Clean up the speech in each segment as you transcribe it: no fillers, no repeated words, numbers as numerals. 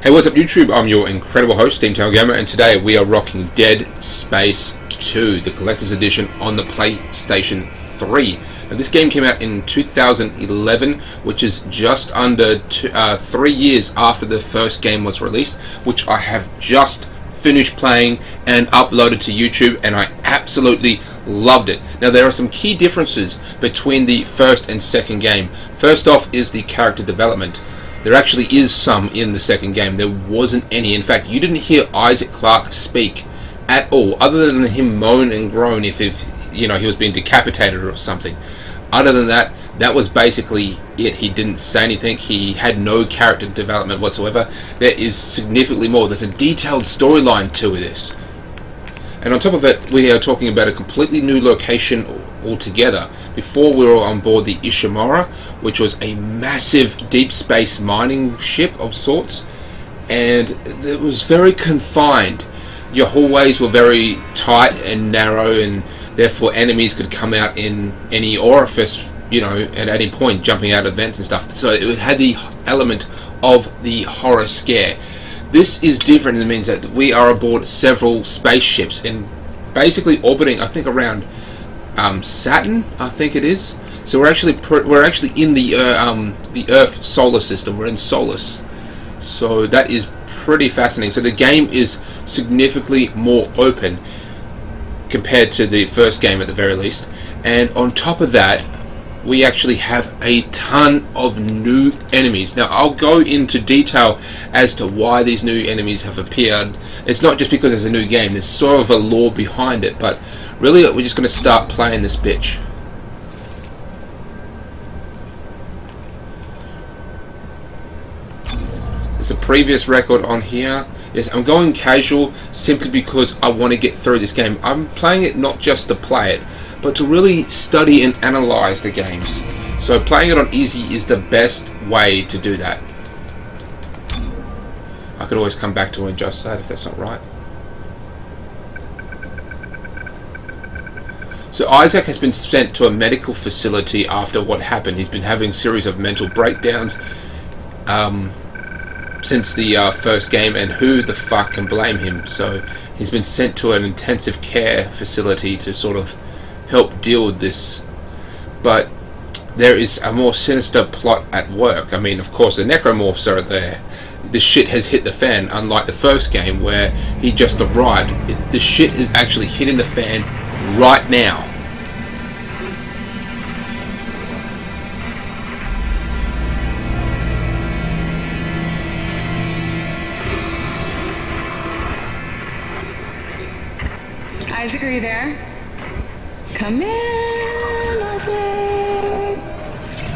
Hey, what's up YouTube? I'm your incredible host, Steamtail Gamer, and today we are rocking Dead Space 2, the Collector's Edition on the PlayStation 3. Now, this game came out in 2011, which is just under 3 years after the first game was released, which I have just finished playing and uploaded to YouTube, and I absolutely loved it. Now, there are some key differences between the first and second game. First off is the character development. There actually is some in the second game. There wasn't any. In fact, you didn't hear Isaac Clarke speak at all, other than him moan and groan if he was being decapitated or something. Other than that, that was basically it. He didn't say anything. He had no character development whatsoever. There is significantly more. There's a detailed storyline to this. And on top of it, we are talking about a completely new location altogether. Before, we were on board the Ishimura, which was a massive deep space mining ship of sorts, and it was very confined. Your hallways were very tight and narrow, and therefore enemies could come out in any orifice, at any point, jumping out of vents and stuff. So it had the element of the horror scare. This is different in the means that we are aboard several spaceships and basically orbiting, I think, around Saturn, I think it is. So we're actually in the Earth solar system. We're in Solus, so that is pretty fascinating. So the game is significantly more open compared to the first game, at the very least. And on top of that, we actually have a ton of new enemies. Now, I'll go into detail as to why these new enemies have appeared. It's not just because it's a new game. There's sort of a lore behind it, but really, we're just going to start playing this bitch. There's a previous record on here. Yes, I'm going casual simply because I want to get through this game. I'm playing it not just to play it, but to really study and analyze the games. So playing it on easy is the best way to do that. I could always come back to and adjust that if that's not right. So Isaac has been sent to a medical facility after what happened. He's been having a series of mental breakdowns since the first game, and who the fuck can blame him? So he's been sent to an intensive care facility to sort of help deal with this. But there is a more sinister plot at work. I mean, of course, the necromorphs are there. The shit has hit the fan, unlike the first game where he just arrived. The shit is actually hitting the fan right now. Isaac, are you there? Come in, Isaac.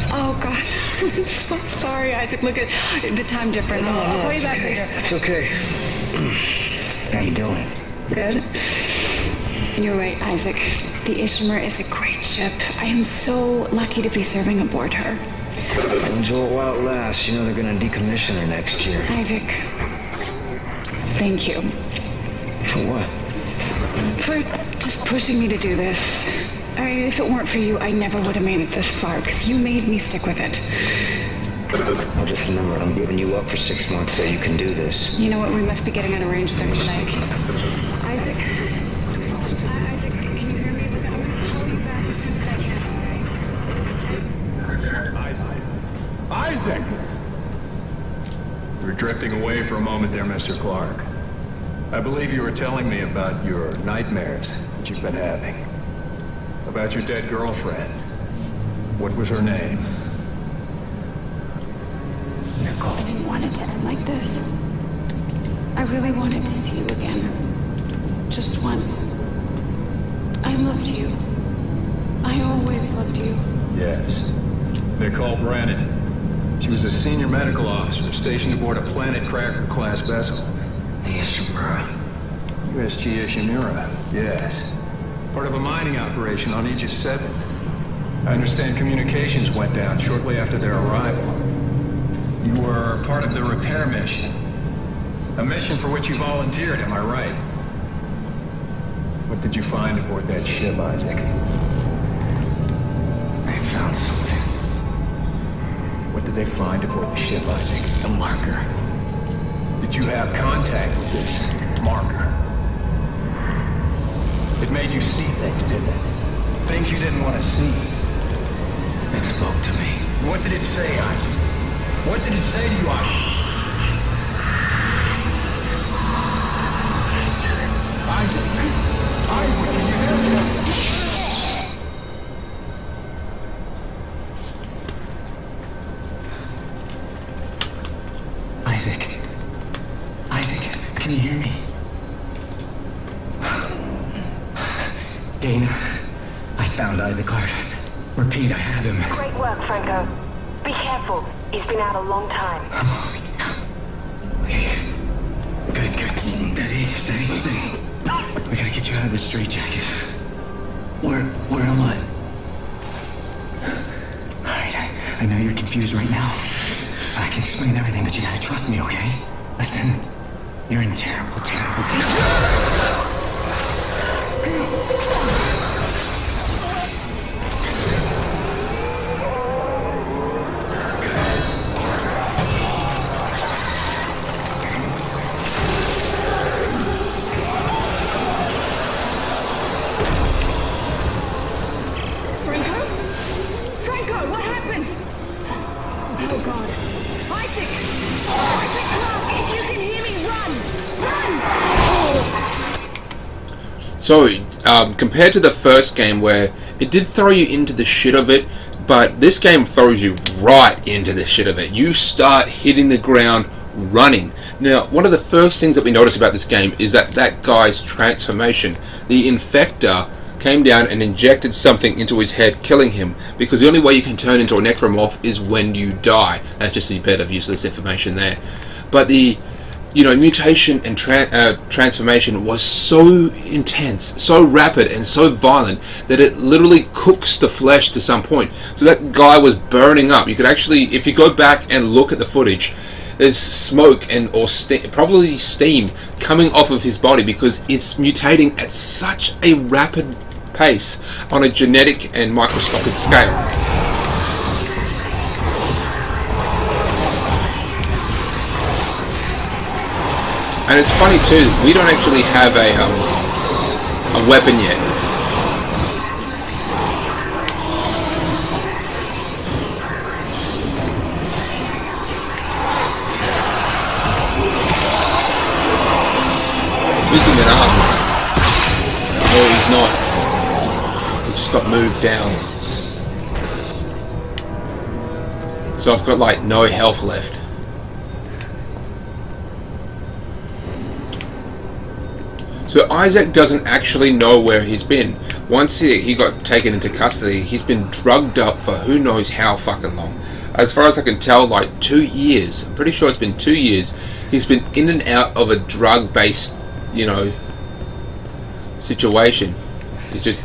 Oh God, I'm so sorry, Isaac. Look at the time difference. I'll call you back later. It's okay. How you doing? Good. You're right, Isaac. The Ishimura is a great ship. I am so lucky to be serving aboard her. Enjoy it while it lasts. They're gonna decommission her next year. Isaac, thank you. For what? For just pushing me to do this. If it weren't for you, I never would have made it this far, because you made me stick with it. I'll just remember, I'm giving you up for 6 months so you can do this. You know what? We must be getting out of range there, tonight. Isaac? Isaac, can you hear me? I'm gonna call you back as soon as I can. Isaac! We were drifting away for a moment there, Mr. Clarke. I believe you were telling me about your nightmares that you've been having. About your dead girlfriend. What was her name? Nicole. I didn't want it to end like this. I really wanted to see you again. Just once. I loved you. I always loved you. Yes. Nicole Brennan. She was a senior medical officer stationed aboard a Planet Cracker-class vessel. Ishimura. USG Ishimura, yes. Part of a mining operation on Aegis 7. I understand communications went down shortly after their arrival. You were part of the repair mission. A mission for which you volunteered, am I right? What did you find aboard that ship, Isaac? I found something. What did they find aboard the ship, Isaac? A marker. that you have contact with this marker. It made you see things, didn't it? Things you didn't want to see. It spoke to me. What did it say, Isaac? What did it say to you, Isaac? Isaac, can you hear me? Isaac, can you hear me? Dana, I found Isaac Clarke. Repeat, I have him. Great work, Franco. Be careful. He's been out a long time. Okay. Good. Steady. We gotta get you out of this straitjacket. Where am I? Alright, I know you're confused right now. I can explain everything, but you gotta trust me, okay? Listen, you're in terrible. Franco, what happened? Oh God. Isaac Clarke, if you can hear me, run! So, compared to the first game where it did throw you into the shit of it, but this game throws you right into the shit of it. You start hitting the ground running. Now, one of the first things that we notice about this game is that guy's transformation. The Infector came down and injected something into his head, killing him, because the only way you can turn into a necromorph is when you die. That's just a bit of useless information there. But the mutation and transformation was so intense, so rapid and so violent that it literally cooks the flesh to some point. So that guy was burning up. You could actually, if you go back and look at the footage, there's smoke or probably steam coming off of his body because it's mutating at such a rapid pace on a genetic and microscopic scale. And it's funny too, we don't actually have a weapon yet. He's missing an arm. No, he's not. He just got moved down. So I've got like no health left. So Isaac doesn't actually know where he's been. Once he got taken into custody, he's been drugged up for who knows how fucking long. As far as I can tell, like 2 years. I'm pretty sure it's been 2 years. He's been in and out of a drug-based, situation. It's just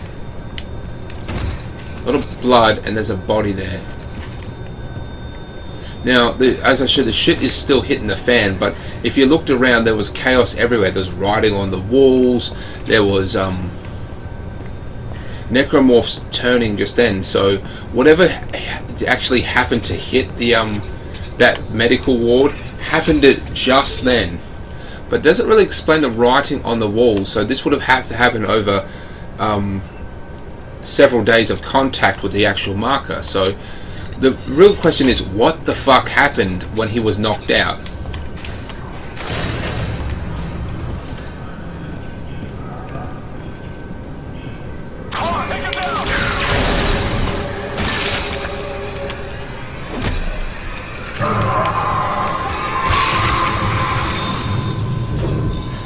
a lot of blood and there's a body there. Now, as I said, the shit is still hitting the fan, but if you looked around, there was chaos everywhere. There was writing on the walls, there was necromorphs turning just then, so whatever actually happened to hit the that medical ward happened just then. But it doesn't really explain the writing on the walls, so this would have had to happen over several days of contact with the actual marker. So the real question is, what the fuck happened when he was knocked out?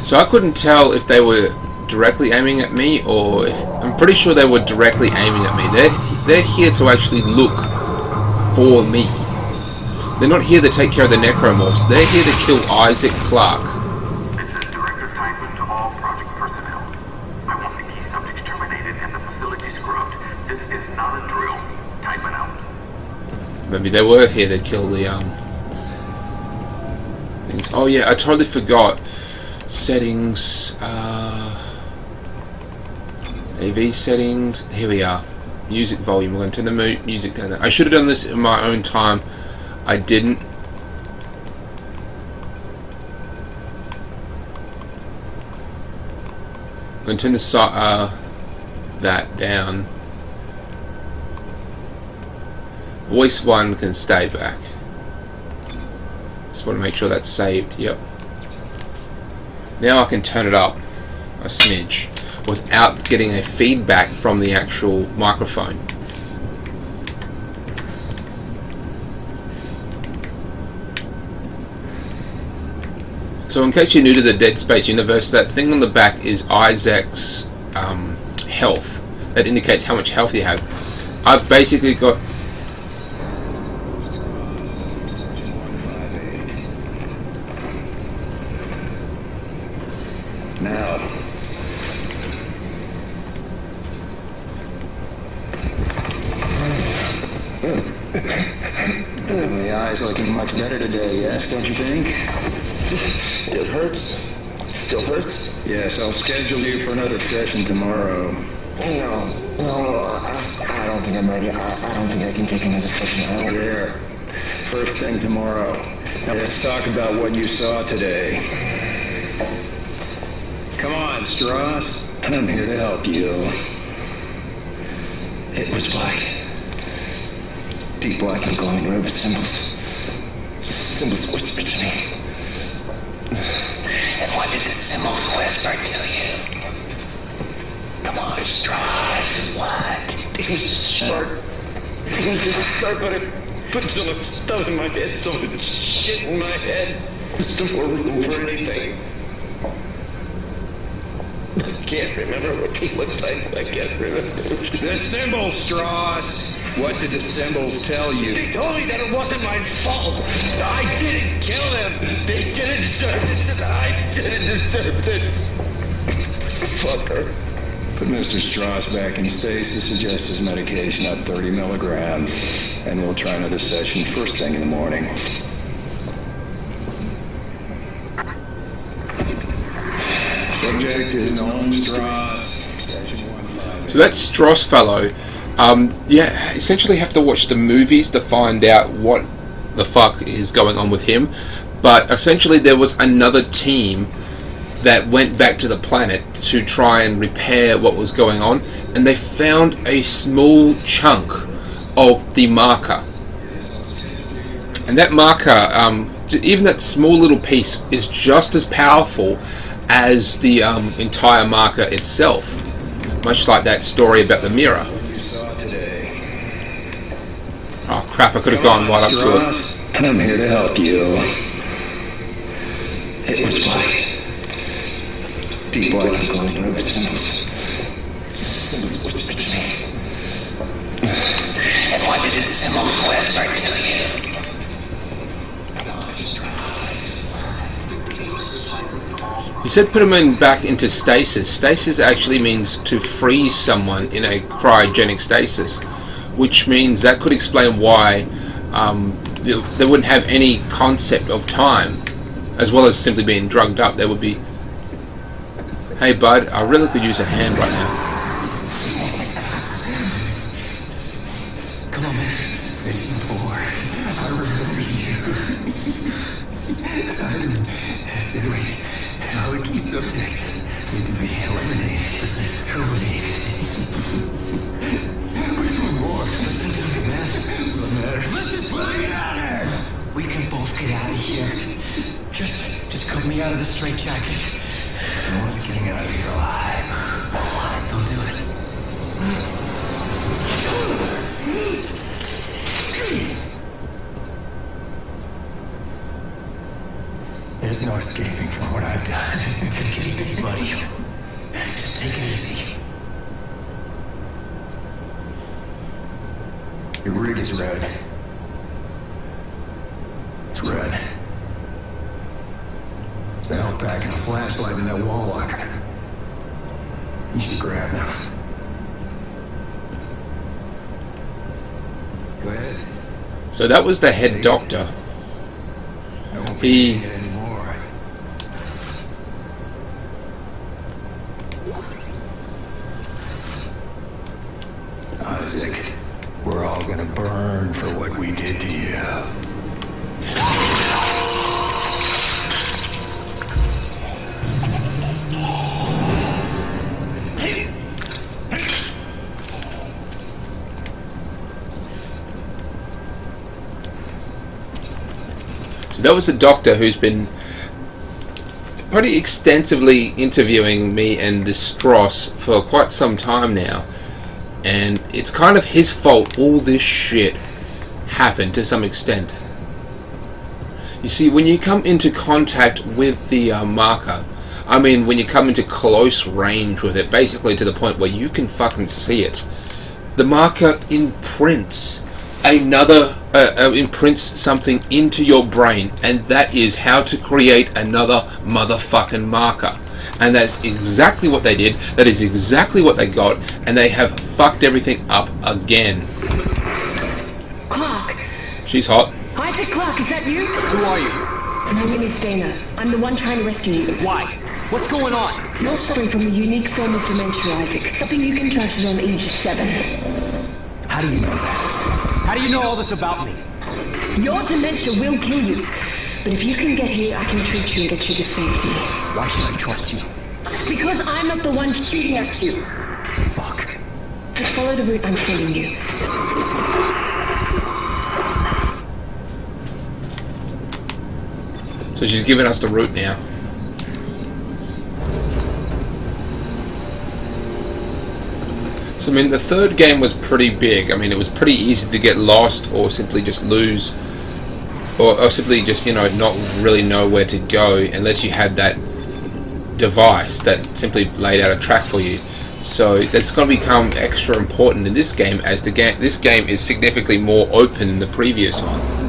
So I couldn't tell if they were directly aiming at me or if... I'm pretty sure they were directly aiming at me. They're here to actually look for me. They're not here to take care of the necromorphs. They're here to kill Isaac Clarke. This is Director Tyson to all Project personnel. I want the key subjects terminated and the facility scrubbed. This is not a drill. Tyson out. Maybe they were here to kill the things. Oh yeah, I totally forgot. Settings, AV settings. Here we are. Music volume. We're going to turn the music down. I should have done this in my own time. I didn't. going to turn that down. Voice 1 can stay back. Just want to make sure that's saved. Yep. Now I can turn it up a smidge without getting a feedback from the actual microphone. So in case you're new to the Dead Space universe, that thing on the back is Isaac's health. That indicates how much health you have. I've basically got... Now. The eye's looking much better today, yes, don't you think? It hurts. Still hurts? Yes, I'll schedule you for another session tomorrow. No, I don't think I'm ready. I don't think I can take another session. There. First thing tomorrow. Now let's talk about what you saw today. Come on, Strauss. I'm here to help you. It was black. Deep black and glowing red with symbols. Symbols whispered to me. And what did the symbols whisper to you? Come on, Strauss. What? It was sharp. It was just sharp, but it put so much stuff in my head, so much shit in my head. There's no more room for anything. I can't remember what he looks like. I can't remember. The symbols, Strauss. What did the symbols tell you? They told me that it wasn't my fault. I didn't kill them. They didn't deserve this. I didn't deserve this. Fucker. Put Mr. Strauss back in stasis, adjust his medication up 30 milligrams, and we'll try another session first thing in the morning. Subject is known Strauss. So that Strauss fellow, yeah, essentially have to watch the movies to find out what the fuck is going on with him. But essentially there was another team that went back to the planet to try and repair what was going on, and they found a small chunk of the marker. And that marker, even that small little piece, is just as powerful as the entire marker itself, much like that story about the mirror. Oh crap, I could have gone right up to it. I'm here to help you. It was black. Deep black and glowing red with symbols. Symbols whispered to me. And what did the symbols whisper to you? He said put him back into stasis. Stasis actually means to freeze someone in a cryogenic stasis, which means that could explain why they wouldn't have any concept of time, as well as simply being drugged up. They would be, hey bud, I really could use a hand right now. Come on, man. It's 4. I remember you. How the key subjects need to be eliminated, terminated. Which one more? Listen to me, man. What matters? Let's just play it out here. We can both get out of here. Just cut me out of the straitjacket. No one's getting out of here alive. Don't do it. There's no escaping from what I've done. Take it easy, buddy. Just take it easy. Your rig is red. It's red. It's a health pack and a flashlight in that wall locker. You should grab them. Go ahead. So that was the head doctor. He Isaac, we're all gonna burn for what we did to you. That was a doctor who's been pretty extensively interviewing me and this Stross for quite some time now, and it's kind of his fault all this shit happened to some extent. You see, when you come into contact with the marker, I mean when you come into close range with it, basically to the point where you can fucking see it, the marker imprints imprints something into your brain, and that is how to create another motherfucking marker. And that's exactly what they did, that is exactly what they got, and they have fucked everything up again. Clark! She's hot. Isaac Clark, is that you? Who are you? My name is Dana. I'm the one trying to rescue you. Why? What's going on? You're suffering from a unique form of dementia, Isaac. Something you contracted on Aegis 7. How do you know that? How do you know all this about me? Your dementia will kill you. But if you can get here, I can treat you and get you to safety. Why should I trust you? Because I'm not the one shooting at you. Fuck. Just follow the route I'm sending you. So she's giving us the route now. So I mean, the third game was pretty big. I mean, it was pretty easy to get lost or simply just lose, or simply just, you know, not really know where to go unless you had that device that simply laid out a track for you. So that's going to become extra important in this game, as this game is significantly more open than the previous one.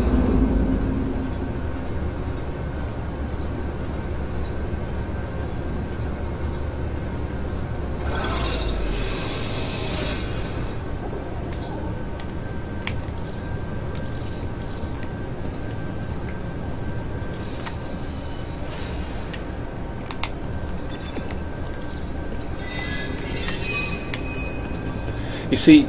You see,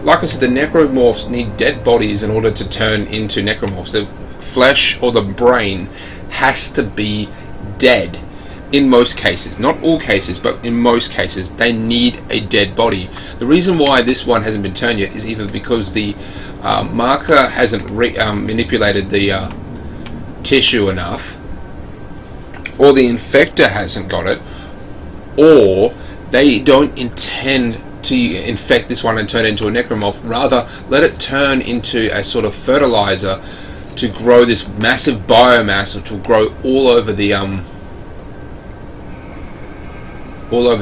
like I said, the necromorphs need dead bodies in order to turn into necromorphs. The flesh or the brain has to be dead in most cases. Not all cases, but in most cases, they need a dead body. The reason why this one hasn't been turned yet is either because the marker hasn't manipulated the tissue enough, or the infector hasn't got it, or they don't intend to infect this one and turn it into a necromorph. Rather, let it turn into a sort of fertilizer to grow this massive biomass, which will grow all over the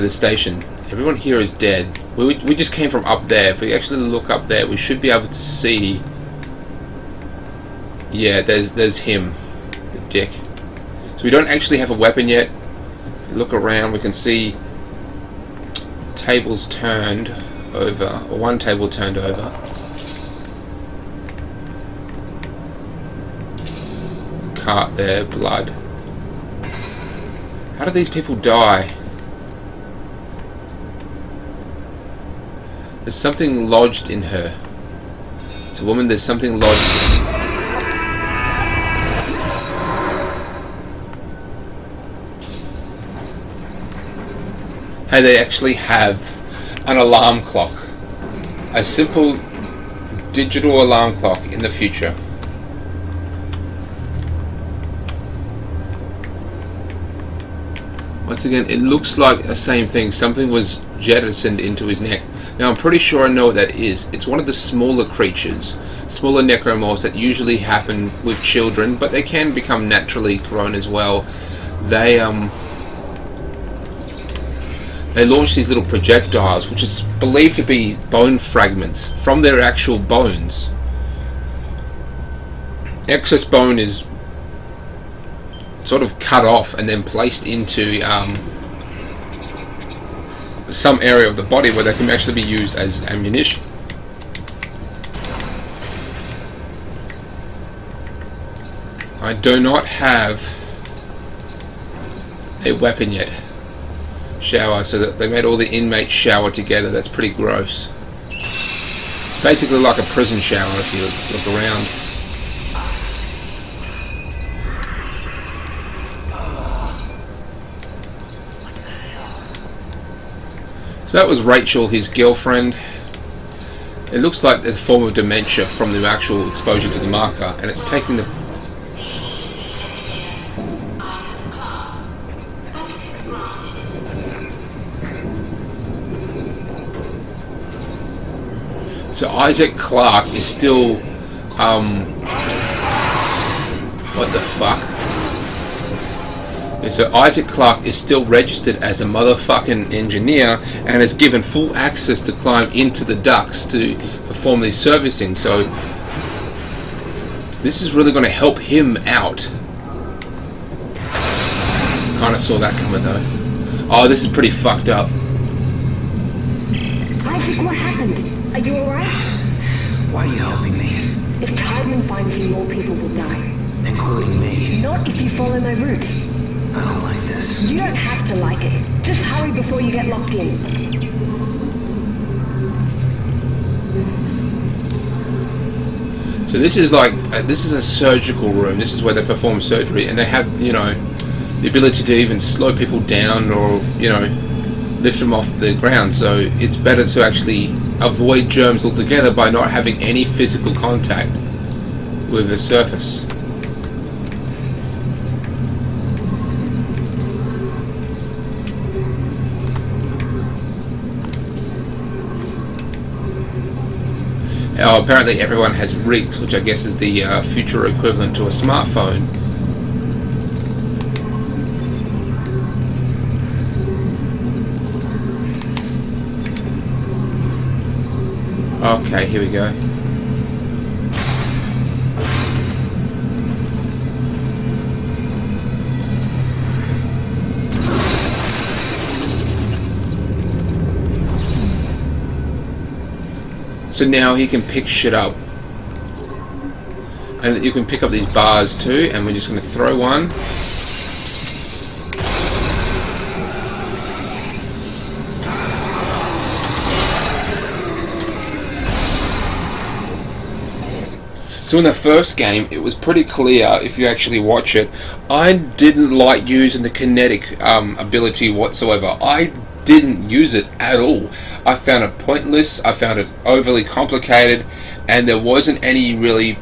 station. Everyone here is dead. We just came from up there. If we actually look up there, we should be able to see. Yeah, there's him, the dick. So we don't actually have a weapon yet. If we look around, we can see tables turned over, or one table turned over. Cart there, blood. How do these people die? There's something lodged in her. It's a woman, there's something lodged. Hey, they actually have an alarm clock. A simple digital alarm clock in the future. Once again, it looks like the same thing. Something was jettisoned into his neck. Now, I'm pretty sure I know what that is. It's one of the smaller creatures, smaller necromorphs that usually happen with children, but they can become naturally grown as well. They launch these little projectiles, which is believed to be bone fragments from their actual bones. Excess bone is sort of cut off and then placed into some area of the body where they can actually be used as ammunition. I do not have a weapon yet. Shower, so that they made all the inmates shower together. That's pretty gross. Basically like a prison shower if you look around. So that was Rachel, his girlfriend. It looks like a form of dementia from the actual exposure to the marker, and it's taking the So Isaac Clarke is still, what the fuck? Yeah, so Isaac Clarke is still registered as a motherfucking engineer and is given full access to climb into the ducts to perform these servicing. So this is really going to help him out. Kind of saw that coming though. Oh, this is pretty fucked up. Isaac, what happened? Are you alright? Why are you helping me? If Tiedemann finds you, more people will die. Including me. Not if you follow my route. I don't like this. You don't have to like it. Just hurry before you get locked in. So this is like, this is a surgical room. This is where they perform surgery, and they have, you know, the ability to even slow people down or, you know, lift them off the ground. So it's better to actually avoid germs altogether by not having any physical contact with the surface. Now, apparently everyone has rigs, which I guess is the future equivalent to a smartphone. Okay, here we go. So now he can pick shit up. And you can pick up these bars too, and we're just going to throw one. So in the first game, it was pretty clear if you actually watch it. I didn't like using the kinetic ability whatsoever. I didn't use it at all. I found it pointless. I found it overly complicated, and there wasn't any really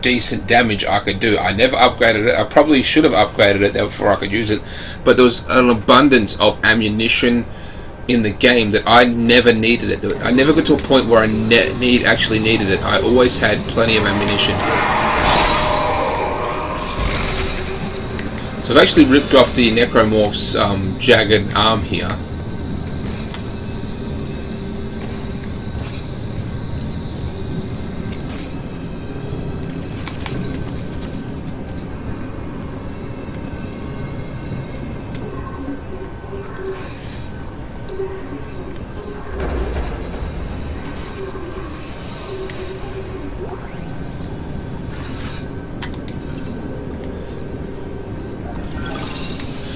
decent damage I could do. I never upgraded it. I probably should have upgraded it before I could use it, but there was an abundance of ammunition in the game that I never needed it. I never got to a point where I actually needed it. I always had plenty of ammunition. So I've actually ripped off the Necromorph's jagged arm here.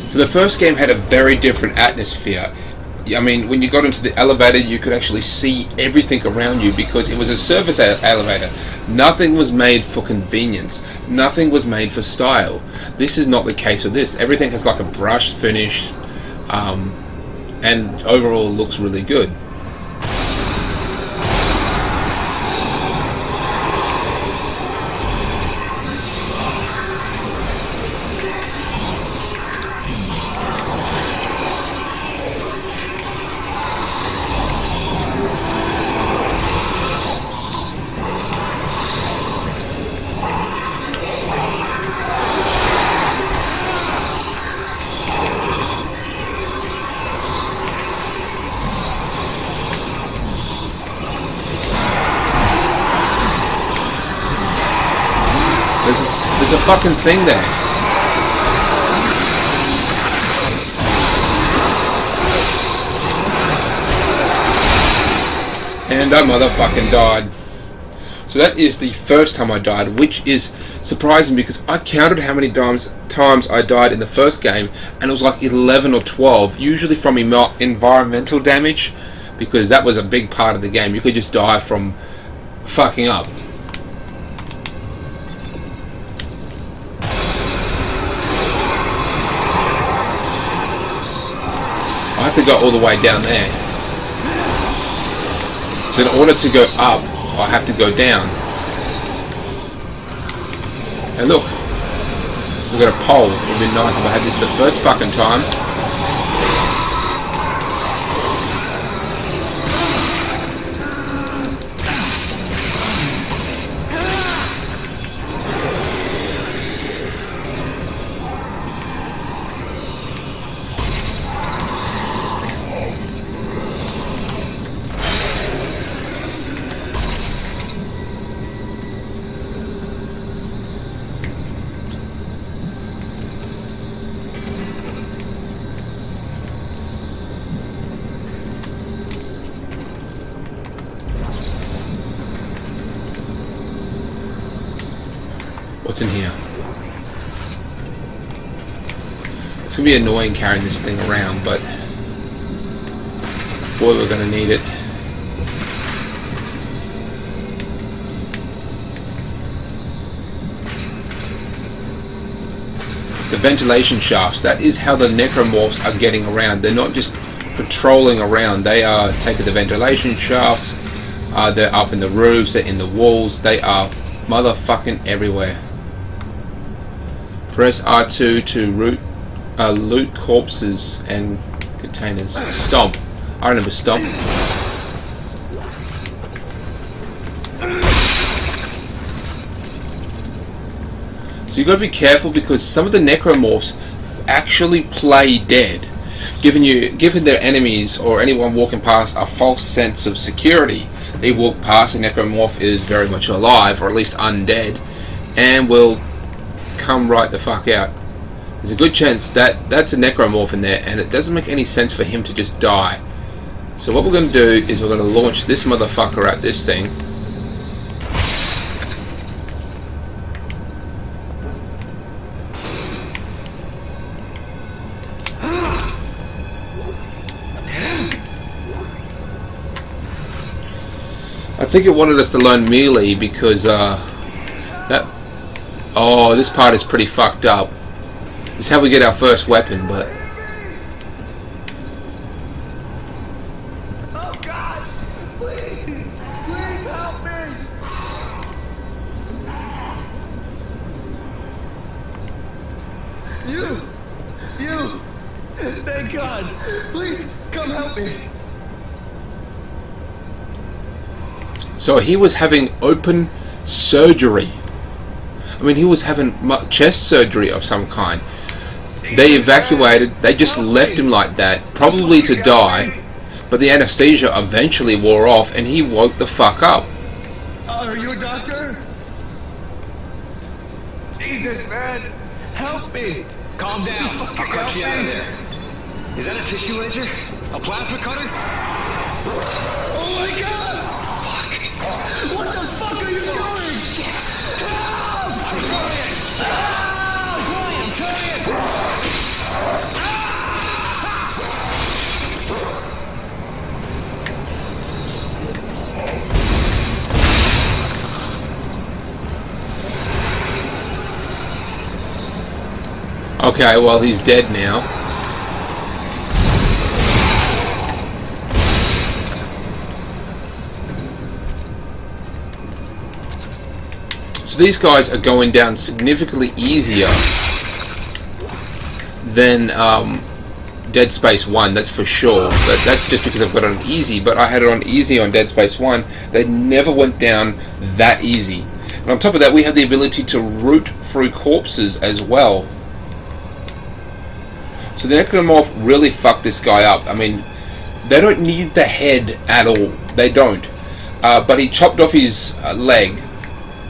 So the first game had a very different atmosphere. I mean, when you got into the elevator, you could actually see everything around you because it was a service elevator. Nothing was made for convenience. Nothing was made for style. This is not the case with this. Everything has like a brushed finish, and overall looks really good. There's a fucking thing there. And I motherfucking died. So that is the first time I died, which is surprising because I counted how many times I died in the first game, and it was like 11 or 12, usually from environmental damage, because that was a big part of the game. You could just die from fucking up. I have to go all the way down there. So in order to go up, I have to go down. And look, we've got a pole. It would be nice if I had this the first fucking time. What's in here? It's gonna be annoying carrying this thing around, but boy, we're gonna need it. It's the ventilation shafts. That is how the necromorphs are getting around. They're not just patrolling around. They are taking the ventilation shafts. They're up in the roofs. They're in the walls. They are motherfucking everywhere. Press R2 to loot corpses and containers. Stomp. I remember Stomp. So you've got to be careful because some of the necromorphs actually play dead, giving their enemies or anyone walking past a false sense of security. They walk past, a necromorph is very much alive, or at least undead, and will come right the fuck out. There's a good chance that that's a necromorph in there, and it doesn't make any sense for him to just die. So what we're going to do is we're going to launch this motherfucker at this thing. I think it wanted us to learn melee because this part is pretty fucked up. It's how we get our first weapon, but Oh God! Please! Please help me! You! Thank God! Please come help me! so he was having open surgery. I mean, he was having chest surgery of some kind. They evacuated. They just left him like that, probably to die. But the anesthesia eventually wore off, and he woke the fuck up. Are you a doctor? Jesus, man! Help me! Calm down. I'll cut you out of there. Is that a tissue laser? A plasma cutter? Oh my God! Fuck! What the fuck are you doing? Help! I'm trying! Okay, well, he's dead now. So these guys are going down significantly easier than Dead Space 1, that's for sure. But that's just because I've got it on easy, but I had it on easy on Dead Space 1. They never went down that easy. And on top of that, we had the ability to root through corpses as well. So the Necromorph really fucked this guy up. I mean, they don't need the head at all. They don't. But he chopped off his leg.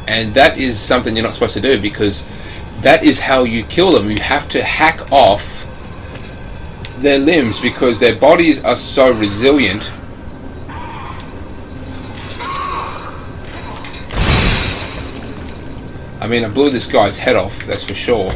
And that is something you're not supposed to do, because that is how you kill them. You have to hack off their limbs because their bodies are so resilient. I mean, I blew this guy's head off, that's for sure.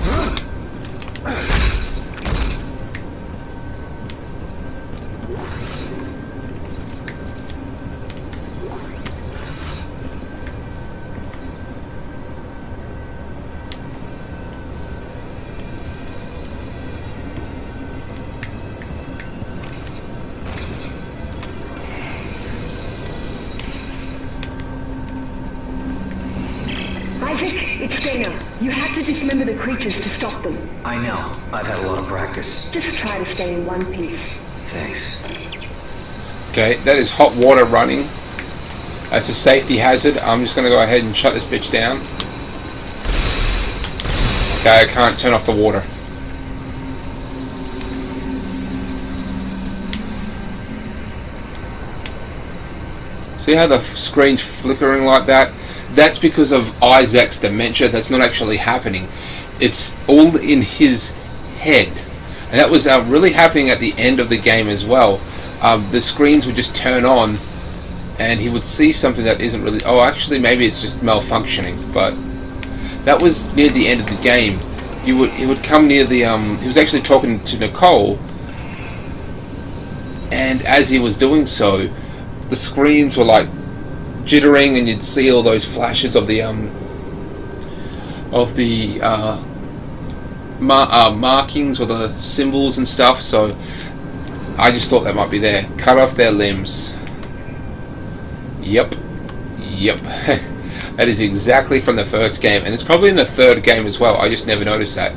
Isaac, it's Dana. You have to dismember the creatures to stop them. I know. I've had a lot of practice. Just try to stay in one piece. Thanks. Okay, that is hot water running. That's a safety hazard. I'm just going to go ahead and shut this bitch down. Okay, I can't turn off the water. See how the screen's flickering like that? That's because of Isaac's dementia. That's not actually happening. It's all in his head. And that was really happening at the end of the game as well. The screens would just turn on and he would see something that isn't really... Oh, actually, maybe it's just malfunctioning. But that was near the end of the game. He would come near the he was actually talking to Nicole, and as he was doing so, the screens were like jittering, and you'd see all those flashes of the markings or the symbols and stuff. So I just thought that might be there. Cut off their limbs. Yep. That is exactly from the first game, and it's probably in the third game as well. I just never noticed that.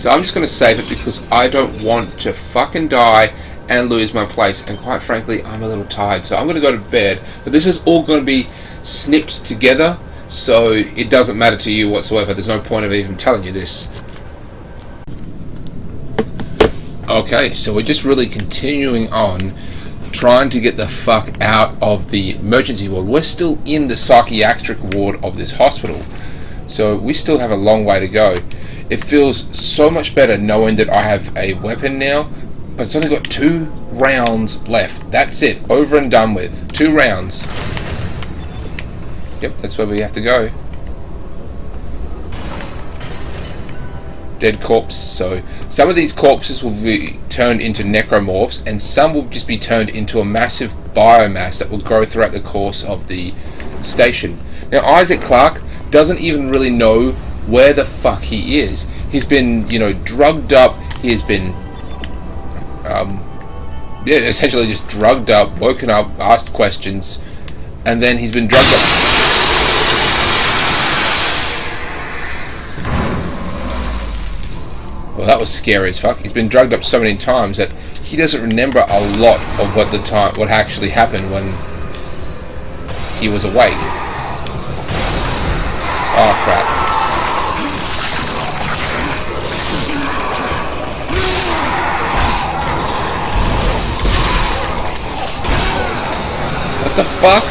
So I'm just going to save it because I don't want to fucking die and lose my place, and quite frankly I'm a little tired, so I'm going to go to bed. But this is all going to be snipped together, so it doesn't matter to you whatsoever. There's no point of even telling you this. Okay, so we're just really continuing on trying to get the fuck out of the emergency ward. We're still in the psychiatric ward of this hospital, so we still have a long way to go. It feels so much better knowing that I have a weapon now, but it's only got 2 rounds left. That's it, over and done with. 2 rounds. Yep, that's where we have to go. Dead corpse. So some of these corpses will be turned into necromorphs, and some will just be turned into a massive biomass that will grow throughout the course of the station. Now Isaac Clarke doesn't even really know where the fuck he is. He's been, you know, drugged up. He's been essentially just drugged up, woken up, asked questions, and then he's been drugged up. Well, that was scary as fuck. He's been drugged up so many times that he doesn't remember a lot of what actually happened when he was awake. Oh crap. What the fuck?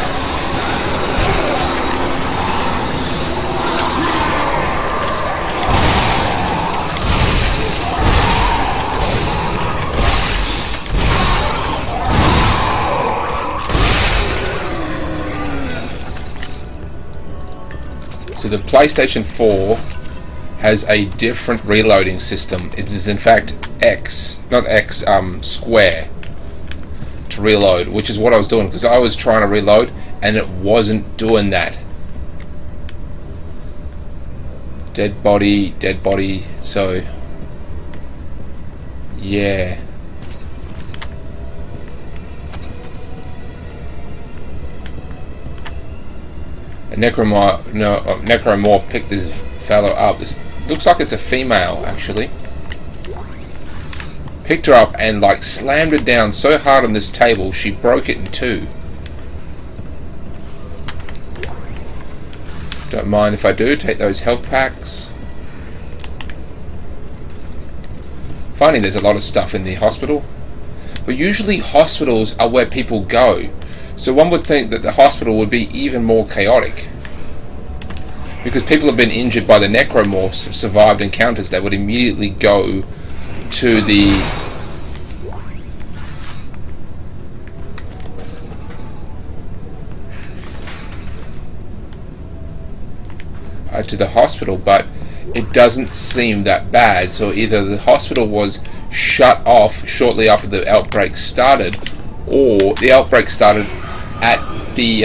So the PlayStation 4 has a different reloading system. It is in fact square to reload, which is what I was doing, because I was trying to reload and it wasn't doing that. Dead body, so yeah. A necromorph picked this fellow up. This looks like it's a female, actually. Picked her up and like slammed her down so hard on this table she broke it in 2. Don't mind if I do. Take those health packs. Finding there's a lot of stuff in the hospital, but usually hospitals are where people go. So one would think that the hospital would be even more chaotic, because people have been injured by the necromorphs, have survived encounters, they would immediately go to the hospital, but it doesn't seem that bad. So either the hospital was shut off shortly after the outbreak started, or the outbreak started at the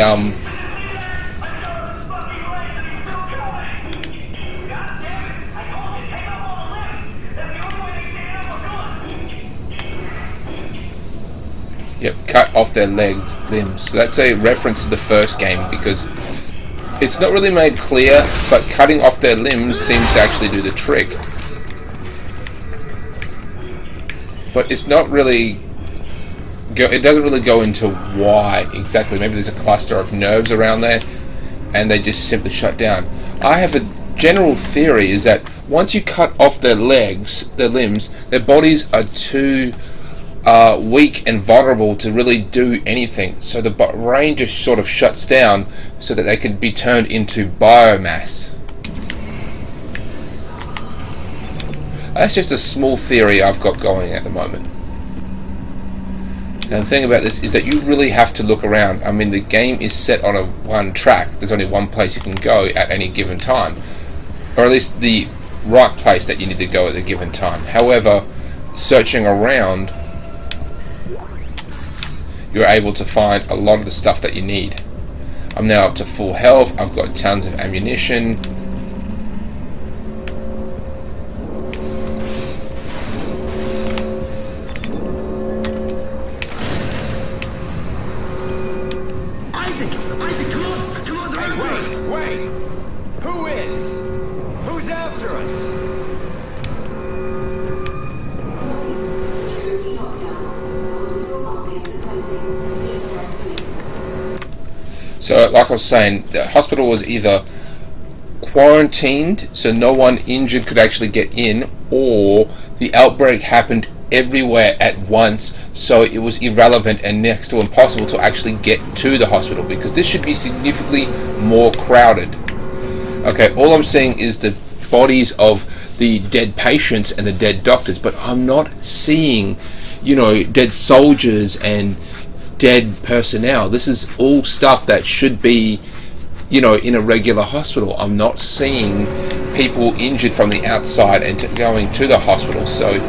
cut off their limbs. So that's a reference to the first game, because it's not really made clear, but cutting off their limbs seems to actually do the trick. But it's not really it doesn't really go into why exactly. Maybe there's a cluster of nerves around there and they just simply shut down. I have a general theory, is that once you cut off their limbs, their bodies are too weak and vulnerable to really do anything, so the brain just sort of shuts down so that they can be turned into biomass. That's just a small theory I've got going at the moment. And the thing about this is that you really have to look around. I mean, the game is set on one track. There's only one place you can go at any given time. or at least the right place that you need to go at a given time. However, searching around, you're able to find a lot of the stuff that you need. I'm now up to full health. I've got tons of ammunition. Isaac, come on, they're after us. Wait! Who is? Who's after us? So, like I was saying, the hospital was either quarantined, so no one injured could actually get in, or the outbreak happened everywhere at once, so it was irrelevant and next to impossible to actually get to the hospital, because this should be significantly more crowded. Okay, all I'm seeing is the bodies of the dead patients and the dead doctors, but I'm not seeing, dead soldiers and dead personnel. This is all stuff that should be, in a regular hospital. I'm not seeing people injured from the outside and going to the hospital, so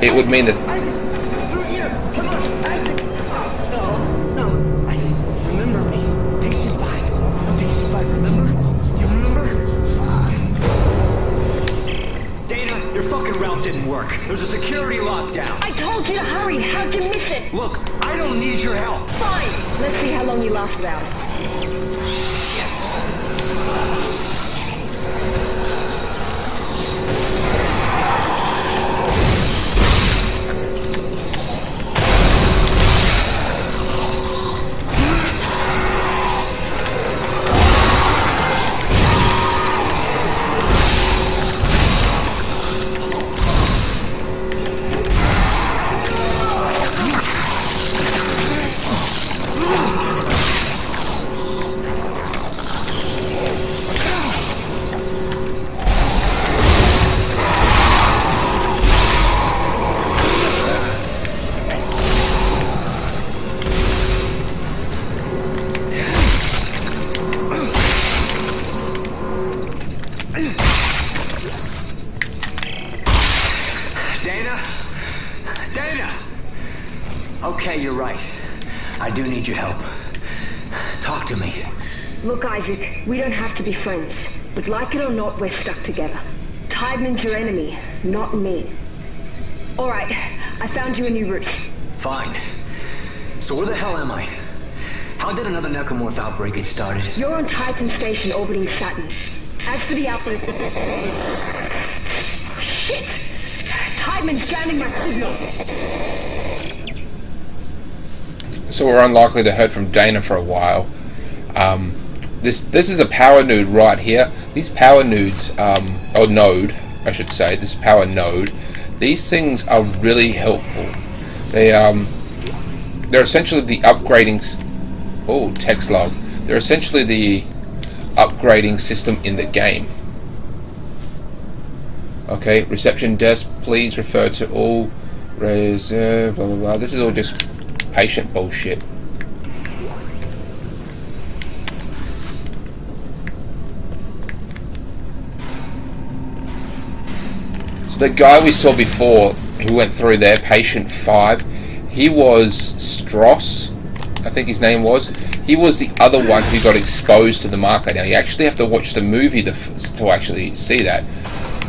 it would mean that... Isaac, through here. Come on, Isaac. No. Isaac, remember me. Patient 5, remember? You remember? Dana, your fucking route didn't work. There's a security lockdown. I told you to hurry. How'd you miss it? Look, I don't need your help. Fine. Let's see how long you last around. Dana! Okay, you're right. I do need your help. Talk to me. Look, Isaac, we don't have to be friends. But like it or not, we're stuck together. Tideman's your enemy, not me. Alright, I found you a new route. Fine. So where the hell am I? How did another necromorph outbreak get started? You're on Titan Station orbiting Saturn. As for the outbreak... Shit! Tideman's jamming my signal. So we're unlikely to hear from Dana for a while. This is a power node right here. These power nodes, or node, I should say, this power node, these things are really helpful. They're essentially the upgrading... Oh, text log. They're essentially the upgrading system in the game. Okay, reception desk, please refer to all reserve, blah blah blah. This is all just patient bullshit. So the guy we saw before, who went through there, patient 5, he was Stross, I think his name was. He was the other one who got exposed to the marker. Now you actually have to watch the movie to actually see that.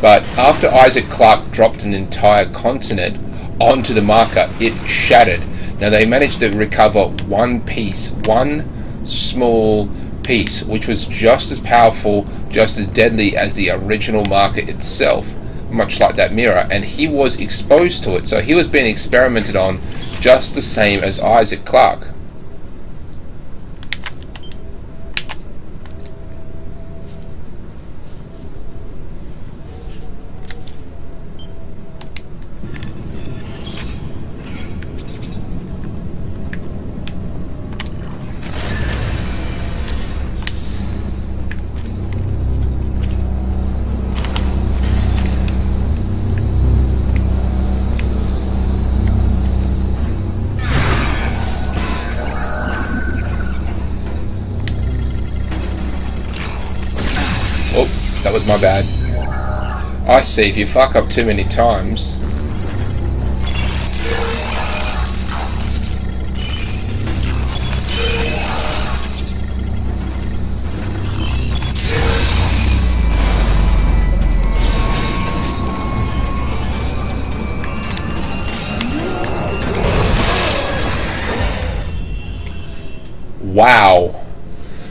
But after Isaac Clarke dropped an entire continent onto the marker, it shattered. Now they managed to recover one piece, one small piece, which was just as powerful, just as deadly as the original marker itself, much like that mirror, and he was exposed to it, so he was being experimented on just the same as Isaac Clarke. That was my bad. I see, if you fuck up too many times. Wow.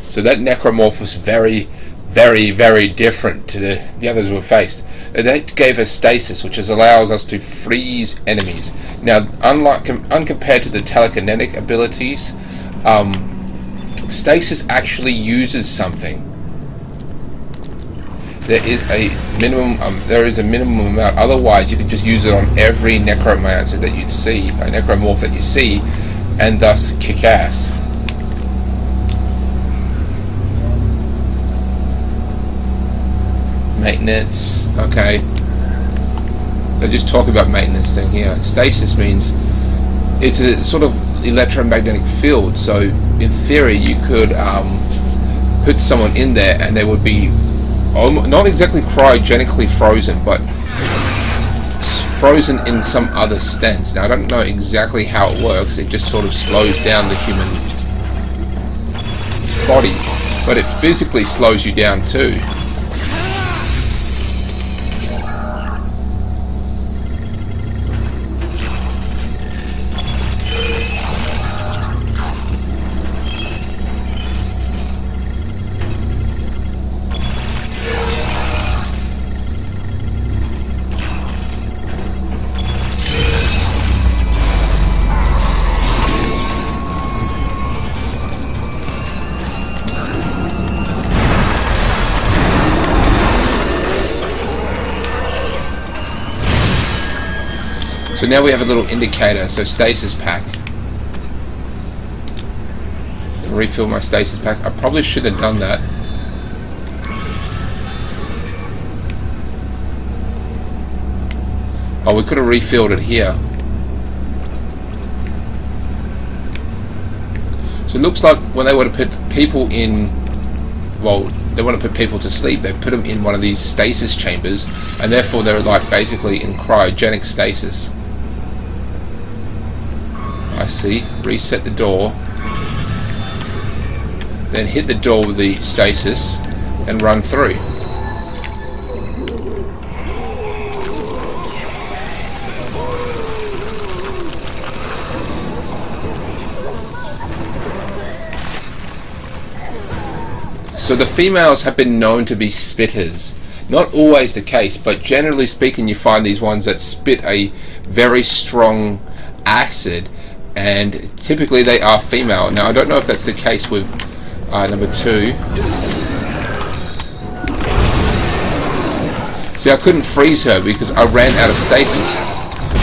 So that necromorph was very, very, very different to the others we faced. That gave us stasis, which allows us to freeze enemies. Now, uncompared to the telekinetic abilities, stasis actually uses something. There is a minimum. There is a minimum amount. Otherwise, you could just use it on every necromancer that you see, a necromorph that you see, and thus kick ass. Maintenance, okay. They just talk about maintenance thing here. Stasis means it's a sort of electromagnetic field, so in theory you could put someone in there and they would be not exactly cryogenically frozen, but frozen in some other sense. Now I don't know exactly how it works, it just sort of slows down the human body, but it physically slows you down too. So now we have a little indicator, so stasis pack. Refill my stasis pack. I probably should have done that. Oh, we could have refilled it here. So it looks like when they want to put people in, well, they want to put people to sleep, they put them in one of these stasis chambers, and therefore they're like basically in cryogenic stasis. I see. Reset the door. Then hit the door with the stasis and run through. So the females have been known to be spitters. Not always the case, but generally speaking you find these ones that spit a very strong acid, and typically they are female. Now I don't know if that's the case with number 2. See, I couldn't freeze her because I ran out of stasis,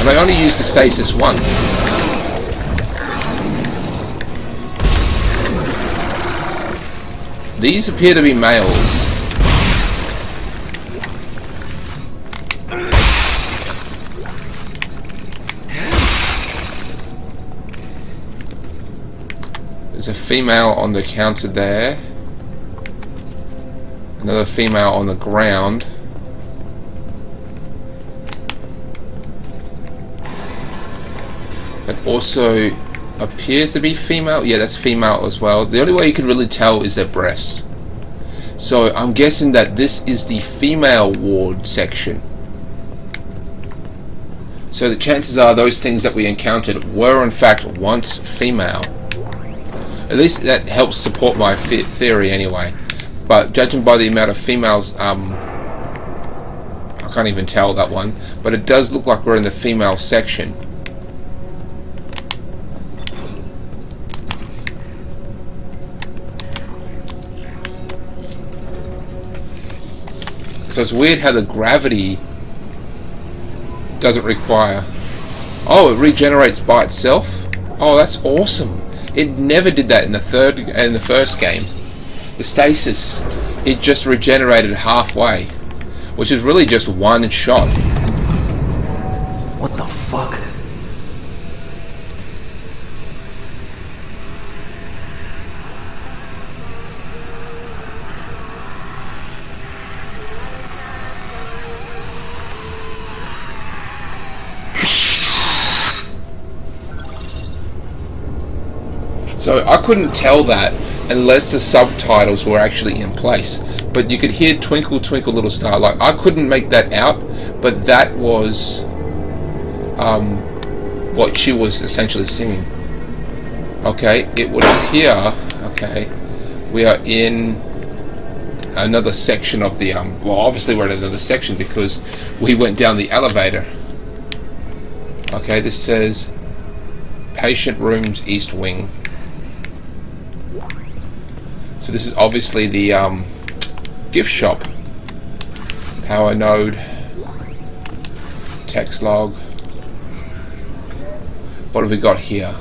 and I only used the stasis once. These appear to be males. There's a female on the counter there. Another female on the ground. That also appears to be female. Yeah, that's female as well. The only way you can really tell is their breasts. So I'm guessing that this is the female ward section. So the chances are those things that we encountered were in fact once female. At least that helps support my theory anyway. But judging by the amount of females, I can't even tell that one. But it does look like we're in the female section. So it's weird how the gravity doesn't require... Oh, it regenerates by itself? Oh, that's awesome. It never did that in the first game. The stasis, it just regenerated halfway, which is really just one shot. What the fuck? So I couldn't tell that unless the subtitles were actually in place. But you could hear Twinkle Twinkle Little Star. Like, I couldn't make that out, but that was what she was essentially singing. Okay, it would appear, okay, we are in another section of the, well, obviously we're in another section because we went down the elevator. Okay, this says Patient Rooms East Wing. So this is obviously the gift shop. Power node. Text log. What have we got here?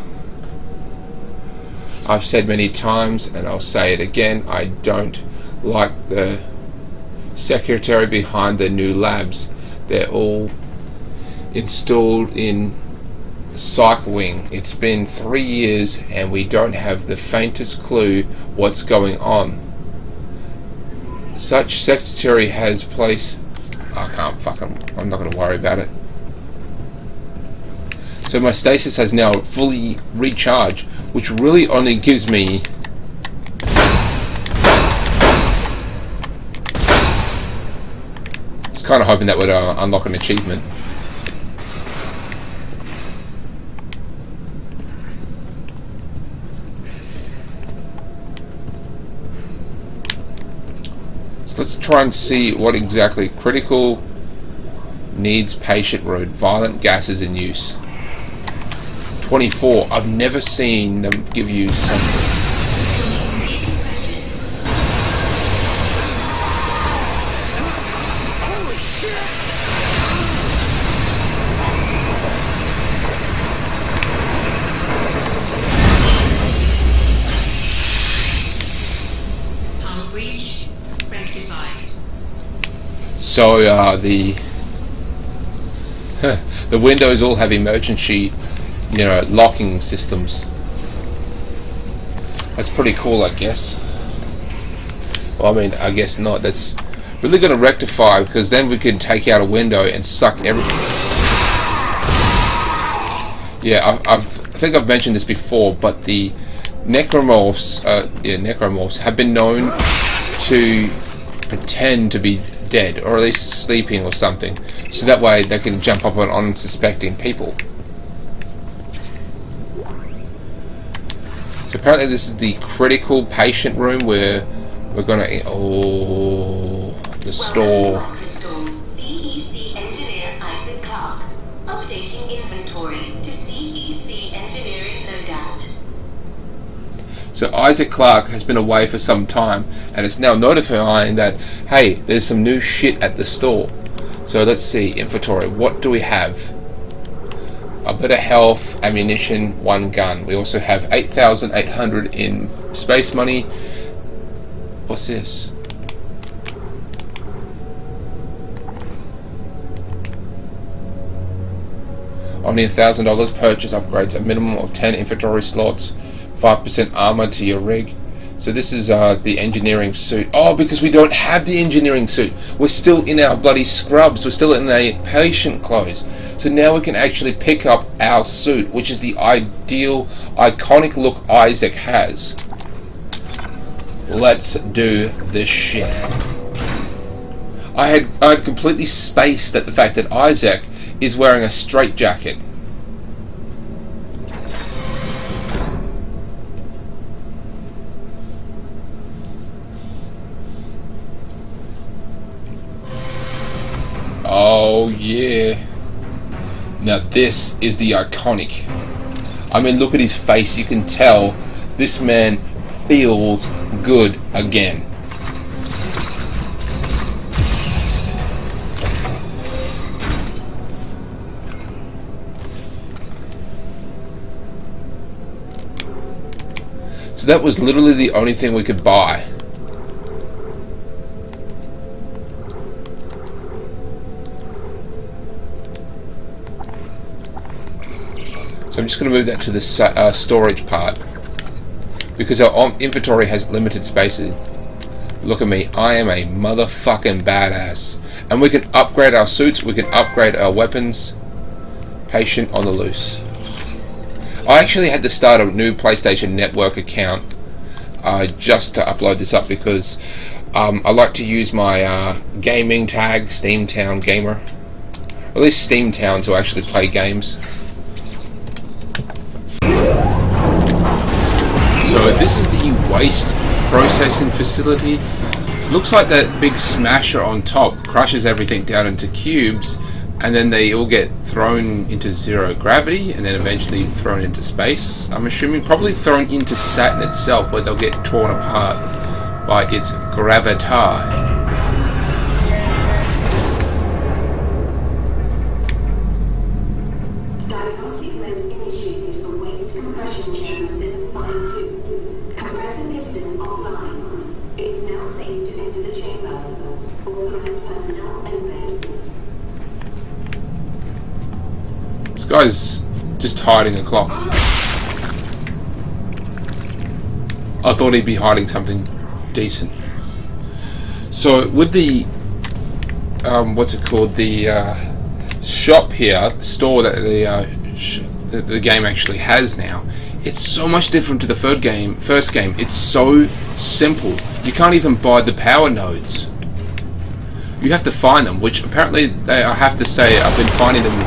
I've said many times, and I'll say it again, I don't like the secretary behind the new labs. They're all installed in Psych Wing. It's been 3 years and we don't have the faintest clue what's going on. Such secretary has place. I'm not going to worry about it. So my stasis has now fully recharged, which really only gives me I was kind of hoping that would unlock an achievement. So let's try and see what exactly critical needs patient room. Violent gases in use. 24. I've never seen them give you something. So the windows all have emergency, locking systems. That's pretty cool, I guess. Well, I mean, I guess not. That's really going to rectify, because then we can take out a window and suck everything. Yeah, I think I've mentioned this before, but the necromorphs have been known to pretend to be dead, or at least sleeping or something, so that way they can jump up on unsuspecting people. So apparently this is the critical patient room where we're gonna the store. CEC engineer Isaac Clarke. Updating inventory to CEC engineering loadout. So Isaac Clarke has been away for some time, and it's now notifying that, hey, there's some new shit at the store. So let's see, inventory. What do we have? A bit of health, ammunition, one gun. We also have 8,800 in space money. What's this? Only $1,000. Purchase upgrades. A minimum of 10 inventory slots. 5% armor to your rig. So this is the engineering suit. Oh, because we don't have the engineering suit. We're still in our bloody scrubs. We're still in a patient clothes. So now we can actually pick up our suit, which is the ideal, iconic look Isaac has. Let's do this shit. I had completely spaced at the fact that Isaac is wearing a straitjacket. Oh yeah. Now this is the iconic. I mean, look at his face. You can tell this man feels good again. So that was literally the only thing we could buy. So I'm just going to move that to the storage part, because our inventory has limited spaces. Look at me, I am a motherfucking badass. And we can upgrade our suits, we can upgrade our weapons. Patient on the loose. I actually had to start a new PlayStation Network account just to upload this up because I like to use my gaming tag, Steamtown Gamer, or at least Steamtown, to actually play games. So this is the waste processing facility. Looks like that big smasher on top crushes everything down into cubes, and then they all get thrown into zero gravity and then eventually thrown into space. I'm assuming probably thrown into Saturn itself, where they'll get torn apart by its gravity. Diagnostic load initiated from waste compression chamber 752. Compressor piston offline. It is now safe to enter the chamber. Authorized personnel only. This guy's just hiding a clock. I thought he'd be hiding something decent. So with the what's it called, the shop here, the store that the game actually has now, it's so much different to the first game. It's so simple. You can't even buy the power nodes. You have to find them, which apparently I have to say I've been finding them.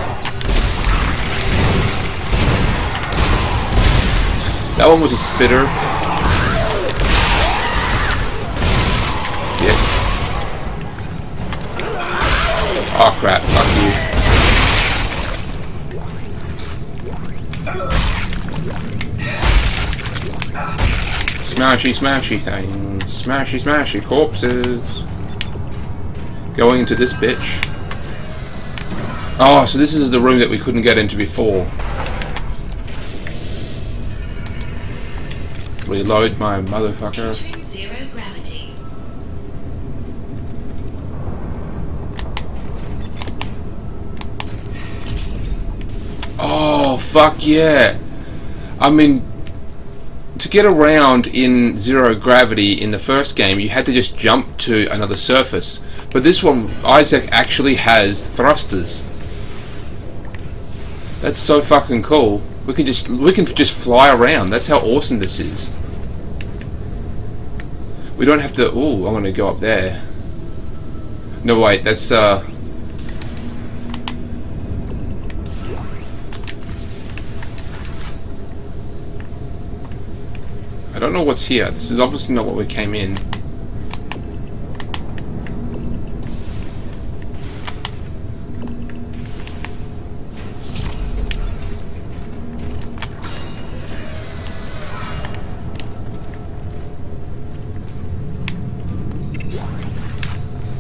That one was a spitter. Yeah. Oh crap, fuck you. Smashy, smashy things. Smashy, smashy corpses. Going into this bitch. Oh, so this is the room that we couldn't get into before. Reload my motherfucker. Entering zero gravity. Oh, fuck yeah. I mean, to get around in zero gravity in the first game, you had to just jump to another surface. But this one, Isaac actually has thrusters. That's so fucking cool. We can just fly around. That's how awesome this is. We don't have to. Oh, I'm gonna go up there. No, wait. That's I don't know what's here. This is obviously not what we came in.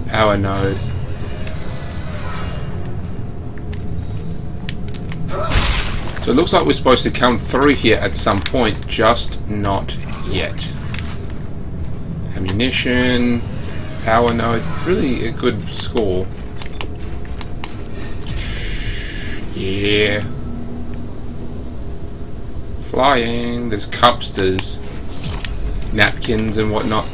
Power node. So it looks like we're supposed to come through here at some point, just not yet. Ammunition, power node, really a good score. Yeah. Flying, there's cups, there's napkins and whatnot.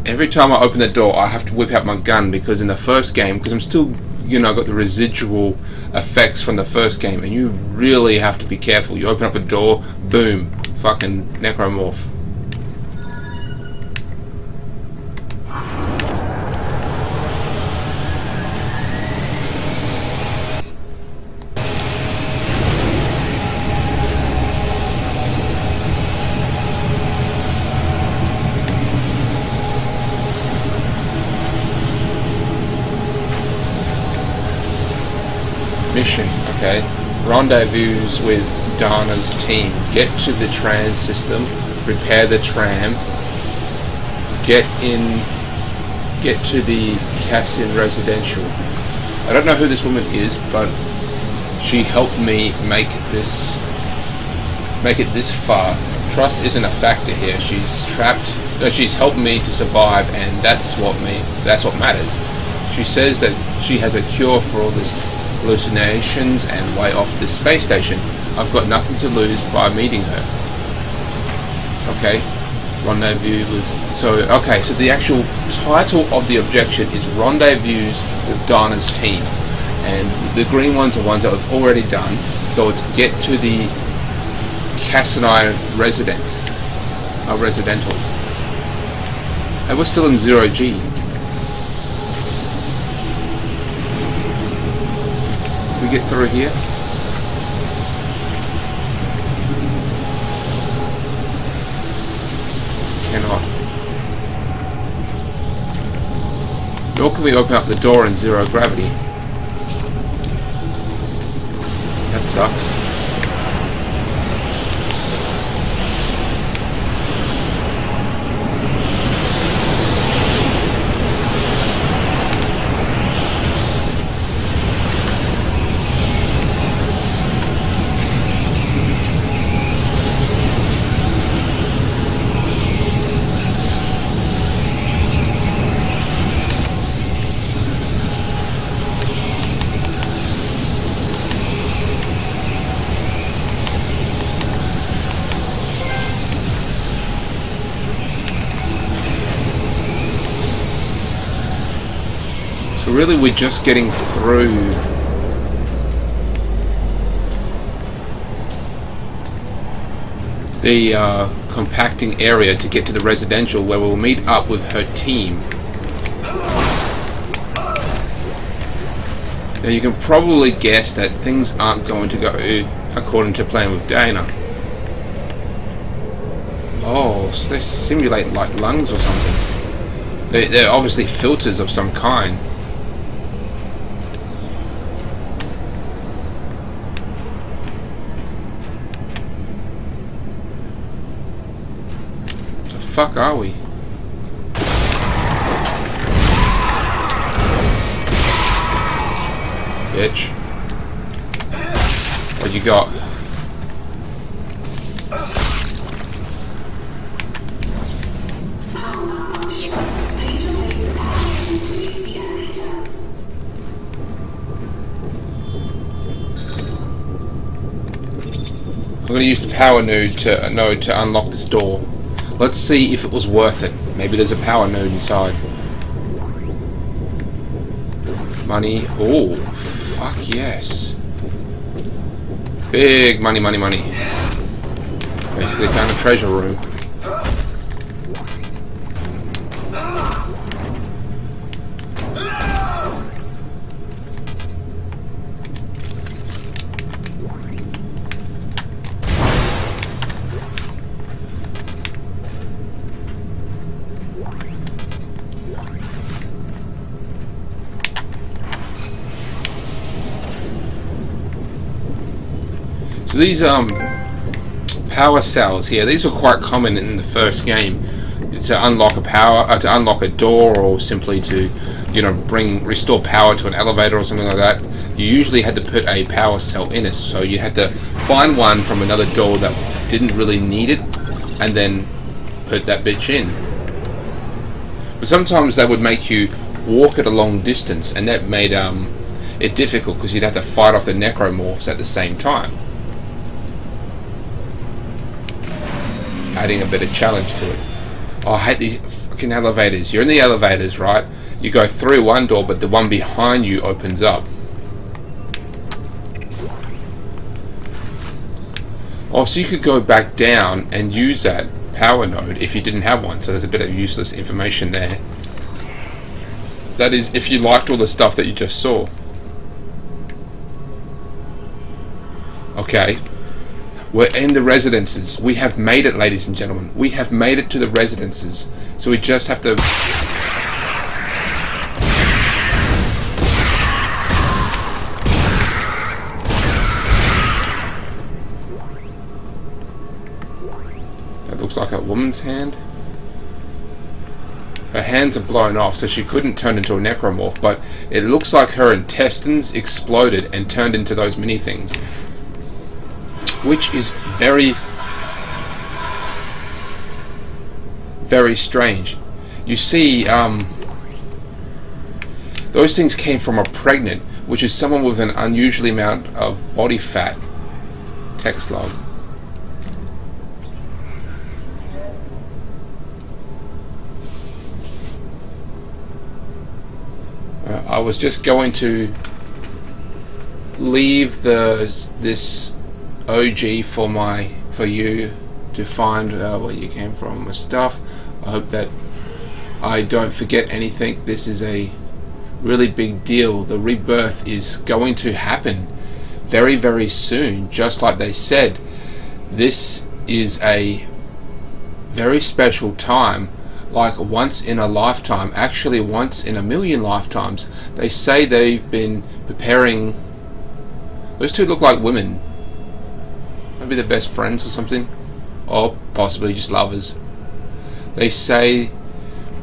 Every time I open the door, I have to whip out my gun, because in the first game, because I'm still, you know, got the residual effects from the first game, and you really have to be careful. You open up a door, boom, fucking necromorph. Mission, okay. Rendezvous with Dana's team. Get to the tram system, repair the tram, get to the Cassin residential. I don't know who this woman is, but she helped me make it this far. Trust isn't a factor here. She's trapped. She's helped me to survive, and that's what matters. She says that she has a cure for all this hallucinations and way off this space station. I've got nothing to lose by meeting her. Okay, rendezvous with. So the actual title of the objection is Rendezvous with Dana's team. and the green ones are ones that we've already done. So it's get to the Cassanine residential, and we're still in 0G. We get through here. Cannot. Nor can we open up the door in 0 gravity. That sucks. So really we're just getting through the compacting area to get to the residential, where we'll meet up with her team. Now you can probably guess that things aren't going to go according to plan with Dana. Oh, so they simulate like lungs or something. They're obviously filters of some kind. Fuck are we? Bitch. What you got? I'm going to use the power node to unlock this door. Let's see if it was worth it. Maybe there's a power node inside. Money. Oh, fuck yes. Big money, money, money. Basically found a treasure room. So these power cells here, these were quite common in the first game to unlock to unlock a door, or simply to, you know, restore power to an elevator or something like that. You usually had to put a power cell in it, so you had to find one from another door that didn't really need it, and then put that bitch in. But sometimes they would make you walk at a long distance, and that made it difficult because you'd have to fight off the necromorphs at the same time, adding a bit of challenge to it. Oh, I hate these fucking elevators. You're in the elevators, right? You go through one door, but the one behind you opens up. Oh, so you could go back down and use that power node if you didn't have one, so there's a bit of useless information there. That is, if you liked all the stuff that you just saw. Okay. We're in the residences. We have made it, ladies and gentlemen. We have made it to the residences. So we just have to... That looks like a woman's hand. Her hands are blown off, so she couldn't turn into a necromorph, but it looks like her intestines exploded and turned into those mini things. Which is very, very strange. You see, those things came from a pregnant, which is someone with an unusual amount of body fat. Text log. I was just going to leave this OG for you to find where you came from and stuff. I hope that I don't forget anything. This is a really big deal. The rebirth is going to happen very, very soon, just like they said. This is a very special time, like once in a lifetime, actually once in a million lifetimes. They say they've been preparing. Those two look like women, maybe they're best friends or something, or possibly just lovers. They say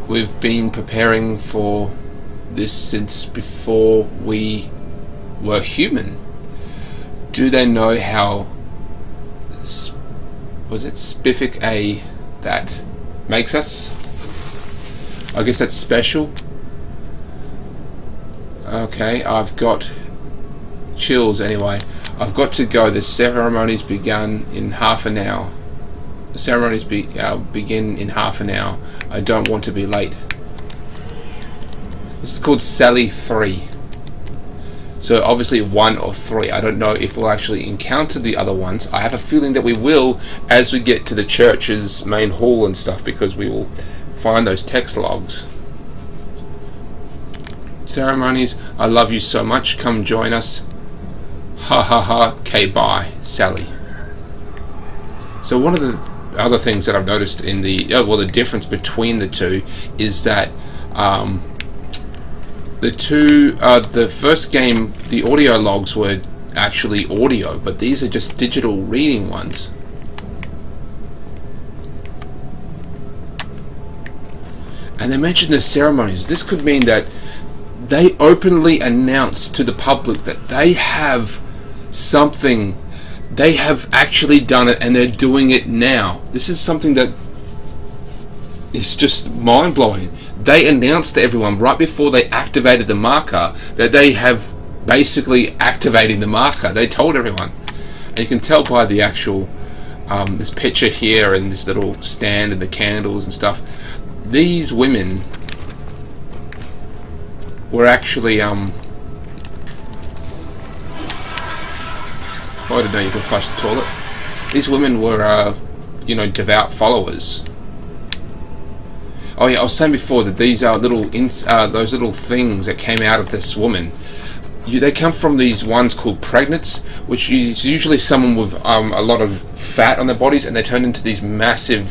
we've been preparing for this since before we were human. Do they know how specific that makes us? I guess that's special. Okay, I've got chills anyway. I've got to go. The ceremonies begun in half an hour. The ceremonies begin in half an hour. I don't want to be late. This is called Sally 3. So obviously 1 or 3. I don't know if we'll actually encounter the other ones. I have a feeling that we will as we get to the church's main hall and stuff, because we will find those text logs. Ceremonies, I love you so much. Come join us. Ha ha ha. Okay, bye, Sally. So one of the other things that I've noticed in the the difference between the two is that the first game, the audio logs were actually audio, but these are just digital reading ones. And they mentioned the ceremonies. This could mean that they openly announce to the public that they have something, they have actually done it, and they're doing it now. This is something that is just mind-blowing. They announced to everyone right before they activated the marker that they have basically activated the marker. They told everyone, and you can tell by the actual this picture here and this little stand and the candles and stuff. These women were actually I didn't know you could flush the toilet. These women were devout followers. Oh yeah, I was saying before that these are those little things that came out of this woman. They come from these ones called pregnants, which is usually someone with a lot of fat on their bodies, and they turn into these massive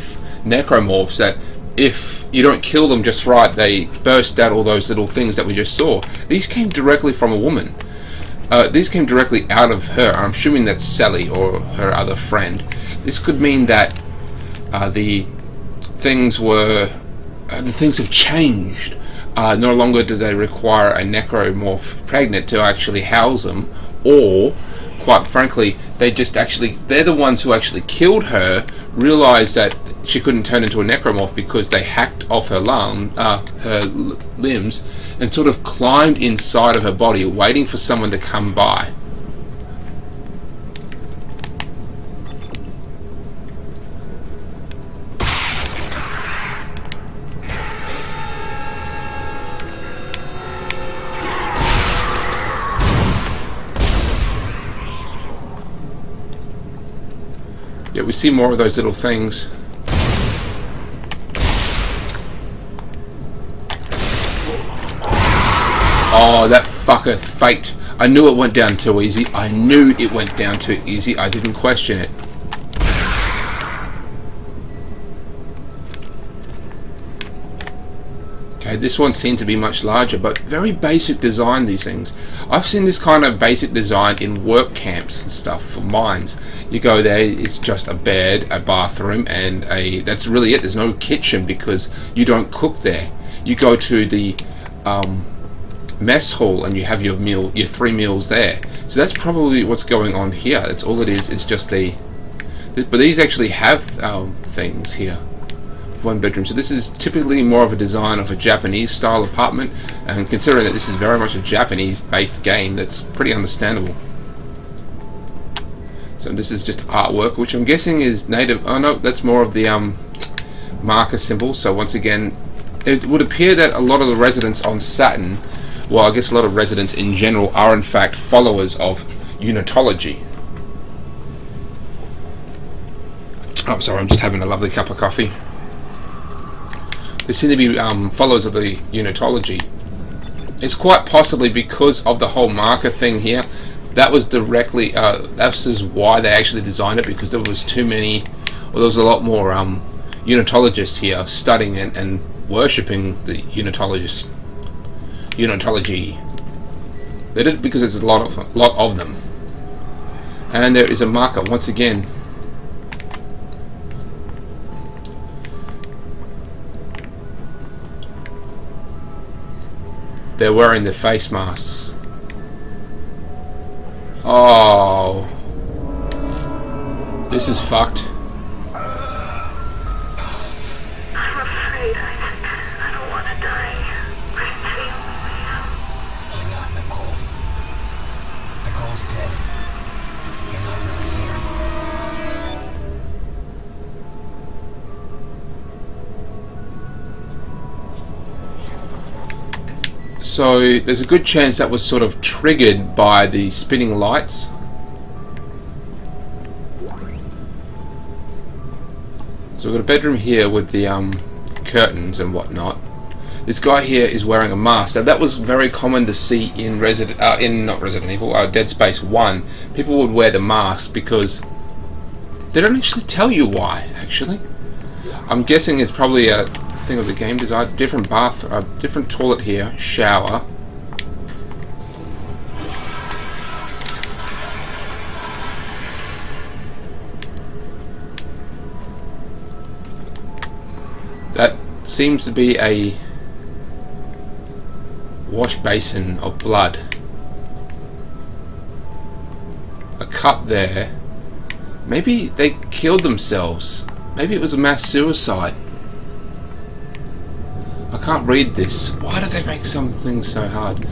necromorphs that, if you don't kill them just right, they burst out all those little things that we just saw. These came directly from a woman. These came directly out of her. I'm assuming that's Sally or her other friend. This could mean that the things have changed. No longer do they require a necromorph pregnant to actually house them, or, quite frankly, they're the ones who actually killed her, realized that she couldn't turn into a necromorph because they hacked off her limbs, and sort of climbed inside of her body, waiting for someone to come by. Yeah, we see more of those little things. Oh, that fucker faked. I knew it went down too easy. I didn't question it. Okay, this one seems to be much larger, but very basic design, these things. I've seen this kind of basic design in work camps and stuff for mines. You go there, it's just a bed, a bathroom, and that's really it. There's no kitchen because you don't cook there. You go to the mess hall and you have your 3 meals there. So that's probably what's going on here. That's all it is. It's just but these actually have things here. 1 bedroom. So this is typically more of a design of a Japanese style apartment, and considering that this is very much a Japanese based game, that's pretty understandable. So this is just artwork, which I'm guessing is native. Oh no, that's more of the marker symbol. So once again, it would appear that a lot of the residents on Saturn, well, I guess a lot of residents in general, are in fact followers of unitology. Oh, sorry, I'm just having a lovely cup of coffee. They seem to be followers of the unitology. It's quite possibly because of the whole marker thing here. That was directly, this is why they actually designed it, because there was too many, well, there was a lot more unitologists here studying and worshipping the unitology. They did it because there's a lot of them. And there is a marker once again. They're wearing the face masks. Oh, this is fucked. I'm afraid I don't want to die. Hang on, Nicole. Nicole's dead. You're not really here. So there's a good chance that was sort of triggered by the spinning lights. So we've got a bedroom here with the curtains and whatnot. This guy here is wearing a mask. Now that was very common to see in Dead Space 1. People would wear the mask because they don't actually tell you why. Actually, I'm guessing it's probably a thing of the game design. Different bath, different toilet here, shower. That seems to be a wash basin of blood. A cup there. Maybe they killed themselves. Maybe it was a mass suicide. I can't read this. Why do they make something so hard?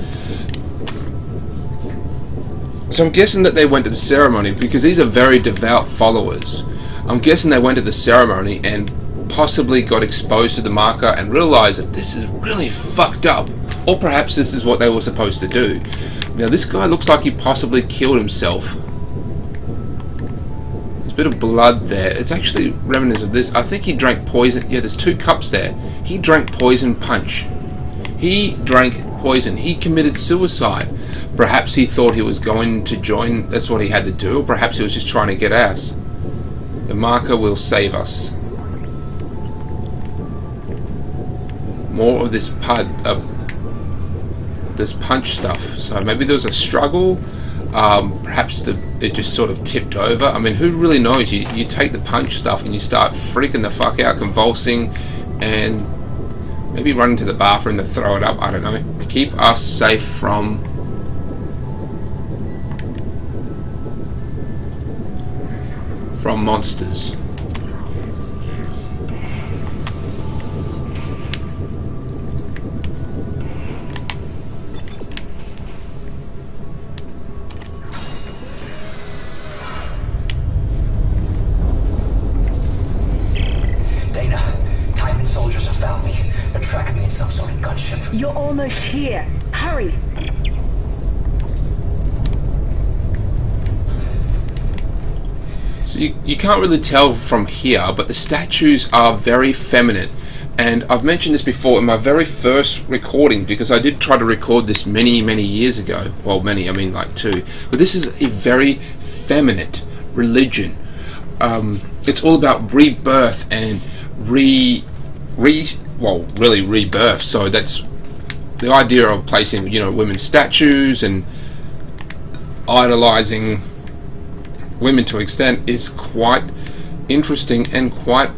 So I'm guessing that they went to the ceremony because these are very devout followers. I'm guessing they went to the ceremony and possibly got exposed to the marker and realized that this is really fucked up. Or perhaps this is what they were supposed to do. Now this guy looks like he possibly killed himself. There's a bit of blood there. It's actually reminiscent of this. I think he drank poison. Yeah, there's 2 cups there. He drank poison punch. He drank poison. He committed suicide. Perhaps he thought he was going to join. That's what he had to do. Or perhaps he was just trying to get ass. The marker will save us. More of this this punch stuff. So maybe there was a struggle. Perhaps it just sort of tipped over. I mean, who really knows? You take the punch stuff and you start freaking the fuck out, convulsing, and maybe run into the bathroom to throw it up. I don't know. Keep us safe from monsters. You're almost here. Hurry. So you can't really tell from here, but the statues are very feminine. And I've mentioned this before in my very first recording, because I did try to record this many years ago. Well, many, I mean like 2. But this is a very feminine religion. It's all about rebirth and really rebirth. So that's the idea of placing, women's statues and idolizing women to an extent is quite interesting and quite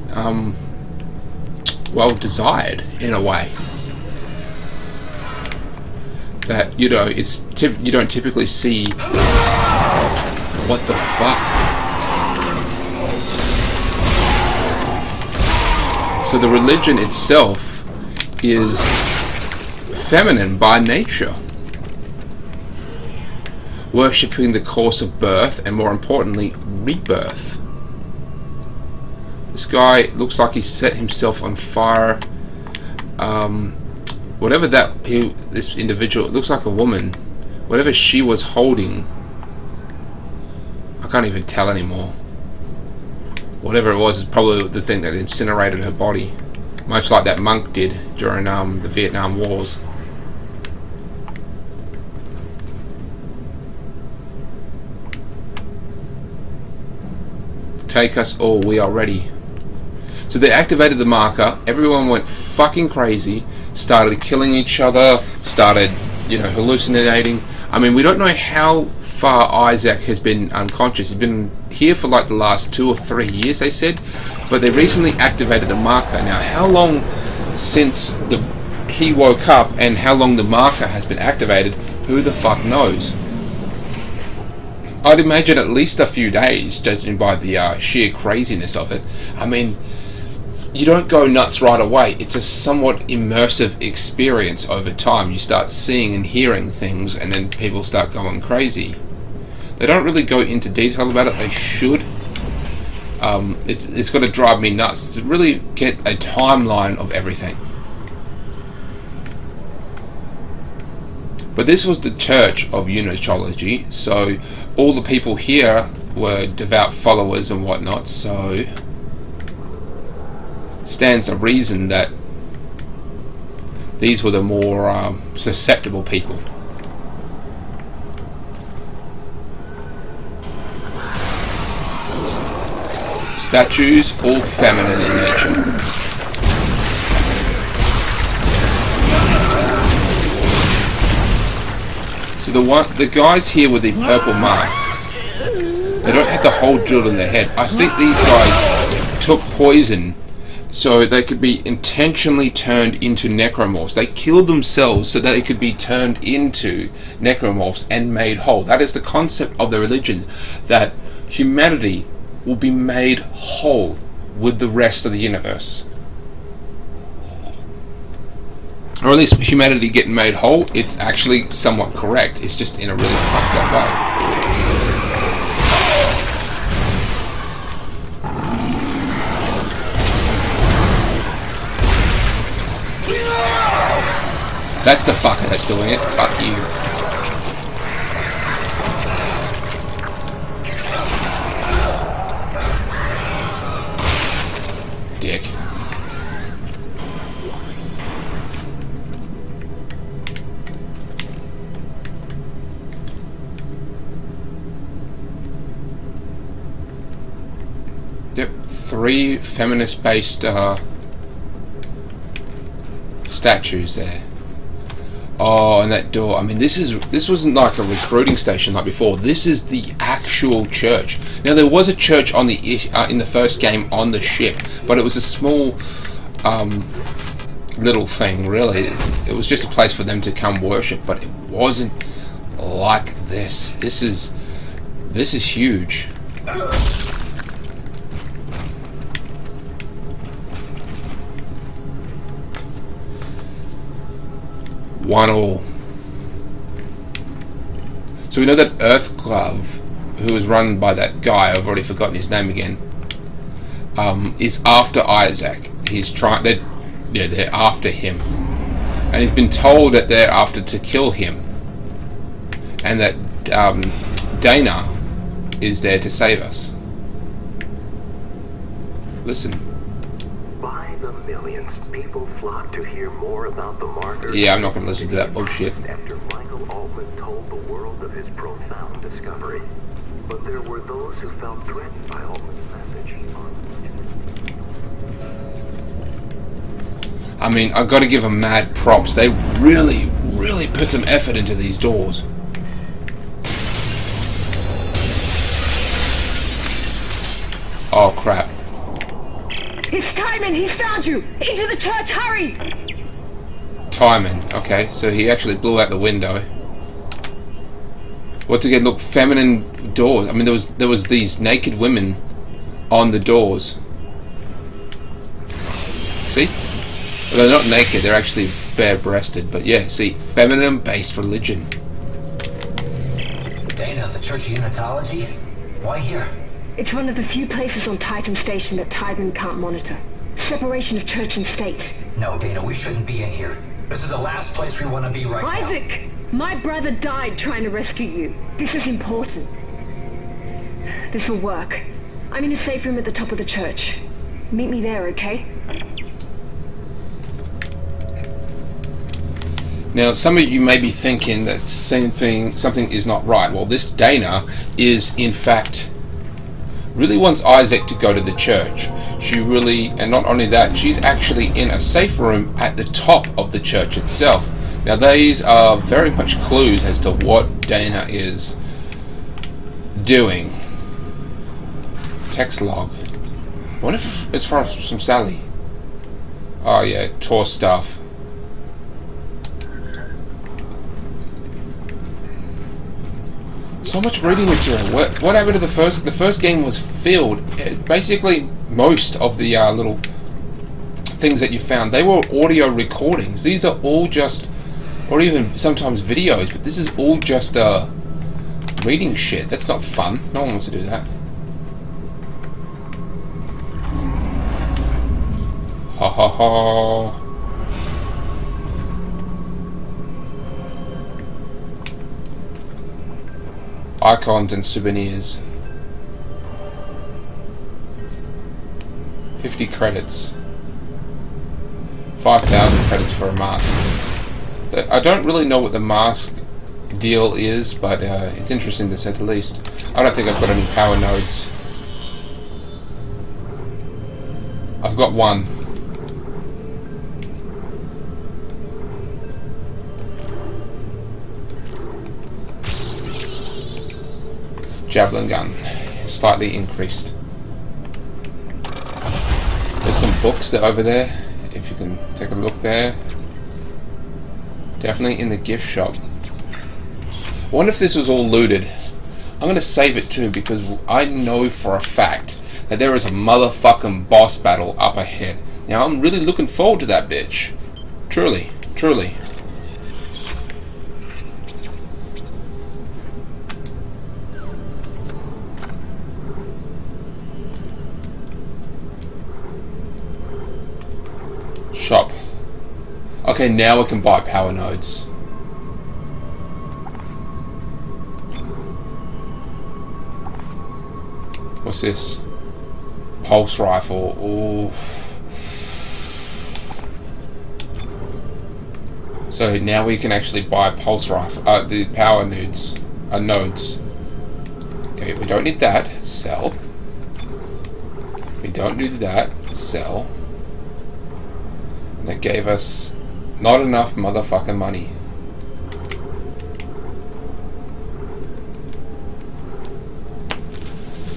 well desired in a way. That you don't typically see. What the fuck? So the religion itself is feminine by nature, worshipping the course of birth and, more importantly, rebirth. This guy looks like he set himself on fire. Whatever this individual, it looks like a woman, whatever she was holding can't even tell anymore. Whatever it was is probably the thing that incinerated her body, much like that monk did during the Vietnam Wars. Take us all, we are ready. So they activated the marker, everyone went fucking crazy, started killing each other, started, hallucinating. I mean, we don't know how far Isaac has been unconscious. He's been here for like the last 2 or 3 years, they said, but they recently activated the marker. Now, how long since he woke up and how long the marker has been activated, who the fuck knows? I'd imagine at least a few days, judging by the sheer craziness of it. I mean, you don't go nuts right away. It's a somewhat immersive experience over time. You start seeing and hearing things, and then people start going crazy. They don't really go into detail about it. They should. It's got to drive me nuts to really get a timeline of everything. But this was the Church of Unitology, so all the people here were devout followers and whatnot, so stands to reason that these were the more susceptible people. Statues, all feminine in nature. So the guys here with the purple masks, they don't have the hole drilled in their head. I think these guys took poison so they could be intentionally turned into necromorphs. They killed themselves so that they could be turned into necromorphs and made whole. That is the concept of the religion, that humanity will be made whole with the rest of the universe. Or at least humanity getting made whole. It's actually somewhat correct. It's just in a really fucked up way. That's the fucker that's doing it. Fuck you. Dick. Yep, 3 feminist-based statues there. Oh, and that door. I mean, this wasn't like a recruiting station like before. This is the actual church. Now, there was a church on the in the first game on the ship, but it was a small little thing. Really, it was just a place for them to come worship, but it wasn't like this. This is huge. One all. So we know that Earthglove, who was run by that guy, I've already forgotten his name again, is after Isaac. They're after him, and he's been told that they're after to kill him, and that Dana is there to save us. Listen. By the millions, people flock to hear more about the martyrs. Yeah, I'm not going to listen to that bullshit. After Michael Altman told the world of his profound discovery, but there were those who felt threatened by Altman's message. I mean, I've got to give them mad props. They really, really put some effort into these doors. Oh crap. It's Timon! He's found you! Into the church, hurry! Timon, okay, so he actually blew out the window. Once again, look, feminine doors. I mean, there was these naked women on the doors. See? Well, they're not naked, they're actually bare-breasted, but yeah, see, feminine-based religion. Dana, the Church of Unitology? Why here? It's one of the few places on Titan Station that Timon can't monitor. Separation of church and state. No, Dana, we shouldn't be in here. This is the last place we want to be right now. Isaac! My brother died trying to rescue you. This is important. This will work. I'm in a safe room at the top of the church. Meet me there, okay? Now, some of you may be thinking that something is not right. Well, this Dana is, in fact, really wants Isaac to go to the church. She really, and not only that, she's actually in a safe room at the top of the church itself. Now, these are very much clues as to what Dana is doing. Text log. I wonder if it's from Sally. Oh yeah, tour stuff. So much reading material. What happened to the first? The first game was filled. Basically, most of the little things that you found, they were audio recordings. These are all just, or even sometimes videos, but this is all just reading shit. That's not fun. No one wants to do that. Ha ha ha. Icons and souvenirs. 50 credits. 5,000 credits for a mask. I don't really know what the mask deal is, but it's interesting to say the least. I don't think I've got any power nodes. I've got one. Javelin gun, slightly increased. There's some books that are over there, if you can take a look there. Definitely in the gift shop. I wonder if this was all looted. I'm going to save it too, because I know for a fact that there is a motherfucking boss battle up ahead. Now I'm really looking forward to that bitch. Truly, truly. Shop. Okay, now we can buy power nodes. What's this? Pulse rifle. Ooh. So now we can actually buy pulse rifle. The power nodes. Nodes. Okay, we don't need that. Sell. We don't need that. Sell. That gave us not enough motherfucking money.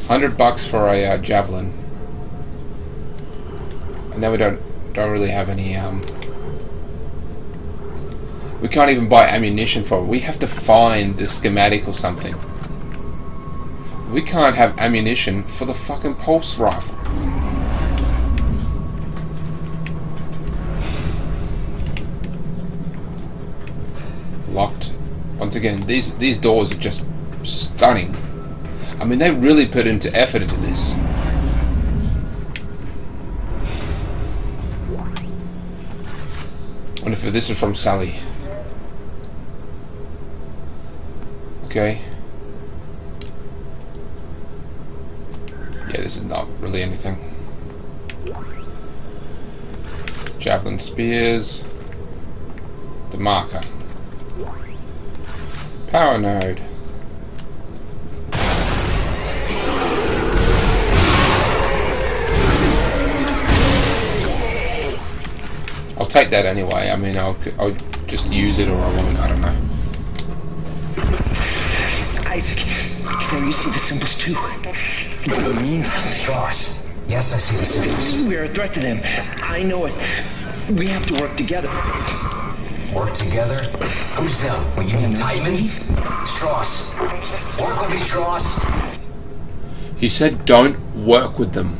$100 for a javelin, and then we don't really have any. We can't even buy ammunition for it. We have to find the schematic or something. We can't have ammunition for the fucking pulse rifle. Locked. Once again, these doors are just stunning. I mean, they really put into effort into this. I wonder if this is from Sally. Okay. Yeah, this is not really anything. Javelin spears. The marker. Power node. I'll take that anyway. I mean, I'll just use it, or I won't. I don't know. Isaac, can you see the symbols too? It means Strauss. Yes, I see the symbols. we're a threat to them. I know it. We have to work together. Work together? Who's them? Well, you mean Tideman? Strauss. Work with me, Strauss. He said don't work with them.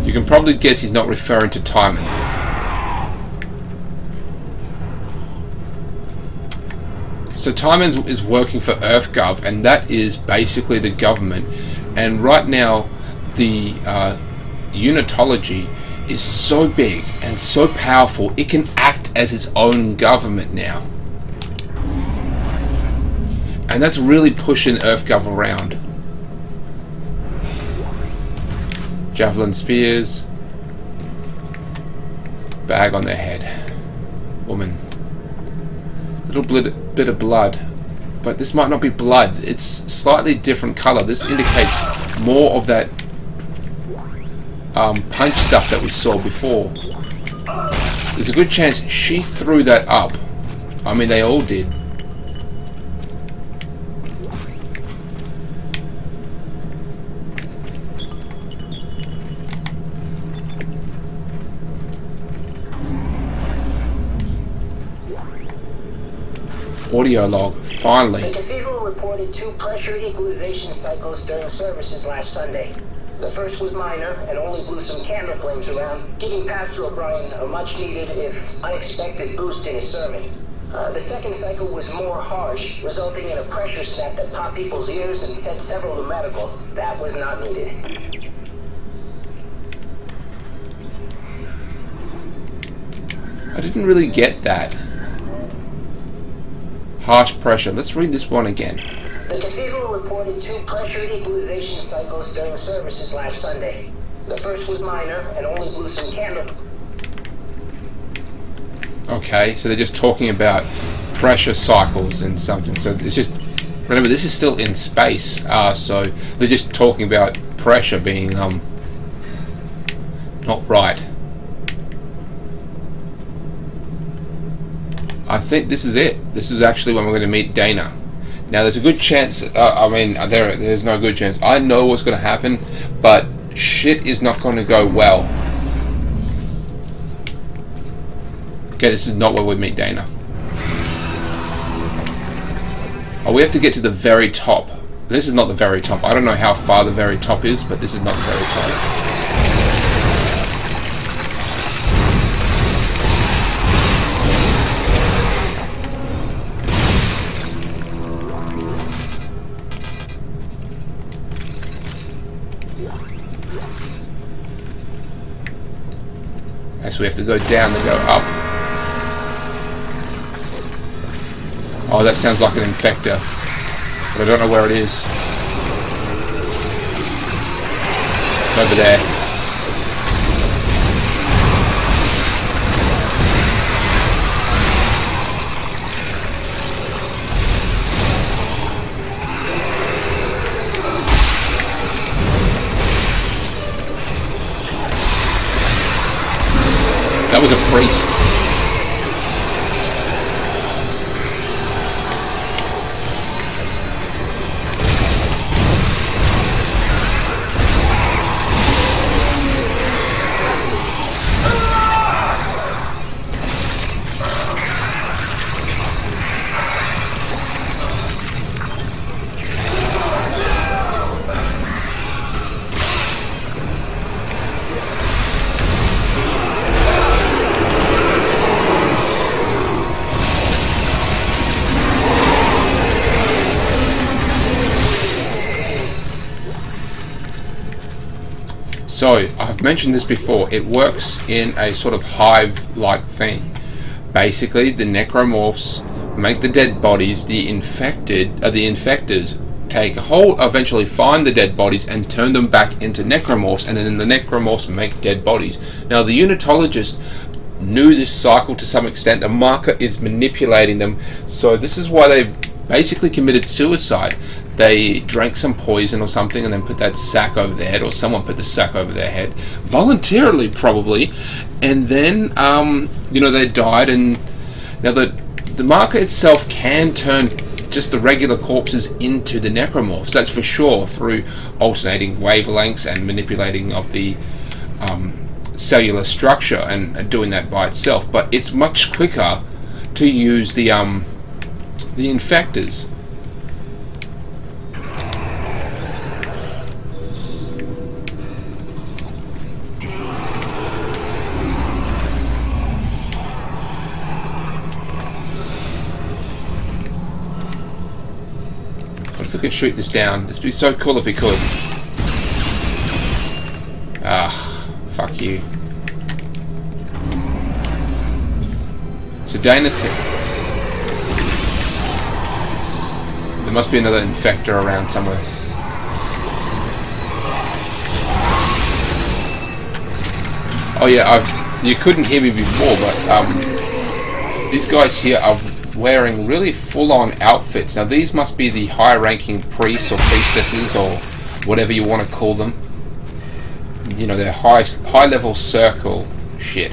You can probably guess he's not referring to Tideman. So Tideman is working for EarthGov, and that is basically the government. And right now, the Unitology is so big and so powerful, it can act as its own government now. And that's really pushing EarthGov around. Javelin spears. Bag on their head. Woman. Little bit of blood. But this might not be blood. It's slightly different color. This indicates more of that punch stuff that we saw before. There's a good chance she threw that up. I mean, they all did. Audio log, finally. The Cathedral reported 2 pressure equalization cycles during services last Sunday. The first was minor and only blew some candle flames around, giving Pastor O'Brien a much-needed, if unexpected, boost in his sermon. The second cycle was more harsh, resulting in a pressure snap that popped people's ears and sent several to medical. That was not needed. I didn't really get that. Harsh pressure. Let's read this one again. The Cathedral reported 2 pressure equalization cycles during services last Sunday. The first was minor and only blew some candle. Okay, so they're just talking about pressure cycles and something. So it's just, remember, this is still in space, so they're just talking about pressure being not right. I think this is it. This is actually when we're going to meet Dana. Now, there's a good chance. I mean, there's no good chance. I know what's going to happen, but shit is not going to go well. Okay, this is not where we meet Dana. Oh, we have to get to the very top. This is not the very top. I don't know how far the very top is, but this is not the very top. So we have to go down and go up. Oh, that sounds like an infector, but I don't know where it is. It's over there. That was a priest. So, I've mentioned this before, it works in a sort of hive-like thing. Basically, the necromorphs make the dead bodies, the infectors take hold, eventually find the dead bodies and turn them back into necromorphs, and then the necromorphs make dead bodies. Now, the unitologists knew this cycle to some extent. The marker is manipulating them, so this is why they basically committed suicide. They drank some poison or something and then put that sack over their head, or someone put the sack over their head, voluntarily probably, and then they died. And now the marker itself can turn just the regular corpses into the necromorphs, that's for sure, through alternating wavelengths and manipulating of the cellular structure and doing that by itself. But it's much quicker to use the infectors. What if we could shoot this down? This would be so cool if we could. Ah, fuck you. So Dana said, There must be another infector around somewhere. Oh yeah, you couldn't hear me before, but these guys here are wearing really full-on outfits. Now these must be the high-ranking priests or priestesses or whatever you want to call them. You know, their high-level circle shit.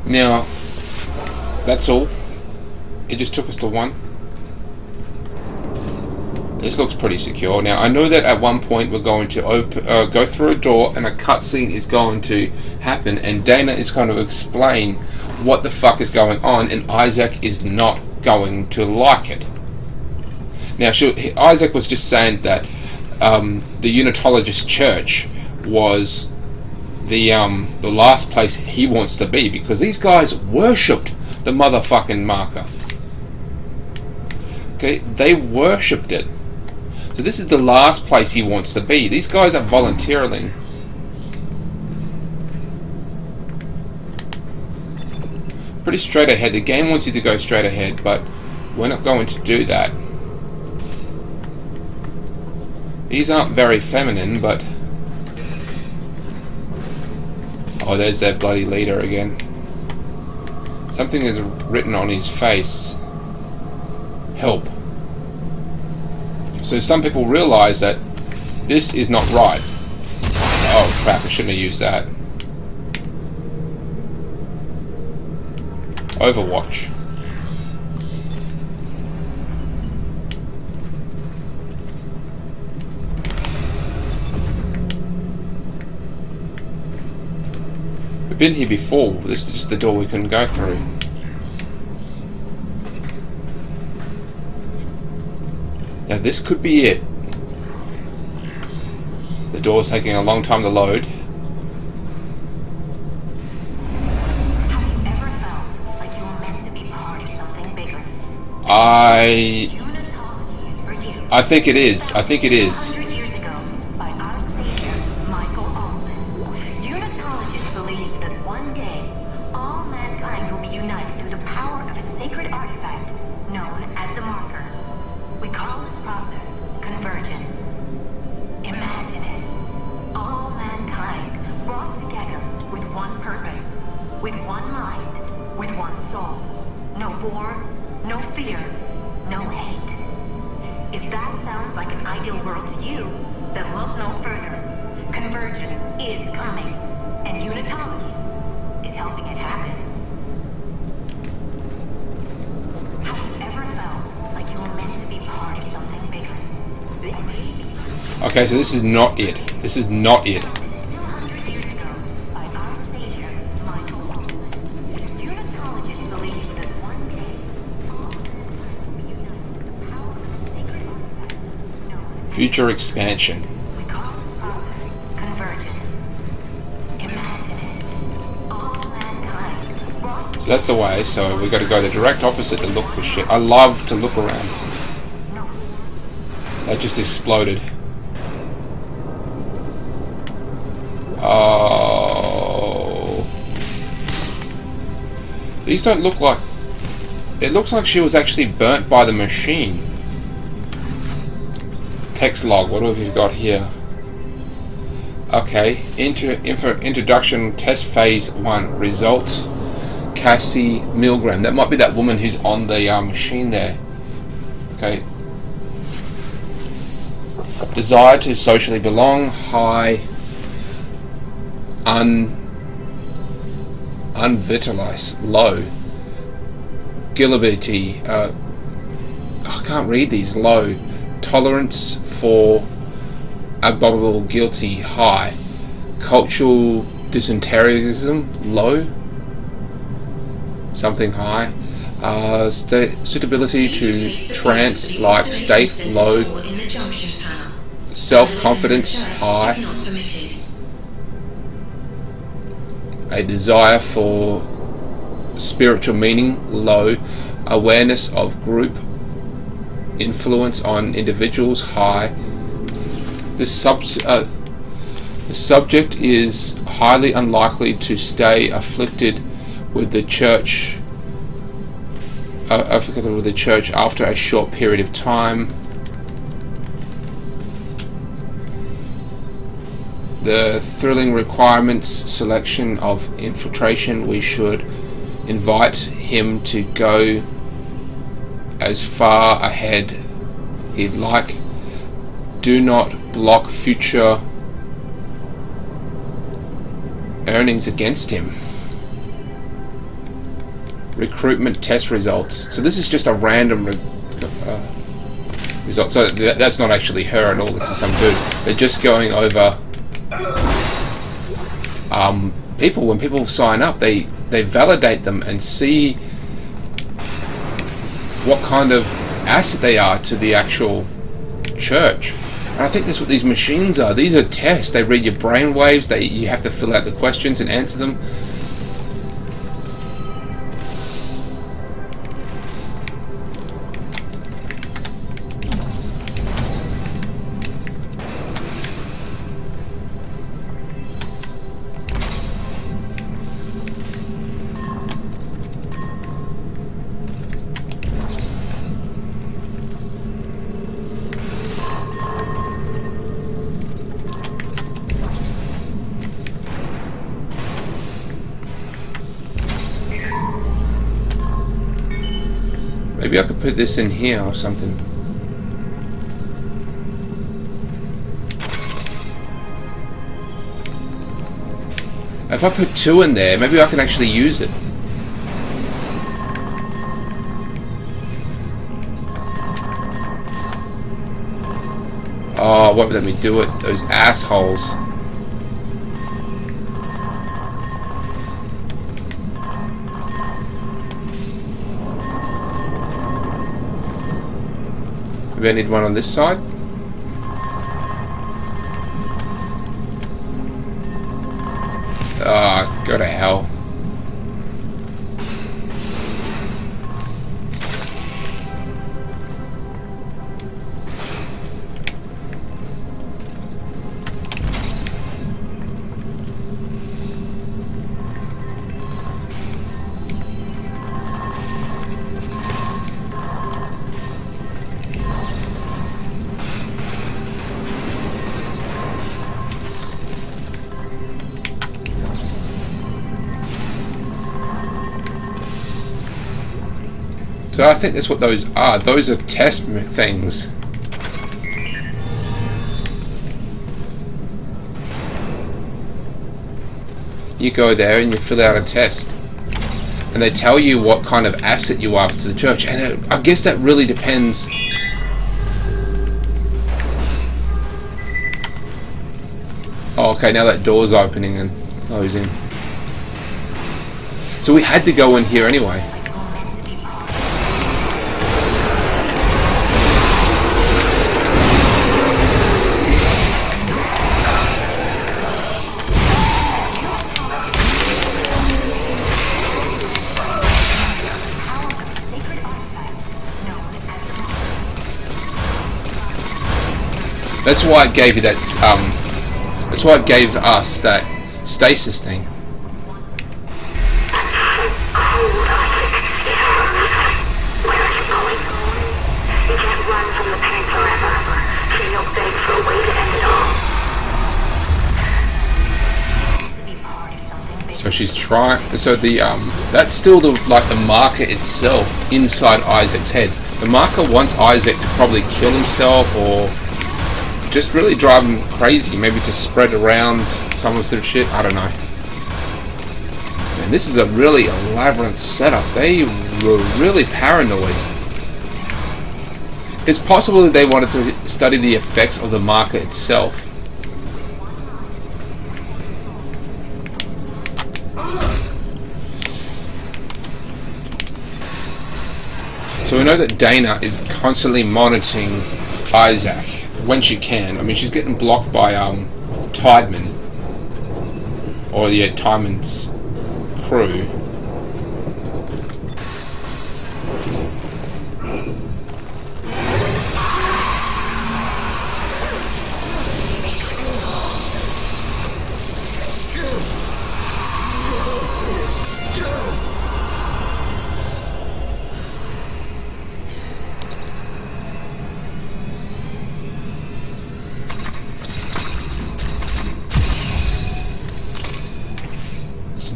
Now, that's all. It just took us to one. This looks pretty secure. Now, I know that at one point we're going to go through a door and a cutscene is going to happen, and Dana is going to explain what the fuck is going on, and Isaac is not going to like it. Now, Isaac was just saying that the Unitologist Church was the last place he wants to be, because these guys worshipped the motherfucking marker. Okay, they worshipped it. So this is the last place he wants to be. These guys are volunteering. Pretty straight ahead. The game wants you to go straight ahead, but we're not going to do that. These aren't very feminine, but... Oh, there's that bloody leader again. Something is written on his face. Help. So some people realise that this is not right. Oh crap, I shouldn't have used that. Overwatch. We've been here before. This is just the door we couldn't go through. Now this could be it. The door's taking a long time to load. Have you ever felt like you were meant to be part of something bigger? Unitology is for you. I think it is. I think it is. 100 years ago, by our savior, Michael Allman. Unitologists believe that one day, all mankind will be united through the power of a sacred artifact known as the marker. We call this process convergence. Imagine it. All mankind brought together with one purpose, with one mind, with one soul. No war, no fear, no hate. If that sounds like an ideal world to you, then look no further. Convergence is coming, and Unitology is helping it happen. Have you ever felt like you were meant to be part of something bigger? Okay, so this is not it. This is not it. 200 years ago, by our savior, Michael Allman. Unitologists believe that one day, all mankind will be united with the power of a sacred artifact known as Future expansion. we call this process convergence. Imagine it. All mankind brought So that's the way. So we've got to go the direct opposite to look for shit. I love to look around. That just exploded. Oh. These don't look like... It looks like she was actually burnt by the machine. Text log, what have you got here? Okay, introduction test phase 1. Results, Cassie Milgram. That might be that woman who's on the machine there. Okay. Desire to socially belong, high, unvitalized, low. Gilliberty, I can't read these, low. Tolerance for abominable guilty, high. Cultural dysenterianism, low. Something high. Suitability to trance-like state, low. Self-confidence, high. A desire for spiritual meaning, low. Awareness of group influence on individuals high. The subject is highly unlikely to stay afflicted with the church after a short period of time. The thrilling requirements selection of infiltration, we should invite him to go as far ahead he'd like. Do not block future earnings against him. Recruitment test results. So this is just a random result. So that's not actually her at all. This is some dude. They're just going over people. When people sign up, they validate them and see what kind of asset they are to the actual church. And I think that's what these machines are. These are tests. They read your brain waves. You have to fill out the questions and answer them. Maybe I could put this in here or something. If I put 2 in there, maybe I can actually use it. Oh, won't let me do it. Those assholes. Maybe I need one on this side. Ah, go to hell. So I think that's what those are. Those are test things. You go there and you fill out a test. And they tell you what kind of asset you are to the church. And I guess that really depends. Oh, okay, now that door's opening and closing. So we had to go in here anyway. That's why it gave you that. That's why it gave us that stasis thing. Where are you going? You can't run from the pain forever. She'll beg for a way to end it all. So she's trying. So the that's still the marker itself inside Isaac's head. The marker wants Isaac to probably kill himself or just really drive him crazy, maybe to spread around some of the shit, I don't know. And this is a really elaborate setup. They were really paranoid. It's possible that they wanted to study the effects of the marker itself. So we know that Dana is constantly monitoring Isaac when she can. I mean, she's getting blocked by Tideman, or the Tideman's crew.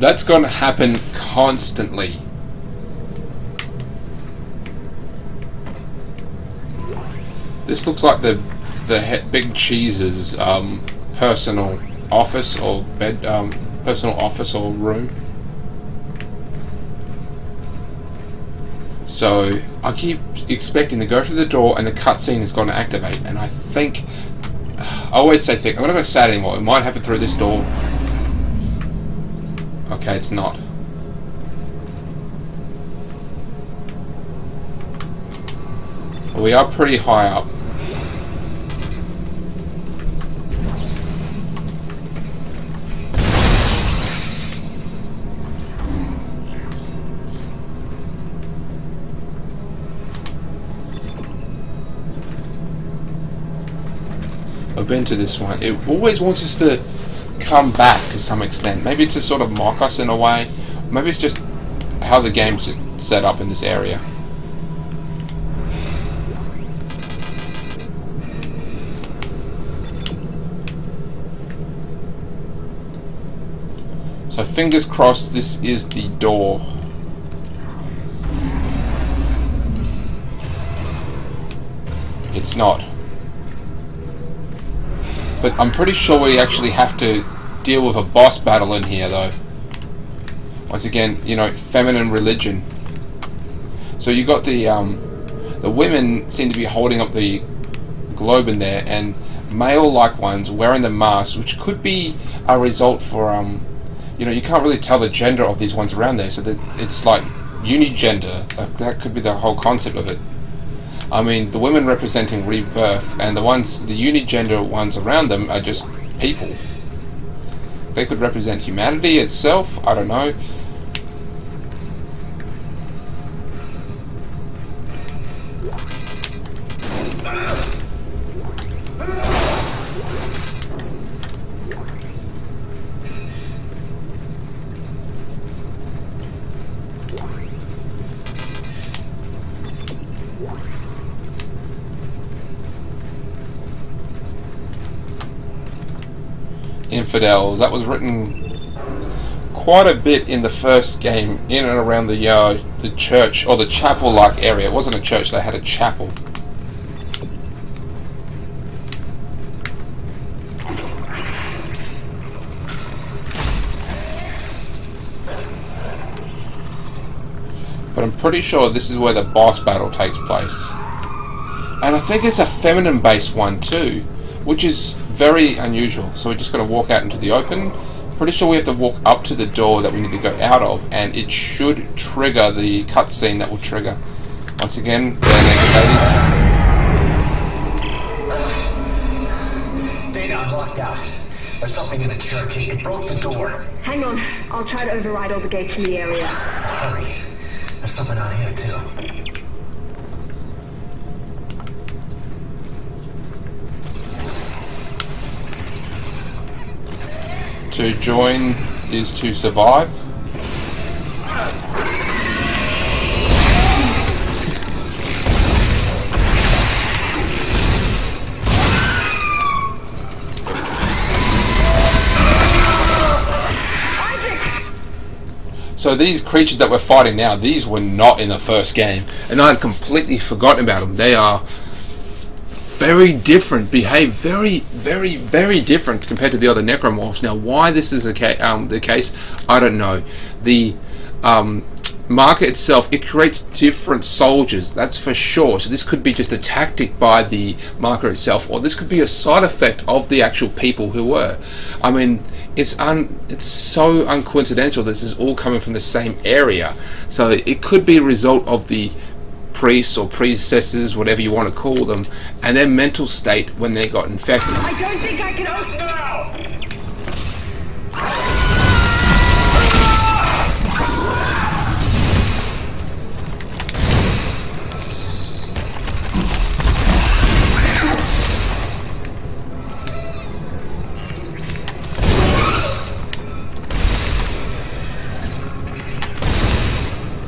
that's going to happen constantly. This looks like the Big Cheese's personal office or bed, personal office or room. So I keep expecting to go through the door and the cutscene is going to activate, and I think, I always say think, I'm not going to say it anymore, it might happen through this door. Okay, it's not. We are pretty high up. I've been to this one. It always wants us to come back to some extent. Maybe to sort of mock us in a way. Maybe it's just how the game's just set up in this area. So fingers crossed this is the door. It's not. But I'm pretty sure we actually have to deal with a boss battle in here, though. Once again, you know, feminine religion. So you got the women seem to be holding up the globe in there, and male-like ones wearing the masks, which could be a result for you know, you can't really tell the gender of these ones around there, so that it's like unigender. That could be the whole concept of it. I mean, the women representing rebirth, and the unigender ones around them are just people. They could represent humanity itself, I don't know. Infidels. That was written quite a bit in the first game, in and around the church or the chapel-like area. It wasn't a church; they had a chapel. But I'm pretty sure this is where the boss battle takes place, and I think it's a feminine-based one too, which is very unusual. So we're just going to walk out into the open. Pretty sure we have to walk up to the door that we need to go out of, and it should trigger the cutscene that will trigger. Once again, ladies. Data, I'm locked out. There's something in the church. It broke the door. Hang on, I'll try to override all the gates in the area. Hurry. There's something on here too. To join is to survive. So these creatures that we're fighting now, these were not in the first game, and I had completely forgotten about them. They are very different, behave very different compared to the other necromorphs. Now, why this is the case, I don't know. The marker itself, it creates different soldiers, that's for sure. So this could be just a tactic by the marker itself, or this could be a side effect of the actual people who were. I mean, it's so uncoincidental. This is all coming from the same area, so it could be a result of the priests or priestesses, whatever you want to call them, and their mental state when they got infected. I don't think I can open now.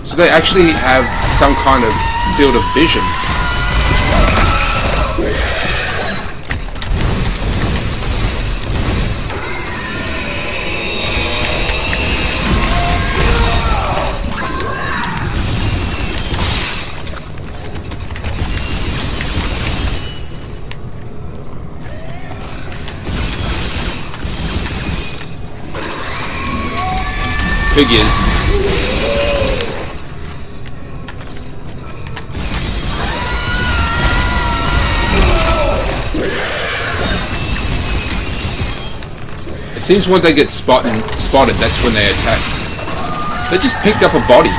So they actually have some kind of field of vision. Figures. It seems when they get spotted, that's when they attack. They just picked up a body.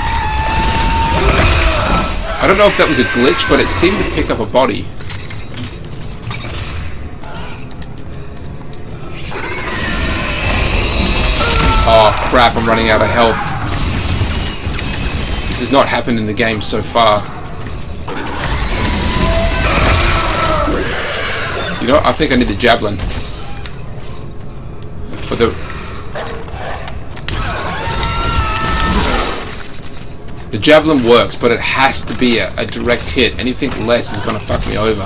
I don't know if that was a glitch, but it seemed to pick up a body. Oh crap, I'm running out of health. This has not happened in the game so far. You know what? I think I need the javelin. For the javelin works, but it has to be a direct hit. Anything less is gonna fuck me over.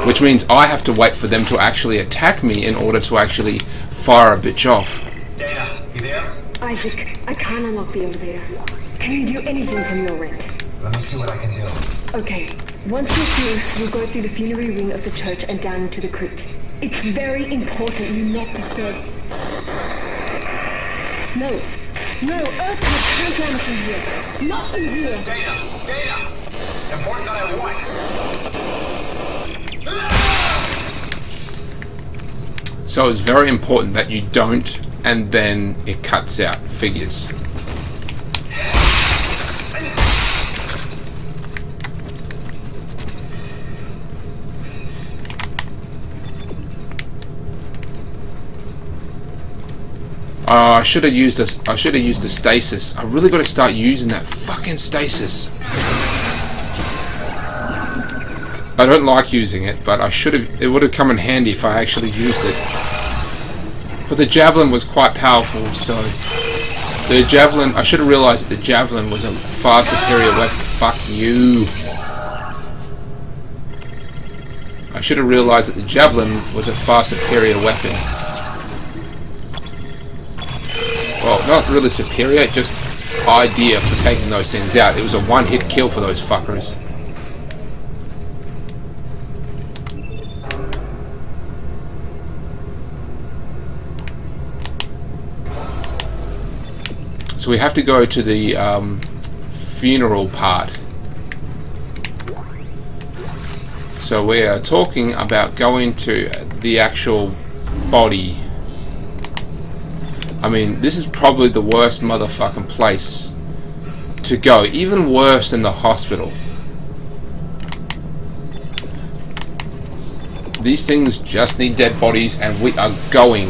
Which means I have to wait for them to actually attack me in order to actually fire a bitch off. Dana, you there? Isaac, I can't unlock the elevator. Can you do anything from your end? Let me see what I can do. Okay, once you're here, you'll go through the funerary wing of the church and down into the crypt. It's very important you not disturb... No, Earth can't land from here. Not in here. Dana! Important that I want. So it's very important that you don't, and then it cuts out. Figures. Oh, I should have used this. I should have used the stasis. I really got to start using that fucking stasis. I don't like using it, but I should have. It would have come in handy if I actually used it. But the javelin was quite powerful, so the javelin. I should have realized that the javelin was a far superior weapon. Fuck you. I should have realized that the javelin was a far superior weapon. Well, not really superior, just idea for taking those things out. It was a one-hit kill for those fuckers. So we have to go to the funeral part. So we are talking about going to the actual body. I mean, this is probably the worst motherfucking place to go. Even worse than the hospital. These things just need dead bodies, and we are going...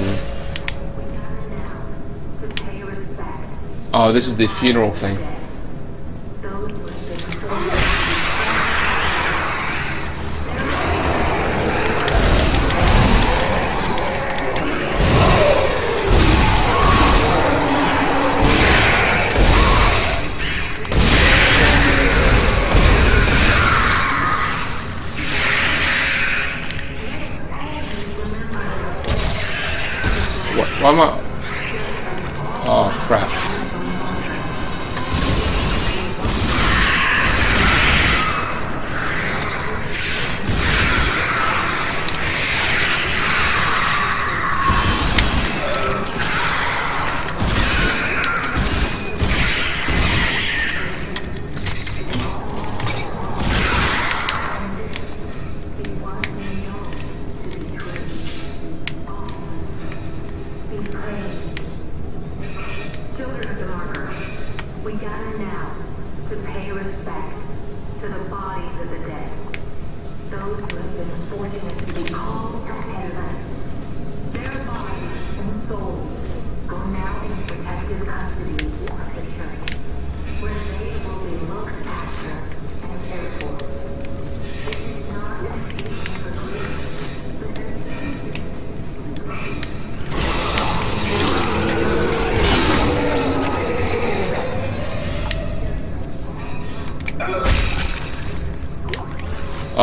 Oh, this is the funeral thing. Why am I... Oh, crap.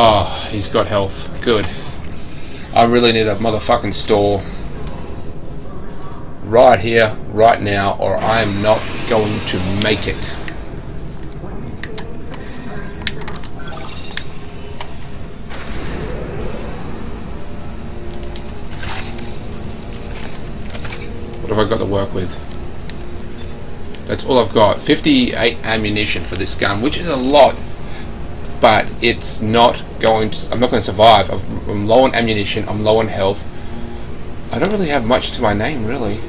Oh, he's got health. Good. I really need a motherfucking store right here, right now, or I am not going to make it. What have I got to work with? That's all I've got. 58 ammunition for this gun, which is a lot, but it's not going to... I'm not going to survive. I'm low on ammunition, I'm low on health. I don't really have much to my name, really.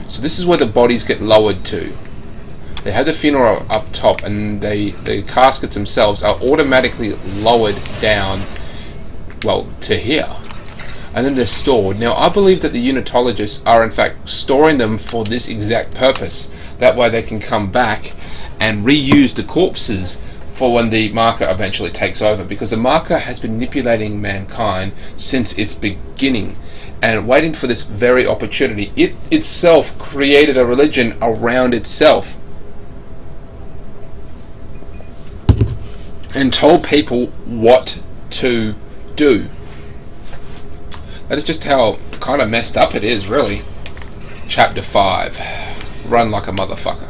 So this is where the bodies get lowered to. They have the funeral up top, and the caskets themselves are automatically lowered down, well, to here. And then they're stored. Now, I believe that the unitologists are in fact storing them for this exact purpose. That way they can come back and reuse the corpses for when the marker eventually takes over. Because the marker has been manipulating mankind since its beginning, and waiting for this very opportunity. It itself created a religion around itself and told people what to do. That is just how kind of messed up it is, really. Chapter 5. Run like a motherfucker.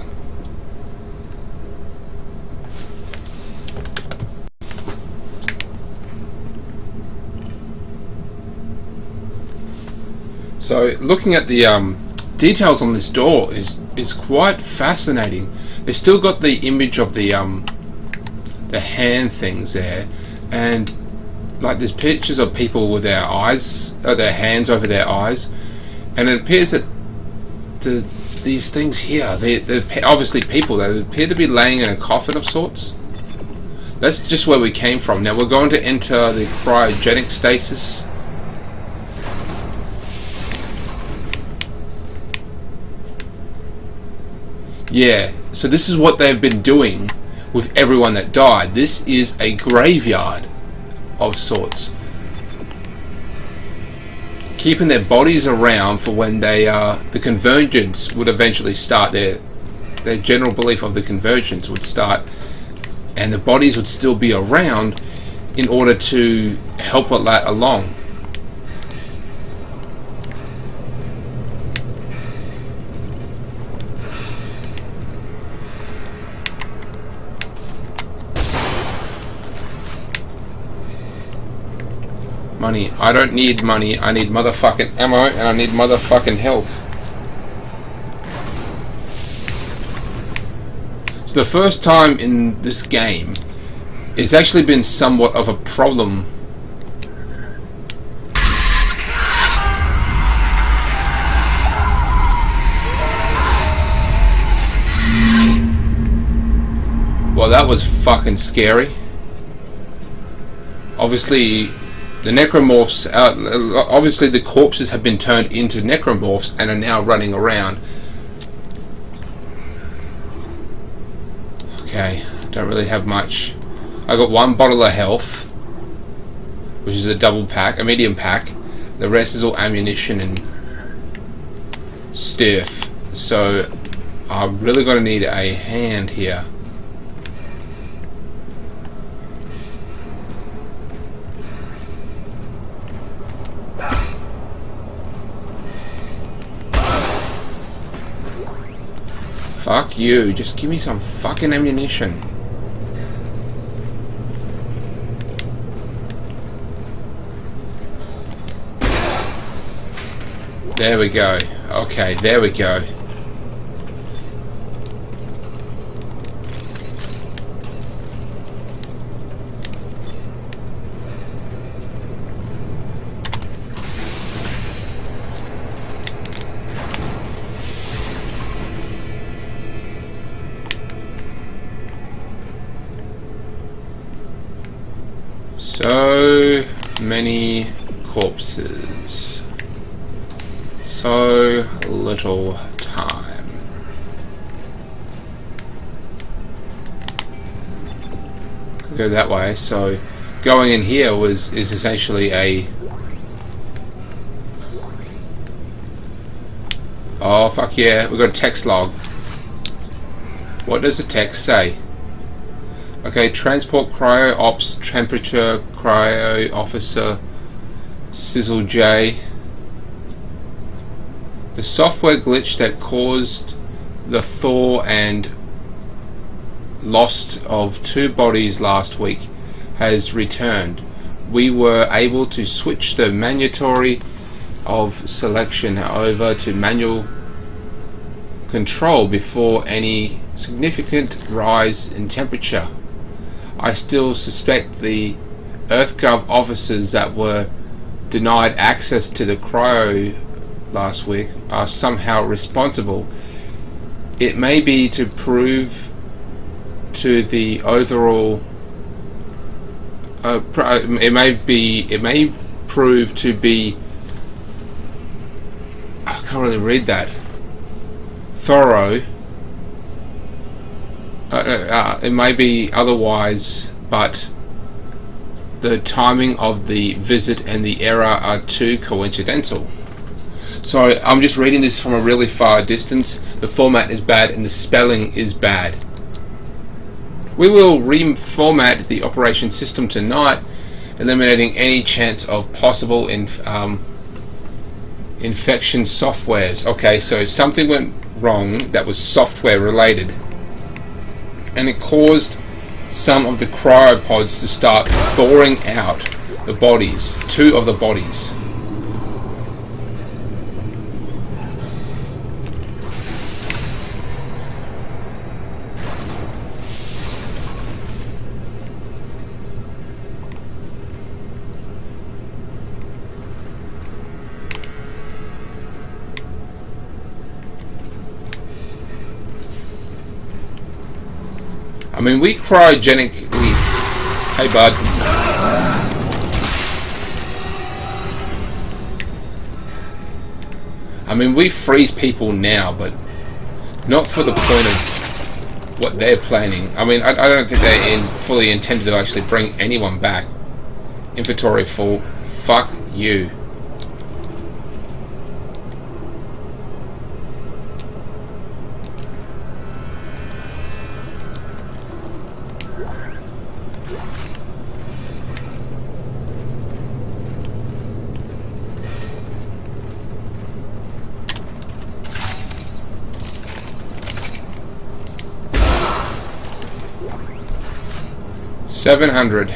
So, looking at the details on this door is quite fascinating. They still got the image of the hand things there, and like there's pictures of people with their eyes, or their hands over their eyes, and it appears that these things here, they're obviously people. They appear to be laying in a coffin of sorts. That's just where we came from. Now we're going to enter the cryogenic stasis. Yeah, so this is what they've been doing with everyone that died. This is a graveyard of sorts, keeping their bodies around for when they the convergence would eventually start. Their general belief of the convergence would start, and the bodies would still be around in order to help that along. Money. I don't need money. I need motherfucking ammo, and I need motherfucking health. So the first time in this game, it's actually been somewhat of a problem. Well, that was fucking scary. Obviously, the necromorphs, obviously the corpses have been turned into necromorphs and are now running around. Okay, don't really have much. I got one bottle of health, which is a double pack, a medium pack. The rest is all ammunition and stiff. So I'm really going to need a hand here. Fuck you, just give me some fucking ammunition. There we go. Okay, there we go. So many corpses. So little time. Could go that way. So going in here is essentially a... Oh fuck yeah, we've got a text log. What does the text say? Okay, transport cryo ops temperature cryo officer Sizzle J. The software glitch that caused the thaw and loss of 2 bodies last week has returned. we were able to switch the mandatory of selection over to manual control before any significant rise in temperature. I still suspect the EarthGov officers that were denied access to the cryo last week are somehow responsible. It may be to prove to the overall it may prove to be, I can't really read that, thorough. It may be otherwise, but the timing of the visit and the error are too coincidental. So I'm just reading this from a really far distance. The format is bad and the spelling is bad. We will reformat the operation system tonight, eliminating any chance of possible infection softwares. Okay, so something went wrong that was software related, and it caused some of the cryopods to start thawing out the bodies, 2 of the bodies. I mean, we cryogenically... Hey, bud. I mean, we freeze people now, but not for the point of what they're planning. I mean, I don't think they're fully intended to actually bring anyone back. Inventory full. Fuck you. $700.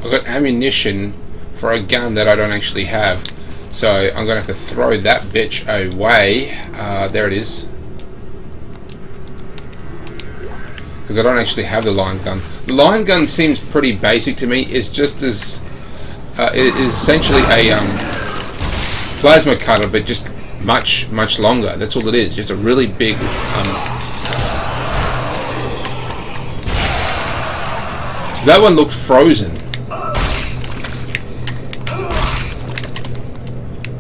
I've got ammunition for a gun that I don't actually have, so I'm gonna have to throw that bitch away. There it is, because I don't actually have the line gun. The line gun seems pretty basic to me. It's just as it is essentially a plasma cutter, but just much longer. That's all it is. Just a really big so that one looked frozen.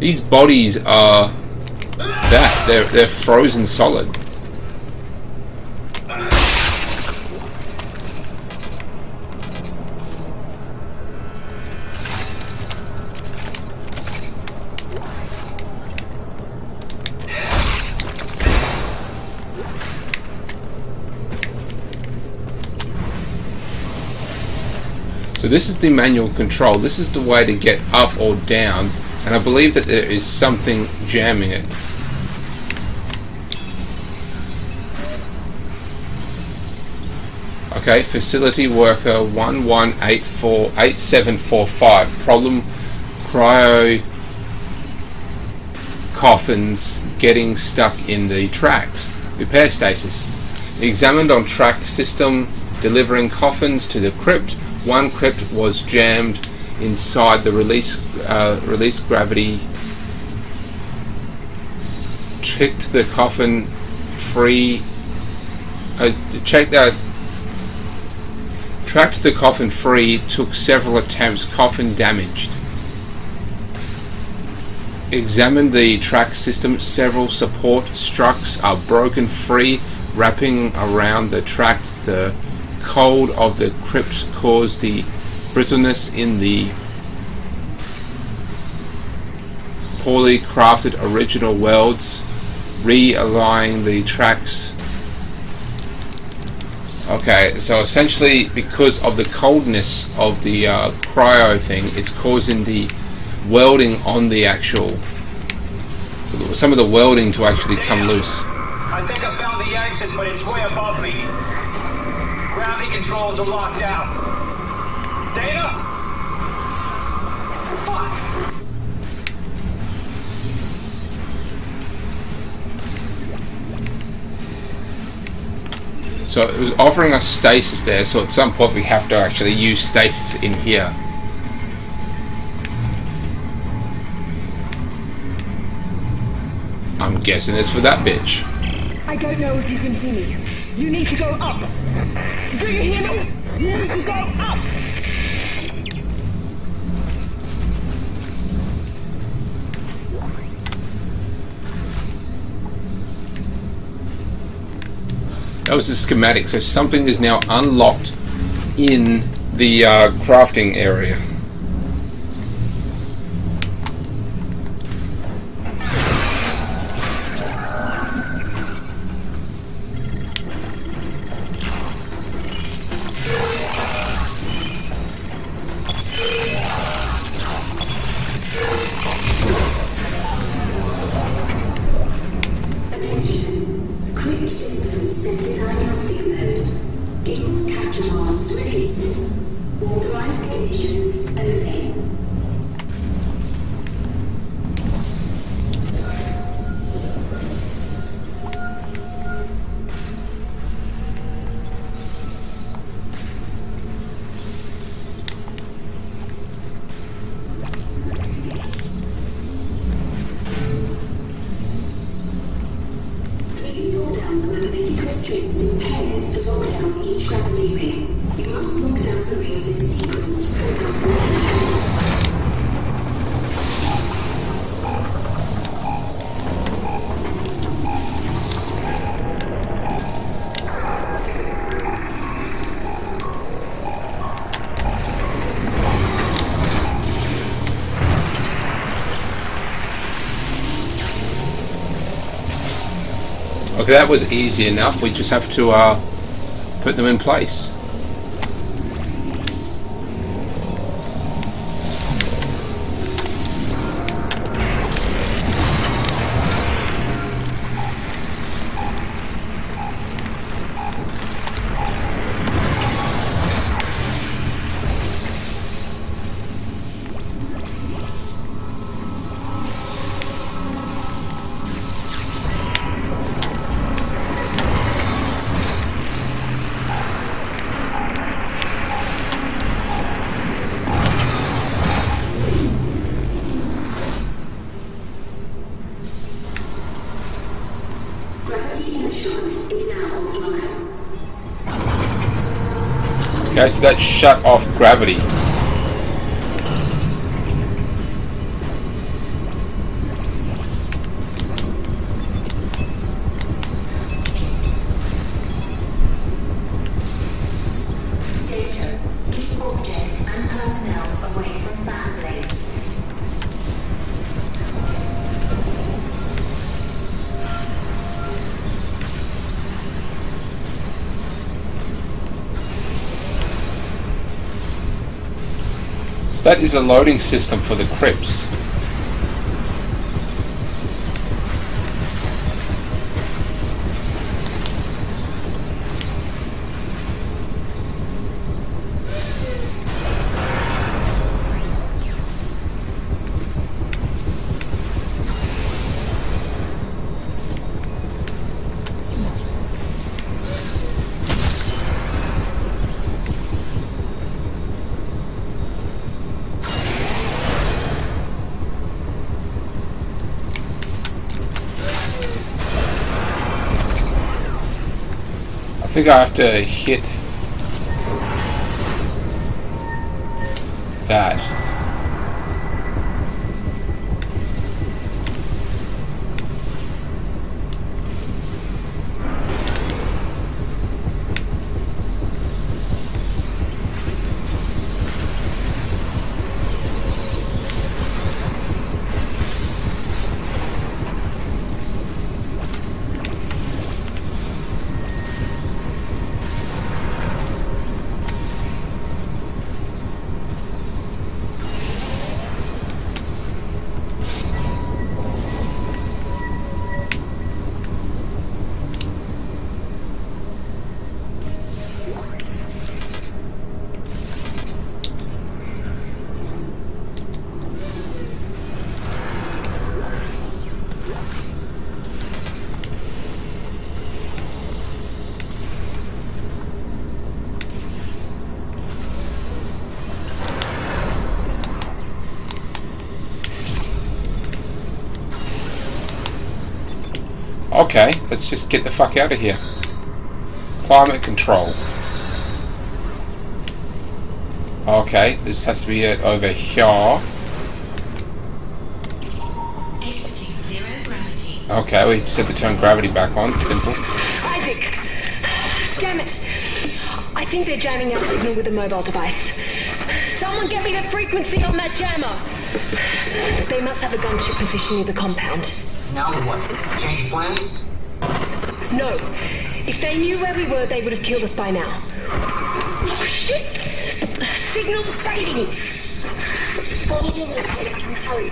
These bodies are they're frozen solid. So this is the manual control. This is the way to get up or down, and I believe that there is something jamming it. Okay, facility worker 11848745. Problem: cryo coffins getting stuck in the tracks. Repair status. Examined on track system delivering coffins to the crypt. One crypt was jammed inside the release gravity. Checked the coffin free. Tracked the coffin free. Took several attempts. Coffin damaged. Examined the track system. Several support struts are broken free, wrapping around the track. The cold of the crypt caused the brittleness in the poorly crafted original welds. Realigning the tracks. Okay, so essentially because of the coldness of the cryo thing, it's causing the welding on the actual, some of the welding to actually come loose. I think I found the exit, but it's way above me. Gravity controls are locked out. Data? Fuck! So it was offering us stasis there, so at some point we have to actually use stasis in here. I'm guessing it's for that bitch. I don't know if you can see me. You need to go up. Do you hear me? You need to go up. That was the schematic, so something is now unlocked in the crafting area. Okay, that was easy enough. We just have to put them in place. Okay, so that shut off gravity. Data. Keep objects and personnel away from fan blades. That is a loading system for the crypts. think I have to hit that. Okay, let's just get the fuck out of here. Climate control. Okay, this has to be it over here. Exiting zero gravity. Okay, we set the turn gravity back on. Simple. Isaac! Damn it! I think they're jamming our signal with a mobile device. Someone get me the frequency on that jammer! They must have a gunship position near the compound. Now what? Change plans? No. If they knew where we were, they would have killed us by now. Oh, shit! Signal's fading! Just follow the locator and hurry.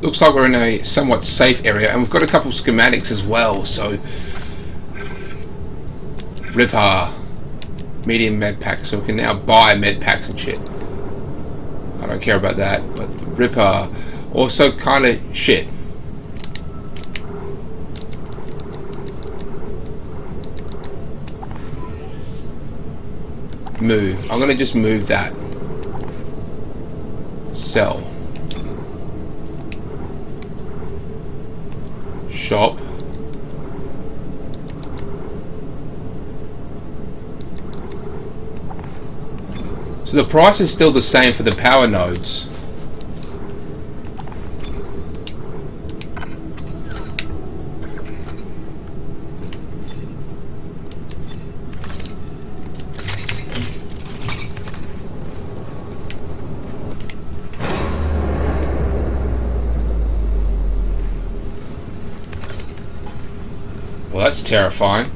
Looks like we're in a somewhat safe area, and we've got a couple schematics as well, so... Ripper. Medium med pack, so we can now buy med packs and shit. I don't care about that, but the Ripper also kind of shit. Move. I'm gonna just move that. Sell. Shop. So the price is still the same for the power nodes. Well, that's terrifying.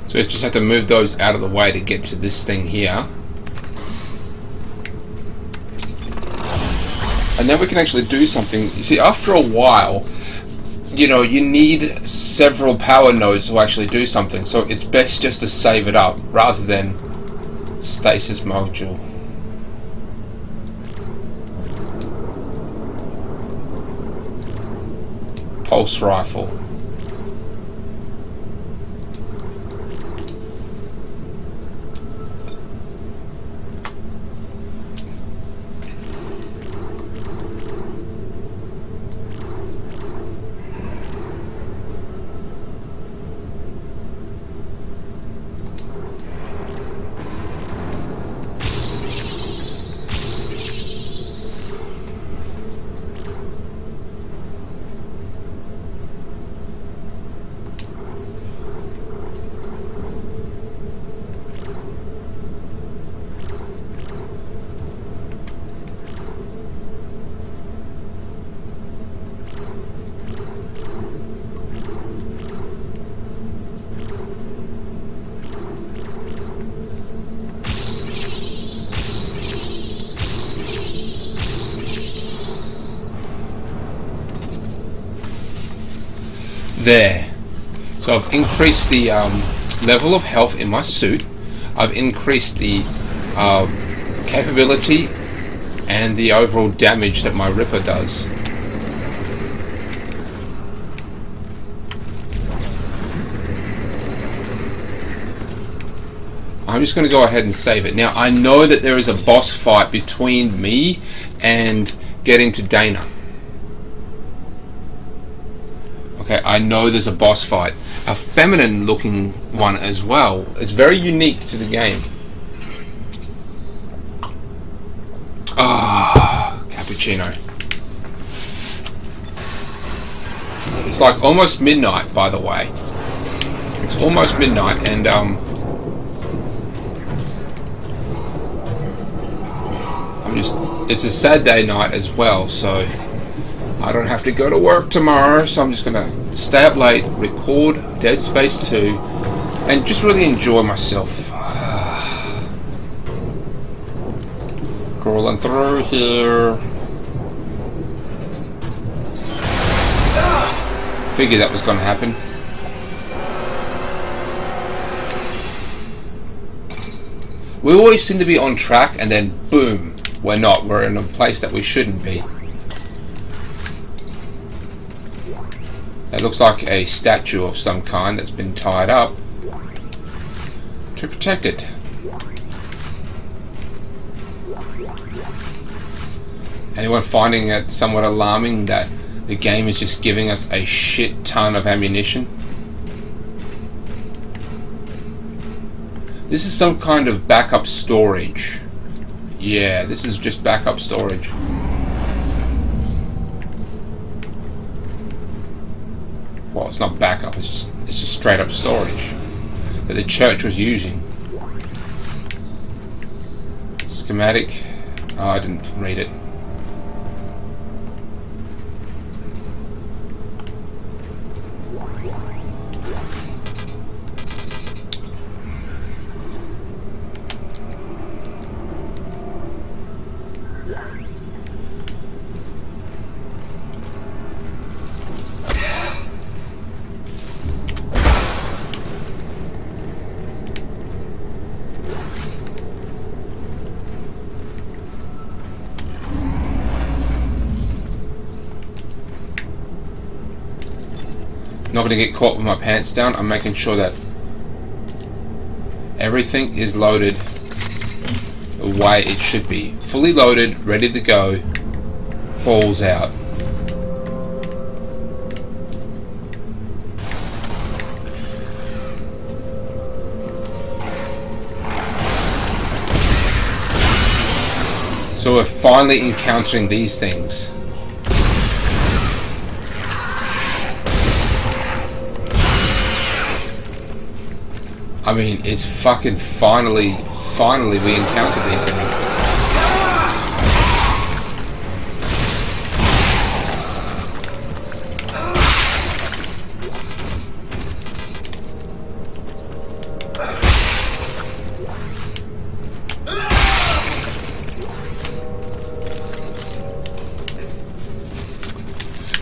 So we just have to move those out of the way to get to this thing here. And then we can actually do something. You see, after a while, you know, you need several power nodes to actually do something. So it's best just to save it up rather than stasis module. Pulse rifle. There. So I've increased the level of health in my suit. I've increased the capability and the overall damage that my Ripper does. I'm just going to go ahead and save it. Now, I know that there is a boss fight between me and getting to Dana. Okay, I know there's a boss fight. A feminine looking one as well. It's very unique to the game. Ah, cappuccino. It's like almost midnight, by the way. It's almost midnight, and it's a sad day night as well, so I don't have to go to work tomorrow, so I'm just gonna stay up late, record Dead Space 2, and just really enjoy myself. Crawling through here. Figured that was gonna happen. We always seem to be on track, and then boom, we're not. We're in a place that we shouldn't be. It looks like a statue of some kind that's been tied up to protect it. Anyone finding it somewhat alarming that the game is just giving us a shit ton of ammunition? This is some kind of backup storage. Yeah, this is just backup storage. Well, it's not backup, it's just straight up storage that the church was using. Schematic. Oh, I didn't read it. Not going to get caught with my pants down. I'm making sure that everything is loaded the way it should be. Fully loaded, ready to go, balls out. So we're finally encountering these things. I mean, it's fucking finally we encountered these things.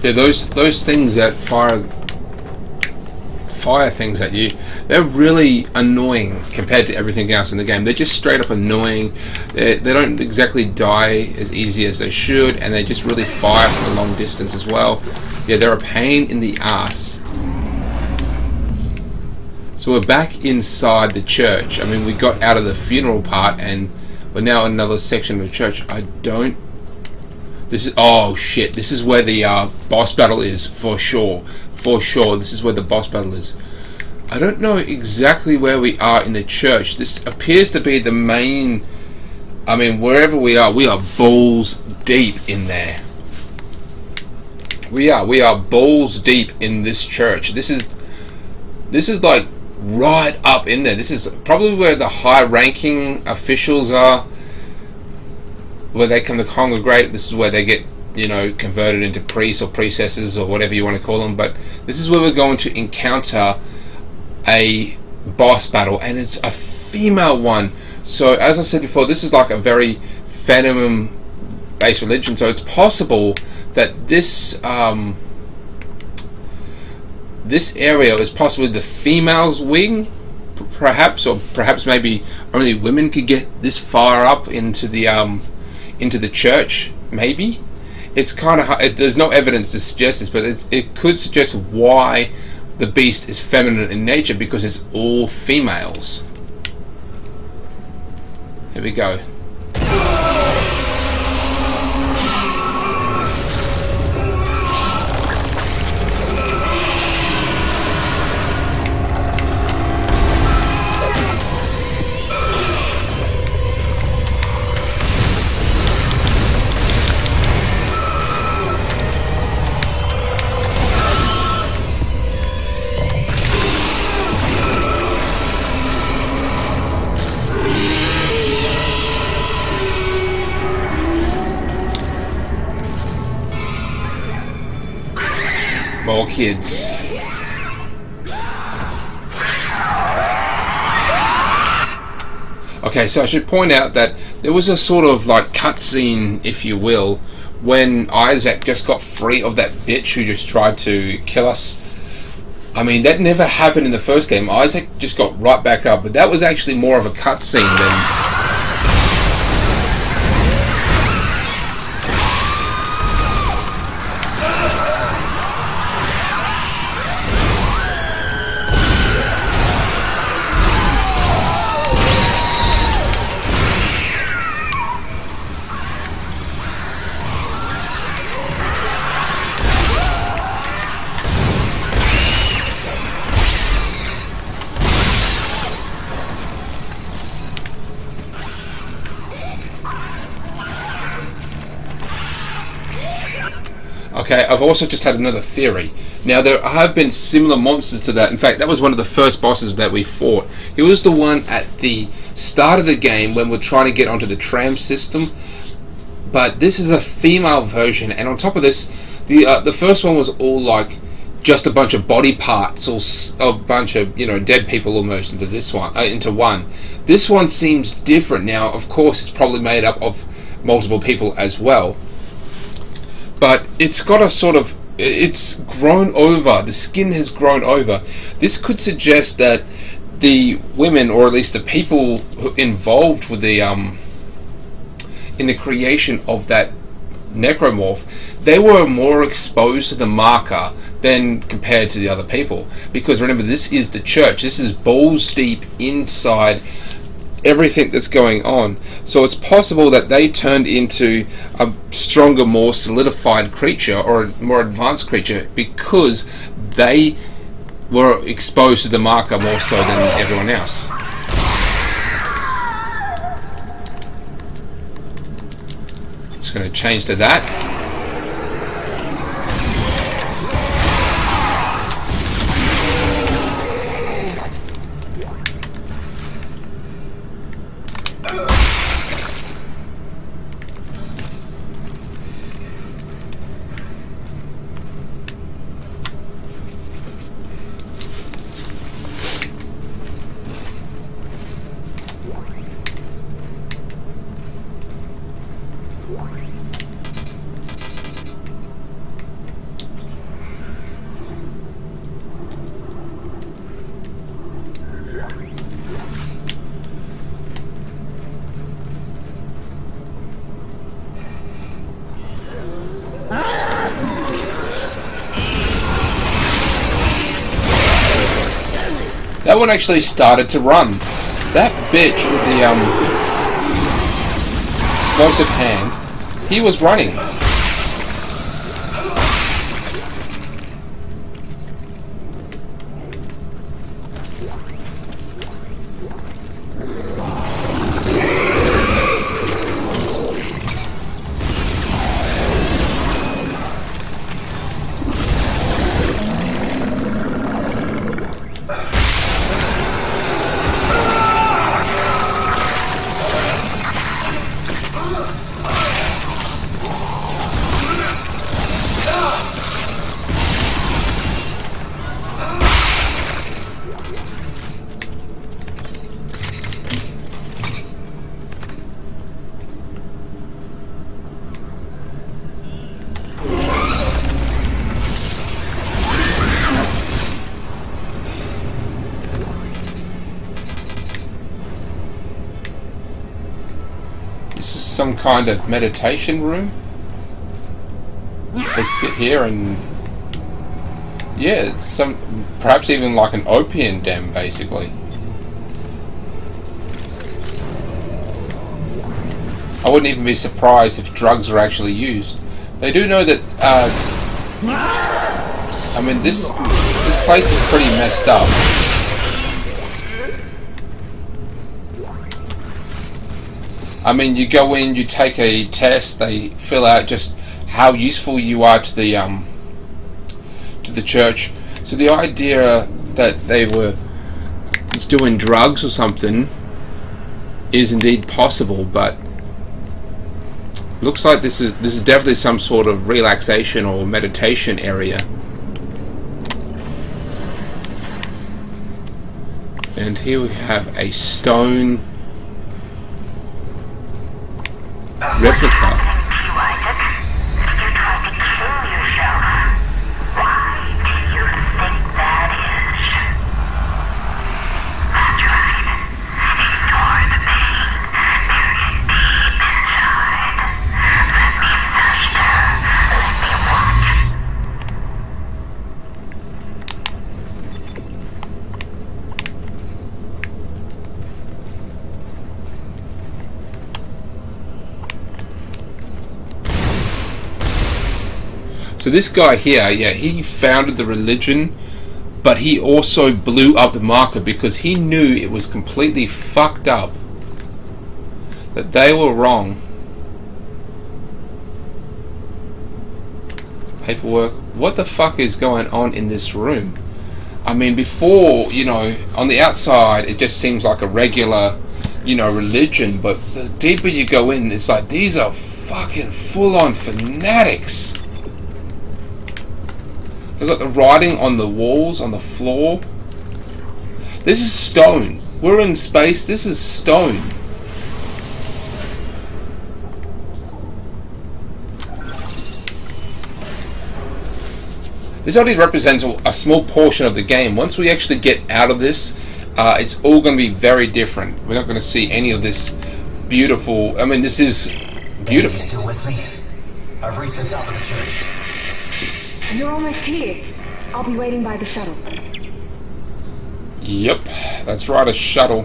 Yeah, those things that fire things at you, they're really annoying compared to everything else in the game. They're just straight up annoying. They don't exactly die as easy as they should, and they just really fire from a long distance as well. Yeah, they're a pain in the ass. So we're back inside the church. I mean, we got out of the funeral part, and we're now in another section of the church. Oh shit, this is where the boss battle is, for sure. For sure, this is where the boss battle is. I don't know exactly where we are in the church. This appears to be the main... I mean, wherever we are balls deep in there. We are balls deep in this church. This is like right up in there. This is probably where the high-ranking officials are, where they come to congregate. This is where they get, you know, converted into priests or priestesses or whatever you want to call them. But this is where we're going to encounter a boss battle, and it's a female one. So as I said before, this is like a very feminine based religion, so it's possible that this this area is possibly the female's wing, perhaps, or perhaps maybe only women could get this far up into the church. Maybe it's kind of there's no evidence to suggest this, but it could suggest why the beast is feminine in nature, because it's all females. Here we go. More kids. Okay, so I should point out that there was a sort of like cutscene, if you will, when Isaac just got free of that bitch who just tried to kill us. I mean, that never happened in the first game. Isaac just got right back up, but that was actually more of a cutscene than... Okay, I've also just had another theory. Now, there have been similar monsters to that. In fact, that was one of the first bosses that we fought. It was the one at the start of the game when we're trying to get onto the tram system. But this is a female version, and on top of this, the first one was all like just a bunch of body parts, or a bunch of, you know, dead people almost into this one, into one. This one seems different. Now, of course, it's probably made up of multiple people as well. But it's got a sort of, it's grown over, the skin has grown over. This could suggest that the women, or at least the people involved with the in the creation of that necromorph, they were more exposed to the marker than compared to the other people. Because remember, this is the church, this is balls deep inside everything that's going on. So it's possible that they turned into a stronger, more solidified creature, or a more advanced creature, because they were exposed to the marker more so than everyone else. Just going to change to that. That one actually started to run. That bitch with the explosive hand, he was running. This is some kind of meditation room. They sit here and, yeah, it's some, perhaps even like an opium den, basically. I wouldn't even be surprised if drugs are actually used. They do know that, I mean, this place is pretty messed up. I mean, you go in, you take a test, they fill out just how useful you are to the church. So the idea that they were doing drugs or something is indeed possible, but looks like this is definitely some sort of relaxation or meditation area. And here we have a stone replica. So this guy here, yeah, he founded the religion, but he also blew up the marker because he knew it was completely fucked up, that they were wrong. Paperwork. What the fuck is going on in this room? I mean, before, you know, on the outside it just seems like a regular, you know, religion, but the deeper you go in, it's like these are fucking full-on fanatics. They've got the writing on the walls, on the floor. This is stone. We're in space. This is stone. This only represents a small portion of the game. Once we actually get out of this, it's all going to be very different. We're not going to see any of this beautiful... I mean, this is beautiful. Are you still with me? I've reached the top of the church. You're almost here. I'll be waiting by the shuttle. Yep, that's right, a shuttle.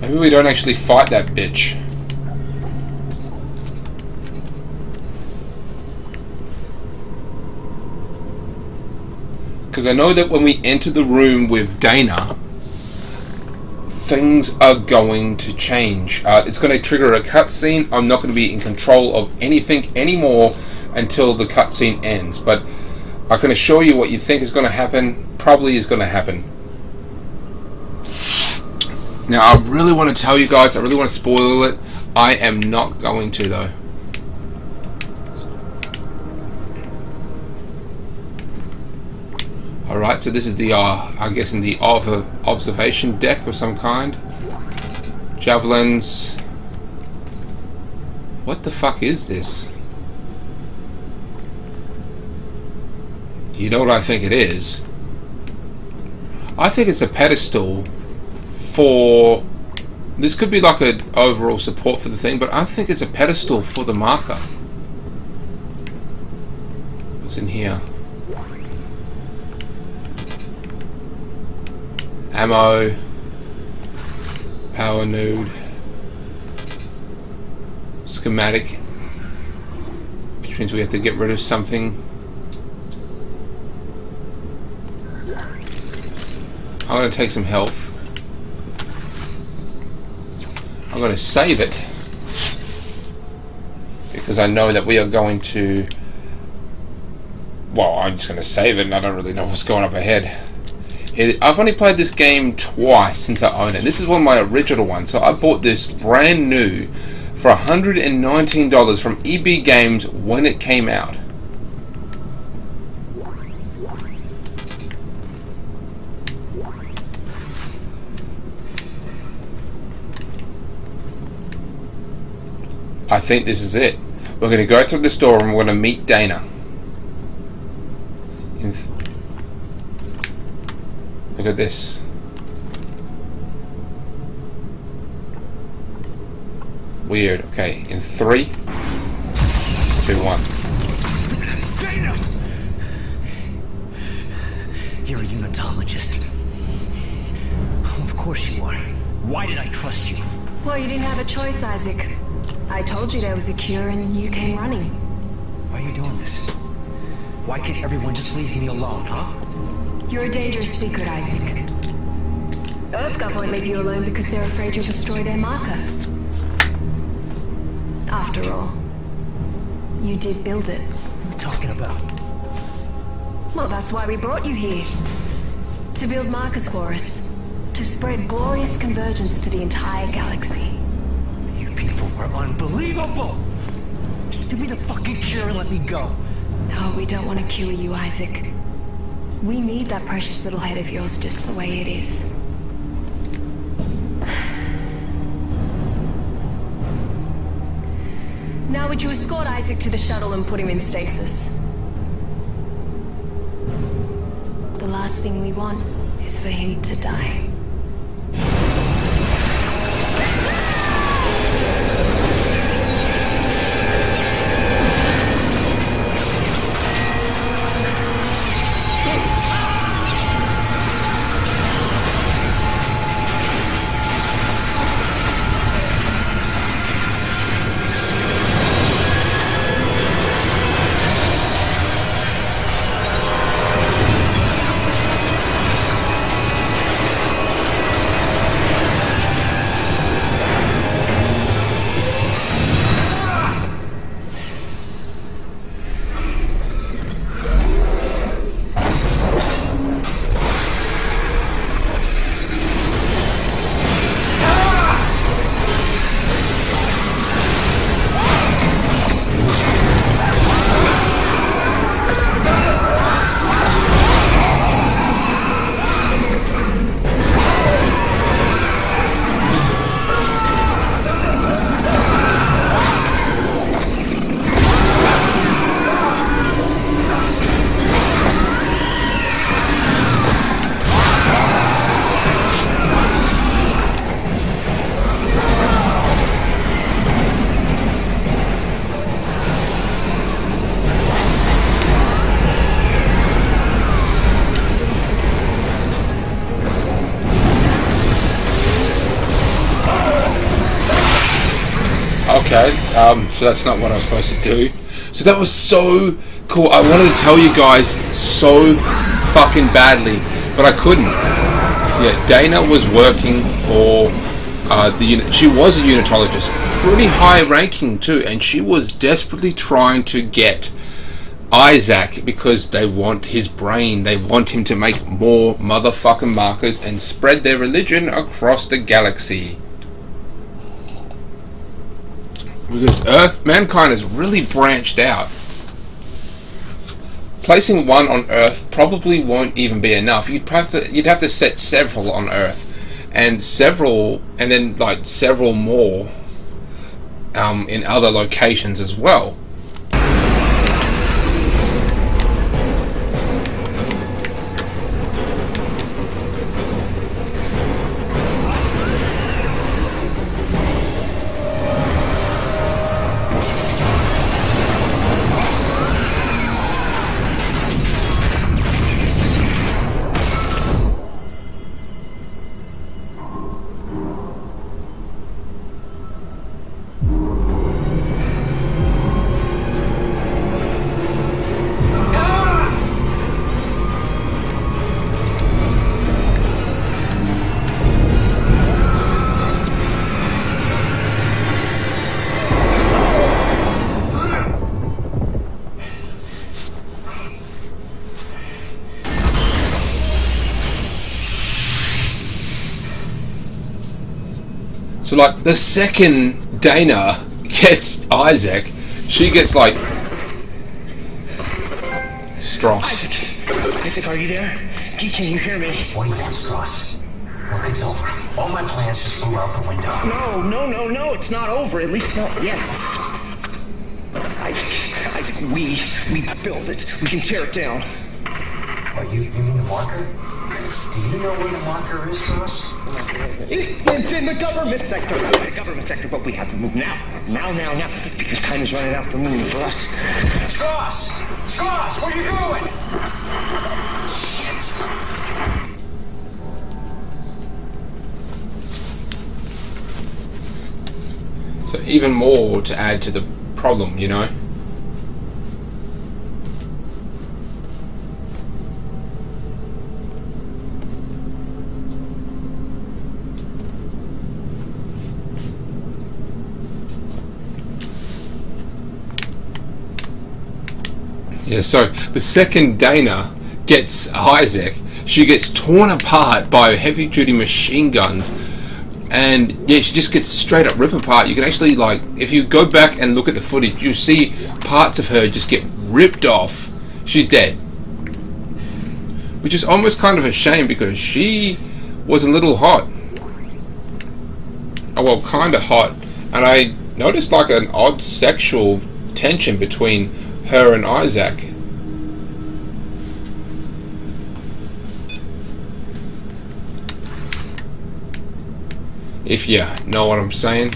Maybe we don't actually fight that bitch. Because I know that when we enter the room with Dana, things are going to change. It's going to trigger a cutscene. I'm not going to be in control of anything anymore until the cutscene ends. But I can assure you what you think is going to happen probably is going to happen. Now, I really want to tell you guys, I really want to spoil it. I am not going to, though. Alright, so this is the, I'm guessing the observation deck of some kind. Javelins. What the fuck is this? You know what I think it is? I think it's a pedestal for... This could be like an overall support for the thing, but I think it's a pedestal for the marker. What's in here? Ammo, power node, schematic, which means we have to get rid of something. I'm going to take some health. I'm going to save it because I know that we are going to... Well, I'm just going to save it and I don't really know what's going up ahead. I've only played this game twice since I own it. This is one of my original ones. So I bought this brand new for $119 from EB Games when it came out. I think this is it. We're going to go through this door and we're going to meet Dana. Look at this. Weird. Okay, in 3, 2, 1. Dana! You're a unitologist. Of course you are. Why did I trust you? Well, you didn't have a choice, Isaac. I told you there was a cure and you came running. Why are you doing this? Why can't everyone just leave me alone, huh? You're a dangerous secret, Isaac. EarthGov won't leave you alone because they're afraid you'll destroy their marker. After all, you did build it. What are you talking about? Well, that's why we brought you here. To build markers for us. To spread glorious convergence to the entire galaxy. You people were unbelievable! Just give me the fucking cure and let me go. No, we don't want to cure you, Isaac. We need that precious little head of yours just the way it is. Now would you escort Isaac to the shuttle and put him in stasis? The last thing we want is for him to die. Okay, so that's not what I was supposed to do. So that was so cool. I wanted to tell you guys so fucking badly, but I couldn't. Yeah, Dana was working for the unit. She was a unitologist, pretty high ranking too, and she was desperately trying to get Isaac because they want his brain. They want him to make more motherfucking markers and spread their religion across the galaxy. Because mankind has really branched out. Placing one on Earth probably won't even be enough. You'd have to set several on Earth, and then like several more in other locations as well. So like the second Dana gets Isaac, she gets like Stross. Isaac, are you there? Can you hear me? What do you want, Stross? Look, it's over. All my plans just blew out the window. No, it's not over. At least not yet. Isaac, we built it. We can tear it down. What, you mean the marker? Do you know where the marker is, Stross? It's in the government sector. But we have to move now. Now. Because time is running out for moving for us. Stross, where are you going? Shit. So even more to add to the problem, you know. Yeah, so the second Dana gets Isaac, she gets torn apart by heavy-duty machine guns, and yeah, she just gets straight up ripped apart. You can actually, like, if you go back and look at the footage, you see parts of her just get ripped off. She's dead. Which is almost kind of a shame, because she was a little hot. Oh, well, kind of hot. And I noticed like an odd sexual tension between her and Isaac. If you know what I'm saying.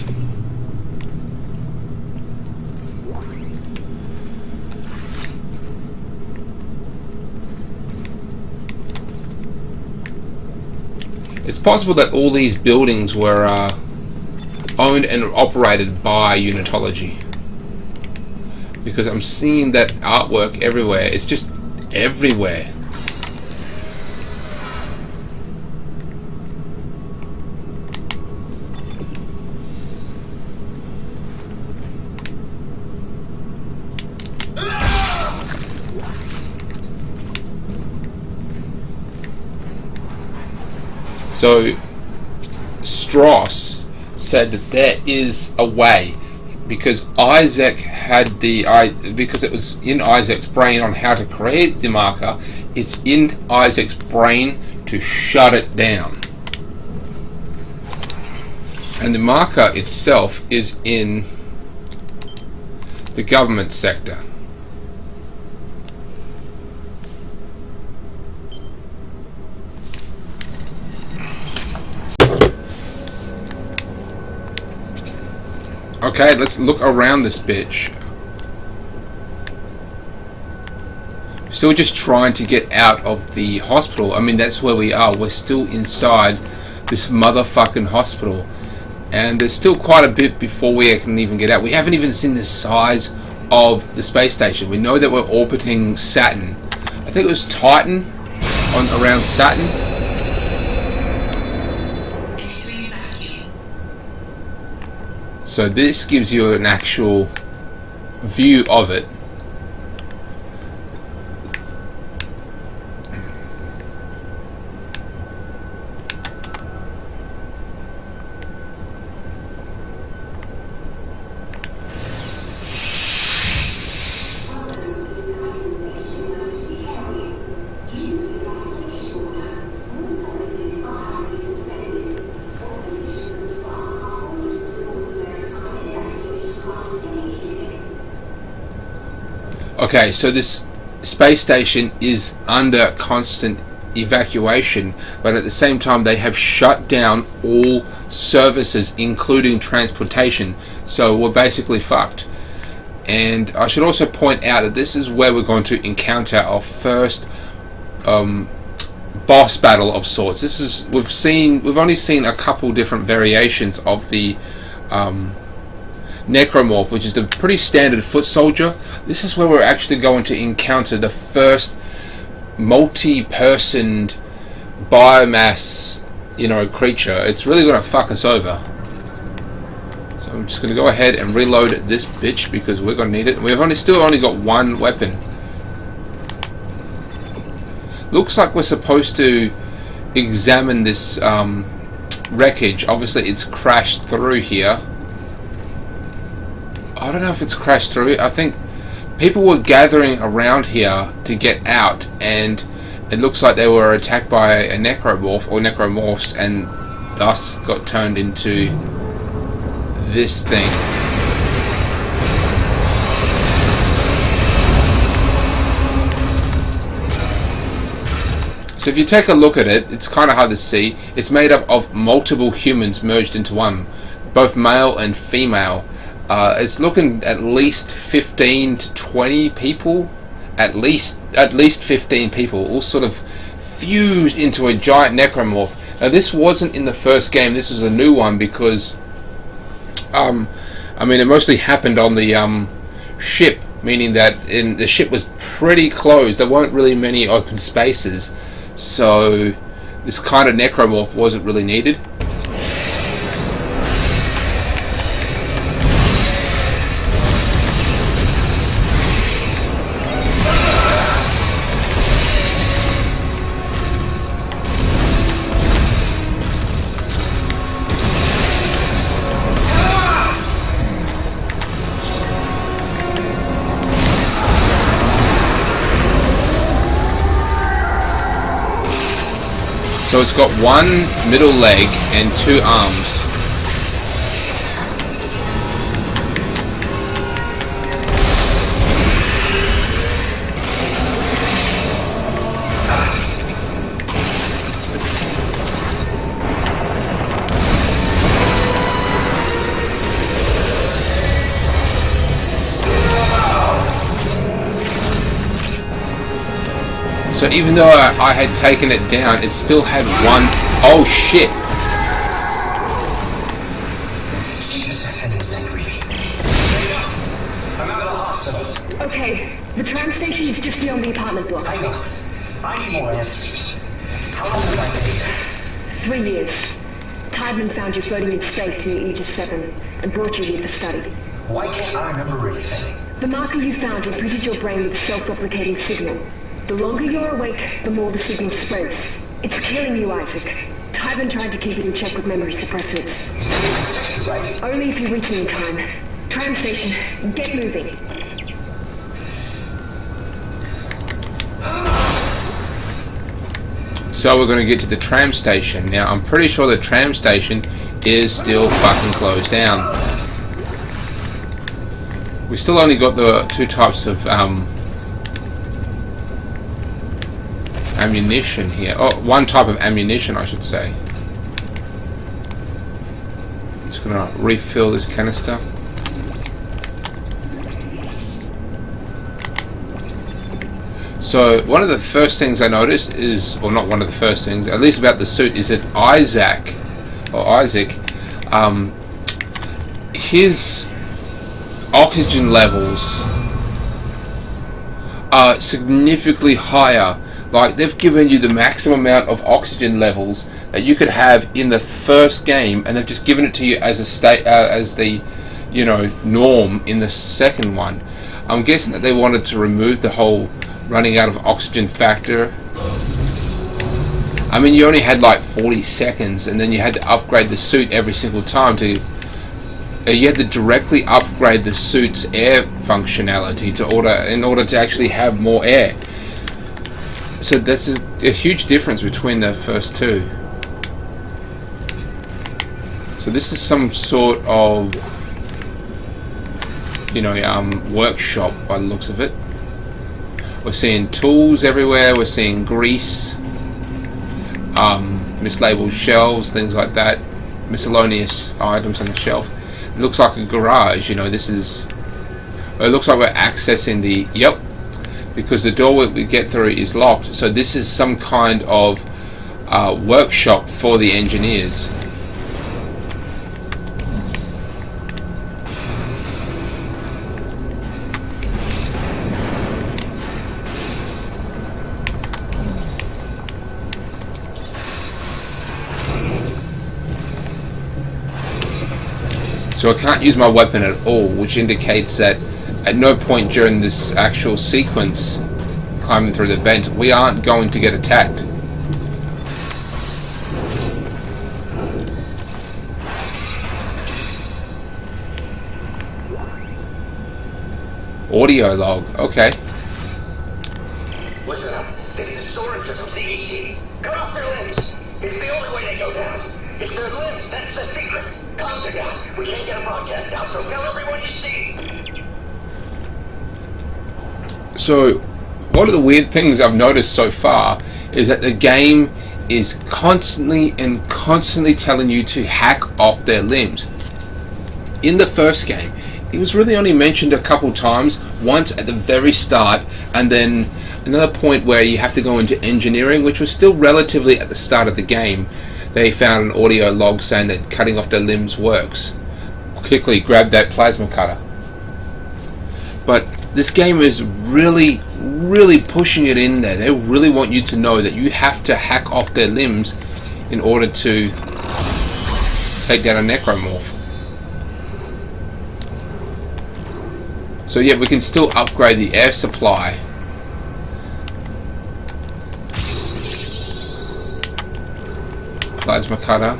It's possible that all these buildings were owned and operated by Unitology, because I'm seeing that artwork everywhere. It's just everywhere. So Strauss said that there is a way, because Isaac had because it was in Isaac's brain on how to create the marker. It's in Isaac's brain to shut it down, and the marker itself is in the government sector. Okay, let's look around this bitch. Still just trying to get out of the hospital. I mean, that's where we are. We're still inside this motherfucking hospital. And there's still quite a bit before we can even get out. We haven't even seen the size of the space station. We know that we're orbiting Saturn. I think it was Titan around Saturn. So this gives you an actual view of it. Okay, so this space station is under constant evacuation, but at the same time they have shut down all services, including transportation, so we're basically fucked. And I should also point out that this is where we're going to encounter our first boss battle of sorts. This is we've only seen a couple different variations of the Necromorph, which is the pretty standard foot soldier. This is where we're actually going to encounter the first multi-person biomass, creature. It's really going to fuck us over. So I'm just going to go ahead and reload this bitch, because we're going to need it. We've still only got one weapon. Looks like we're supposed to examine this wreckage. Obviously it's crashed through here. I don't know if it's crashed through. I think people were gathering around here to get out, and it looks like they were attacked by a necromorph or necromorphs, and thus got turned into this thing. So if you take a look at it, it's kind of hard to see. It's made up of multiple humans merged into one, both male and female. It's looking at least 15 to 20 people, at least 15 people, all sort of fused into a giant necromorph. Now this wasn't in the first game. This is a new one because I mean, it mostly happened on the ship, meaning that the ship was pretty closed. There weren't really many open spaces, so this kind of necromorph wasn't really needed. So it's got one middle leg and 2 arms. So even though I had taken it down, it still had one. Oh shit! Jesus, that was angry. I'm out of the hospital. Okay, the tram station is just beyond the apartment block. I know. I need more answers. How long have I been here? 3 years. Tiedemann found you floating in space near Aegis 7 and brought you here for study. Why can't I remember anything? The marker you found imprinted your brain with a self-replicating signal. The longer you're awake, the more the signal spreads. It's killing you, Isaac. Tiedemann tried to keep it in check with memory suppressants. Only if you reach me in time. Tram station, get moving. So we're going to get to the tram station. Now I'm pretty sure the tram station is still fucking closed down. We still only got the 2 types of ammunition here. Oh, 1 type of ammunition, I should say. Just gonna refill this canister. So one of the first things I noticed is, or not one of the first things, at least about the suit, is that Isaac, his oxygen levels are significantly higher. Like, they've given you the maximum amount of oxygen levels that you could have in the first game, and they've just given it to you as the norm in the second one. I'm guessing that they wanted to remove the whole running out of oxygen factor. I mean, you only had like 40 seconds, and then you had to upgrade the suit every single time to. You had to directly upgrade the suit's air functionality in order to actually have more air. So that's a huge difference between the first 2. So this is some sort of, workshop by the looks of it. We're seeing tools everywhere. We're seeing grease, mislabeled shelves, things like that, miscellaneous items on the shelf. It looks like a garage. It looks like we're accessing the. Yep. Because the door we get through is locked, so this is some kind of workshop for the engineers. So I can't use my weapon at all, which indicates that at no point during this actual sequence climbing through the vent we aren't going to get attacked. Audio log, okay. Listen up. This is storage from CEC. Cut off their limbs. It's the only way they go down. It's their limbs. That's the secret. Comms are down. We can't get a broadcast out, so tell everyone you see. So, one of the weird things I've noticed so far is that the game is constantly telling you to hack off their limbs. In the first game, it was really only mentioned a couple times, once at the very start, and then another point where you have to go into engineering, which was still relatively at the start of the game. They found an audio log saying that cutting off their limbs works. Quickly grab that plasma cutter. But this game is really pushing it in there. They really want you to know that you have to hack off their limbs in order to take down a necromorph. So yeah, we can still upgrade the air supply. Plasma cutter.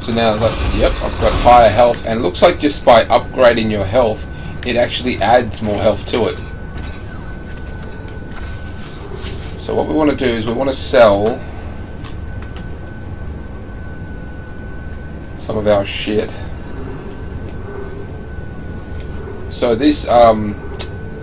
So now, yep, I've got higher health, and it looks like just by upgrading your health, it actually adds more health to it. So what we want to do is we want to sell some of our shit. So this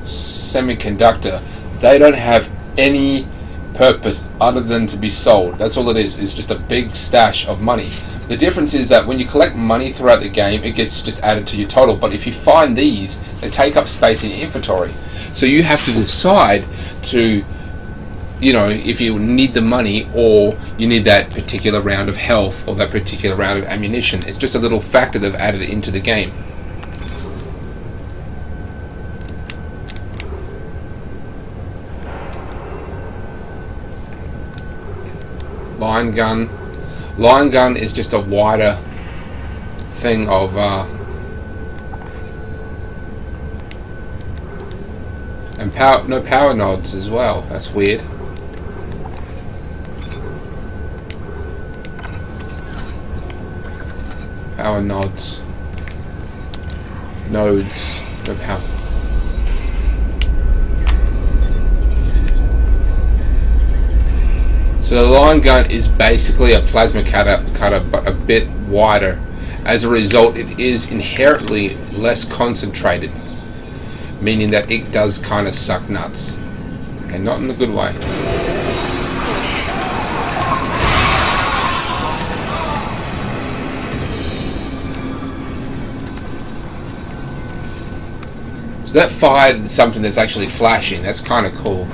semiconductor, they don't have any purpose other than to be sold. That's all it is. It's just a big stash of money. The difference is that when you collect money throughout the game, it gets just added to your total. But if you find these, they take up space in your inventory. So you have to decide to, you know, if you need the money or you need that particular round of health or that particular round of ammunition. It's just a little factor they've added into the game. Line gun. Line gun is just a wider thing of and no power nodes as well. That's weird. Power nodes. Nodes. No power. So the line gun is basically a plasma cutter but a bit wider. As a result, it is inherently less concentrated, meaning that it does kind of suck nuts, and not in a good way. So that fired something that's actually flashing. That's kind of cool.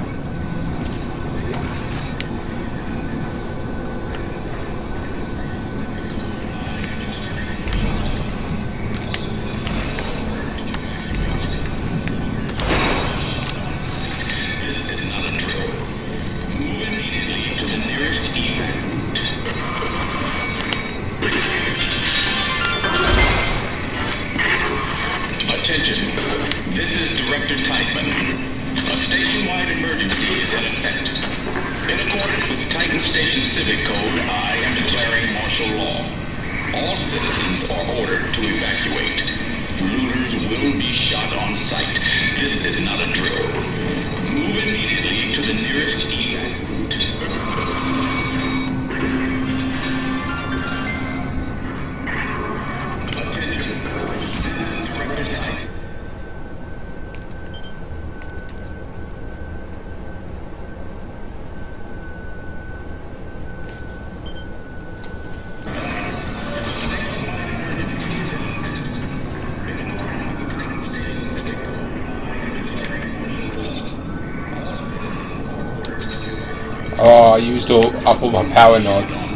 Oh, I used up all my power nodes.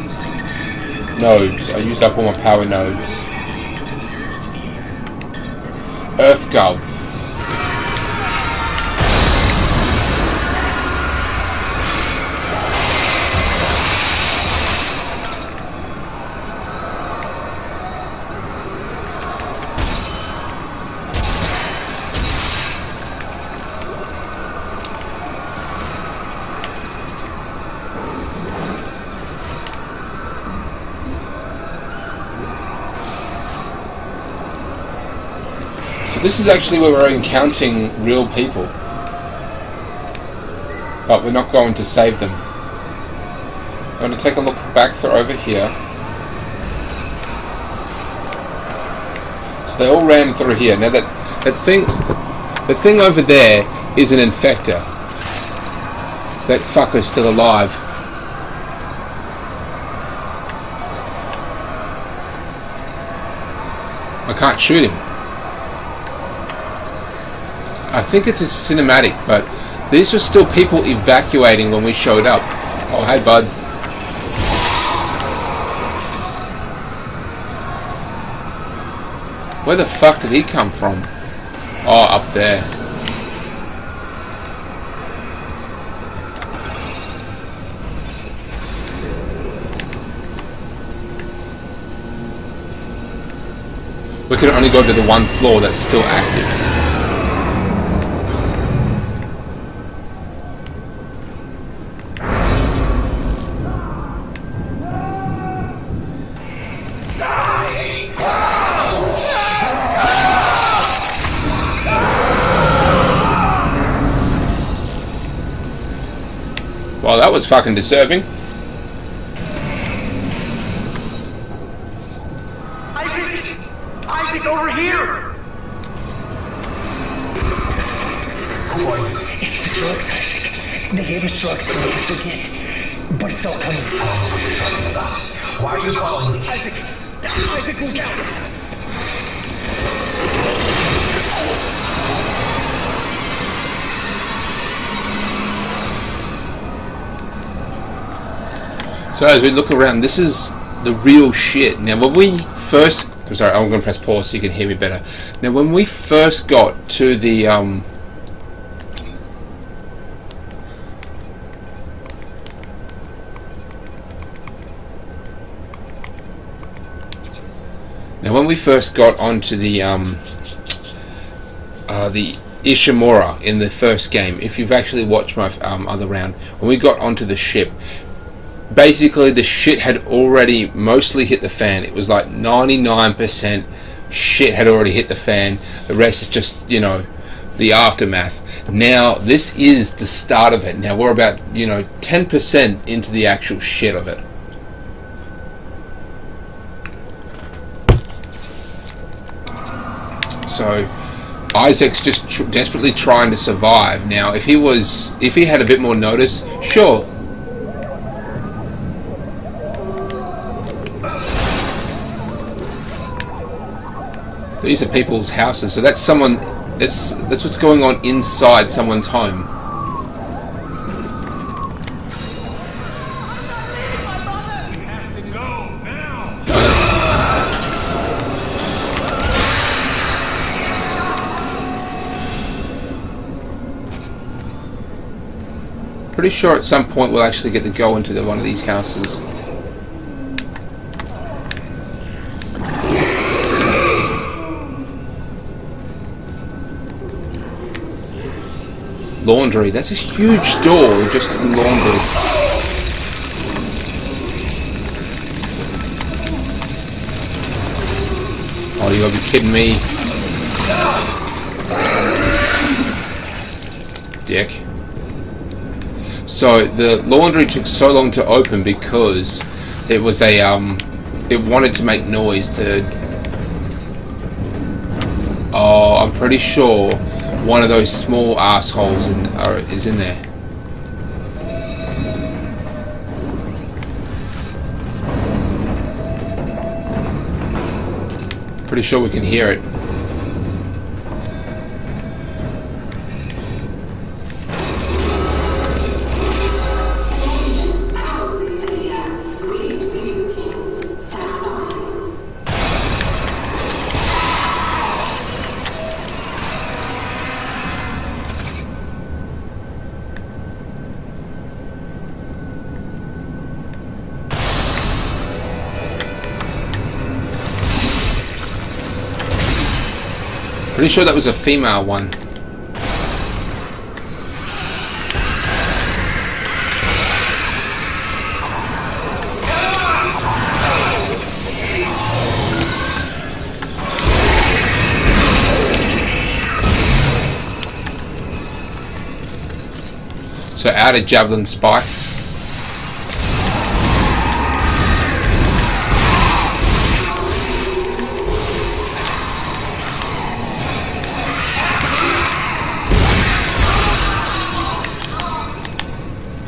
I used up all my power nodes. EarthGov. This is actually where we're encountering real people, but we're not going to save them. I'm going to take a look back through over here. So they all ran through here. Now the thing over there is an infector. That fucker's still alive. I can't shoot him. I think it's a cinematic, but these were still people evacuating when we showed up. Oh, hey, bud. Where the fuck did he come from? Oh, up there. We can only go to the one floor that's still active. Well, that was fucking deserving. Isaac, over here! Who are you? It's the drugs, Isaac. They gave us drugs to make us forget. But it's all coming. I don't know what you're talking about. Why are you calling me? Isaac, look out! So as we look around, this is the real shit. Now when we first... I'm sorry, I'm going to press pause so you can hear me better. Now when we first got to the... Now when we first got onto the Ishimura in the first game, if you've actually watched my other round, when we got onto the ship, basically the shit had already mostly hit the fan. It was like 99% shit had already hit the fan. The rest is just, you know, the aftermath. Now this is the start of it. Now we're about, you know, 10% into the actual shit of it. So Isaac's just desperately trying to survive. Now if he had a bit more notice, sure. These are people's houses, so that's someone. That's what's going on inside someone's home. Pretty sure at some point we'll actually get to go into one of these houses. Laundry. That's a huge door just to the laundry. Oh, you gotta be kidding me. Dick. So the laundry took so long to open because it was a it wanted to make noise to... Oh, I'm pretty sure one of those small assholes is in there. Pretty sure we can hear it. Pretty sure that was a female one. So out of javelin spikes.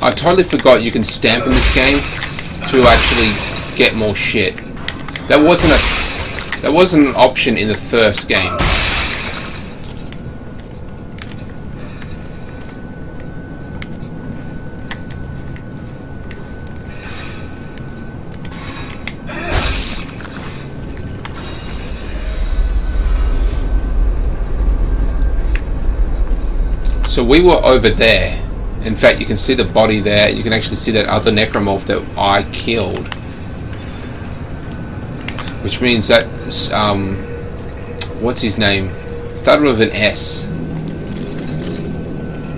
I totally forgot you can stamp in this game to actually get more shit. That wasn't an option in the first game. So we were over there. In fact, you can see the body there. You can actually see that other necromorph that I killed. Which means that, what's his name? Started with an S.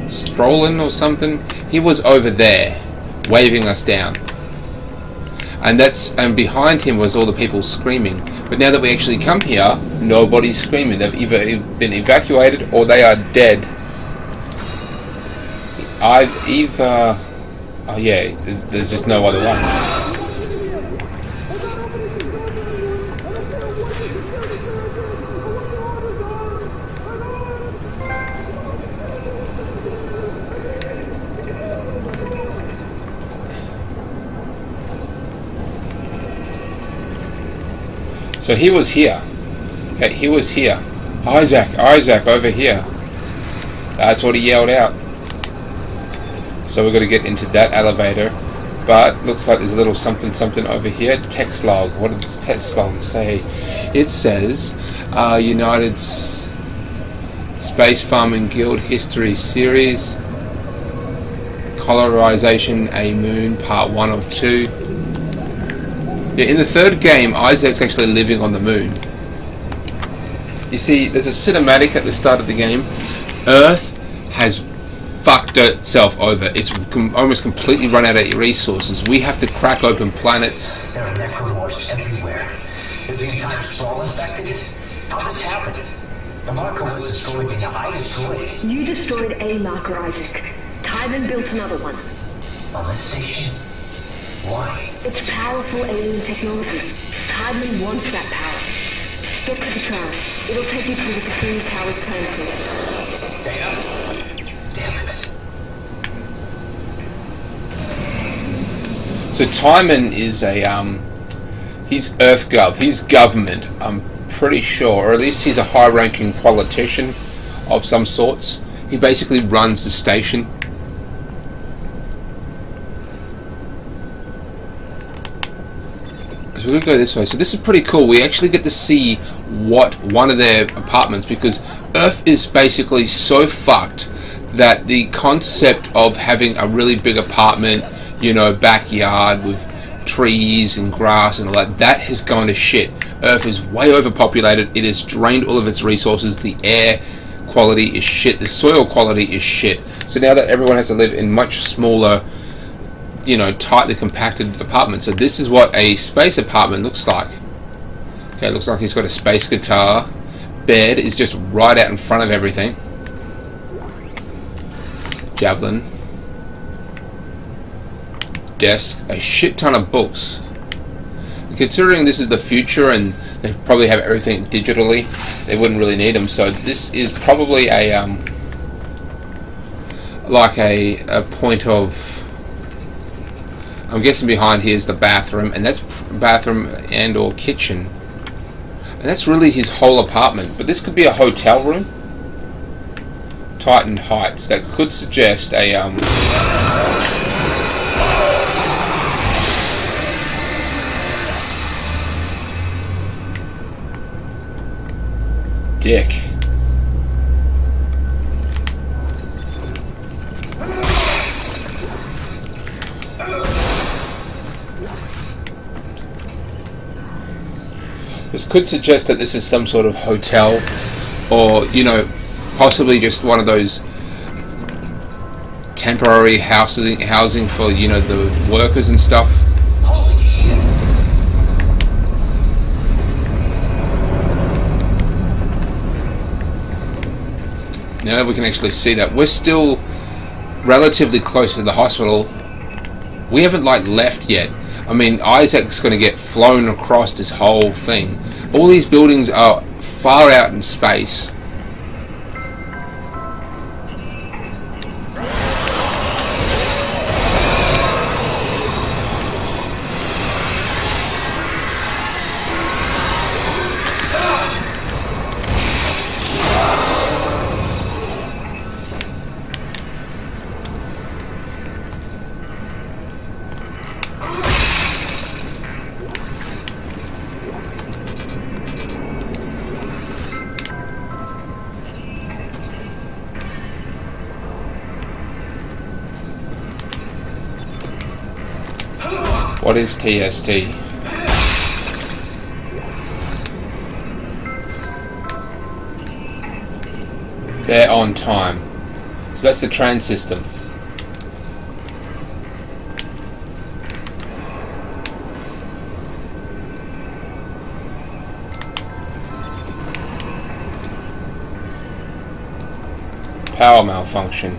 Strolin or something? He was over there, waving us down. And behind him was all the people screaming. But now that we actually come here, nobody's screaming. They've either been evacuated or they are dead. Oh yeah, there's just no other one. So he was here. Okay, he was here. Isaac, over here. That's what he yelled out. So we're going to get into that elevator, but looks like there's a little something over here. Text log. What does text log say? It says United Space Farming Guild History Series, Colorization A Moon, Part 1 of 2. Yeah, in the third game, Isaac's actually living on the moon. You see, there's a cinematic at the start of the game. Earth has fucked itself over. It's almost completely run out of resources. We have to crack open planets. There are necromorphs everywhere. Is the entire sprawl infected? How this happened? The marker was destroyed and I destroyed it. You destroyed a marker, Isaac. Tywin built another one. On this station? Why? It's powerful alien technology. Tywin wants that power. Get to the tram. It'll take you to the Cthulhu Tower's planetary. Data? Damn it. So Tywin is he's EarthGov. He's government, I'm pretty sure, or at least he's a high-ranking politician of some sorts. He basically runs the station. So we're going to go this way. So this is pretty cool. We actually get to see one of their apartments, because Earth is basically so fucked that the concept of having a really big apartment, you know, backyard with trees and grass and all that has gone to shit. Earth is way overpopulated. It has drained all of its resources. The air quality is shit. The soil quality is shit. So now that everyone has to live in much smaller, you know, tightly compacted apartments. So this is what a space apartment looks like. Okay, it looks like he's got a space guitar. Bed is just right out in front of everything. Javelin. Desk. A shit ton of books. Considering this is the future and they probably have everything digitally, they wouldn't really need them. So this is probably a like a point of, I'm guessing behind here is the bathroom, and that's bathroom and or kitchen, and that's really his whole apartment. But this could be a hotel room. Titan Heights. That could suggest a dick. This could suggest that this is some sort of hotel, or, you know, possibly just one of those temporary housing for, you know, the workers and stuff. Holy shit! Now that we can actually see that, we're still relatively close to the hospital. We haven't like left yet. I mean, Isaac's going to get flown across this whole thing. All these buildings are far out in space. What is TST? They're on time. So that's the train system. Power malfunction.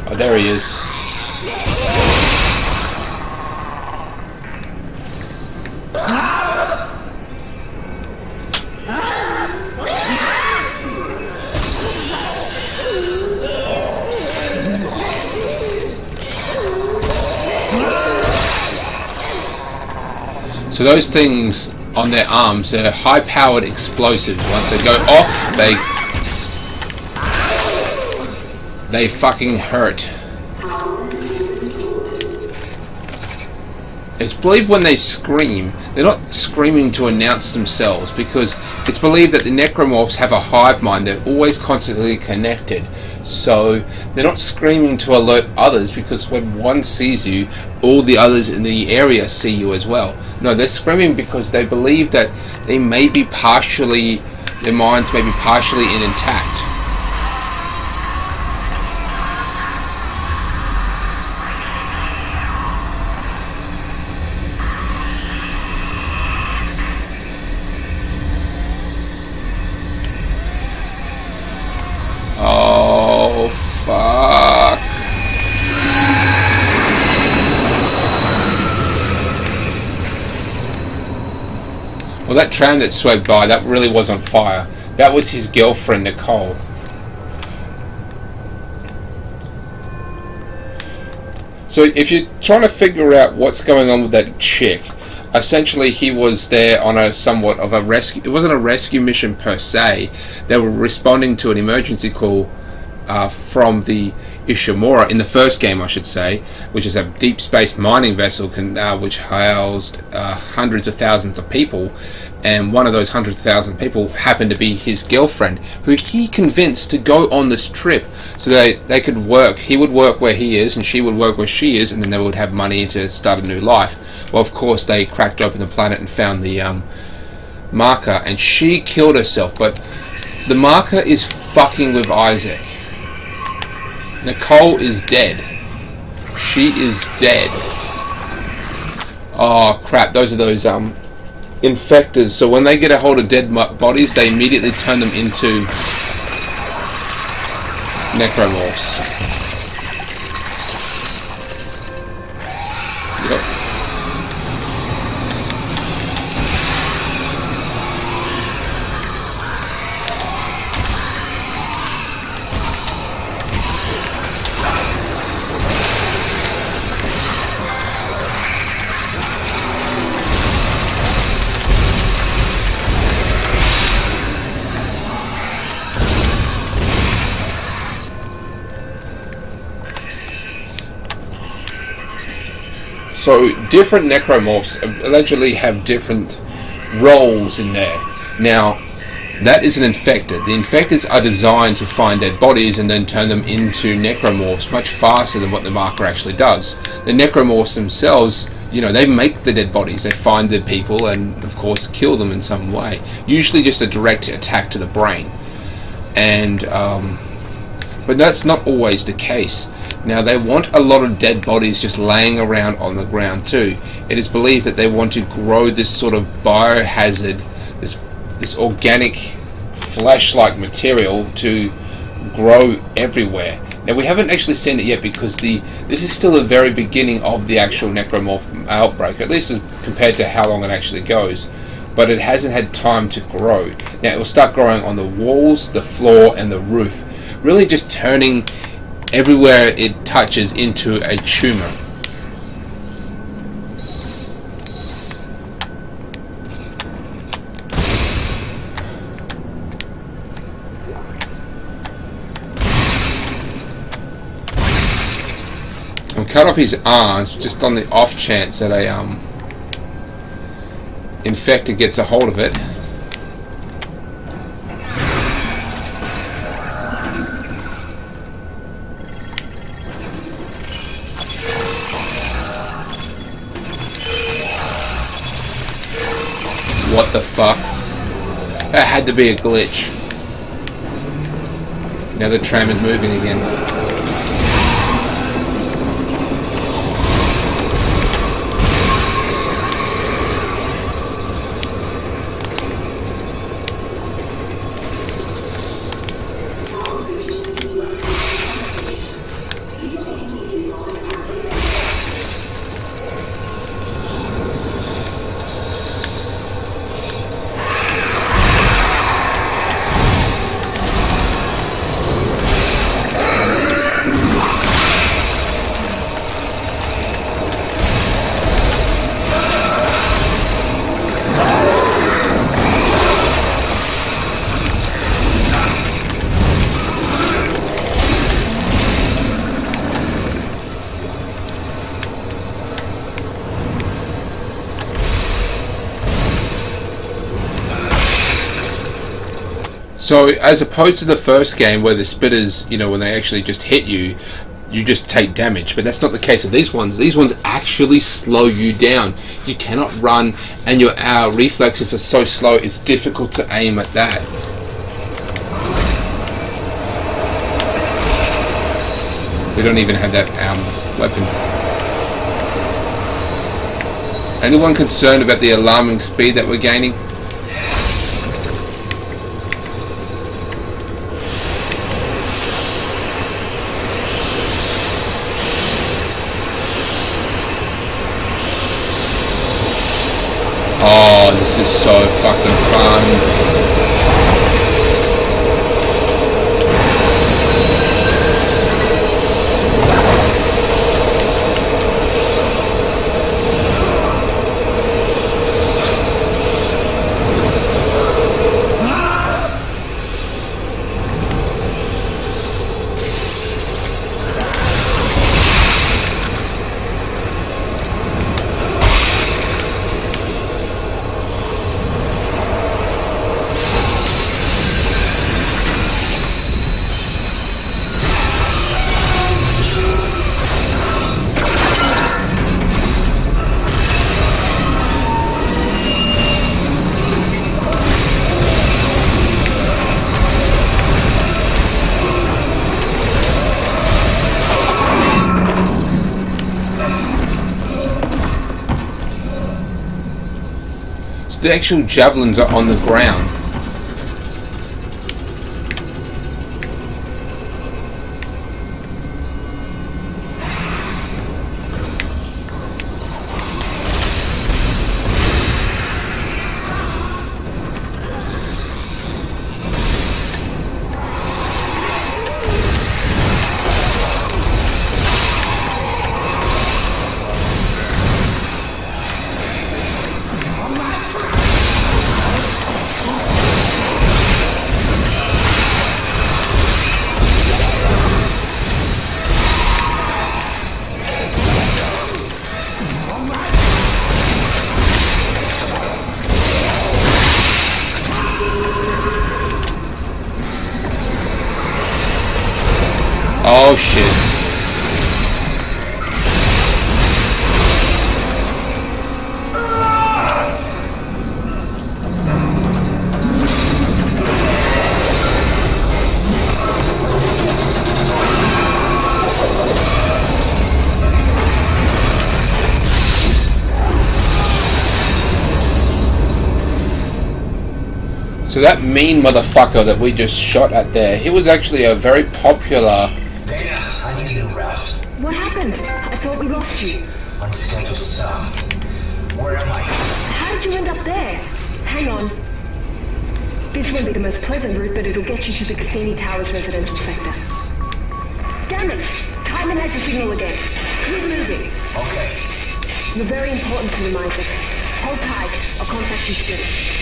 Oh, there he is. So those things on their arms are high-powered explosives. Once they go off, they fucking hurt. It's believed when they scream, they're not screaming to announce themselves, because it's believed that the necromorphs have a hive mind. They're always constantly connected. So they're not screaming to alert others, because when one sees you, all the others in the area see you as well. No, they're screaming because they believe that they may be partially, their minds may be partially intact. Oh, fuck. Well, that tram that swept by, that really was on fire. That was his girlfriend, Nicole. So if you're trying to figure out what's going on with that chick, essentially he was there on a somewhat of a rescue. It wasn't a rescue mission per se. They were responding to an emergency call from the Ishimura in the first game, I should say, which is a deep space mining vessel which housed hundreds of thousands of people, and one of those 100,000 people happened to be his girlfriend, who he convinced to go on this trip so they could work. He would work where he is and she would work where she is, and then they would have money to start a new life. Well, of course, they cracked open the planet and found the marker, and she killed herself. But the marker is fucking with Isaac. Nicole is dead. She is dead. Oh crap, those are those infectors. So when they get a hold of dead bodies, they immediately turn them into necromorphs. Yep. So different necromorphs allegedly have different roles in there. Now, that is an infector. The infectors are designed to find dead bodies and then turn them into necromorphs much faster than what the marker actually does. The necromorphs themselves, you know, they make the dead bodies. They find the people and, of course, kill them in some way. Usually just a direct attack to the brain. And, but that's not always the case. Now, they want a lot of dead bodies just laying around on the ground too. It is believed that they want to grow this sort of biohazard, this organic flesh-like material to grow everywhere. Now, we haven't actually seen it yet because this is still the very beginning of the actual necromorph outbreak, at least compared to how long it actually goes. But it hasn't had time to grow. Now, it will start growing on the walls, the floor, and the roof, really just turning everywhere it touches into a tumor. And cut off his arms just on the off chance that infected gets a hold of it. What the fuck? That had to be a glitch. Now the tram is moving again. So, as opposed to the first game where the spitters, you know, when they actually just hit you, you just take damage. But that's not the case of these ones. These ones actually slow you down. You cannot run, and your reflexes are so slow, it's difficult to aim at that. We don't even have that weapon. Anyone concerned about the alarming speed that we're gaining? Oh, this is so fucking fun. The actual javelins are on the ground. Oh shit. So that mean motherfucker that we just shot at there, he was actually a very popular... Dana, I need a new route. What happened? I thought we lost you. Unscheduled stuff. Where am I? How did you end up there? Hang on. This won't be the most pleasant route, but it'll get you to the Cassini Towers residential sector. Damn it! Timon has your signal again. Keep moving. Okay. You're very important to me, Michael. Hold tight. I'll contact you soon.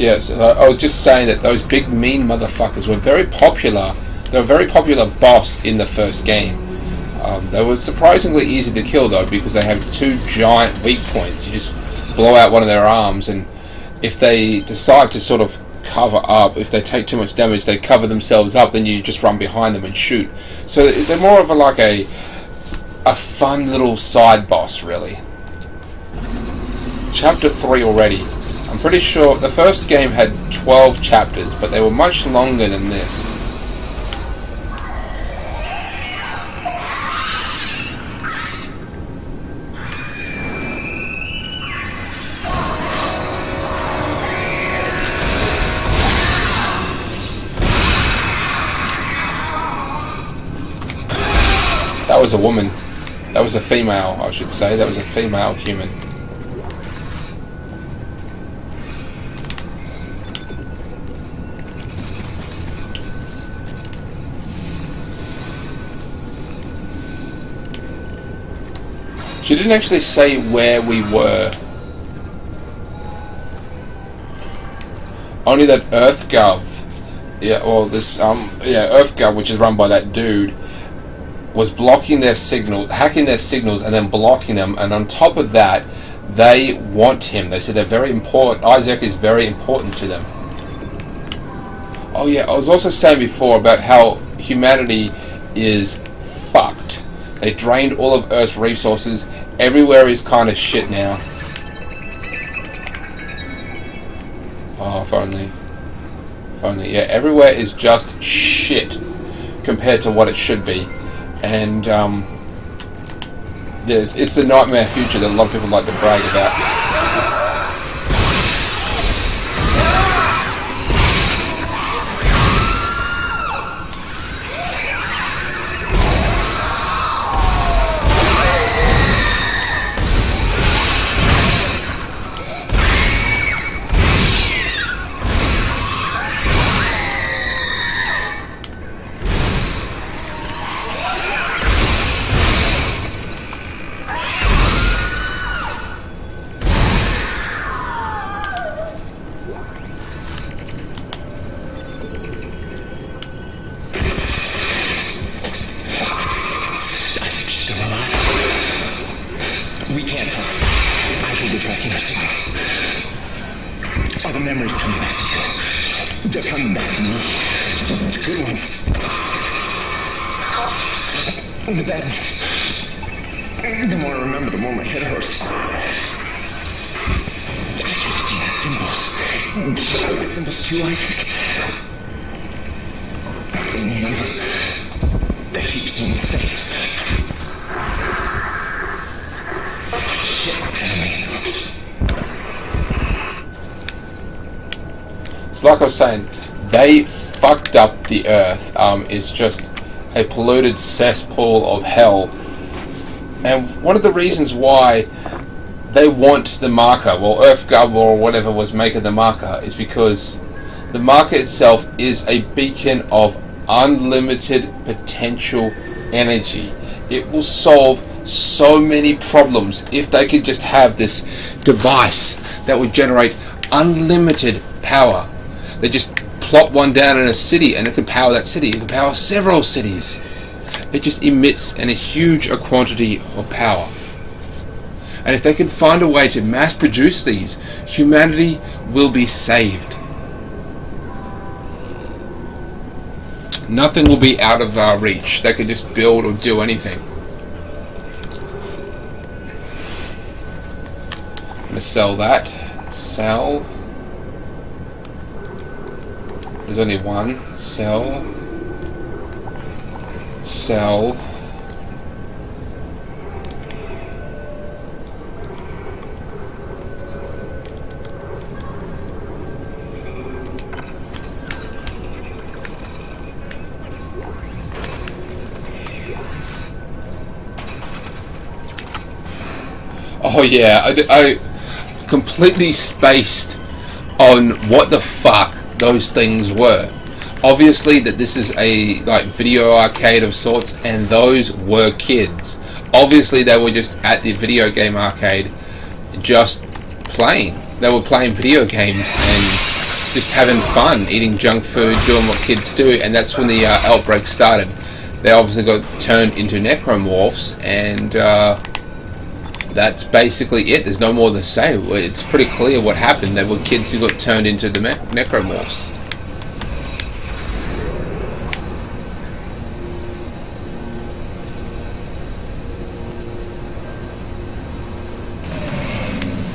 Yes, I was just saying that those big mean motherfuckers were very popular. They were a very popular boss in the first game. They were surprisingly easy to kill though, because they have two giant weak points. You just blow out one of their arms, and if they decide to sort of cover up, if they take too much damage, they cover themselves up, then you just run behind them and shoot. So they're more of a fun little side boss, really. Chapter 3 already. I'm pretty sure the first game had 12 chapters, but they were much longer than this. That was a woman. That was a female, I should say. That was a female human. She didn't actually say where we were. Only that EarthGov, EarthGov, which is run by that dude, was blocking their signal, hacking their signals, and then blocking them. And on top of that, they want him. They said they're very important. Isaac is very important to them. Oh yeah, I was also saying before about how humanity is fucked. They drained all of Earth's resources. Everywhere is kind of shit now. Oh, if only. If only. Yeah, everywhere is just shit compared to what it should be. And it's the nightmare future that a lot of people like to brag about. We can't talk. I think we're tracking our signals. Are the memories coming back to you? They're coming back to me. The good ones. The bad ones. The more I remember, the more my head hurts. I keep seeing the symbols. The symbols too, Isaac. They keep seeing his face. So like I was saying, they fucked up the Earth. It's just a polluted cesspool of hell. And one of the reasons why they want the marker, well, EarthGov or whatever was making the marker, is because the marker itself is a beacon of unlimited potential energy. It will solve so many problems if they could just have this device that would generate unlimited power. They just plop one down in a city and it can power that city. It can power several cities. It just emits a huge quantity of power. And if they can find a way to mass produce these, humanity will be saved. Nothing will be out of our reach. They can just build or do anything. I'm going to sell that. Sell. There's only one. Sell. Sell. Oh yeah, I completely spaced on what the fuck those things were. Obviously that this is a video arcade of sorts, and those were kids. Obviously they were just at the video game arcade just playing. They were playing video games, and just having fun, eating junk food, doing what kids do, and that's when the outbreak started. They obviously got turned into necromorphs, and that's basically it. There's no more to say. It's pretty clear what happened. They were kids who got turned into the necromorphs.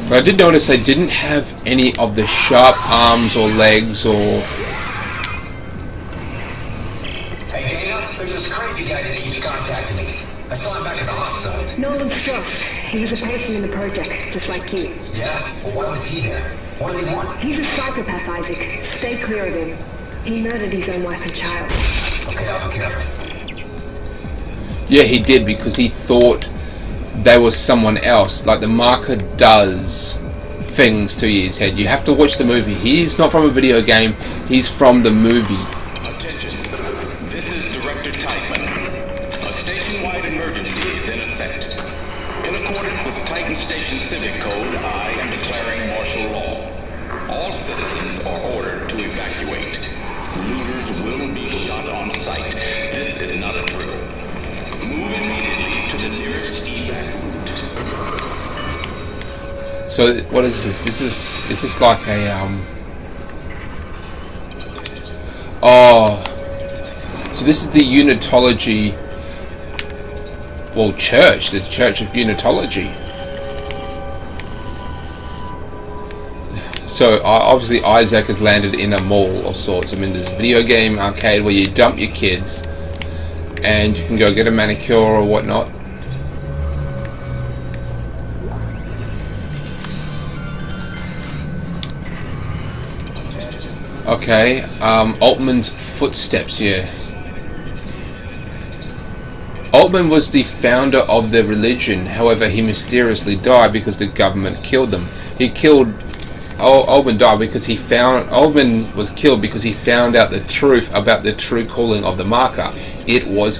But I did notice they didn't have any of the sharp arms or legs or... Hey Dana, there's this crazy guy that keeps contacting me. I saw him back at the hospital. Nolan Strauss. He was a patient in the project, just like you. Yeah? Well, why was he there? What does he want? He's a psychopath, Isaac. Stay clear of him. He murdered his own wife and child. Okay, I'll be careful. Yeah, he did, because he thought they was someone else. Like, the marker does things to his head. You have to watch the movie. He's not from a video game, he's from the movie. Attention, this is Director Teichman. A station-wide emergency is in effect. In accordance with Titan Station Civic Code, I am declaring martial law. All citizens are ordered to evacuate. Looters will be shot on sight. This is not a drill. Move immediately to the nearest evac route. So, what is this? Is this like a, Oh, so this is the Unitology, well, church, the Church of Unitology. So obviously Isaac has landed in a mall of sorts. I mean, there's a video game arcade where you dump your kids and you can go get a manicure or whatnot. Okay, Altman's footsteps here. Altman was the founder of the religion, however he mysteriously died because the government killed them. Altman died because Altman was killed because he found out the truth about the true calling of the marker. It was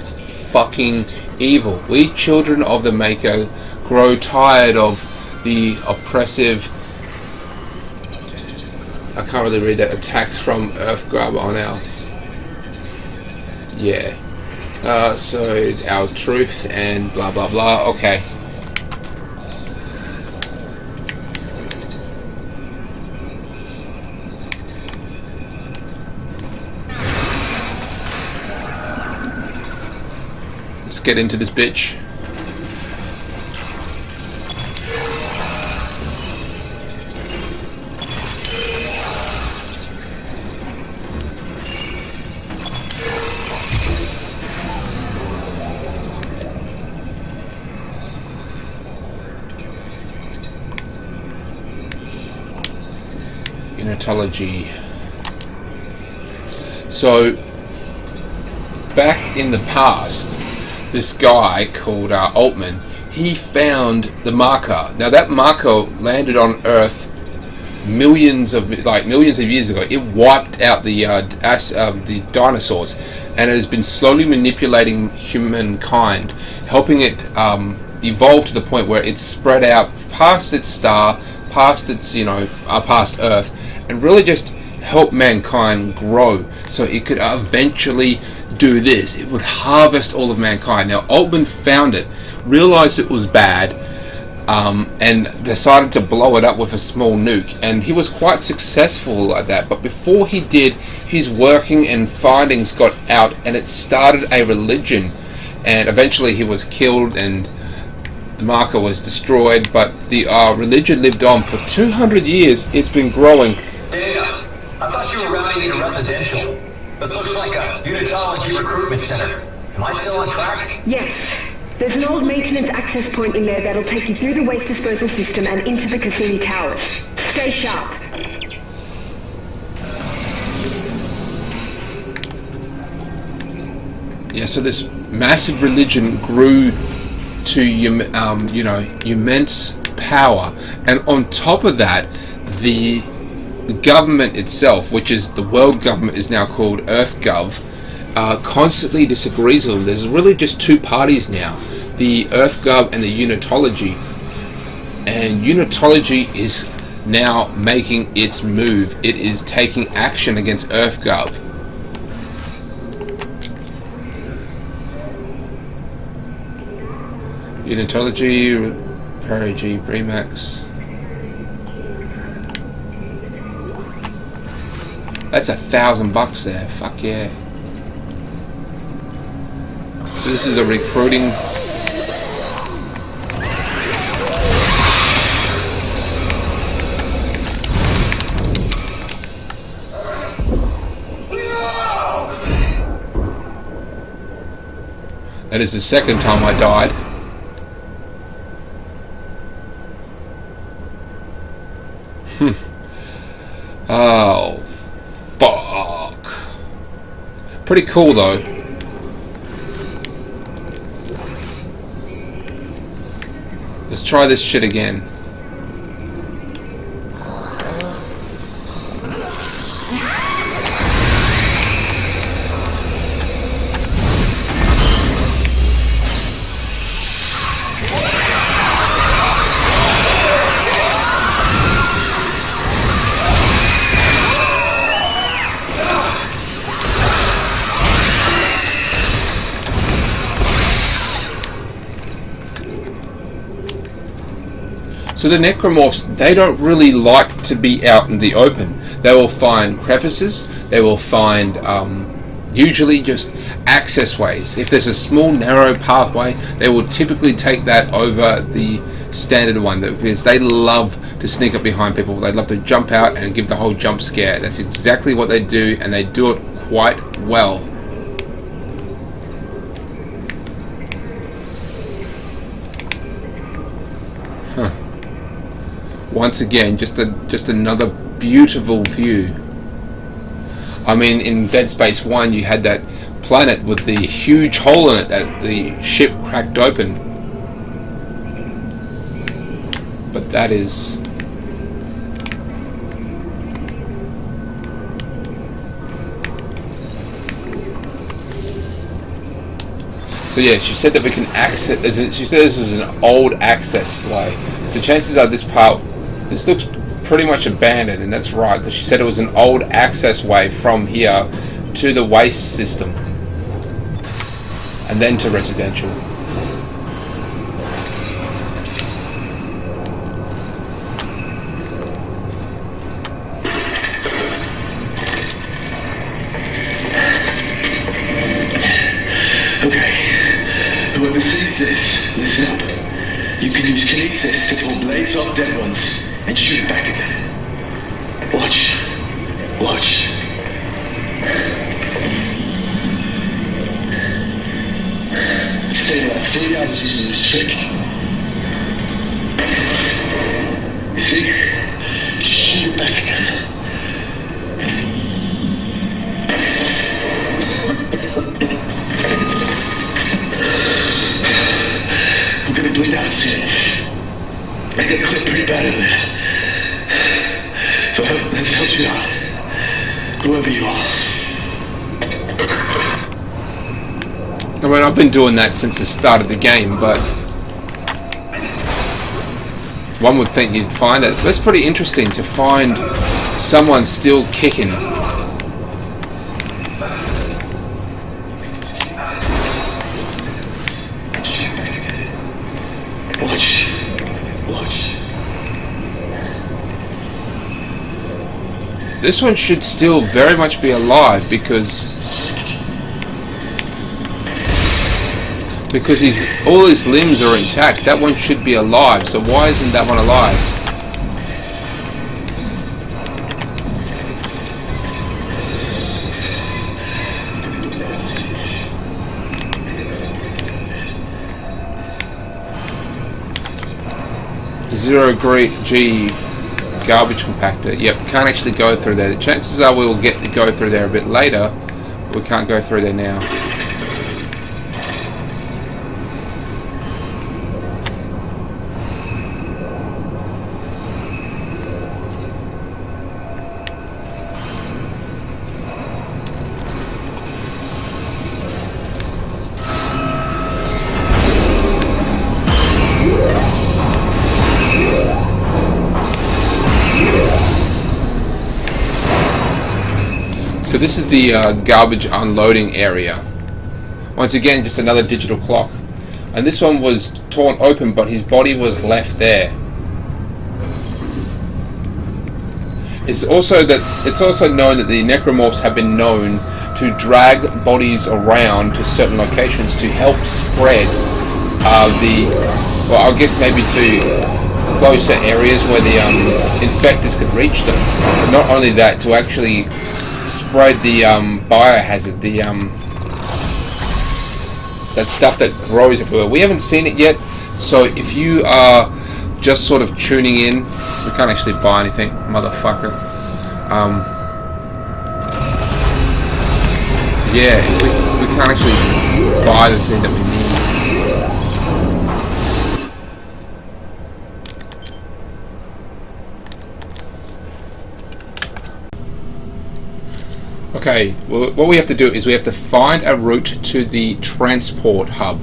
fucking evil. We children of the Maker grow tired of the oppressive, I can't really read that, attacks from Earthgrub on our, yeah, so our truth and blah blah blah. Okay. Let's get into this bitch. Unitology. So, back in the past, this guy called Altman, he found the marker. Now that marker landed on Earth millions of years ago. It wiped out the dinosaurs, and it has been slowly manipulating humankind, helping it evolve to the point where it's spread out past its star, past its past Earth, and really just help mankind grow so it could eventually do this. It would harvest all of mankind. Now Altman found it, realized it was bad, and decided to blow it up with a small nuke, and he was quite successful at that. But before he did, his working and findings got out, and it started a religion, and eventually he was killed and the marker was destroyed, but the religion lived on for 200 years. It's been growing. Dana, I thought you were routing me to residential. This looks like a Unitology recruitment center. Am I still on track? Yes. There's an old maintenance access point in there that'll take you through the waste disposal system and into the Cassini Towers. Stay sharp. Yeah, so this massive religion grew to immense power, and on top of that, the government itself, which is the world government, is now called EarthGov, constantly disagrees with them. There's really just two parties now, the EarthGov and the Unitology, and Unitology is now making its move. It is taking action against EarthGov. Unitology, Perigee, Bremax. That's $1,000 there. Fuck yeah. So this is a recruiting. That is the second time I died. Oh, fuck. Pretty cool though. Let's try this shit again. So the necromorphs, they don't really like to be out in the open. They will find crevices, they will find usually just access ways. If there's a small narrow pathway, they will typically take that over the standard one, because they love to sneak up behind people. They love to jump out and give the whole jump scare. That's exactly what they do, and they do it quite well. Once again, just another beautiful view. I mean, in Dead Space 1 you had that planet with the huge hole in it that the ship cracked open. But that is... So yeah, she said that we can access... She said this is an old access way. So chances are this part... This looks pretty much abandoned, and that's right, because she said it was an old access way from here to the waste system, and then to residential. Okay, whoever sees this, listen up. You can use kinesis to pull blades off dead ones and shoot back at them. Watch. Watch. Stay like 3 hours using this trick. You see? Just shoot it back at them. I'm gonna bleed out soon. I get clipped pretty bad in there. So let's help you out. Whoever you are. I mean, I've been doing that since the start of the game, but one would think you'd find it. That's pretty interesting to find someone still kicking. This one should still very much be alive because all his limbs are intact. That one should be alive. So why isn't that one alive? Zero-G garbage compactor. Yep, can't actually go through there. The chances are we will get to go through there a bit later. We can't go through there now. So this is the garbage unloading area. Once again, just another digital clock. And this one was torn open, but his body was left there. It's also known that the necromorphs have been known to drag bodies around to certain locations to help spread well, I guess maybe to closer areas where the infectors could reach them. But not only that, to actually spread the biohazard, that stuff that grows everywhere. We haven't seen it yet, so if you are just sort of tuning in, we can't actually buy anything, motherfucker. Yeah, we can't actually buy the thing that we need. Okay, well, what we have to do is we have to find a route to the transport hub.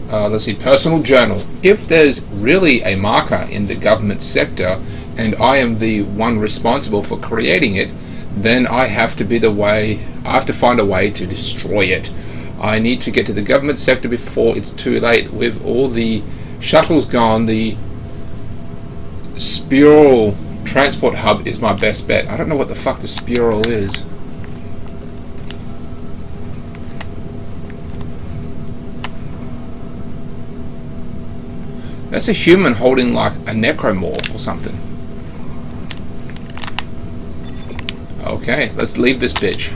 Let's see, personal journal. If there's really a marker in the government sector and I am the one responsible for creating it, then I have to find a way to destroy it. I need to get to the government sector before it's too late. With all the shuttles gone, the spiral transport hub is my best bet. I don't know what the fuck the spiral is. That's a human holding like a necromorph or something. Okay, let's leave this bitch.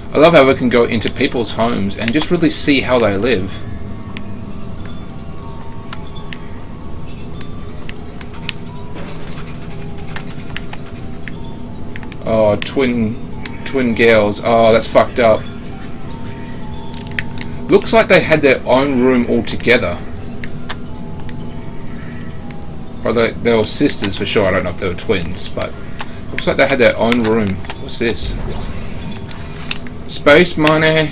I love how we can go into people's homes and just really see how they live. Oh, twin girls. Oh, that's fucked up. Looks like they had their own room altogether. Or they were sisters for sure. I don't know if they were twins, but looks like they had their own room. What's this? Space money.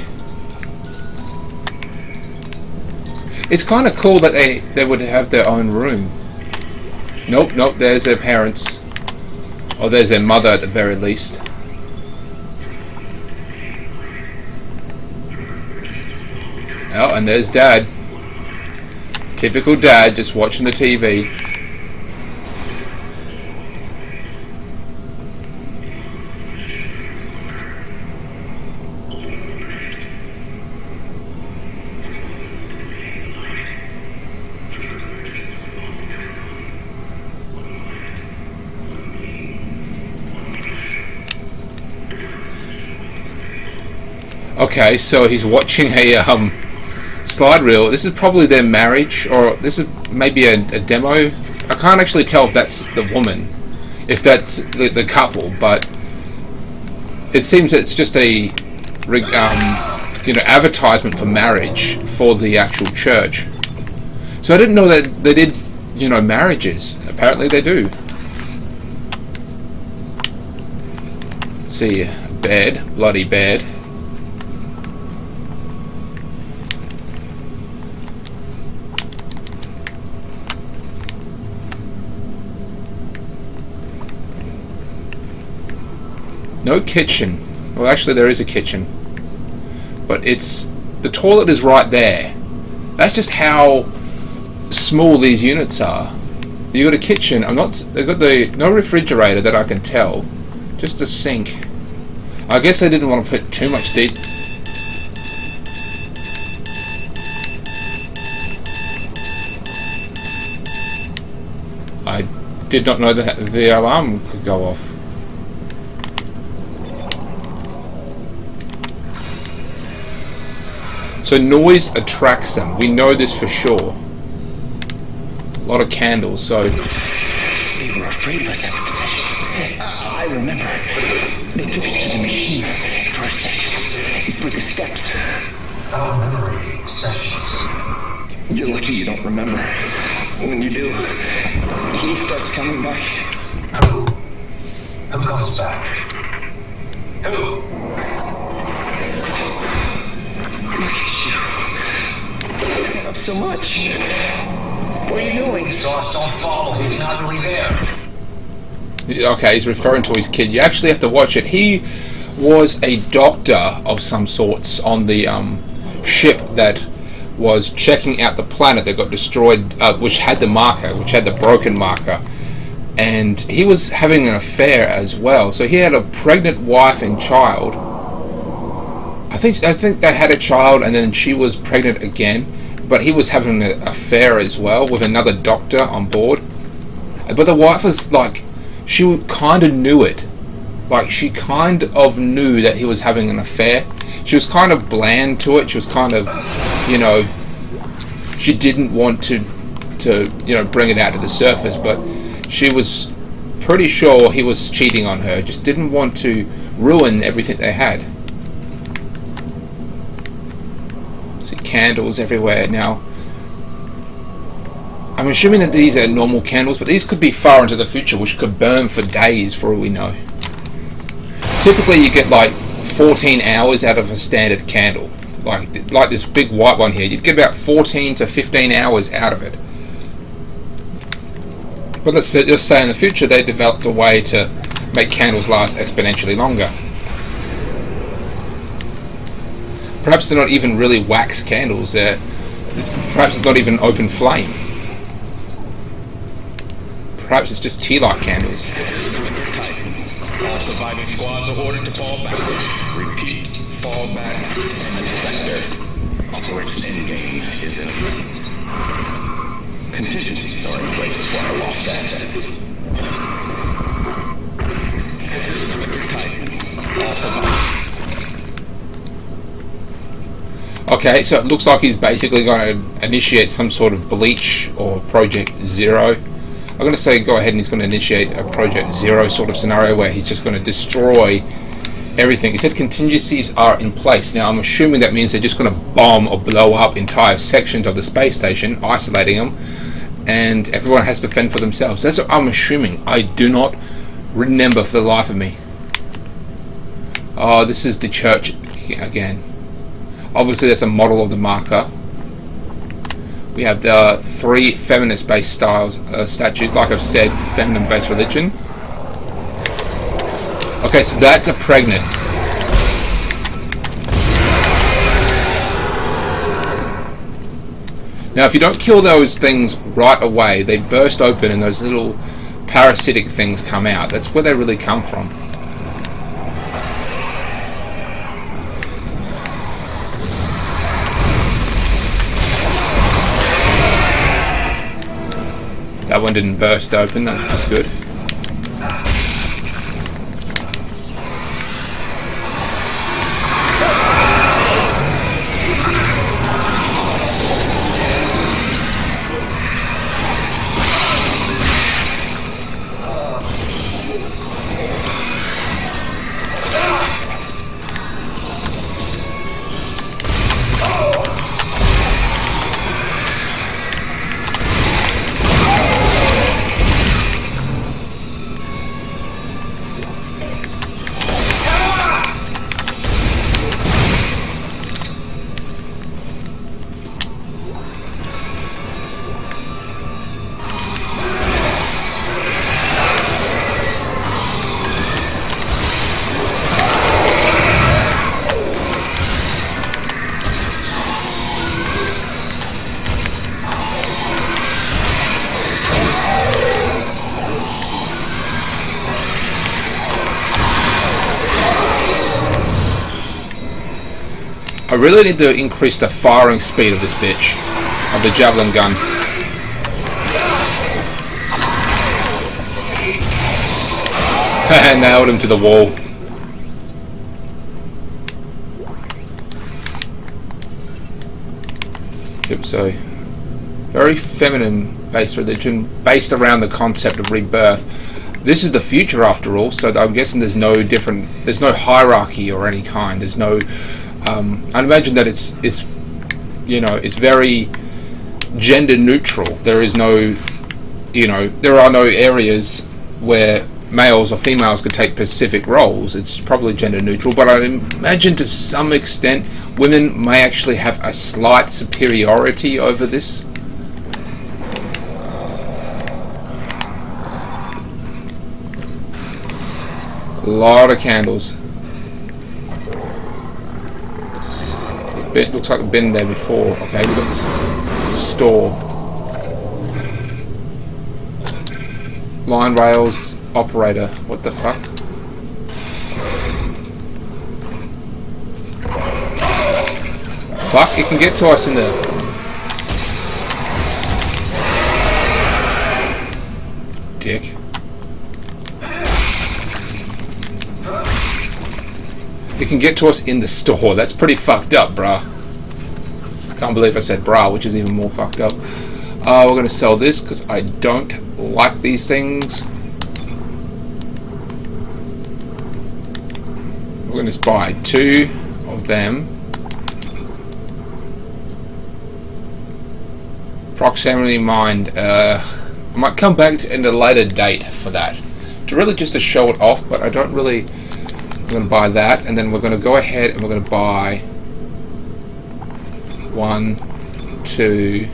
It's kind of cool that they would have their own room. Nope, there's their parents. Or there's their mother at the very least. Oh, and there's Dad. Typical dad, just watching the TV. Okay, so he's watching a slide reel. This is probably their marriage, or this is maybe a demo. I can't actually tell if that's the woman, if that's the couple, but it seems it's just a advertisement for marriage for the actual church. So I didn't know that they did marriages. Apparently they do. Let's see, bed, bloody bed. No kitchen. Well, actually there is a kitchen, but the toilet is right there. That's just how small these units are. You got a kitchen. They've got no refrigerator that I can tell. Just a sink. I guess they didn't want to put too much deep. I did not know that the alarm could go off. So noise attracts them. We know this for sure. A lot of candles, so... They were afraid of us after possessions. I remember. They took us to the machine for a session. For the steps. Our memory sessions. You're lucky you don't remember. When you do, he starts coming back. Who? Who comes back? Who? Up so much. What are you doing? Stross, don't follow. He's not really there. Okay, he's referring to his kid. You actually have to watch it. He was a doctor of some sorts on the ship that was checking out the planet that got destroyed, which had the marker, which had the broken marker. And he was having an affair as well. So he had a pregnant wife and child. I think they had a child, and then she was pregnant again. But he was having an affair as well with another doctor on board. But the wife was like, she kind of knew it. Like, she kind of knew that he was having an affair. She was kind of bland to it. She was kind of, you know, she didn't want to you know, bring it out to the surface, but she was pretty sure he was cheating on her. Just didn't want to ruin everything they had. See candles everywhere now. I'm assuming that these are normal candles, but these could be far into the future, which could burn for days for all we know. Typically you get like 14 hours out of a standard candle. Like this big white one here, you'd get about 14 to 15 hours out of it. But let's just say in the future they developed a way to make candles last exponentially longer. Perhaps they're not even really wax candles. Perhaps it's not even open flame. Perhaps it's just tea light candles. All surviving squads are ordered to fall back. Repeat, fall back. Sector. Operation Endgame is in effect. Contingencies are in place for our lost assets. Titan. All surviving. Okay, so it looks like he's basically going to initiate some sort of Bleach or Project Zero. I'm going to say go ahead and he's going to initiate a Project Zero sort of scenario where he's just going to destroy everything. He said contingencies are in place. Now I'm assuming that means they're just going to bomb or blow up entire sections of the space station, isolating them, and everyone has to fend for themselves. That's what I'm assuming. I do not remember for the life of me. Oh, this is the church again. Obviously that's a model of the marker. We have the 3 feminist-based styles statues. Like I've said, feminine-based religion. Okay, so that's a pregnant. Now, if you don't kill those things right away, they burst open and those little parasitic things come out. That's where they really come from. That one didn't burst open, that's good. I really need to increase the firing speed of this bitch, of the javelin gun. Nailed him to the wall. Yep, so very feminine based religion, based around the concept of rebirth. This is the future after all, so I'm guessing there's no hierarchy or any kind. There's no I imagine that it's you know, it's very gender neutral. There is no, you know, there are no areas where males or females could take specific roles. It's probably gender neutral, but I imagine to some extent women may actually have a slight superiority over this. A lot of candles. It looks like we've been there before. Okay, we've got this store. Line rails operator. What the fuck? Fuck, it can get to us in there. Dick. It can get to us in the store. That's pretty fucked up, bruh. Can't believe I said brah, which is even more fucked up. We're going to sell this because I don't like these things. We're going to buy 2 of them. Proximity mind. I might come back to in a later date for that. To really just to show it off, but I don't really. I'm going to buy that, and then we're going to go ahead and we're going to buy 1, 2.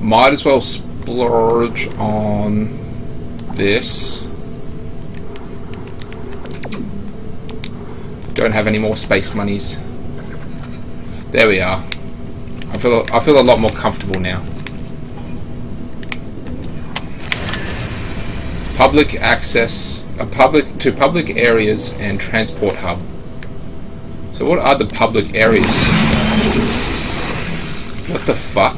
Might as well splurge on this. Don't have any more space monies. There we are. I feel a lot more comfortable now. Public access, to public areas and transport hub. So what are the public areas? What the fuck?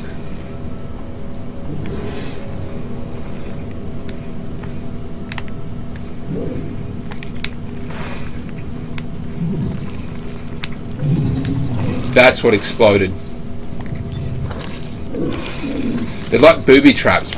That's what exploded. They're like booby traps.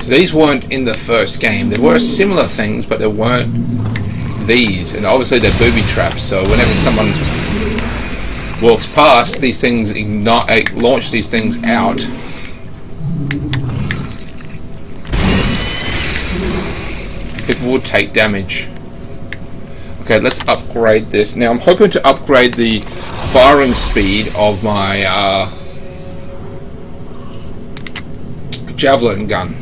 These weren't in the first game. There were similar things, but there weren't these. And obviously they're booby traps, so whenever someone walks past, these things launch these things out. People would take damage. Okay, let's upgrade this. Now I'm hoping to upgrade the firing speed of my javelin gun.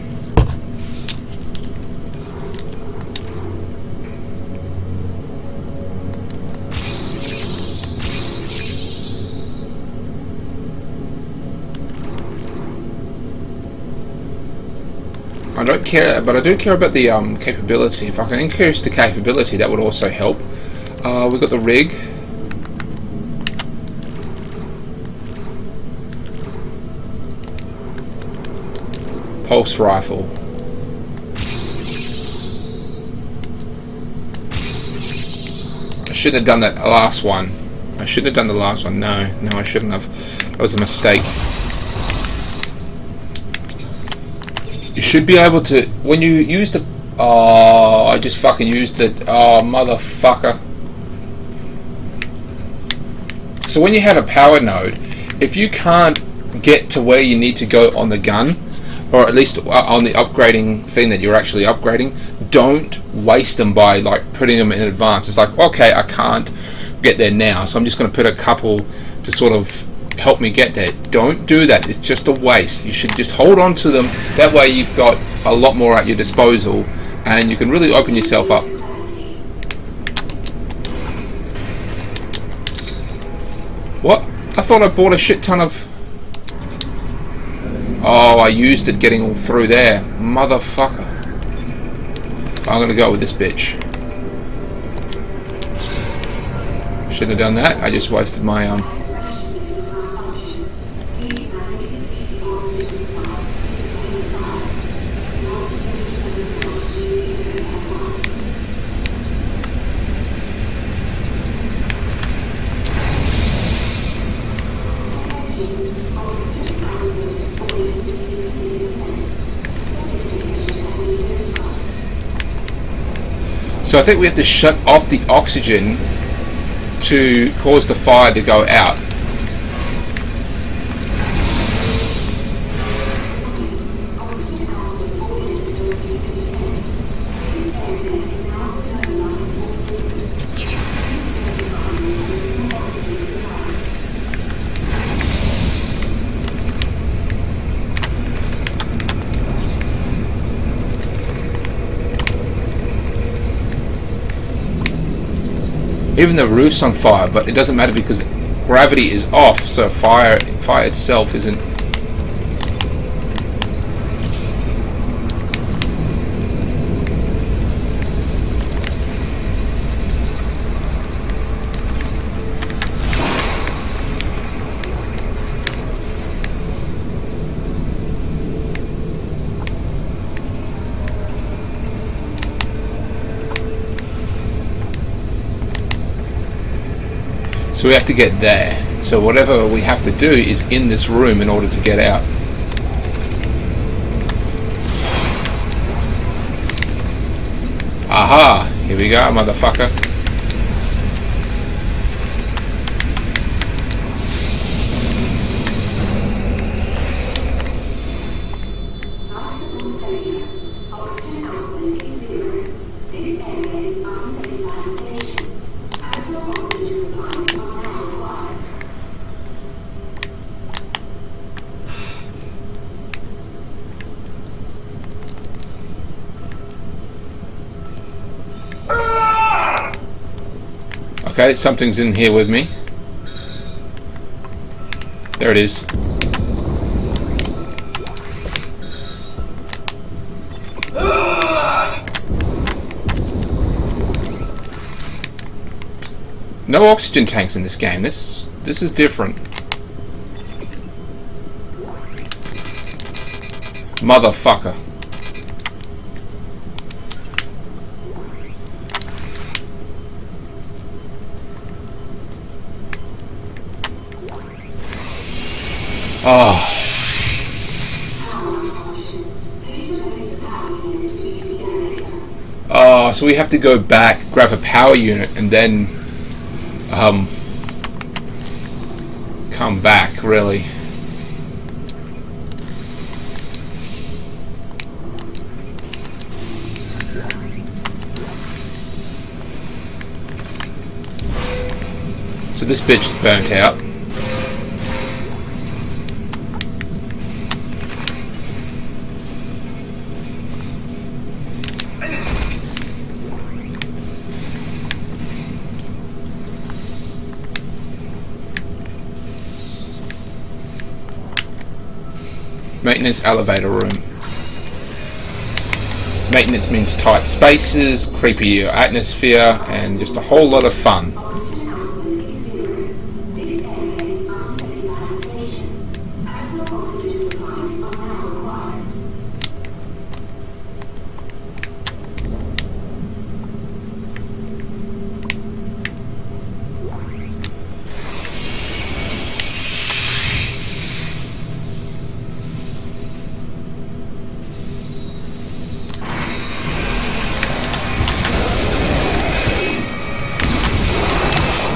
I don't care, but I do care about the capability. If I can increase the capability, that would also help. We've got the rig. Pulse rifle. I shouldn't have done that last one. I shouldn't have done the last one. No, I shouldn't have. That was a mistake. You should be able to, when you use the, oh, I just fucking used it, oh, motherfucker. So when you have a power node, if you can't get to where you need to go on the gun, or at least on the upgrading thing that you're actually upgrading, don't waste them by like putting them in advance. It's like, okay, I can't get there now, so I'm just going to put a couple to sort of help me get there. Don't do that. It's just a waste. You should just hold on to them. That way you've got a lot more at your disposal and you can really open yourself up. What? I thought I bought a shit ton of... Oh, I used it getting all through there. Motherfucker. I'm gonna go with this bitch. Shouldn't have done that. I just wasted my So I think we have to shut off the oxygen to cause the fire to go out. Even the roof's on fire, but it doesn't matter because gravity is off, so fire itself isn't. So we have to get there. So whatever we have to do is in this room in order to get out. Aha! Here we go, motherfucker. Oxygen failure. Oxygen output is 0. This area is unsafe for habitation. Personal oxygen supplies are now required. Okay, something's in here with me. There it is. No oxygen tanks in this game. This is different. Motherfucker. Oh. Oh, so we have to go back, grab a power unit, and then come back, really. So this bitch is burnt out. Maintenance elevator room. Maintenance means tight spaces, creepy atmosphere, and just a whole lot of fun.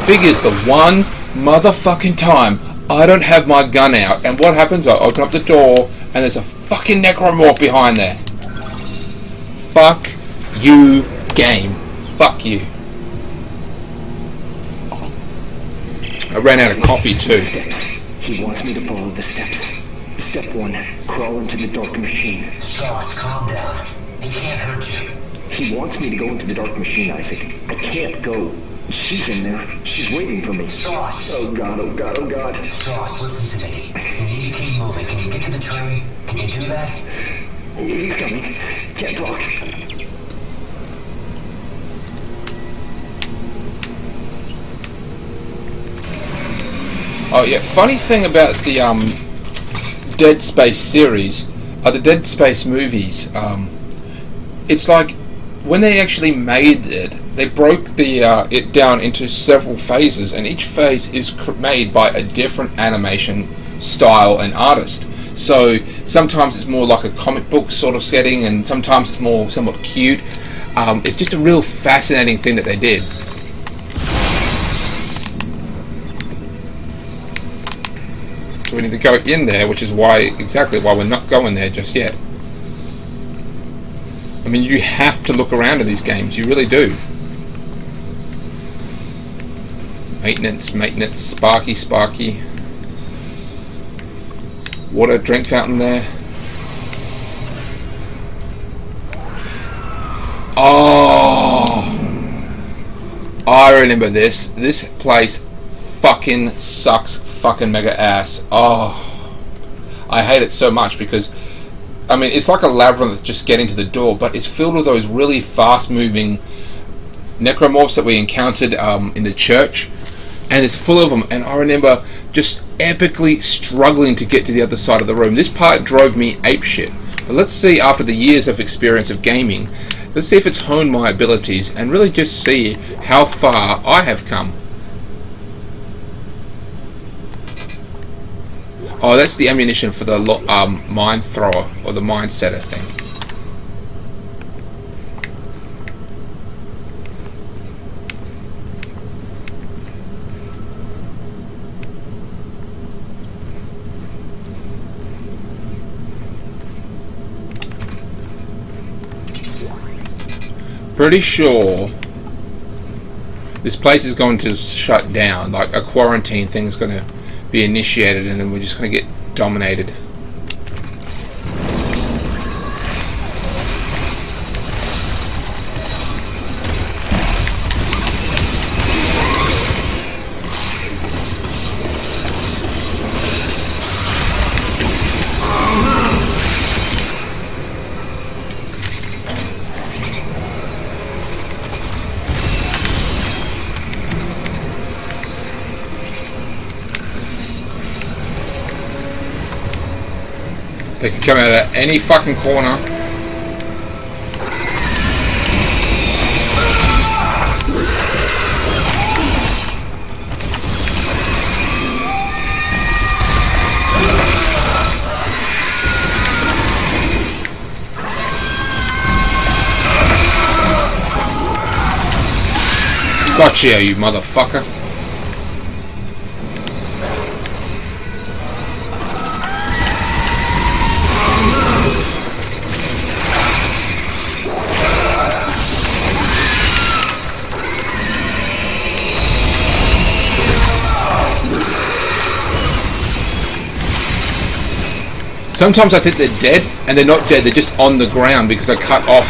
Figures the one motherfucking time I don't have my gun out, and what happens? I open up the door and there's a fucking necromorph behind there. Fuck you, game. Fuck you. I ran out of coffee too. He wants me to follow the steps. Step 1, crawl into the dark machine. Strauss, calm down. He can't hurt you. He wants me to go into the dark machine, Isaac. I can't go. She's in there. She's waiting for me. Strauss! Oh god, oh god, oh god. Strauss, listen to me. You need to keep moving. Can you get to the train? Can you do that? He's coming. Can't talk. Oh yeah, funny thing about the Dead Space series, the Dead Space movies, it's like when they actually made it, they broke the it down into several phases, and each phase is made by a different animation style and artist. So sometimes it's more like a comic book sort of setting, and sometimes it's more somewhat cute. It's just a real fascinating thing that they did. So we need to go in there, which is exactly why we're not going there just yet. I mean, you have to look around in these games, you really do. Maintenance, sparky. Water, drink fountain there. Oh, I remember this. This place fucking sucks fucking mega ass. Oh, I hate it so much because, I mean, it's like a labyrinth just getting to the door, but it's filled with those really fast moving necromorphs that we encountered in the church, and it's full of them. And I remember just epically struggling to get to the other side of the room. This part drove me apeshit. But let's see, after the years of experience of gaming, let's see if it's honed my abilities and really just see how far I have come. Oh, that's the ammunition for the mine thrower or the mine setter thing. Pretty sure this place is going to shut down, like a quarantine thing is going to be initiated, and then we're just going to get dominated. They can come out of any fucking corner. Gotcha, you motherfucker. Sometimes I think they're dead, and they're not dead, they're just on the ground because I cut off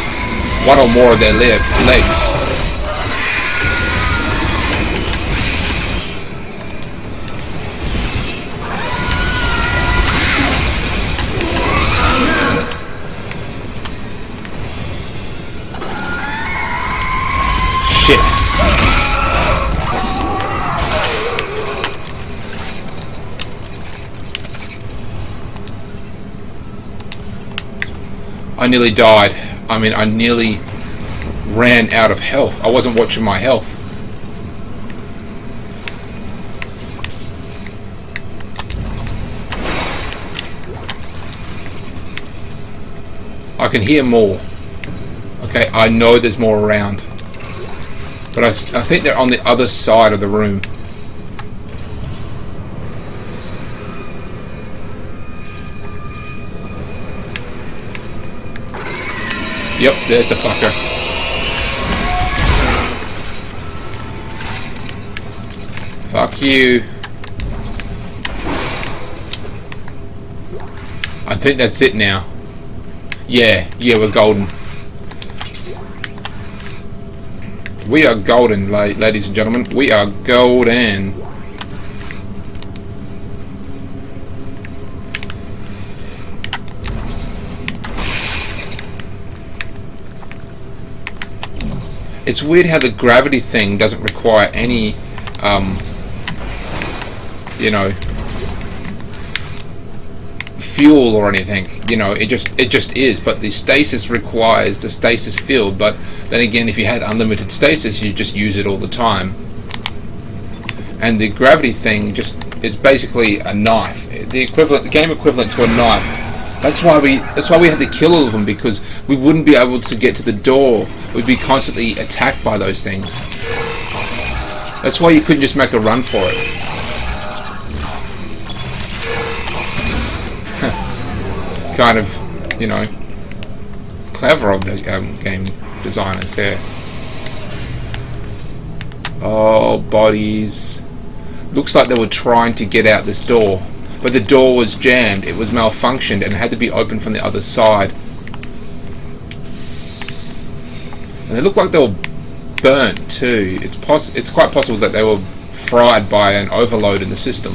one or more of their legs. Shit. I nearly died. I mean, I nearly ran out of health. I wasn't watching my health. I can hear more. Okay, I know there's more around. But I think they're on the other side of the room. Yep, there's the fucker. Fuck you. I think that's it now. Yeah, we're golden. We are golden, ladies and gentlemen. We are golden. It's weird how the gravity thing doesn't require any, you know, fuel or anything. You know, it just is. But the stasis requires the stasis field. But then again, if you had unlimited stasis, you just use it all the time. And the gravity thing just is basically a knife. The game equivalent to a knife. That's why we had to kill all of them, because we wouldn't be able to get to the door. We'd be constantly attacked by those things. That's why you couldn't just make a run for it. Kind of, you know, clever of the game designers there. Oh, bodies. Looks like they were trying to get out this door, but the door was jammed. It was malfunctioned and had to be opened from the other side. And they look like they were burnt too. It's quite possible that they were fried by an overload in the system.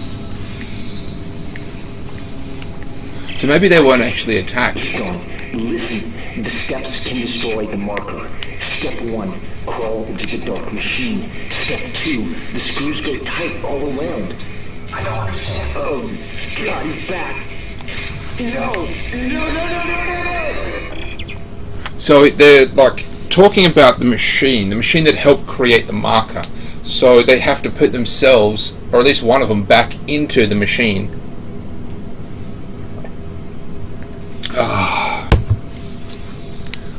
So maybe they weren't actually attacked. John, listen. The steps can destroy the marker. Step 1, crawl into the dark machine. Step 2, the screws go tight all around. I don't understand. Oh, God, he's back. No. So they're like talking about the machine that helped create the marker. So they have to put themselves, or at least one of them, back into the machine.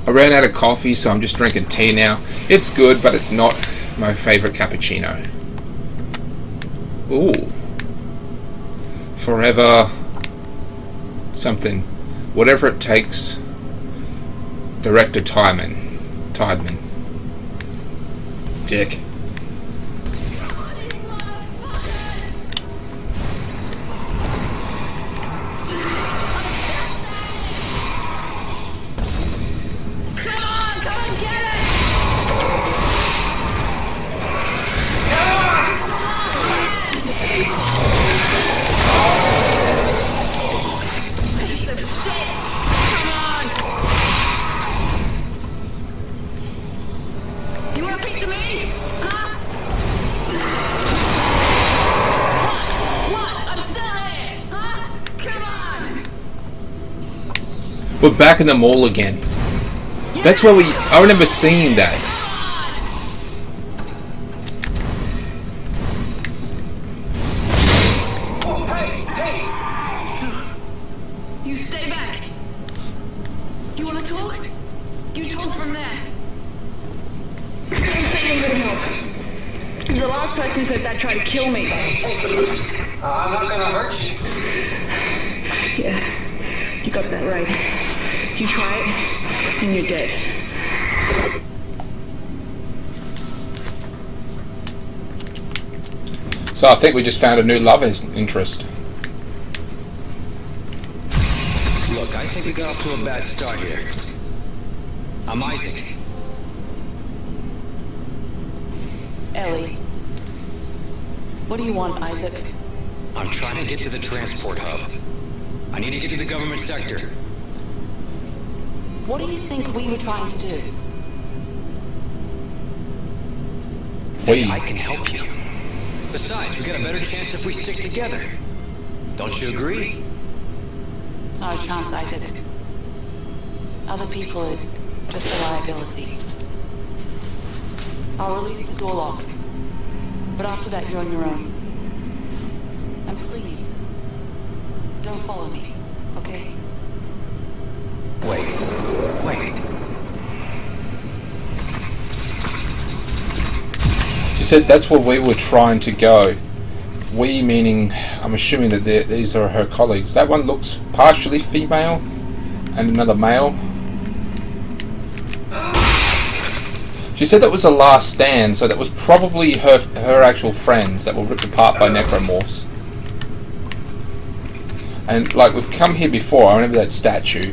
I ran out of coffee, so I'm just drinking tea now. It's good, but it's not my favorite cappuccino. Ooh. Forever something. Whatever it takes. Director Tideman. Dick. We're back in the mall again. That's where I remember seeing that. Oh, hey! You stay back. You want to talk? You talk from there. Don't say you're gonna help. You're the last person who said that tried to kill me. Take it easy. I'm not gonna hurt you. Yeah, you got that right. You try it, and you're dead. So I think we just found a new love interest. Look, I think we got off to a bad start here. I'm Isaac. Ellie. What do you want, Isaac? I'm trying to get to the transport hub. I need to get to the government sector. What do you think we were trying to do? I can help you. Besides, we got a better chance if we stick together. Don't you agree? It's not a chance, Isaac. Other people are just a liability. I'll release the door lock. But after that, you're on your own. And please, don't follow me, okay? Wait. She said that's where we were trying to go. We meaning, I'm assuming that these are her colleagues. That one looks partially female and another male. She said that was the last stand, so that was probably her actual friends that were ripped apart by necromorphs. And like, we've come here before, I remember that statue.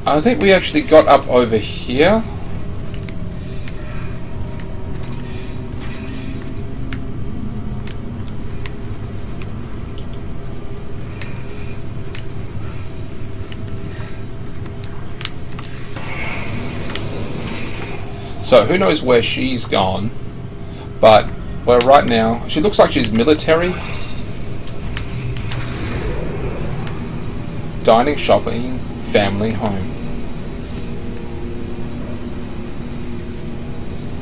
I think we actually got up over here. So who knows where she's gone, but well, right now she looks like she's military. Dining, shopping, family, home.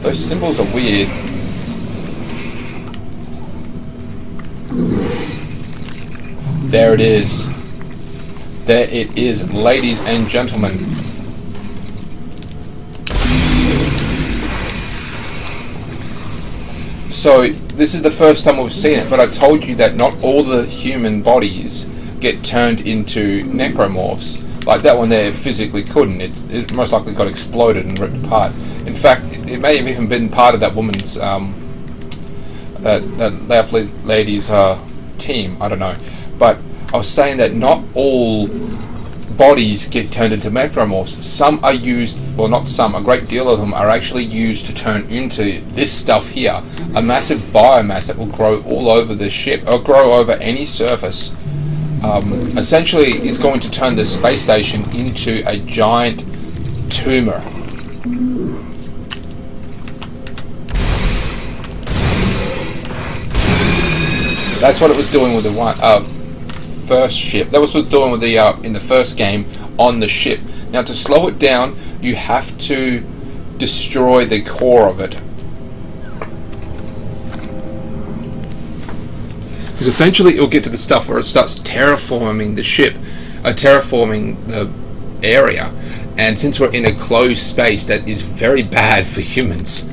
Those symbols are weird. There it is. there it is, ladies and gentlemen. So this is the first time we've seen it, but I told you that not all the human bodies get turned into necromorphs. Like that one there physically couldn't. It most likely got exploded and ripped apart. In fact, it may have even been part of that woman's that lady's team. I don't know. But I was saying that not all bodies get turned into necromorphs. Some are used, well, not some, a great deal of them are actually used to turn into this stuff here, a massive biomass that will grow all over the ship, or grow over any surface. Essentially, it's going to turn the space station into a giant tumor. That's what it was doing with the first ship. That was what it was doing with the in the first game on the ship. Now, to slow it down, you have to destroy the core of it. Because eventually it'll get to the stuff where it starts terraforming the ship, terraforming the area, and since we're in a closed space, that is very bad for humans.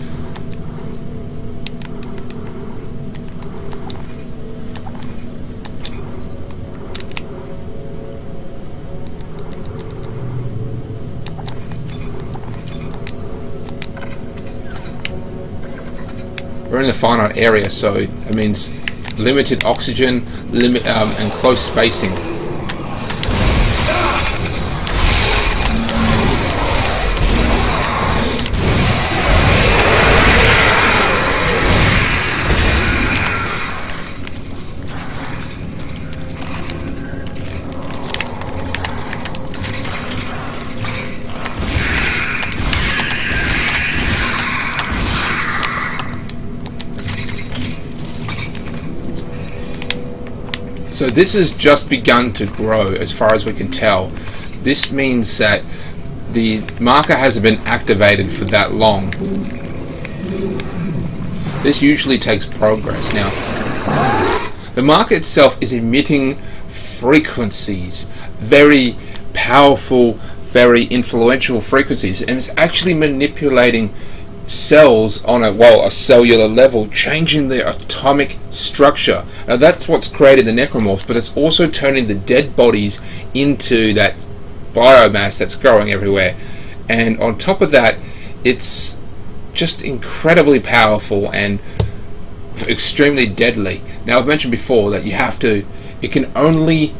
We're in the finite area, so it means limited oxygen, and close spacing. So this has just begun to grow as far as we can tell. This means that the marker hasn't been activated for that long. This usually takes progress. Now, the marker itself is emitting frequencies, very powerful, very influential frequencies, and it's actually manipulating cells on a cellular level, changing their atomic structure. Now that's what's created the necromorphs, but it's also turning the dead bodies into that biomass that's growing everywhere. And on top of that, it's just incredibly powerful and extremely deadly. Now, I've mentioned before that it can only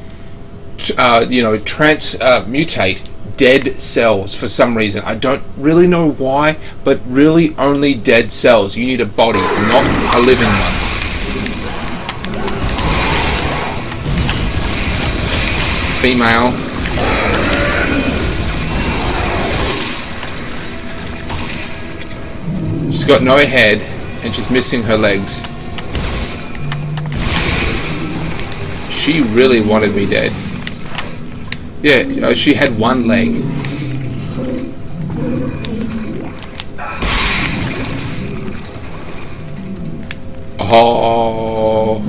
transmutate dead cells for some reason. I don't really know why, but really only dead cells. You need a body, not a living one. Female. She's got no head and she's missing her legs. She really wanted me dead. Yeah, she had one leg. Oh,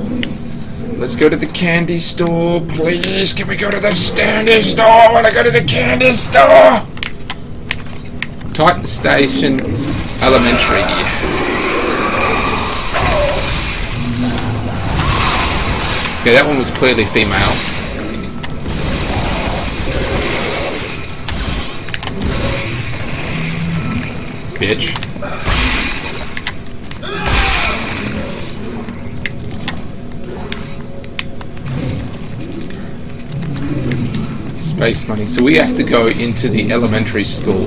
let's go to the candy store, please. Can we go to the candy store? I want to go to the candy store. Titan Station Elementary. Okay, that one was clearly female. Bitch. Space money. So we have to go into the elementary school.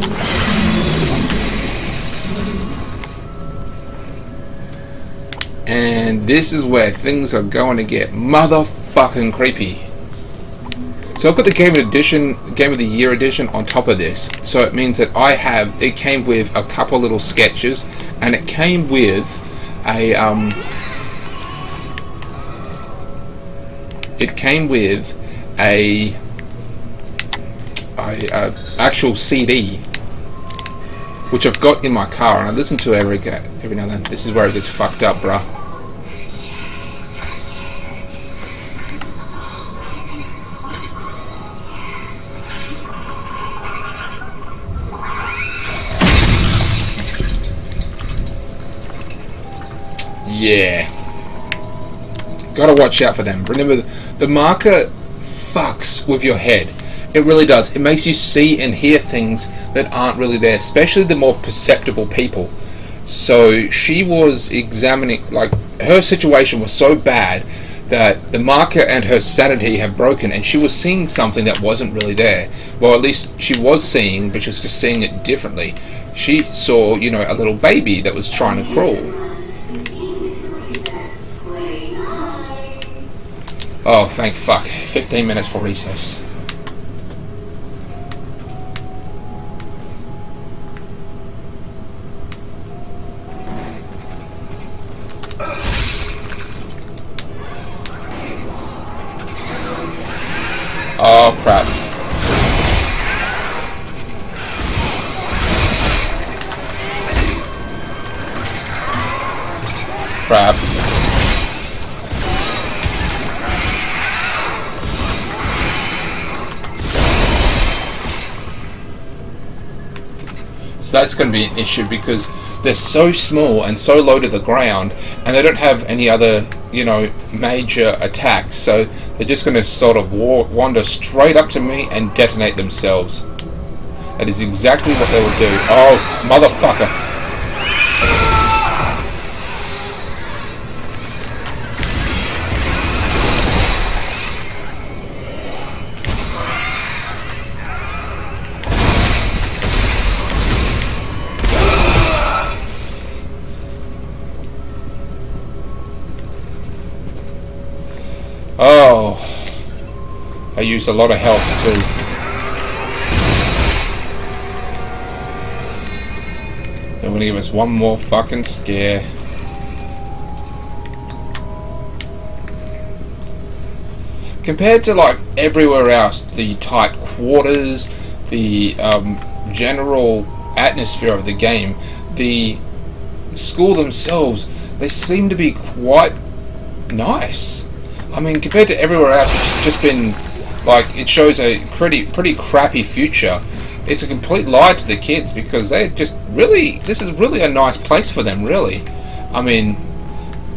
And this is where things are going to get motherfucking creepy. So I've got the Game of the Year edition on top of this. So it means that it came with a couple little sketches, and it came with a actual CD, which I've got in my car, and I listen to every now and then. This is where it gets fucked up, bruh. Yeah. Gotta watch out for them. Remember, the marker fucks with your head. It really does. It makes you see and hear things that aren't really there, especially the more perceptible people. So she was examining, like, her situation was so bad that the marker and her sanity have broken, and she was seeing something that wasn't really there. Well, at least she was seeing, but she was just seeing it differently. She saw, you know, a little baby that was trying to crawl. Oh, thank fuck. 15 minutes for recess. Oh, crap. Crap. So that's going to be an issue because they're so small and so low to the ground, and they don't have any other, you know, major attacks, so they're just going to sort of wander straight up to me and detonate themselves. That is exactly what they will do. Oh, motherfucker. Oh, I used a lot of health too. They're gonna give us one more fucking scare. Compared to like everywhere else, the tight quarters, the general atmosphere of the game, the school themselves, they seem to be quite nice. I mean, compared to everywhere else, which has just been, like, it shows a pretty crappy future. It's a complete lie to the kids because they just really, this is really a nice place for them, really. I mean,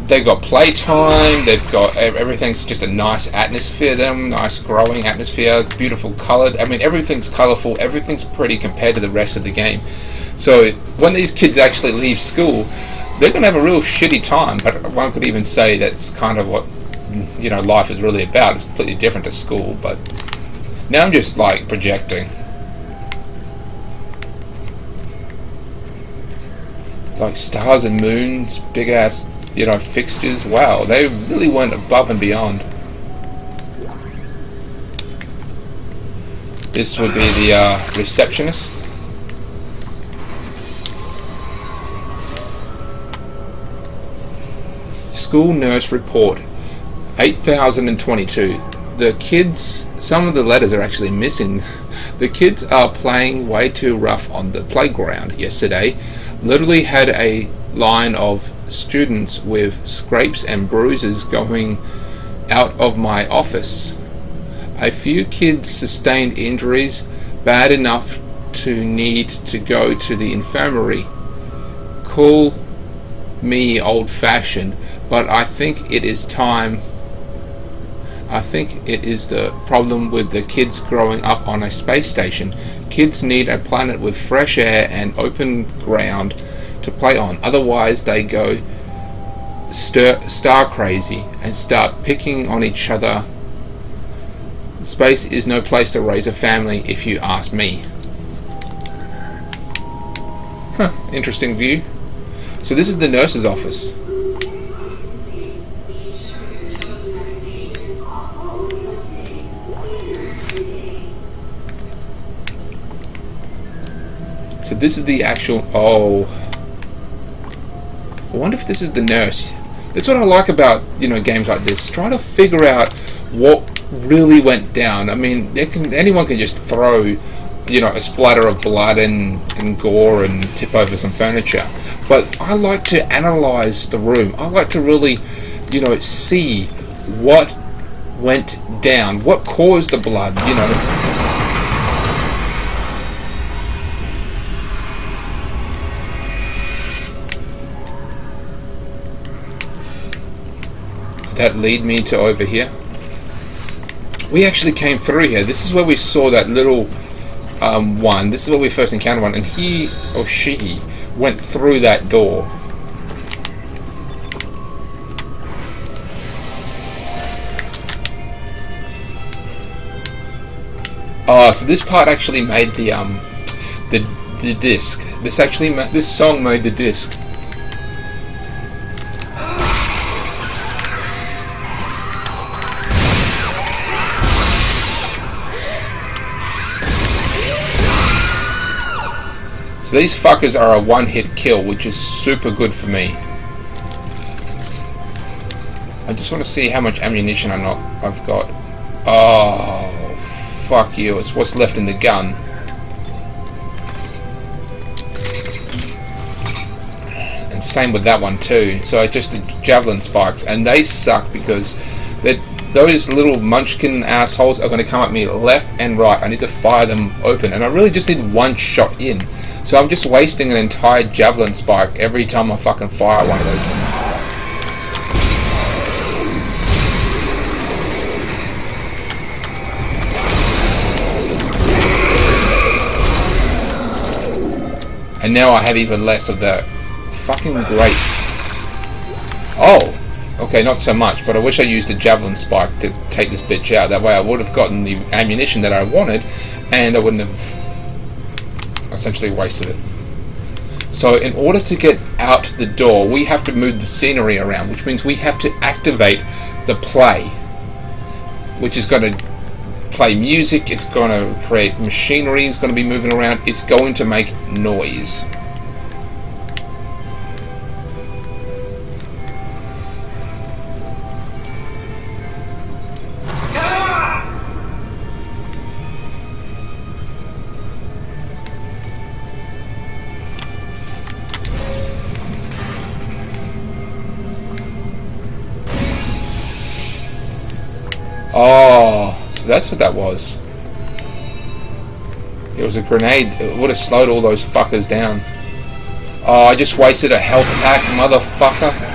they've got playtime, they've got, everything's just a nice atmosphere, nice growing atmosphere, beautiful coloured. I mean, everything's colourful, everything's pretty compared to the rest of the game. So, when these kids actually leave school, they're going to have a real shitty time, but one could even say that's kind of what, you know, life is really about. It's completely different to school, but now I'm just like projecting. Like stars and moons, big ass, you know, fixtures. Wow, they really went above and beyond. This would be the receptionist. School nurse report. 8022. The kids, some of the letters are actually missing. The kids are playing way too rough on the playground yesterday. Literally had a line of students with scrapes and bruises going out of my office. A few kids sustained injuries bad enough to need to go to the infirmary. Call me old-fashioned, but I think it is time. I think it is the problem with the kids growing up on a space station. Kids need a planet with fresh air and open ground to play on. Otherwise they go star crazy and start picking on each other. Space is no place to raise a family if you ask me. Huh, interesting view. So this is the nurse's office. So this is the actual, oh, I wonder if this is the nurse. That's what I like about, you know, games like this. Try to figure out what really went down. I mean, anyone can just throw, you know, a splatter of blood and gore and tip over some furniture. But I like to analyze the room. I like to really, you know, see what went down, what caused the blood, you know. that lead me to over here? We actually came through here. This is where we saw that little one. This is where we first encountered one, and he or she went through that door. Oh, so this part actually made the disc. This song made the disc. So these fuckers are a one-hit kill, which is super good for me. I just want to see how much ammunition I've got. Oh, fuck you! It's what's left in the gun. And same with that one too. So just the javelin spikes, and they suck because those little munchkin assholes are going to come at me left and right. I need to fire them open, and I really just need one shot in. So I'm just wasting an entire javelin spike every time I fucking fire one of those things. And now I have even less of that. Fucking great. Oh! Okay, not so much, but I wish I used a javelin spike to take this bitch out. That way I would have gotten the ammunition that I wanted, and I wouldn't have essentially wasted it. So in order to get out the door, we have to move the scenery around, which means we have to activate the play, which is going to play music, it's going to create machinery, it's going to be moving around, it's going to make noise. Oh, so that's what that was. It was a grenade. It would have slowed all those fuckers down. Oh, I just wasted a health pack, motherfucker.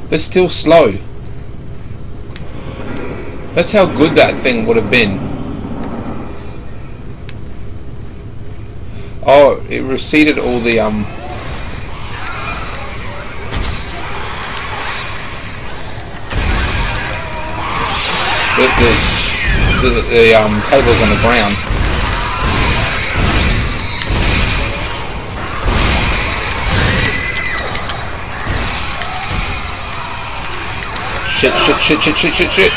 They're still slow. That's how good that thing would have been. Oh, it receded all the tables on the ground. Shit.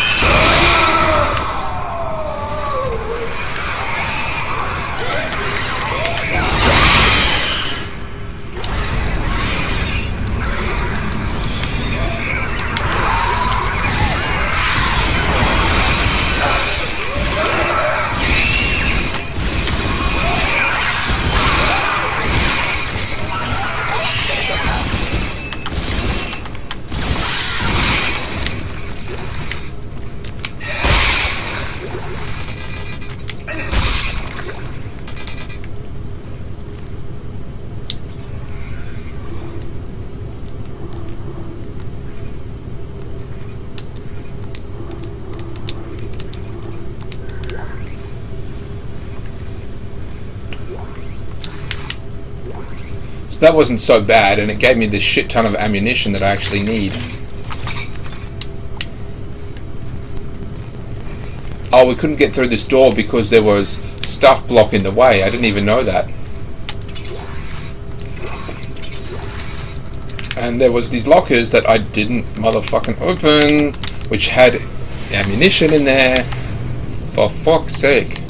So that wasn't so bad, and it gave me this shit ton of ammunition that I actually need. Oh, we couldn't get through this door because there was stuff blocking the way. I didn't even know that. And there was these lockers that I didn't motherfucking open, which had ammunition in there. For fuck's sake.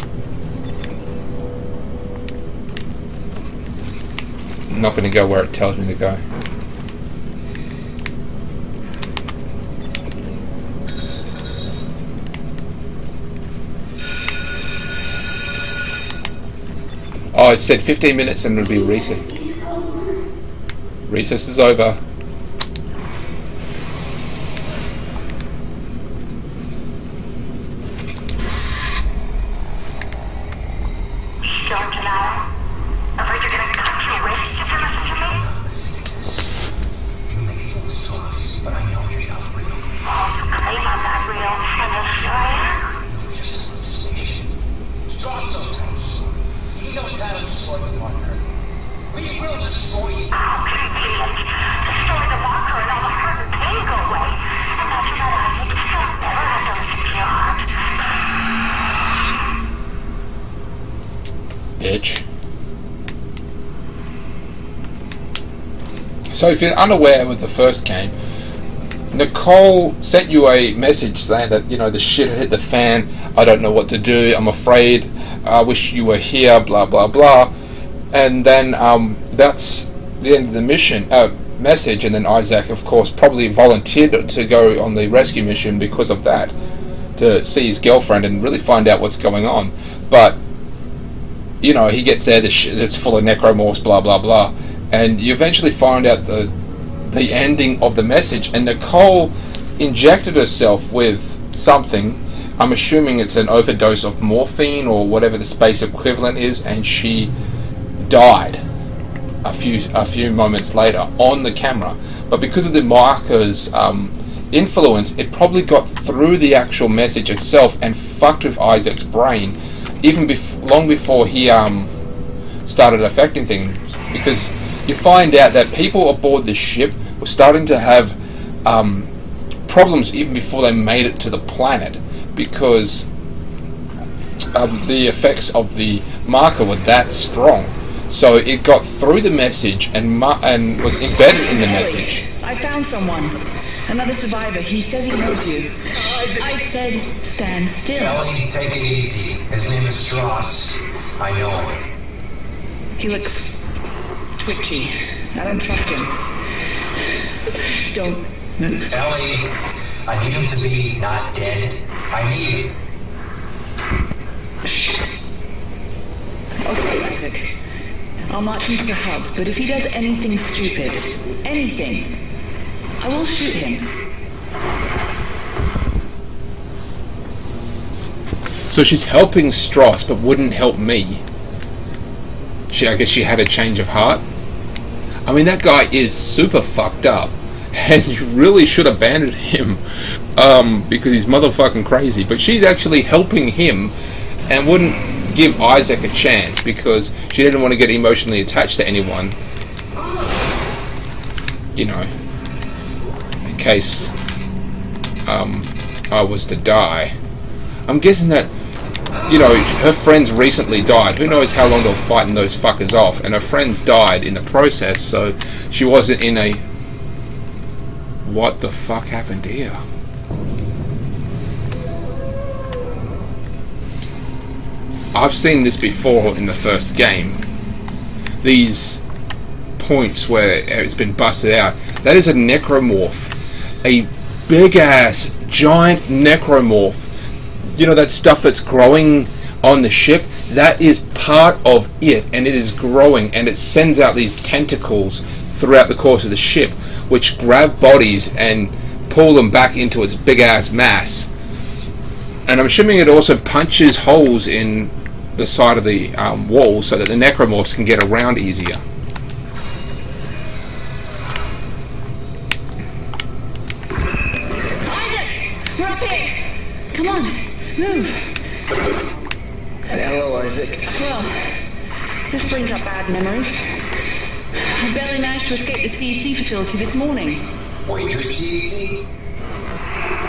I'm not going to go where it tells me to go. Oh, it said 15 minutes and it'll be recess. Recess is over. destroy you. Oh, you idiot. Destroy the marker and all the hurt and pain go away. And after that, Isaac, you'll never have to listen to your heart. Bitch. So if you're unaware with the first game, Nicole sent you a message saying that, you know, the shit hit the fan, I don't know what to do, I'm afraid, I wish you were here, blah blah blah. And then that's the end of the mission message, and then Isaac, of course, probably volunteered to go on the rescue mission because of that, to see his girlfriend and really find out what's going on. But, you know, he gets there, it's full of necromorphs, blah blah blah, and you eventually find out the ending of the message, and Nicole injected herself with something. I'm assuming it's an overdose of morphine or whatever the space equivalent is, and she died a few moments later on the camera. But because of the marker's influence, it probably got through the actual message itself and fucked with Isaac's brain, even long before he started affecting things. Because you find out that people aboard the ship were starting to have problems even before they made it to the planet, because the effects of the marker were that strong. So it got through the message and was embedded in the message. I found someone. Another survivor. He says he knows you. I said stand still. Ellie, take it easy. His name is Strauss. I know him. He looks twitchy. I don't trust him. Don't move. Ellie, I need him to be not dead. I need him. Okay, Isaac. I'll march him to the hub, but if he does anything stupid, anything, I will shoot him. So she's helping Strauss, but wouldn't help me. I guess she had a change of heart. I mean, that guy is super fucked up, and you really should abandon him because he's motherfucking crazy. But she's actually helping him and wouldn't give Isaac a chance because she didn't want to get emotionally attached to anyone. You know, in case I was to die. I'm guessing that, you know, her friends recently died. Who knows how long they'll fighting those fuckers off, and her friends died in the process, so she wasn't in a what the fuck happened here. I've seen this before in the first game. These points where it's been busted out. That is a necromorph. A big ass giant necromorph. You know, that stuff that's growing on the ship? That is part of it, and it is growing, and it sends out these tentacles throughout the course of the ship, which grab bodies and pull them back into its big ass mass. And I'm assuming it also punches holes in the side of the wall so that the necromorphs can get around easier. Isaac! We're up here! Come on, move! Hello, Isaac. Well, this brings up bad memories. I barely managed to escape the CEC facility this morning. Wait, you're CEC?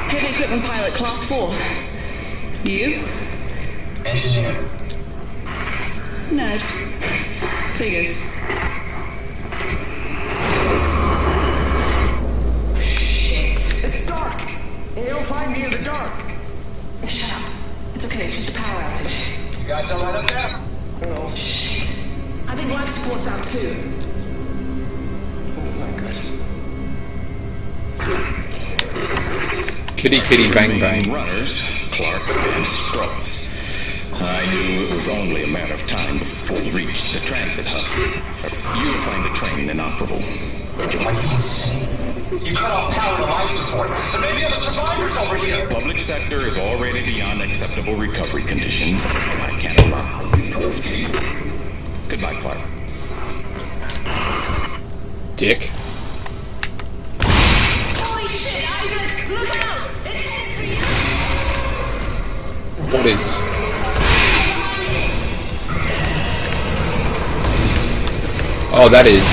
Heavy equipment pilot, class 4. You? Engineer. Nerd. Figures. Shit! It's dark! You'll find me in the dark! Shut up. It's okay, it's just a power outage. You guys alright up there? Oh, Shit. I think life support's out too. that's not good. Kitty kitty bang bang. Runners, Clark and Strauss. I knew it was only a matter of time before we reached the transit hub. You'll find the train inoperable. Are you insane? You cut off power to life support. There may be other survivors over here. The public sector is already beyond acceptable recovery conditions. I can't allow. Goodbye, Clark. Dick. Holy shit, Isaac! Look out! It's headed for you! What is? Oh, that is.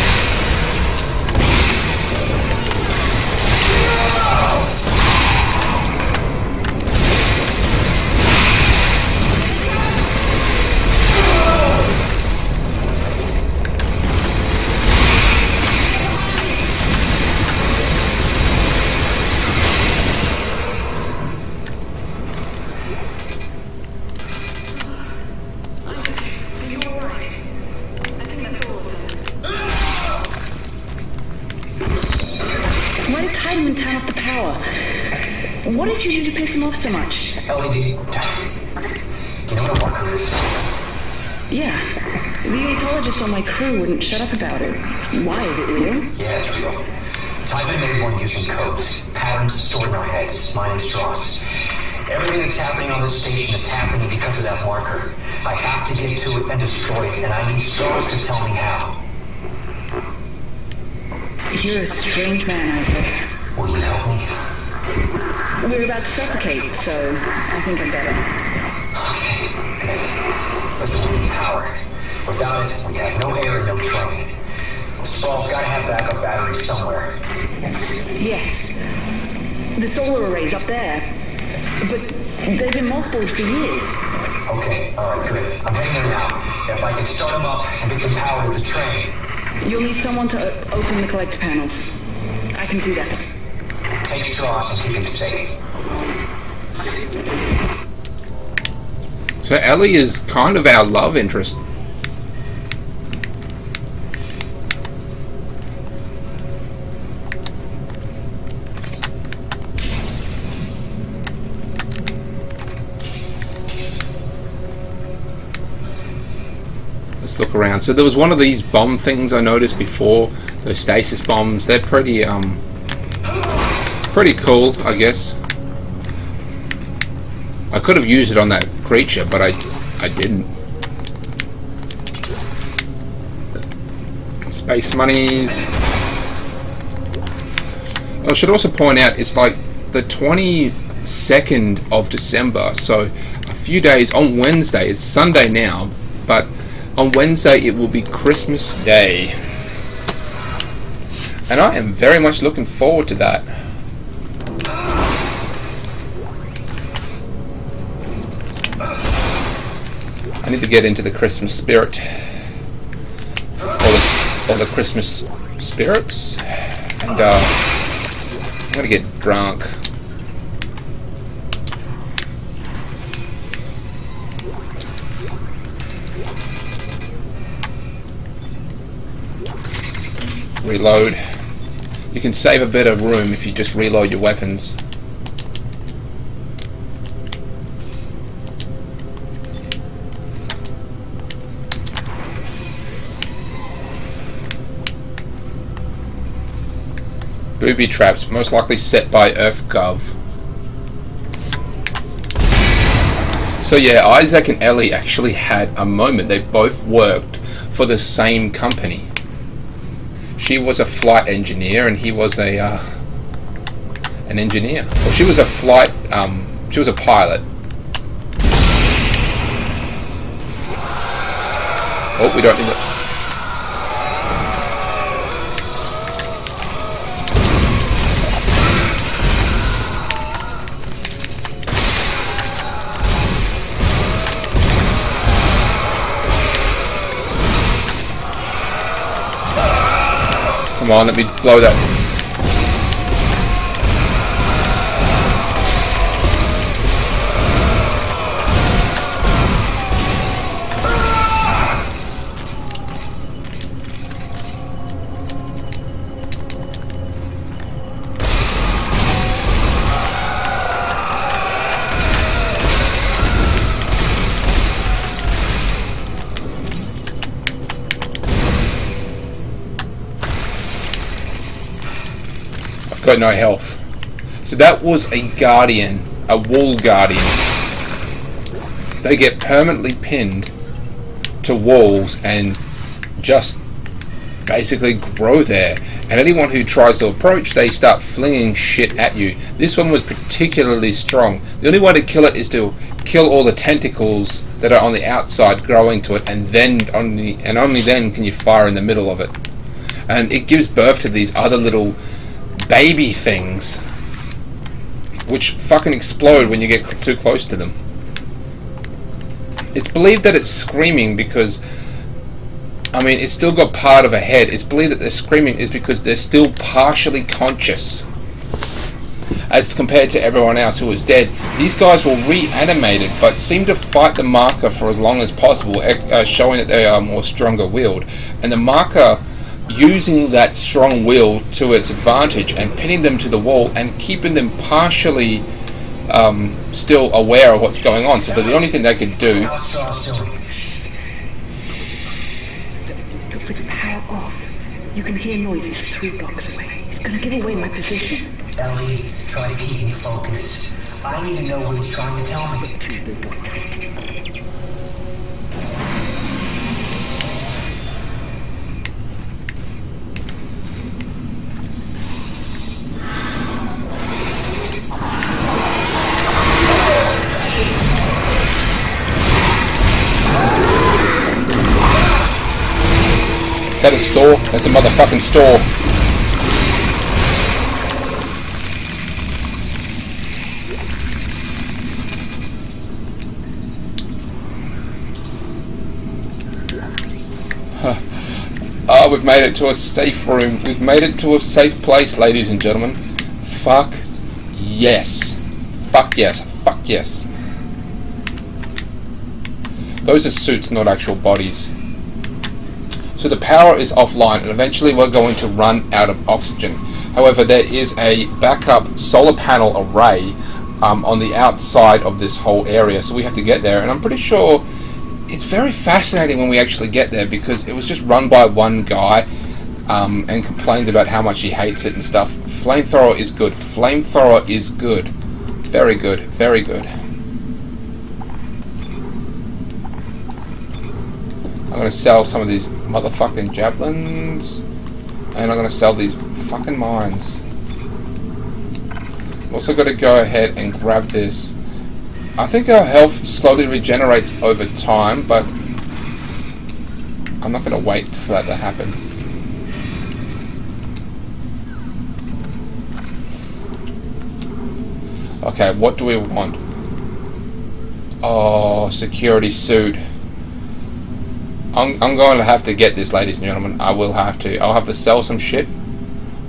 What did you do to piss him off so much? LED. You know what a marker is? Yeah. The otologist on my crew wouldn't shut up about it. Why? Is it real? Yeah, it's real. Tiedemann made one using codes. Patterns stored in our heads. Mine and Strauss. Everything that's happening on this station is happening because of that marker. I have to get to it and destroy it, and I need Strauss to tell me how. You're a strange man, Isaac. Will you help me? We're about to suffocate, so I think I'm better. Okay. Listen, we need power. Without it, we have no air and no train. Sprawl's gotta have backup batteries somewhere. Yes. The solar array's up there. But they've been mothballed for years. Okay, alright, good. I'm heading there now. If I can start them up and get some power to the train. You'll need someone to open the collector panels. I can do that. Take Strauss and keep him safe. So Ellie is kind of our love interest. Let's look around. So there was one of these bomb things I noticed before, those stasis bombs. They're pretty cool, I guess. I could have used it on that creature, but I didn't. Space monies. I should also point out it's like the 22nd of December, so a few days on Wednesday. It's Sunday now, but on Wednesday it will be Christmas Day, and I am very much looking forward to that. I need to get into the Christmas spirit, or the Christmas spirits, and I'm gonna get drunk. Reload. You can save a bit of room if you just reload your weapons. Booby traps, most likely set by EarthGov. So yeah, Isaac and Ellie actually had a moment. They both worked for the same company. She was a flight engineer and he was a an engineer. Well, she was a she was a pilot. Oh, we don't need it. Come on, let me blow that. Got no health. So that was a guardian, a wall guardian. They get permanently pinned to walls and just basically grow there, and anyone who tries to approach, they start flinging shit at you. This one was particularly strong. The only way to kill it is to kill all the tentacles that are on the outside growing to it, and then only then can you fire in the middle of it. And it gives birth to these other little baby things which fucking explode when you get too close to them. It's believed that it's screaming because, I mean, it's still got part of a head. It's believed that they're screaming is because they're still partially conscious, as compared to everyone else who was dead. These guys were reanimated, but seem to fight the marker for as long as possible, showing that they are more stronger willed. And the marker using that strong will to its advantage and pinning them to the wall and keeping them partially still aware of what's going on, so that the only thing they could do. Put the power off. You can hear noises 3 blocks away. He's gonna give away my position. Ellie, try to keep me focused. I need to know what he's trying to tell me. Is that a store? That's a motherfucking store. Oh, we've made it to a safe room. We've made it to a safe place, ladies and gentlemen. Fuck yes. Fuck yes. Fuck yes. Those are suits, not actual bodies. So the power is offline, and eventually we're going to run out of oxygen. However, there is a backup solar panel array on the outside of this whole area, so we have to get there. And I'm pretty sure it's very fascinating when we actually get there, because it was just run by one guy and complains about how much he hates it and stuff. Flamethrower is good. Flamethrower is good. Very good. Very good. I'm going to sell some of these motherfucking javelins, and I'm going to sell these fucking mines. I've also got to go ahead and grab this. I think our health slowly regenerates over time, but I'm not going to wait for that to happen. Okay, what do we want? Oh, security suit. I'm going to have to get this, ladies and gentlemen. I will have to. I'll have to sell some shit,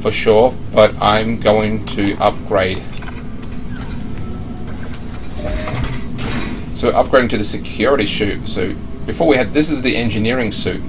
for sure, but I'm going to upgrade. So upgrading to the security suit. So before we had, this is the engineering suit.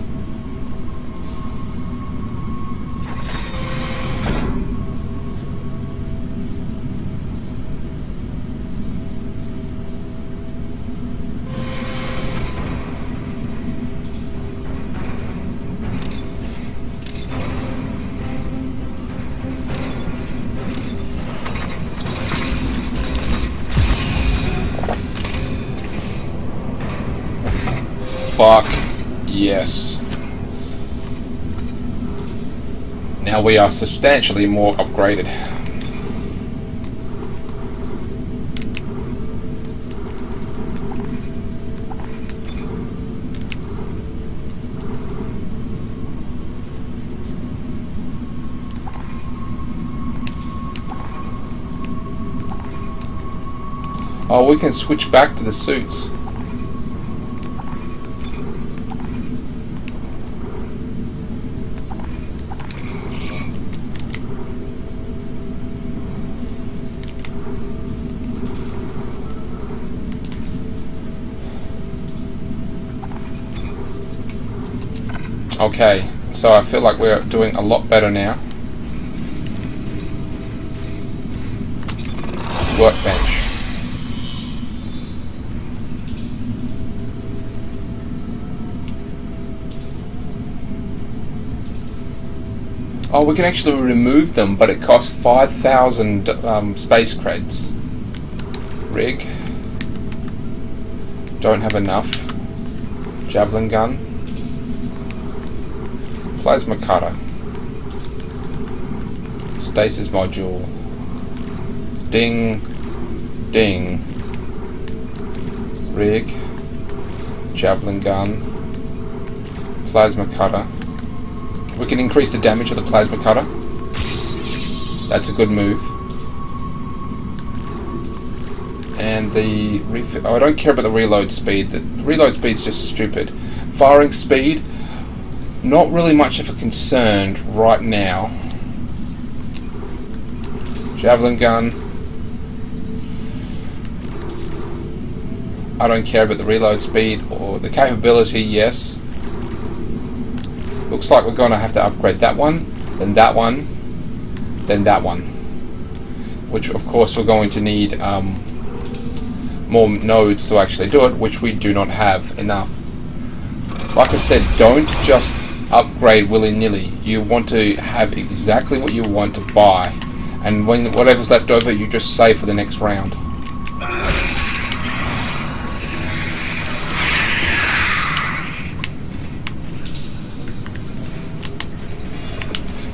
Fuck yes. Now we are substantially more upgraded. Oh, we can switch back to the suits. Okay, so I feel like we're doing a lot better now. Workbench. Oh, we can actually remove them, but it costs 5,000 space creds. Rig. Don't have enough. Javelin gun. Plasma cutter. Stasis module. Ding. Ding. Rig. Javelin gun. Plasma cutter. We can increase the damage of the plasma cutter. That's a good move. And the I don't care about the reload speed. The reload speed's just stupid. Firing speed, not really much of a concern right now. Javelin gun. I don't care about the reload speed or the capability. Yes. Looks like we're going to have to upgrade that one, then that one, then that one. Which of course we're going to need more nodes to actually do it, which we do not have enough. Like I said, don't just upgrade willy-nilly. You want to have exactly what you want to buy, and when whatever's left over you just save for the next round.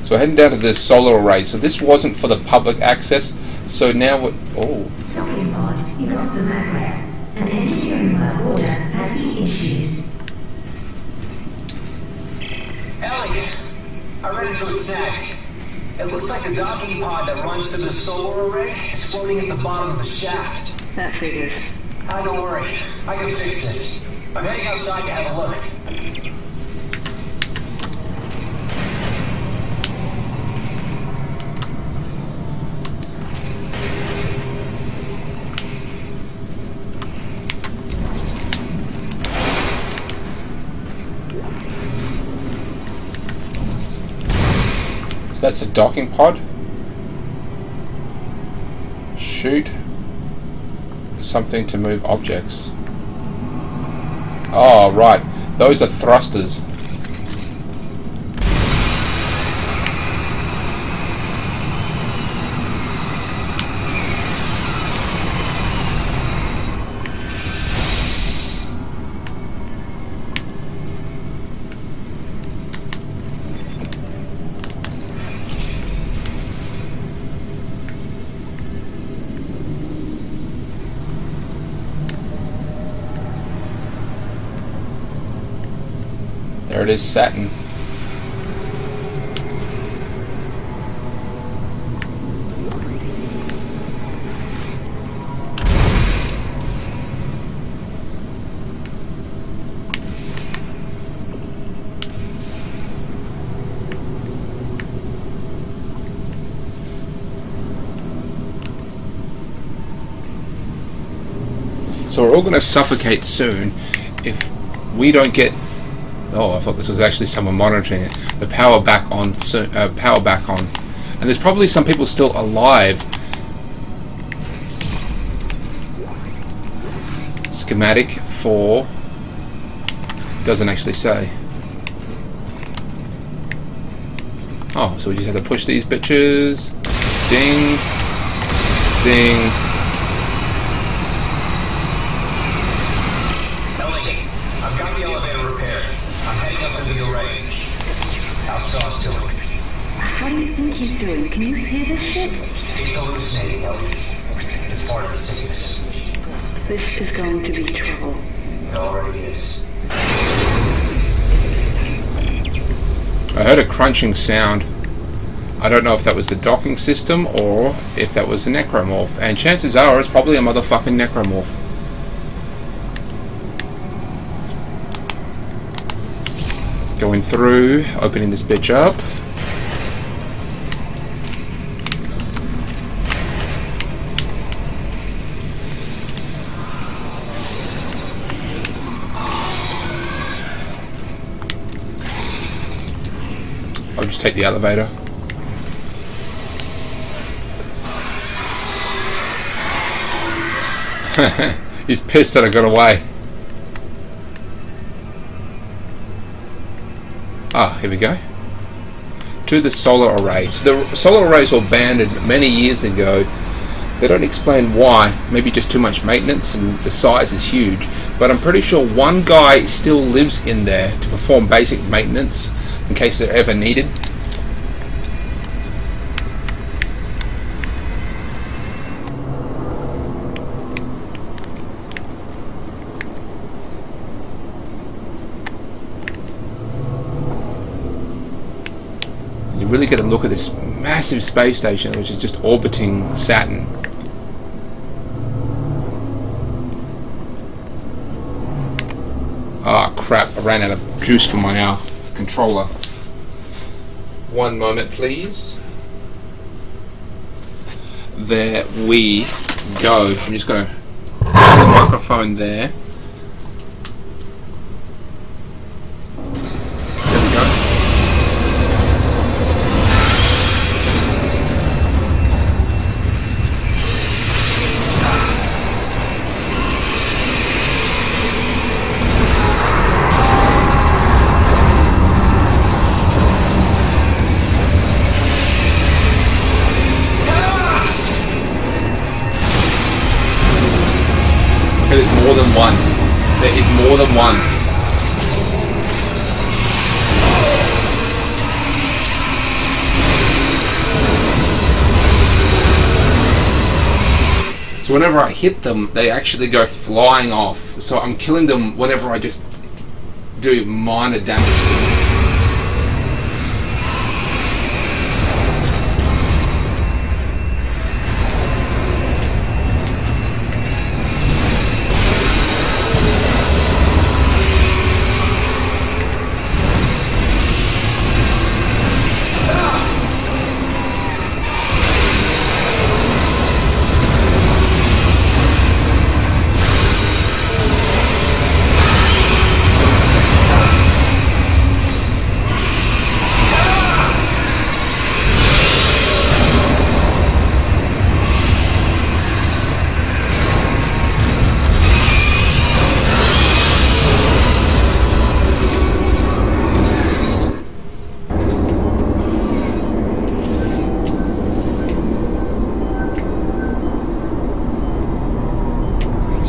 So heading down to the solar array. So this wasn't for the public access. So now we're... Oh. Docking pod is off the firmware. An engineering work order has been issued. Ellie, I ran into a snag. It looks like the docking pod that runs to the solar array is floating at the bottom of the shaft. That figures. Don't worry. I can fix this. I'm heading outside to have a look. So that's the docking pod. Shoot something to move objects. Oh, right. Those are thrusters. There it is, Saturn. So we're all going to suffocate soon if we don't get... Oh, I thought this was actually someone monitoring it. The power back on. Power back on. And there's probably some people still alive. Schematic for... Doesn't actually say. Oh, so we just have to push these bitches. Ding. Ding. I've got the elevator repaired. I'm heading up to the array. How's Strauss doing? How do you think he's doing? Can you hear this shit? He's hallucinating, Ellie. It's part of the sickness. This is going to be trouble. It already is. I heard a crunching sound. I don't know if that was the docking system or if that was a necromorph. And chances are it's probably a motherfucking necromorph. Going through, opening this bitch up. I'll just take the elevator. He's pissed that I got away. Ah, here we go. To the solar array. So the solar arrays were abandoned many years ago. They don't explain why. Maybe just too much maintenance and the size is huge. But I'm pretty sure one guy still lives in there to perform basic maintenance, in case they're ever needed. You really get a look at this massive space station which is just orbiting Saturn. Ah, crap, I ran out of juice from my controller. One moment, please. There we go. I'm just going to put the microphone there. There we go. There is more than one. There is more than one. So whenever I hit them, they actually go flying off. So I'm killing them whenever I just do minor damage to them.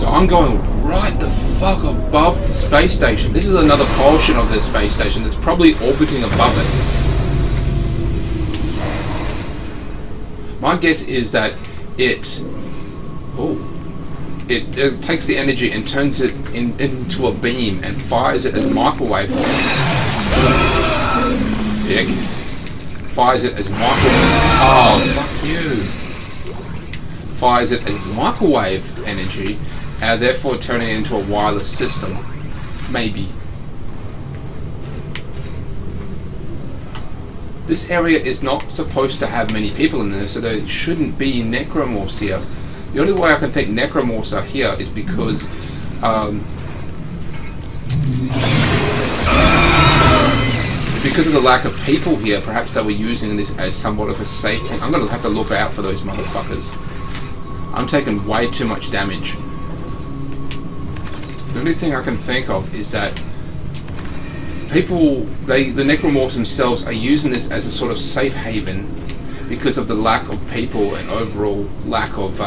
I'm going right the fuck above the space station. This is another portion of the space station that's probably orbiting above it. My guess is that it takes the energy and turns it into a beam and fires it as microwave. Dick. Fires it as microwave. Oh, fuck you. Fires it as microwave energy, therefore turning it into a wireless system. Maybe. This area is not supposed to have many people in there, so there shouldn't be necromorphs here. The only way I can think necromorphs are here is because of the lack of people here. Perhaps they were using this as somewhat of a safe thing. I'm going to have to look out for those motherfuckers. I'm taking way too much damage. The only thing I can think of is that people, the necromorphs themselves, are using this as a sort of safe haven because of the lack of people and overall lack of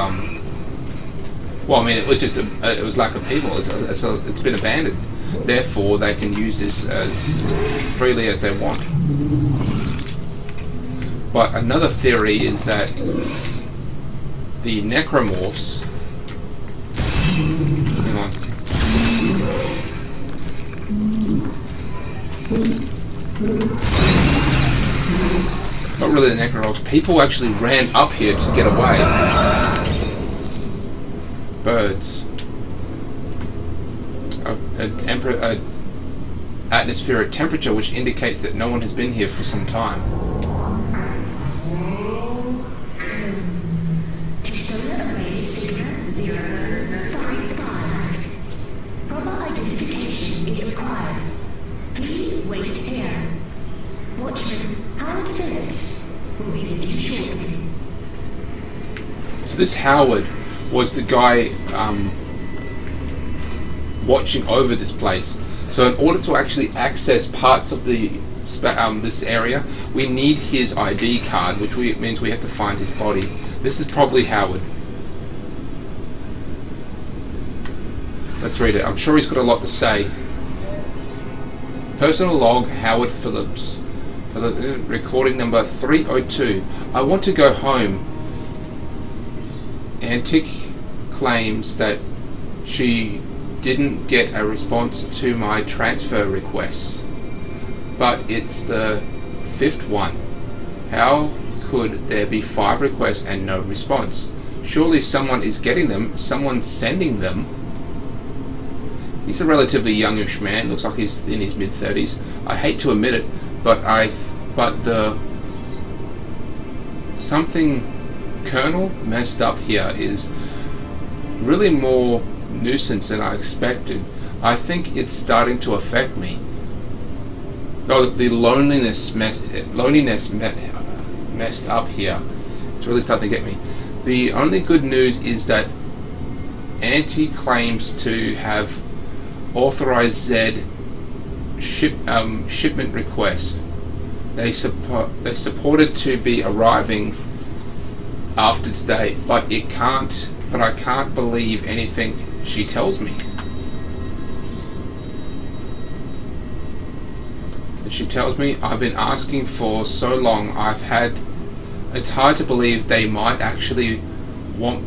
well, I mean, it was just it was lack of people. It's been abandoned. Therefore, they can use this as freely as they want. But another theory is that the necromorphs. Hang on. Not really the necromorphs. People actually ran up here to get away. Birds. An atmospheric temperature which indicates that no one has been here for some time. Proper identification is required. Please wait here. Watchman Howard Phillips will be with you shortly. So this Howard was the guy watching over this place. So in order to actually access parts of the this area, we need his ID card, which means we have to find his body. This is probably Howard. Let's read it. I'm sure he's got a lot to say. Personal log, Howard Phillips. Recording number 302. I want to go home. Antic claims that she didn't get a response to my transfer requests, but it's the 5th one. How could there be 5 requests and no response? Surely someone is getting them, someone's sending them. He's a relatively youngish man, looks like he's in his mid-30s. I hate to admit it, but something Colonel messed up here is really more nuisance than I expected. I think it's starting to affect me. Oh, the loneliness messed up here. It's really starting to get me. The only good news is that Anti claims to have authorized Z shipment requests. They supported to be arriving after today, but I can't believe anything she tells me. She tells me I've been asking for so long. It's hard to believe they might actually want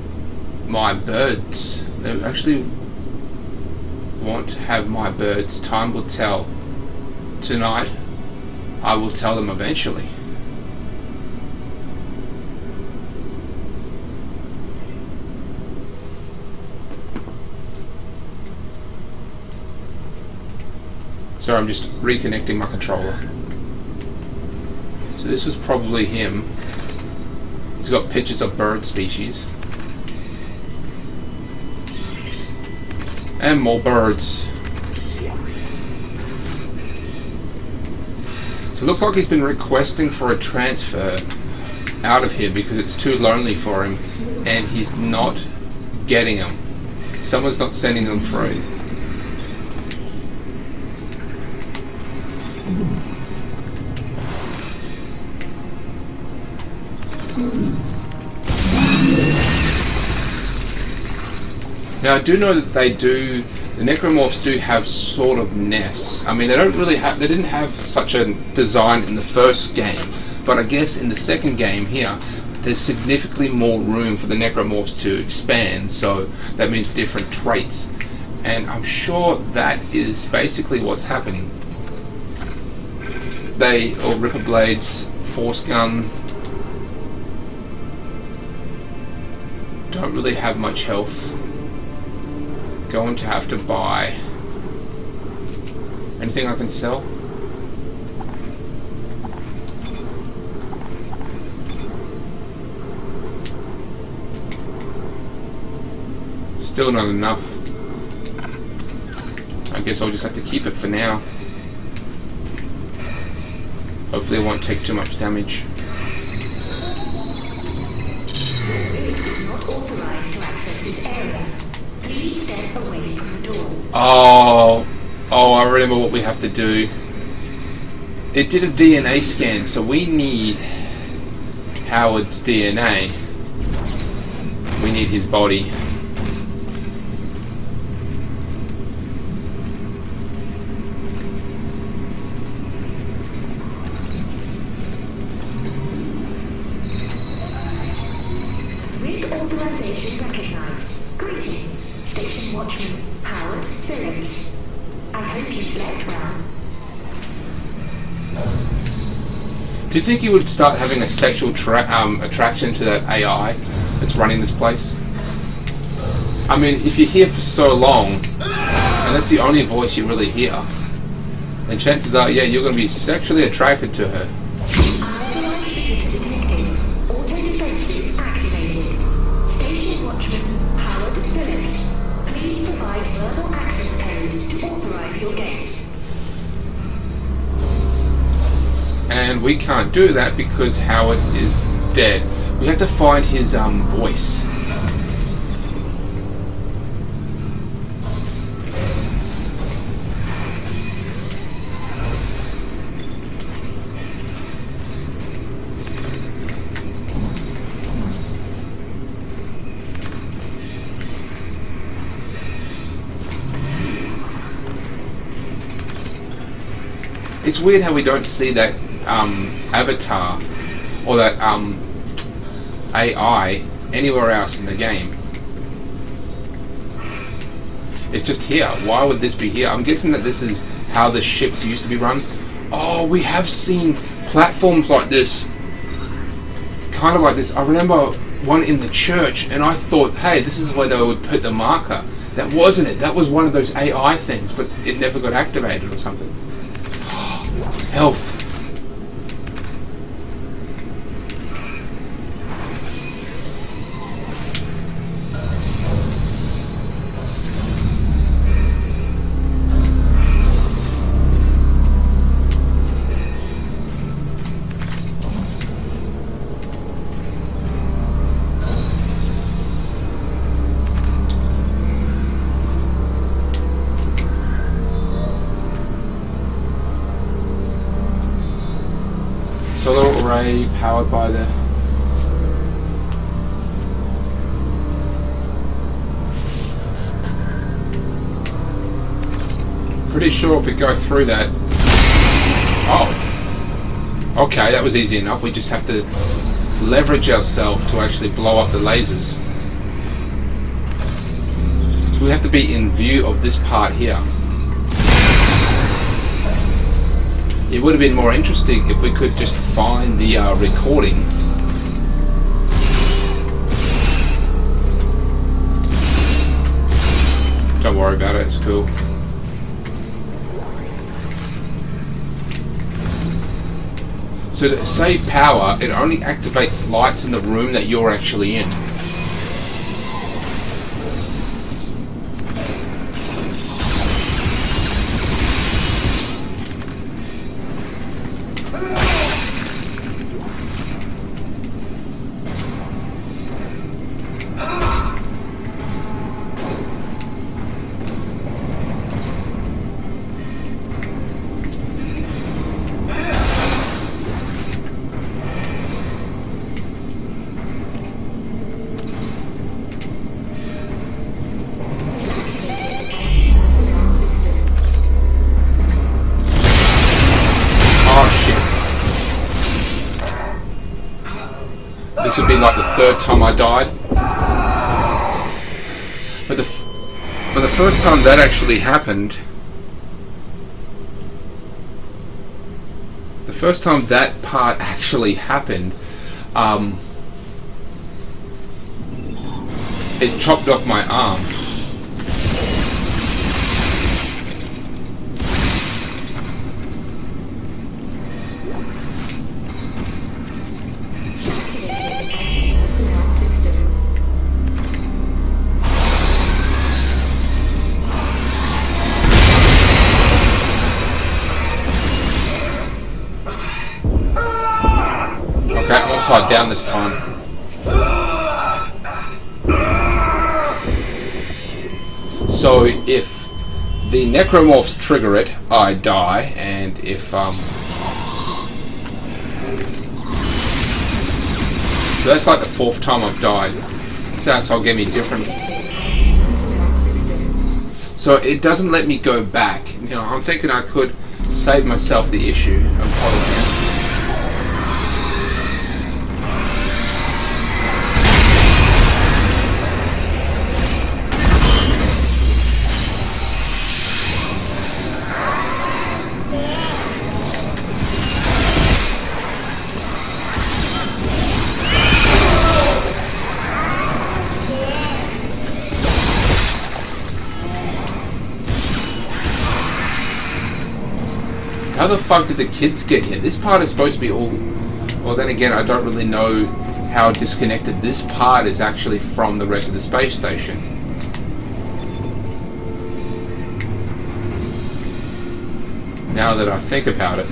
my birds. They actually want to have my birds. Time will tell. Tonight, I will tell them eventually. So I'm just reconnecting my controller. So this was probably him. He's got pictures of bird species. And more birds. So it looks like he's been requesting for a transfer out of here because it's too lonely for him and he's not getting them. Someone's not sending them through. Now I do know that the necromorphs do have sort of nests. I mean, they didn't have such a design in the first game, but I guess in the second game here, there's significantly more room for the necromorphs to expand, so that means different traits. And I'm sure that is basically what's happening. Ripper Blades, Force Gun, don't really have much health. Going to have to buy anything I can sell. Still not enough. I guess I'll just have to keep it for now. Hopefully it won't take too much damage. Oh, I remember what we have to do. It did a DNA scan, so we need Howard's DNA. We need his body. Rig authorization recognized. Greetings, Station Watchman Howard Phillips. I hope you slept well. Do you think you would start having a sexual attraction to that AI that's running this place? I mean, if you're here for so long, and that's the only voice you really hear, then chances are, yeah, you're going to be sexually attracted to her. Auto defenses activated. Station Watchman Howard Phillips. Please provide verbal access code to authorize your guest. And we can't do that because Howard is dead. We have to find his voice. It's weird how we don't see that avatar or that AI anywhere else in the game. It's just here. Why would this be here? I'm guessing that this is how the ships used to be run. Oh, we have seen platforms like this, kind of like this. I remember one in the church, and I thought, hey, this is where they would put the marker. That wasn't it. That was one of those AI things, but it never got activated or something. Health. Solar array powered by the... Pretty sure if we go through that... Oh! Okay, that was easy enough. We just have to leverage ourselves to actually blow up the lasers. So we have to be in view of this part here. It would have been more interesting if we could just find the recording. Don't worry about it, it's cool. So to save power, it only activates lights in the room that you're actually in. This would be like the third time I died. But the first time that actually happened, the first time that part actually happened, it chopped off my arm. Upside down this time. So if the necromorphs trigger it, I die, and if so that's like the fourth time I've died. So that's all gave me different. So it doesn't let me go back. You know, I'm thinking I could save myself the issue of probably. How the fuck did the kids get here? This part is supposed to be all... Well, then again, I don't really know how disconnected this part is actually from the rest of the space station. Now that I think about it.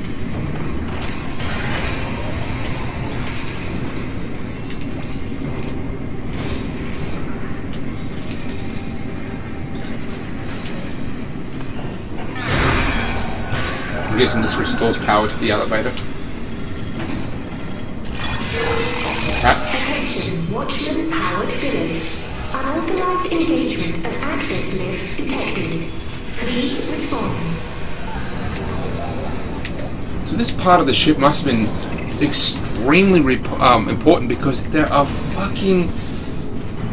I'm guessing this restores power to the elevator. Attention, Watchman powered fitters. Unauthorized engagement of access lift detected. Please respond. So this part of the ship must have been extremely important, because there are fucking,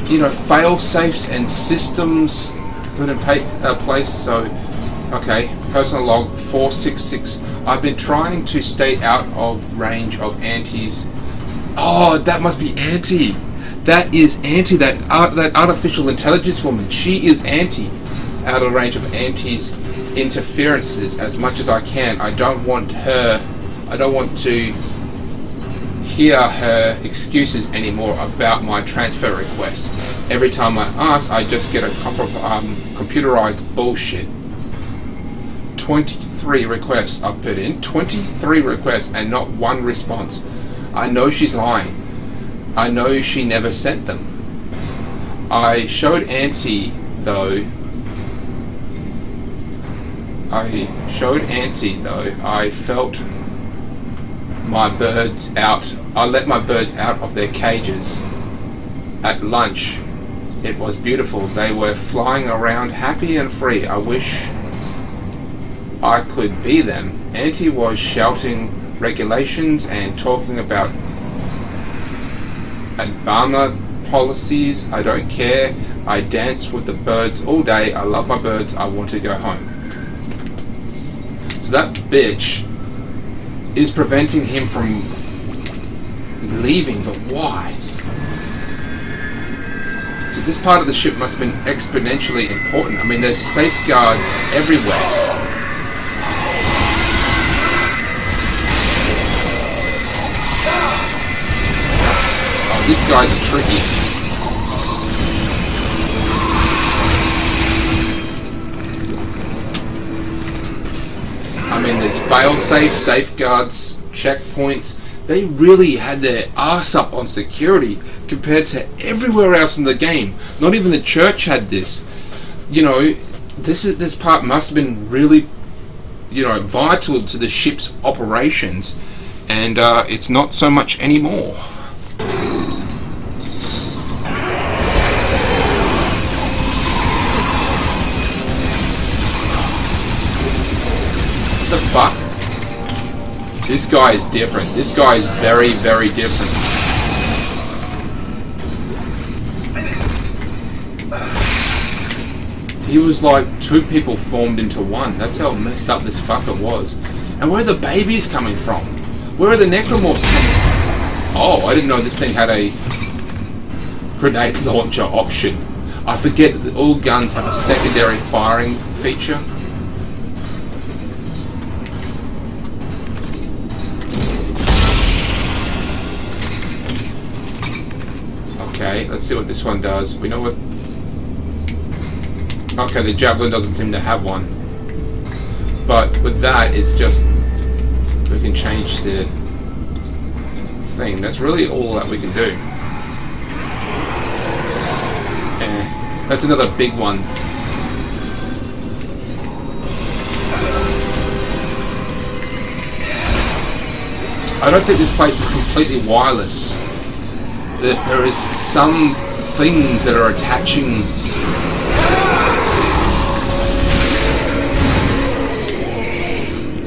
you know, fail safes and systems put in place. So, okay, personal log 466. I've been trying to stay out of range of antis. Oh, that must be Anti. That is Anti. That artificial intelligence woman. She is Anti. Out of range of Anti's interferences as much as I can. I don't want her. I don't want to hear her excuses anymore about my transfer requests. Every time I ask, I just get a computerized bullshit. 23 requests I've put in. 23 requests and not one response. I know she's lying. I know she never sent them. I showed Auntie though. I felt my birds out. I let my birds out of their cages at lunch. It was beautiful. They were flying around happy and free. I wish I could be them. Auntie was shouting regulations and talking about Obama policies. I don't care. I dance with the birds all day. I love my birds. I want to go home. So that bitch is preventing him from leaving, but why? So this part of the ship must have been exponentially important. I mean, there's safeguards everywhere. Oh, these guys are tricky. I mean, there's fail-safe, safeguards, checkpoints. They really had their ass up on security compared to everywhere else in the game. Not even the church had this. You know, this part must have been really, you know, vital to the ship's operations, and it's not so much anymore. What the fuck? This guy is different. This guy is very, very different. He was like two people formed into one. That's how messed up this fucker was. And where are the babies coming from? Where are the necromorphs coming from? Oh, I didn't know this thing had a grenade launcher option. I forget that all guns have a secondary firing feature. Okay, let's see what this one does. We know what... Okay, the javelin doesn't seem to have one. But with that, it's just... we can change the thing. That's really all that we can do. That's another big one. I don't think this place is completely wireless. There is some things that are attaching.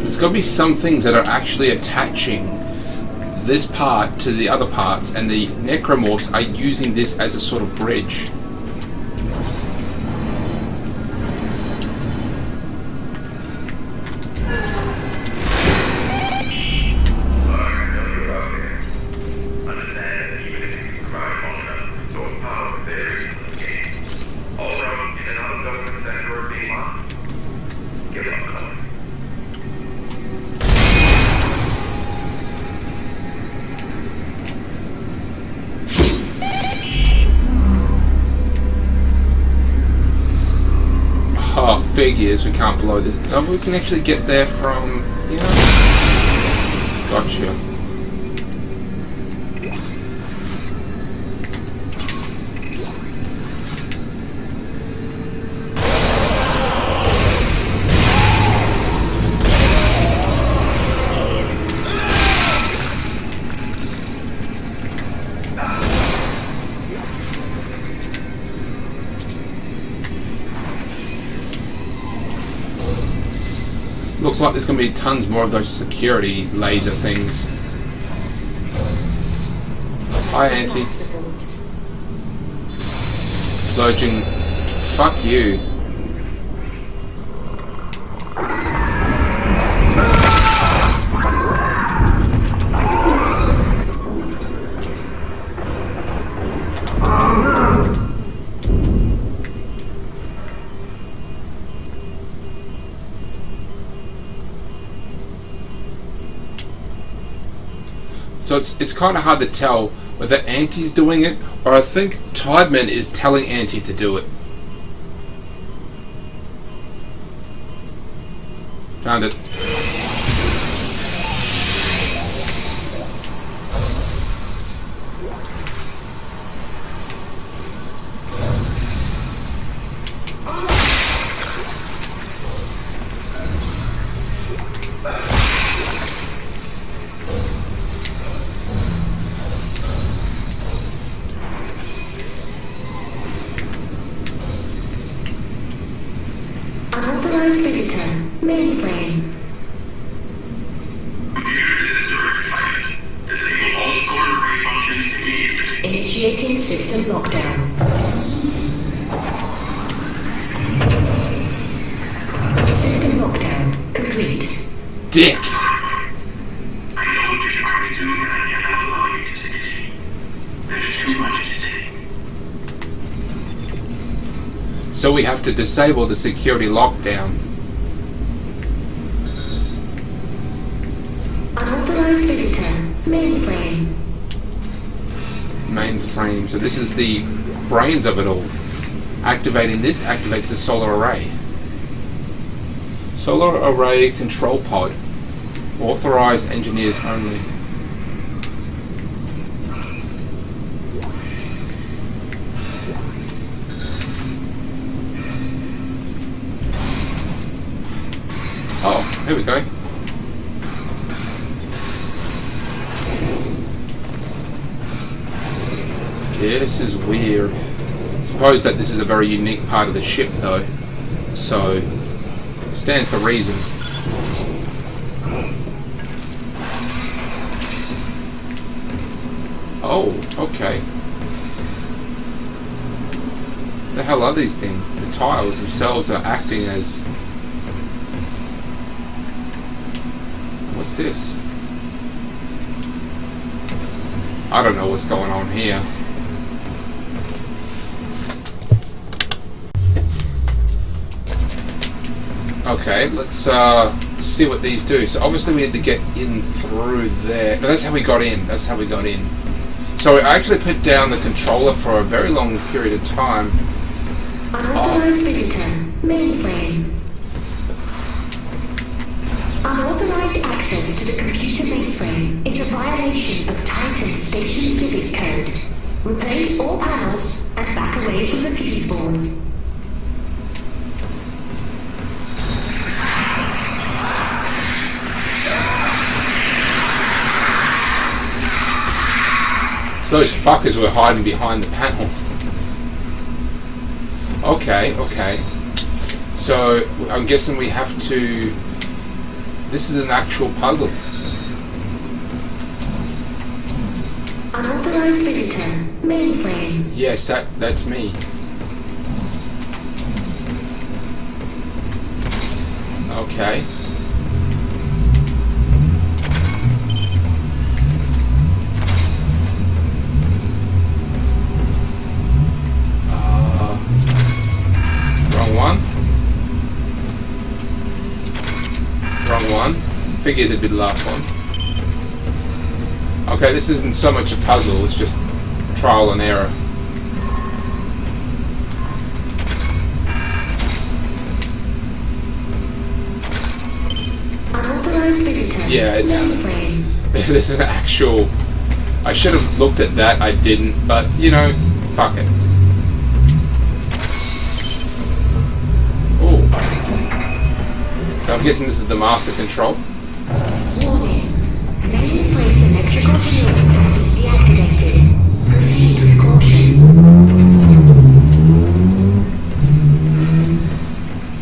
There's got to be some things that are actually attaching this part to the other parts, and the necromorphs are using this as a sort of bridge. Figures we can't blow this. Oh, we can actually get there from. Yeah. Gotcha. looks like there's going to be tons more of those security laser things. Hi, Auntie. Explosion. Fuck you. So it's kind of hard to tell whether Auntie's doing it, or I think Tideman is telling Auntie to do it. Found it. Unauthorized visitor. Mainframe. Initiating system lockdown. System lockdown complete. Dick! So we have to disable the security lockdown. Unauthorized visitor. Mainframe. Mainframe. So this is the brains of it all. Activating this activates the solar array. Solar array control pod. Authorized engineers only. Oh, here we go. This is weird. Suppose that this is a very unique part of the ship though, so stands to reason. Oh, okay. The hell are these things? The tiles themselves are acting as... What's this? I don't know what's going on here. Okay, let's see what these do. So obviously we had to get in through there. But that's how we got in. That's how we got in. So I actually put down the controller for a very long period of time. Unauthorized visitor. Mainframe. Unauthorized access to the computer mainframe is a violation of Titan Station Civic Code. Replace all panels and back away from the fuse board. So those fuckers were hiding behind the panel. Okay, okay. So I'm guessing we have to... This is an actual puzzle. Unauthorized visitor. Mainframe. Yes, that's me. Okay. Wrong one. Figures it'd be the last one. Okay, this isn't so much a puzzle, it's just trial and error. Unauthorized visitor. Yeah, it's... Mainframe. There's an actual... I should have looked at that, I didn't, but, you know, fuck it. So I'm guessing this is the master control. Warning. Mainframe electrical shielding has been deactivated. Proceed with caution.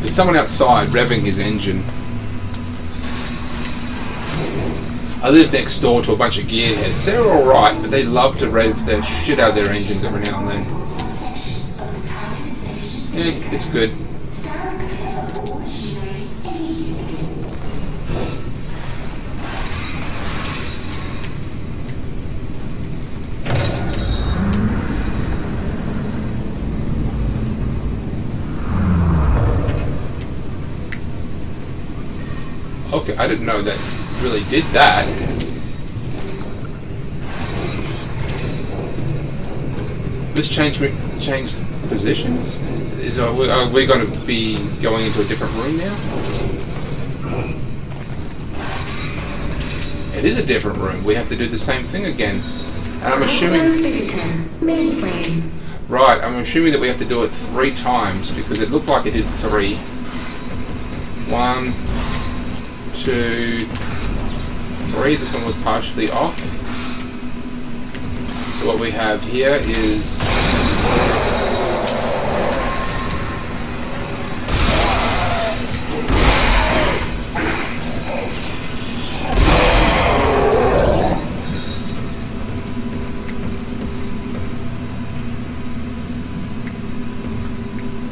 There's someone outside revving his engine. I live next door to a bunch of gearheads. They're alright, but they love to rev the shit out of their engines every now and then. It's good. Okay, I didn't know that really did that. This changed positions? Are we going to be going into a different room now? It is a different room. We have to do the same thing again. And I'm assuming... Mainframe. Right, I'm assuming that we have to do it 3 times because it looked like it did 3. 1, 2, 3. This one was partially off. So what we have here is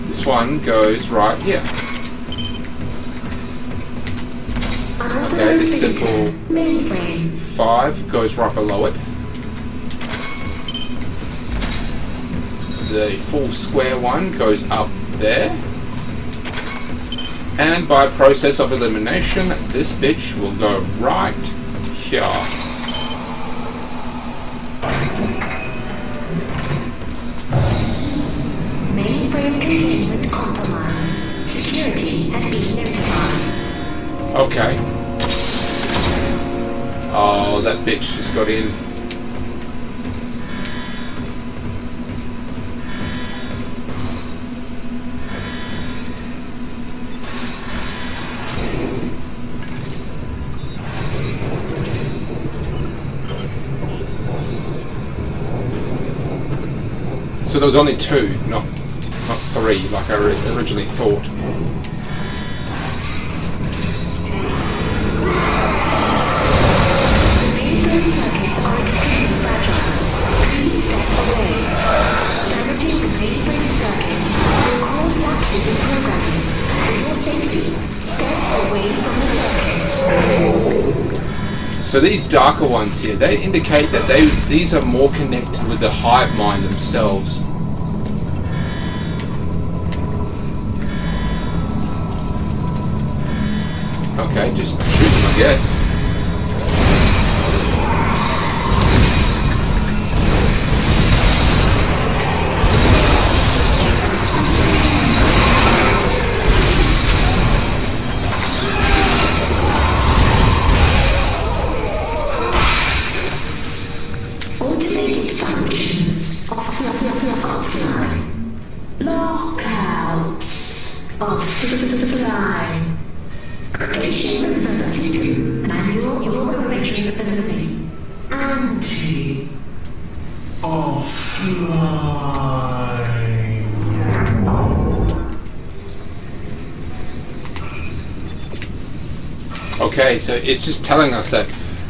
this one goes right here. Okay, this simple 5 goes right below it. The full square one goes up there. And by process of elimination, this bitch will go right here. Mainframe containment compromised. Security has been notified. Okay. Oh, that bitch just got in. So there was only 2, not 3, like I originally thought. Mainframe circuits are extremely fragile. Please step away. Damaging the mainframe circuits will cause lapses in programming. For your safety, step away from the circuits. So these darker ones here, they indicate that these are more connected with the hive mind themselves. Okay, just shoot them, I guess. Automated functions offline. Lockouts offline. Creation reverted. Manual operation ability. Offline. Okay, so it's just telling us that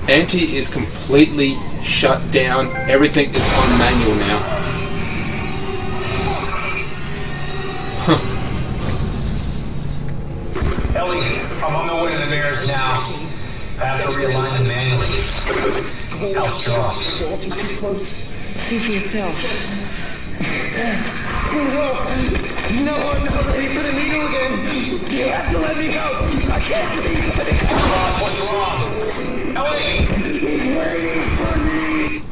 Anti is completely shut down. Everything is on manual now. Huh. Ellie, I'm on my way to the mirrors now. I have to realign them manually. How's Strauss? See for yourself. No, I'm not ready for the needle again. You have to let me go. I can't breathe. Strauss, what's wrong? Ellie! Waiting for me.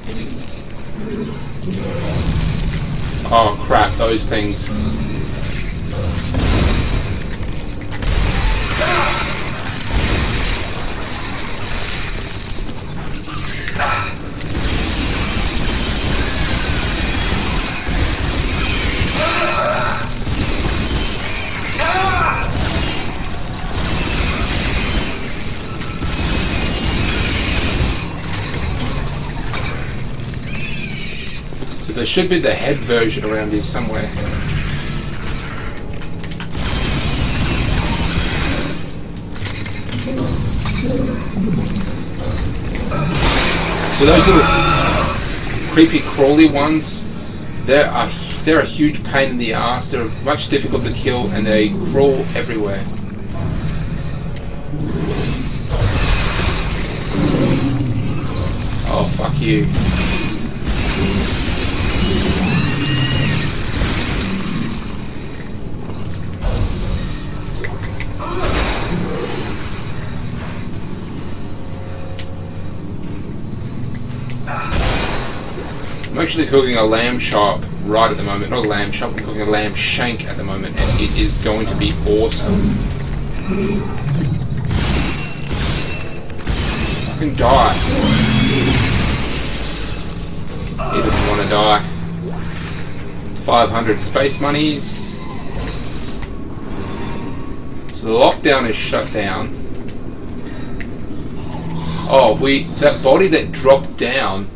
Oh crap, those things. So there should be the head version around here somewhere. So those little creepy crawly ones, they're a huge pain in the ass. They're much difficult to kill, and they crawl everywhere. Oh, fuck you. I'm actually cooking a lamb chop right at the moment. Not a lamb chop, I'm cooking a lamb shank at the moment, and it is going to be awesome. Fucking die. He doesn't want to die. 500 space monies. So the lockdown is shut down. Oh, that body that dropped down,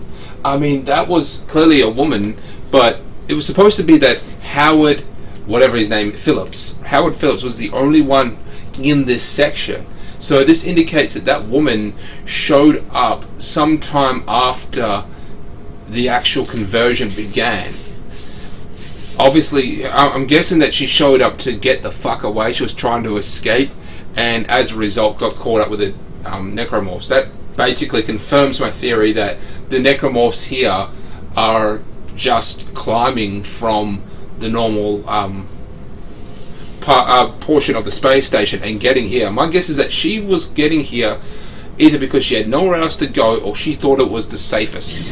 I mean, that was clearly a woman, but it was supposed to be that Howard, whatever his name, Howard Phillips was the only one in this section. So this indicates that that woman showed up sometime after the actual conversion began. Obviously, I'm guessing that she showed up to get the fuck away. She was trying to escape, and as a result got caught up with the necromorphs. That basically confirms my theory that the necromorphs here are just climbing from the normal portion of the space station and getting here. My guess is that she was getting here either because she had nowhere else to go, or she thought it was the safest.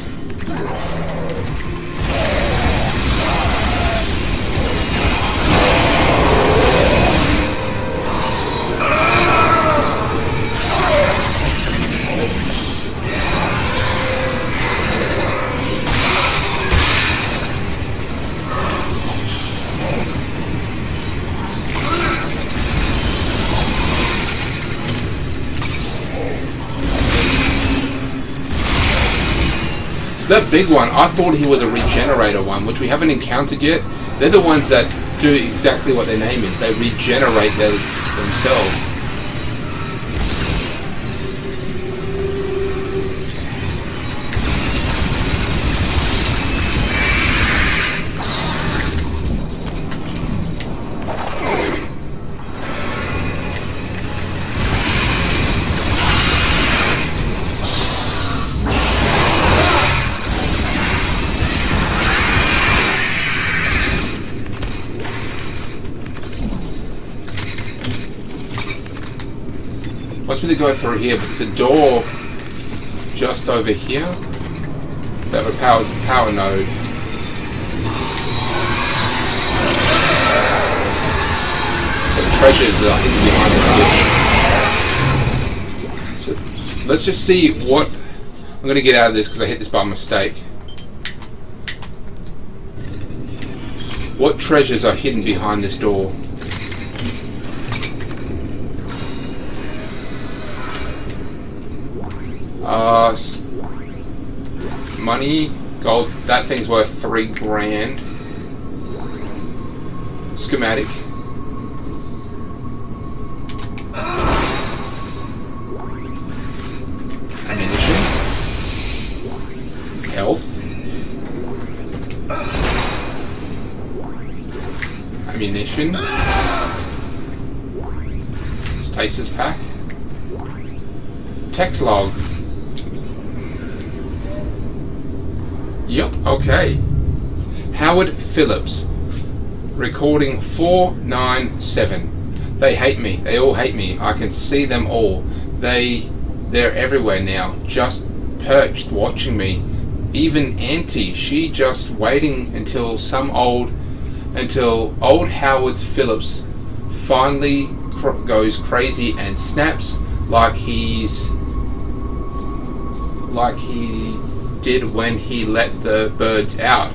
That big one, I thought he was a regenerator one, which we haven't encountered yet. They're the ones that do exactly what their name is. They regenerate themselves. Wants me to go through here, but there's a door just over here that repowers a power node. The treasures are hidden behind the switch. So let's just see what I'm going to get out of this, because I hit this by mistake. What treasures are hidden behind this door? Money, gold, that thing's worth 3 grand. Schematic. Ammunition. Health. Ammunition. Stasis pack. Text log. Yep, okay. Howard Phillips. Recording 497. They hate me. They all hate me. I can see them all. They're everywhere now. Just perched, watching me. Even Auntie, she just waiting until old Howard Phillips finally goes crazy and snaps like he did when he let the birds out.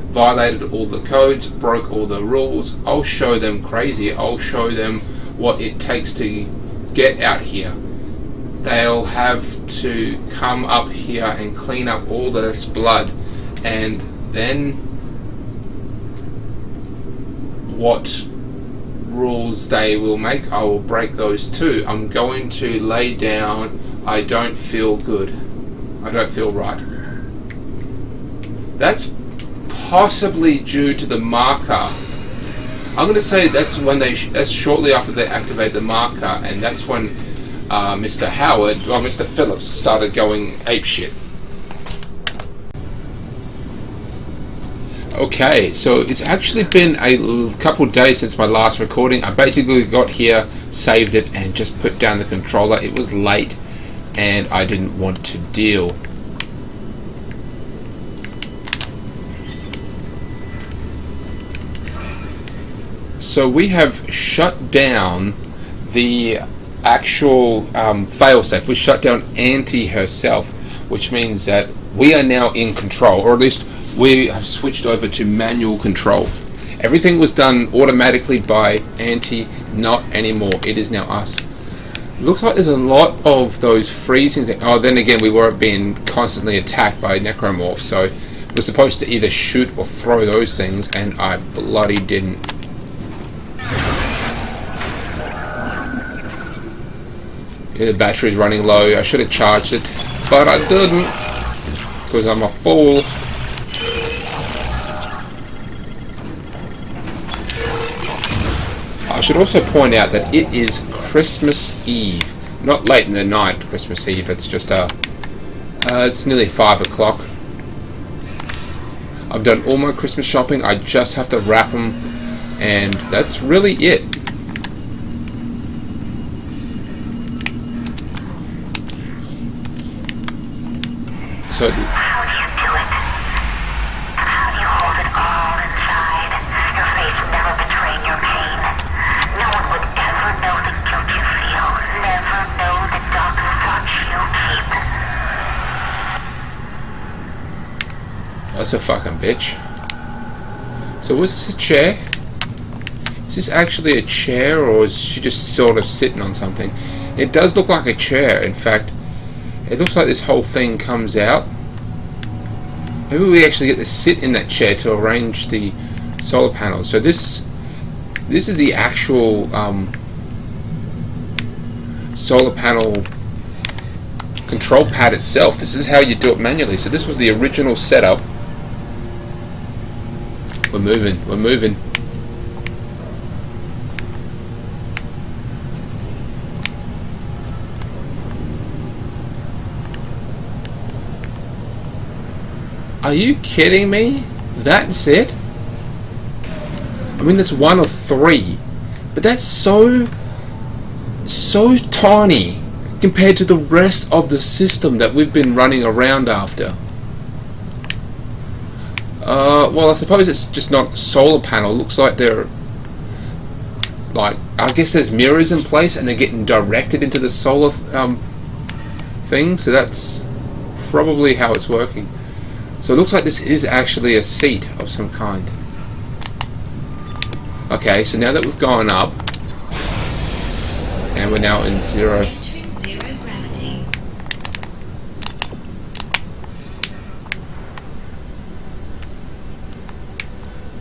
Violated all the codes, broke all the rules. I'll show them crazy. I'll show them what it takes to get out here. They'll have to come up here and clean up all this blood, and then what rules they will make, I will break those too. I'm going to lay down. I don't feel good. I don't feel right. That's possibly due to the marker. I'm going to say that's when that's shortly after they activate the marker, and that's when Mr. Howard, or Mr. Phillips, started going apeshit. Okay, so it's actually been a couple days since my last recording. I basically got here, saved it, and just put down the controller. It was late, and I didn't want to deal. So we have shut down the actual failsafe. We shut down Auntie herself, which means that we are now in control, or at least we have switched over to manual control. Everything was done automatically by Auntie, not anymore. It is now us. Looks like there's a lot of those freezing things. Oh, then again, we were being constantly attacked by necromorphs, so we're supposed to either shoot or throw those things, and I bloody didn't. Yeah, the battery's running low. I should have charged it, but I didn't, because I'm a fool. I should also point out that it is Christmas Eve, not late in the night Christmas Eve. It's just it's nearly 5 o'clock. I've done all my Christmas shopping. I just have to wrap them, and that's really it. So how do you do it? How do you hold it all inside? Your face never betraying your pain. No one would ever know the guilt you feel. Never know the dark thoughts you keep. That's a fucking bitch. So was this a chair? Is this actually a chair, or is she just sort of sitting on something? It does look like a chair. In fact, it looks like this whole thing comes out. Maybe we actually get to sit in that chair to arrange the solar panels. So this is the actual solar panel control pad itself. This is how you do it manually. So this was the original setup. We're moving. We're moving. Are you kidding me? That's it? I mean, that's 1 of 3, but that's so tiny compared to the rest of the system that we've been running around after. Well, I suppose it's just not solar panel. Looks like they're like, I guess there's mirrors in place and they're getting directed into the solar thing. So that's probably how it's working. So it looks like this is actually a seat of some kind. Okay, so now that we've gone up, and we're now in zero gravity.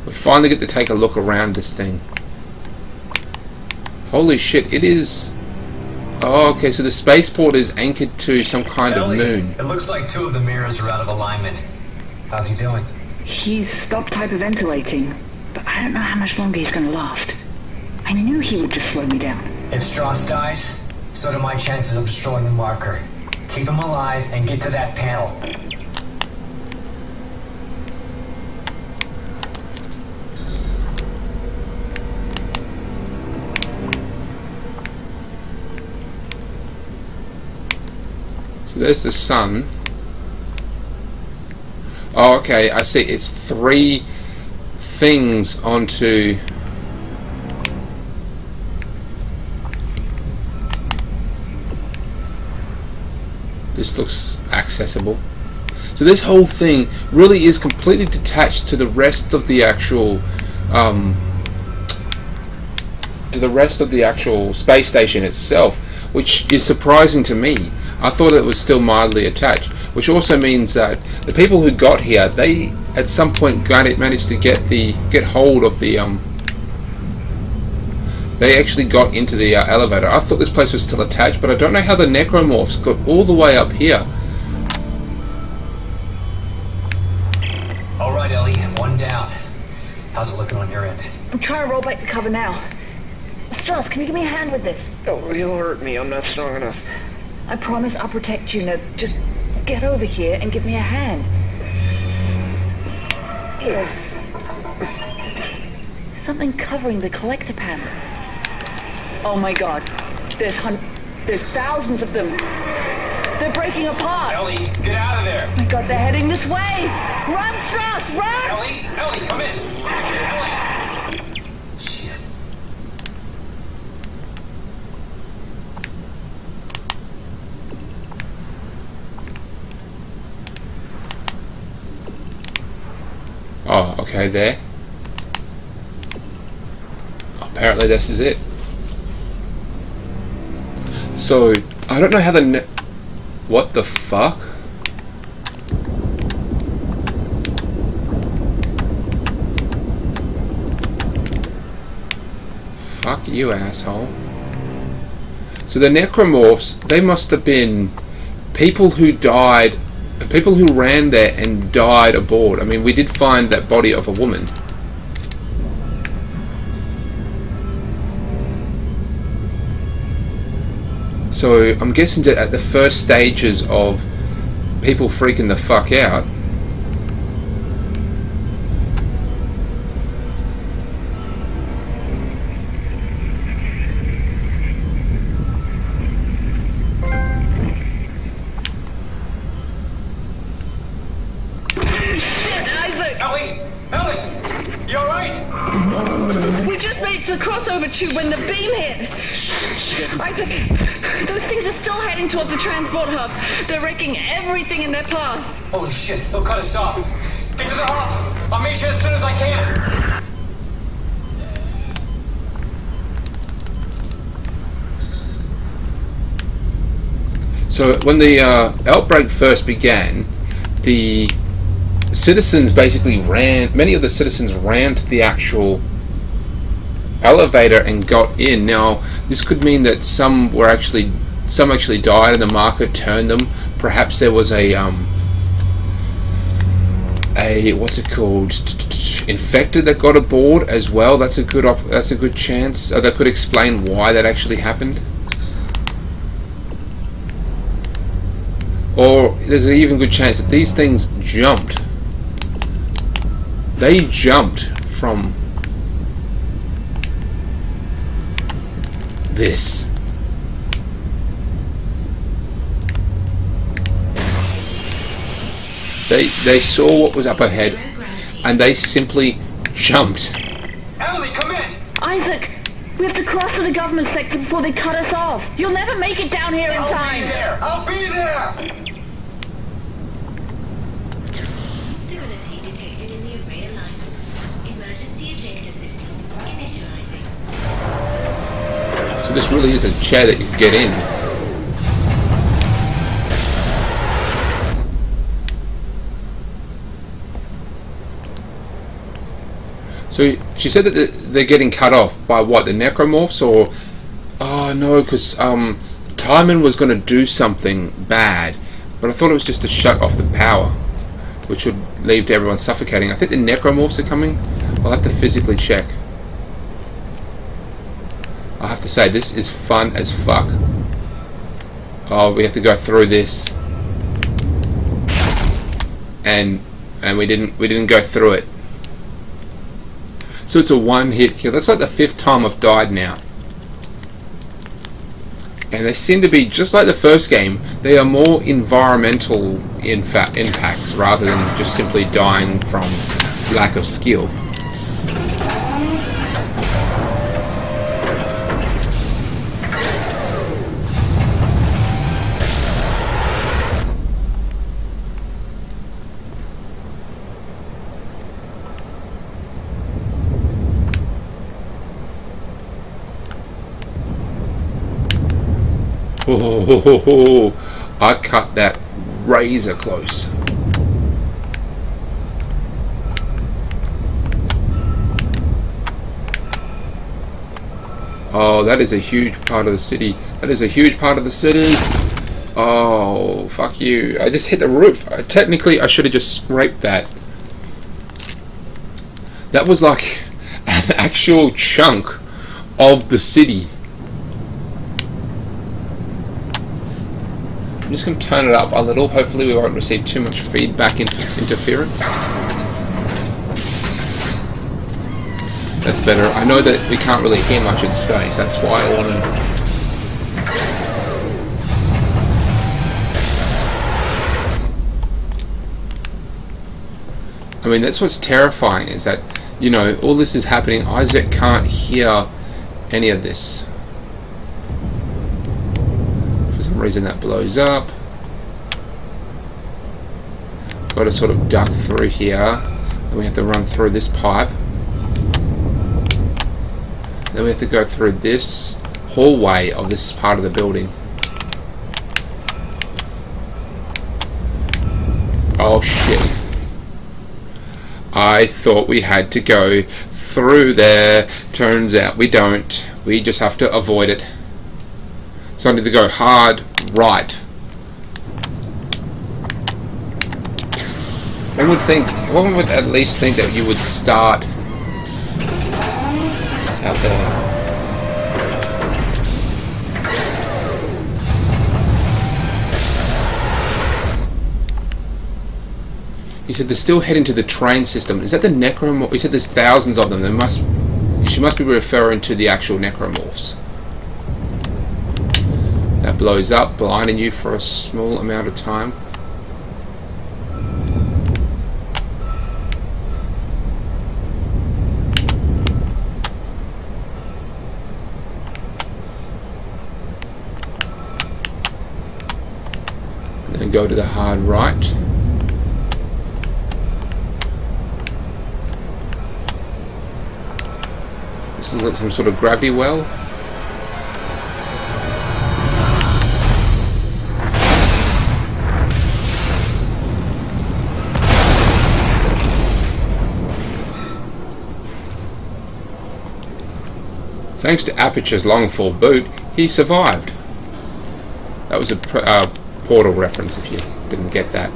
We finally get to take a look around this thing. Holy shit, it is... Oh, okay, so the spaceport is anchored to some kind of moon. It looks like 2 of the mirrors are out of alignment. How's he doing? He's stopped hyperventilating, but I don't know how much longer he's gonna last. I knew he would just slow me down. If Strauss dies, so do my chances of destroying the marker. Keep him alive and get to that panel. So there's the sun. Oh, okay, I see. It's 3 things onto... This looks accessible. So this whole thing really is completely detached to the rest of the actual space station itself, which is surprising to me. I thought it was still mildly attached, which also means that the people who got here, they at some point managed to get hold of the they actually got into the elevator. I thought this place was still attached, but I don't know how the necromorphs got all the way up here. right, Ellie. One down. How's it looking on your end? I'm trying to roll back the cover now. Strauss, can you give me a hand with this? Oh, he'll hurt me. I'm not strong enough. I promise I'll protect you. Now, just get over here and give me a hand. Something covering the collector panel. Oh my god. There's thousands of them. They're breaking apart. Ellie, get out of there. Oh my god, they're heading this way. Run, Strauss, run! Ellie, come in. Ellie. Shit. Oh, okay, there. Apparently this is it. So, I don't know how the what the fuck? Fuck you, asshole. So the necromorphs, they must have been people who died, people who ran there and died aboard. I mean, we did find that body of a woman. So I'm guessing that at the first stages of people freaking the fuck out, We just made it to the crossover tube when the beam hit. Isaac, those things are still heading towards the transport hub. They're wrecking everything in their path. Holy shit, they'll cut us off. Get to the hub. I'll meet you as soon as I can. So when the outbreak first began, the citizens basically ran, many of the citizens ran to the actual elevator and got in. Now this could mean that some actually died and the marker turned them. Perhaps there was a what's it called, infected that got aboard as well. That's a good chance. That could explain why that actually happened. Or there's an even good chance that these things jumped. They jumped from this. They saw what was up ahead and they simply jumped. Ellie, come in! Isaac, we have to cross to the government sector before they cut us off. You'll never make it down here in time. I'll be there! Instability detected in the array alignment. Emergency ejector systems initializing. So this really is a chair that you can get in. So she said that they're getting cut off by what, the necromorphs, or oh no, because Timon was going to do something bad, but I thought it was just to shut off the power, which would leave to everyone suffocating. I think the necromorphs are coming. I'll have to physically check. I have to say, this is fun as fuck. Oh, we have to go through this, and we didn't go through it. So it's a one-hit kill. That's like the 5th time I've died now. And they seem to be, just like the first game, they are more environmental impacts rather than just simply dying from lack of skill. Oh, I cut that razor close. Oh, that is a huge part of the city. That is a huge part of the city. Oh, fuck you. I just hit the roof. Technically, I should have just scraped that. That was like an actual chunk of the city. I'm just going to turn it up a little. Hopefully we won't receive too much feedback interference. That's better. I know that we can't really hear much in space. That's why I wanted... I mean, that's what's terrifying, is that, you know, all this is happening. Isaac can't hear any of this. For some reason that blows up. Got to sort of duck through here. Then we have to run through this pipe. Then we have to go through this hallway of this part of the building. Oh shit. I thought we had to go through there. Turns out we don't. We just have to avoid it. So I need to go hard right. One would at least think that you would start out there. He said they're still heading to the train system. Is that the necromorph? He said there's thousands of them. She must be referring to the actual necromorphs. That blows up, blinding you for a small amount of time. And then go to the hard right. This is like some sort of gravity well. Thanks to Aperture's long-fall boot, he survived. That was a Portal reference if you didn't get that.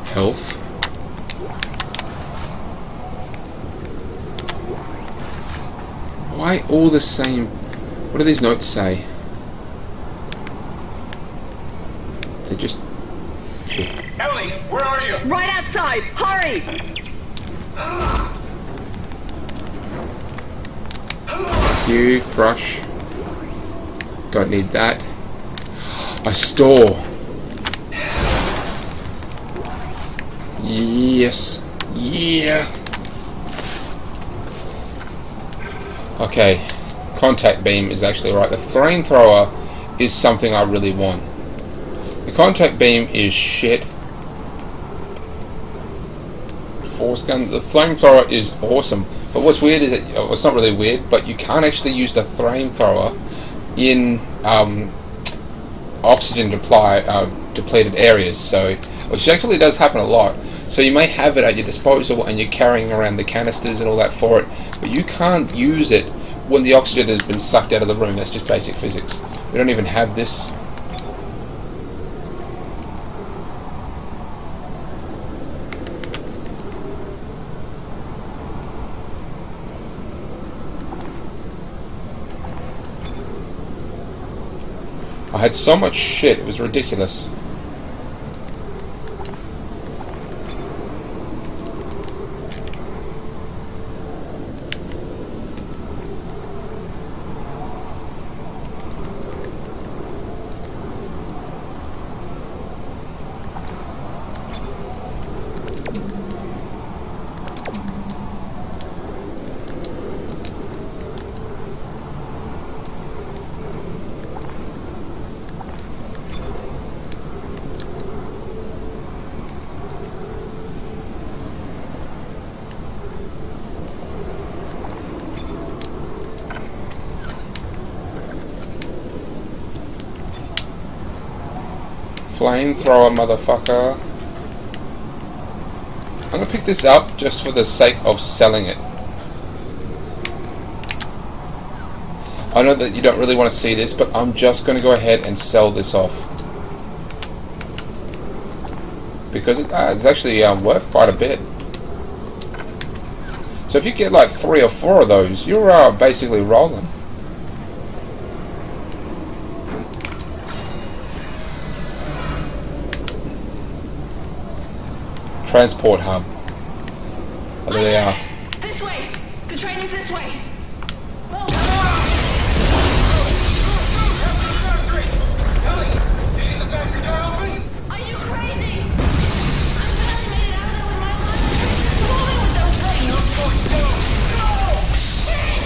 Health. Why all the same? What do these notes say? They just... Ellie, where are you? Right outside! Hurry! You crush. Don't need that. I store. Yes. Yeah. Okay. Contact beam is actually right. The flamethrower is something I really want. The contact beam is shit. Force gun. The flamethrower is awesome. But what's weird is that, well, it's not really weird, but you can't actually use the flamethrower in oxygen depleted areas. So, which actually does happen a lot. So you may have it at your disposal and you're carrying around the canisters and all that for it, but you can't use it when the oxygen has been sucked out of the room. That's just basic physics. We don't even have this. I had so much shit, it was ridiculous. Flamethrower, motherfucker. I'm gonna pick this up just for the sake of selling it. I know that you don't really want to see this, but I'm just going to go ahead and sell this off. Because it's actually worth quite a bit. So if you get like 3 or 4 of those, you're basically rolling. Transport hub. Oh, there they are. This way! The train is this way! Are you crazy? I'm barely made it out of there with my life. It's moving with those things. No choice, no! No! Shit!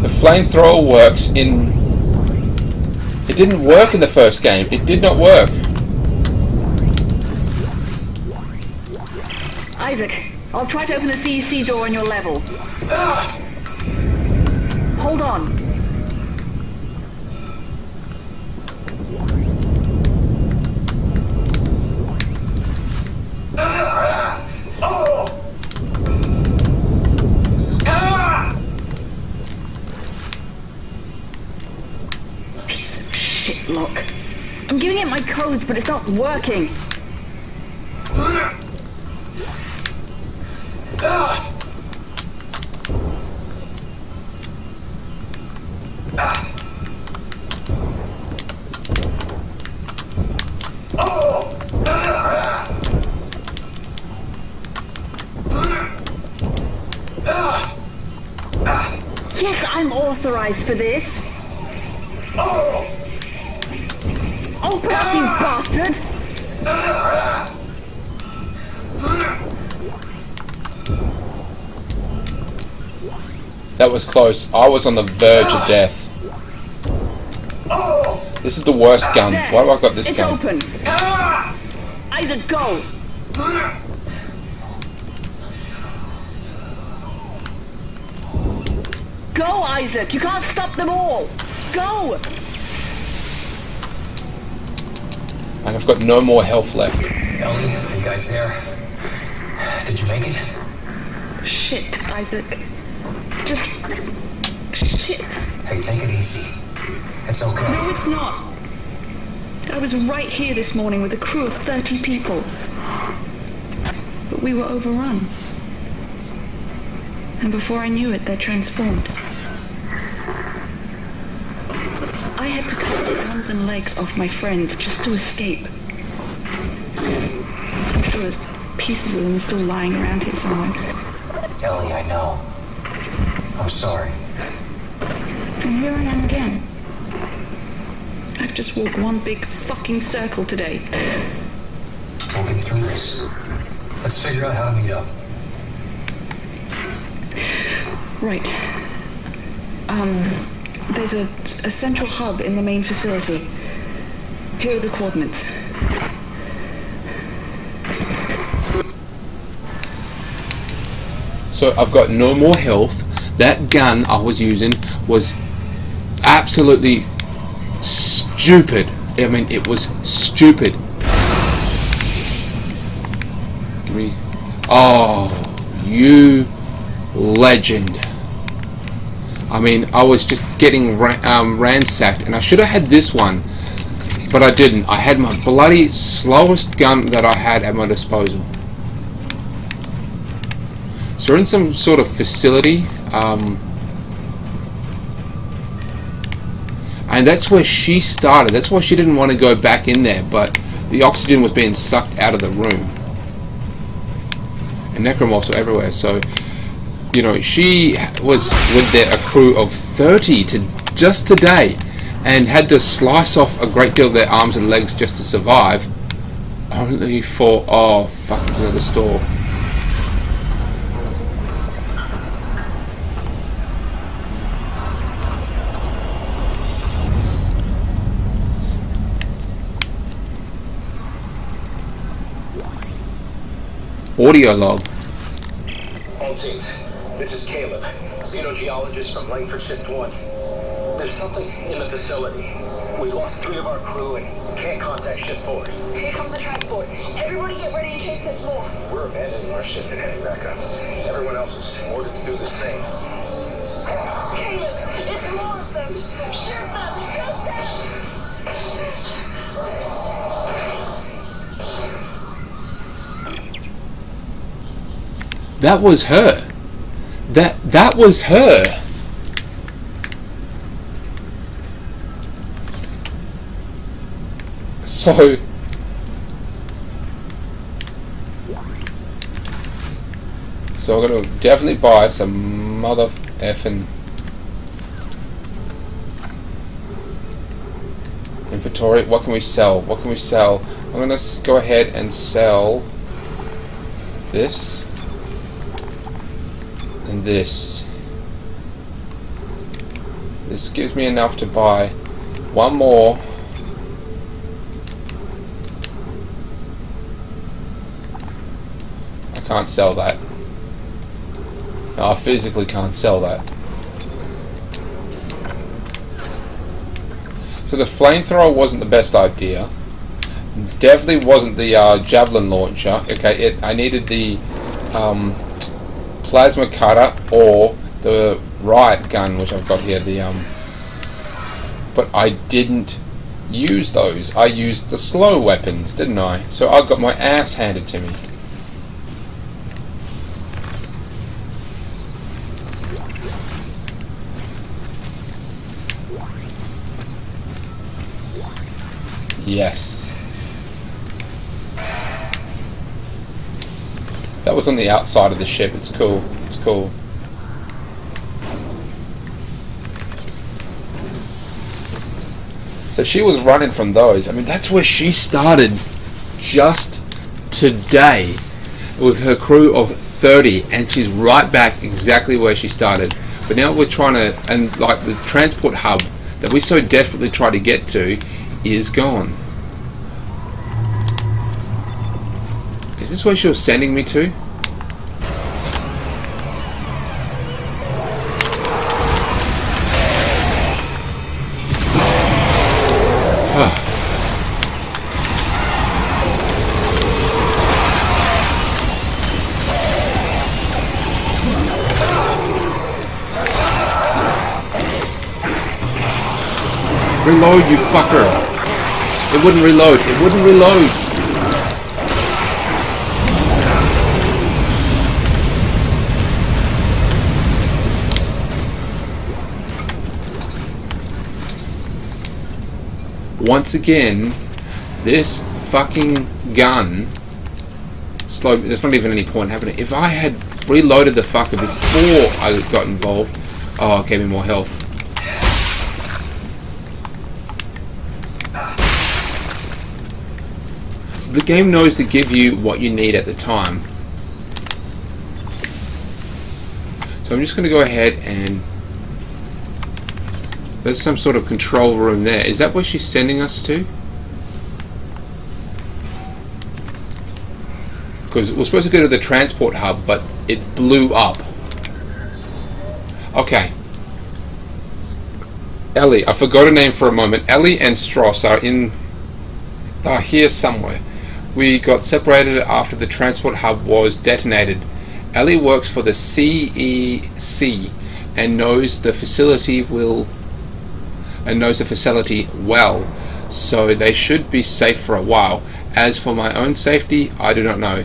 The flamethrower works in... It didn't work in the first game. It did not work. Isaac, I'll try to open the CEC door on your level. Hold on. Piece of shit lock. I'm giving it my codes, but it's not working. Yes, I'm authorized for this. Open up, you bastard! That was close. I was on the verge of death. This is the worst gun. Why have I got this gun? It's open. Isaac, go! Go, Isaac! You can't stop them all! Go! And I've got no more health left. Ellie, are you guys there? Did you make it? Shit, Isaac. Just... shit. Hey, take it easy. It's okay. No, it's not. I was right here this morning with a crew of 30 people. But we were overrun. And before I knew it, they transformed. I had to cut the arms and legs off my friends just to escape. I'm sure pieces of them are still lying around here somewhere. Ellie, I know. I'm sorry. And here I am again. I've just walked one big fucking circle today. We'll get through this. Let's figure out how to meet up. Right. There's a central hub in the main facility. Here are the coordinates. So I've got no more health. That gun I was using was absolutely stupid. I mean, it was stupid. Give me... Oh, you legend. I mean, I was just getting ransacked, and I should have had this one, but I didn't. I had my bloody slowest gun that I had at my disposal. So we're in some sort of facility, and that's where she started. That's why she didn't want to go back in there, but the oxygen was being sucked out of the room. And necromorphs are everywhere, so... You know, she was with a crew of 30 just today, and had to slice off a great deal of their arms and legs just to survive. Only for... oh, fuck, it's another store. Audio log. All teams, this is Caleb, xenogeologist from Langford Shift 1. There's something in the facility. We lost 3 of our crew and can't contact ship 4. Here comes the transport. Everybody get ready in case there's more. We're abandoning our shift and heading back up. Everyone else is ordered to do the same. Caleb, it's more of them. Shoot them! Shoot them! That was her. That was her. So I'm gonna definitely buy some mother effing inventory. What can we sell? What can we sell? I'm gonna go ahead and sell this and this. This gives me enough to buy one more. I can't sell that. No, I physically can't sell that. So the flamethrower wasn't the best idea. Definitely wasn't the javelin launcher. Okay, I needed the plasma cutter or the riot gun, which I've got here. But I didn't use those. I used the slow weapons, didn't I? So I got my ass handed to me. Yes. That was on the outside of the ship. It's cool. It's cool. So she was running from those. I mean, that's where she started just today with her crew of 30, and she's right back exactly where she started. But now we're trying to, and like the transport hub that we so desperately try to get to is gone. Is this where she was sending me to? Reload, you fucker! It wouldn't reload. It wouldn't reload. Once again, this fucking gun slowed. There's not even any point having it. If I had reloaded the fucker before I got involved, oh, it gave me more health. So the game knows to give you what you need at the time. So I'm just going to go ahead and there's some sort of control room there. Is that where she's sending us to? Because we're supposed to go to the transport hub, but it blew up. Okay. Ellie, I forgot her name for a moment. Ellie and Stross are here somewhere. We got separated after the transport hub was detonated. Ellie works for the CEC and knows the facility well, so they should be safe for a while. As for my own safety, I do not know.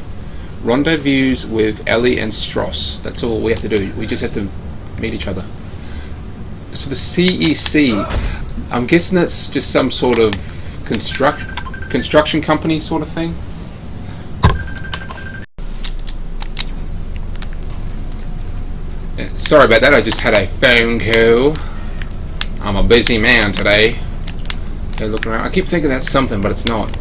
Rendezvous with Ellie and Stross. That's all we have to do. We just have to meet each other. So the CEC, I'm guessing that's just some sort of construction company sort of thing. Sorry about that, I just had a phone call. I'm a busy man today. Okay, looking around. I keep thinking that's something, but it's not.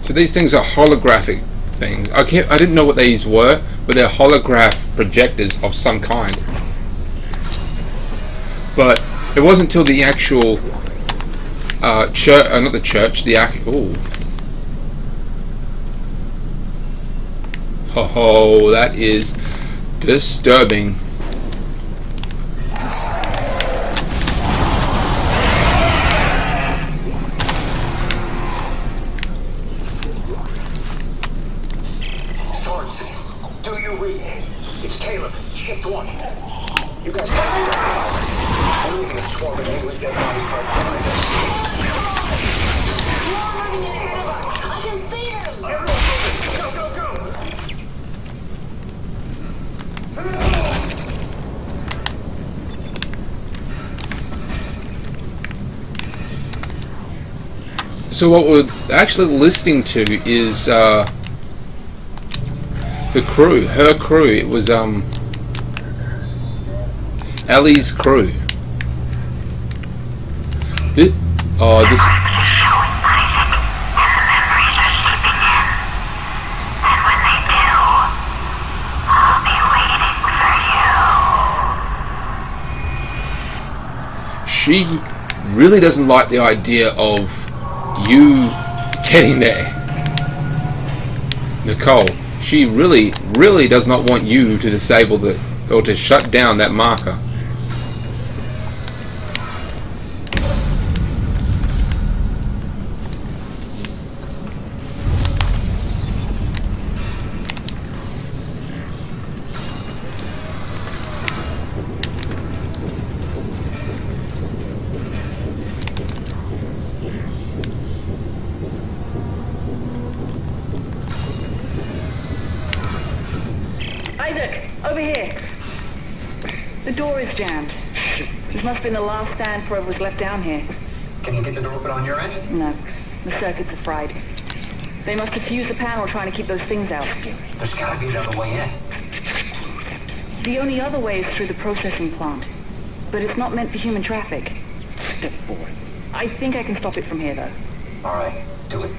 So these things are holographic things. I didn't know what these were, but they're holograph projectors of some kind. But it wasn't until the actual church, not the church, the oh. Oh, that is disturbing. Caleb, shift 1. You guys got to be moving a swarm of endless dead body parts behind us. I can see them! Everyone moving! Go, go, go! So what we're actually listening to is the crew, her crew. It was Ellie's crew. This, this. She really doesn't like the idea of you getting there, Nicole. She really does not want you to disable the, or to shut down that marker. Isaac, over here. The door is jammed. This must have been the last stand for whoever was left down here. Can you get the door open on your end? No, the circuits are fried. They must have fused the panel trying to keep those things out. There's gotta be another way in. The only other way is through the processing plant. But it's not meant for human traffic. Step forward. I think I can stop it from here, though. Alright, do it.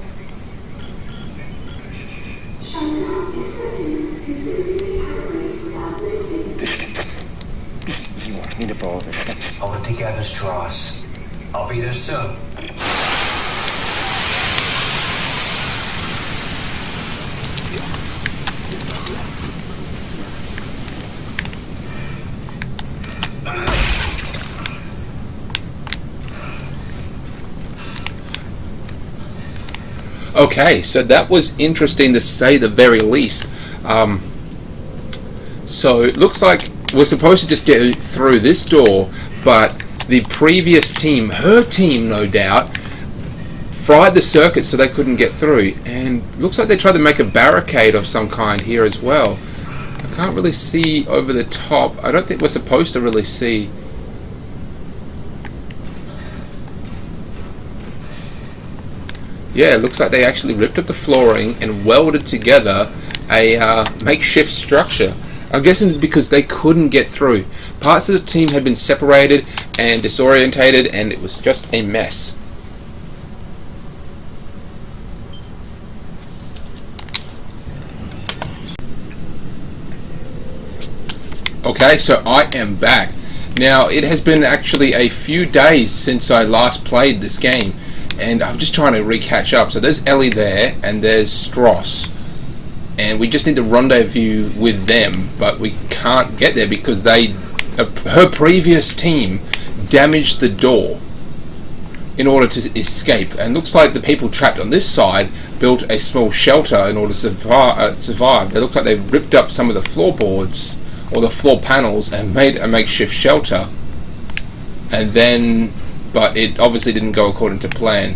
Shutdown accepted. Systems recalibrate without notice. You want me to follow the steps? Hold it together, Strauss. I'll be there soon. Okay, so that was interesting to say the very least. So it looks like we're supposed to just get through this door, but the previous team, her team no doubt, fried the circuit so they couldn't get through, and looks like they tried to make a barricade of some kind here as well. I can't really see over the top. I don't think we're supposed to really see. Yeah, it looks like they actually ripped up the flooring and welded together a makeshift structure. I'm guessing because they couldn't get through. Parts of the team had been separated and disorientated, and it was just a mess. Okay, so I am back. Now, it has been actually a few days since I last played this game, and I'm just trying to re-catch up. So there's Ellie there, and there's Strauss, and we just need to rendezvous with them, but we can't get there because her previous team damaged the door in order to escape, and looks like the people trapped on this side built a small shelter in order to survive. It looks like they ripped up some of the floorboards or the floor panels and made a makeshift shelter, and then but it obviously didn't go according to plan.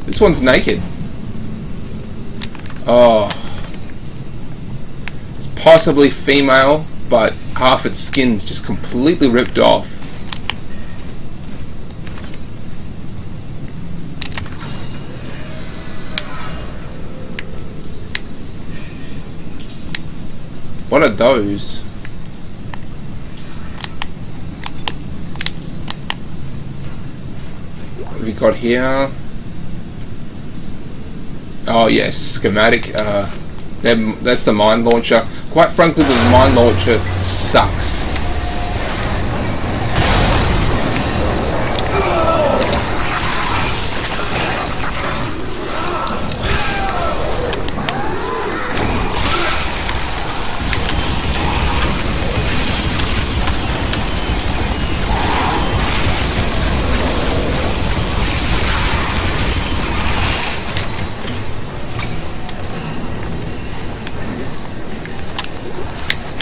This one's naked. Oh, it's possibly female, but half its skin's just completely ripped off. What are those? What have we got here? Oh yes, schematic. That's the mine launcher. Quite frankly, the mine launcher sucks.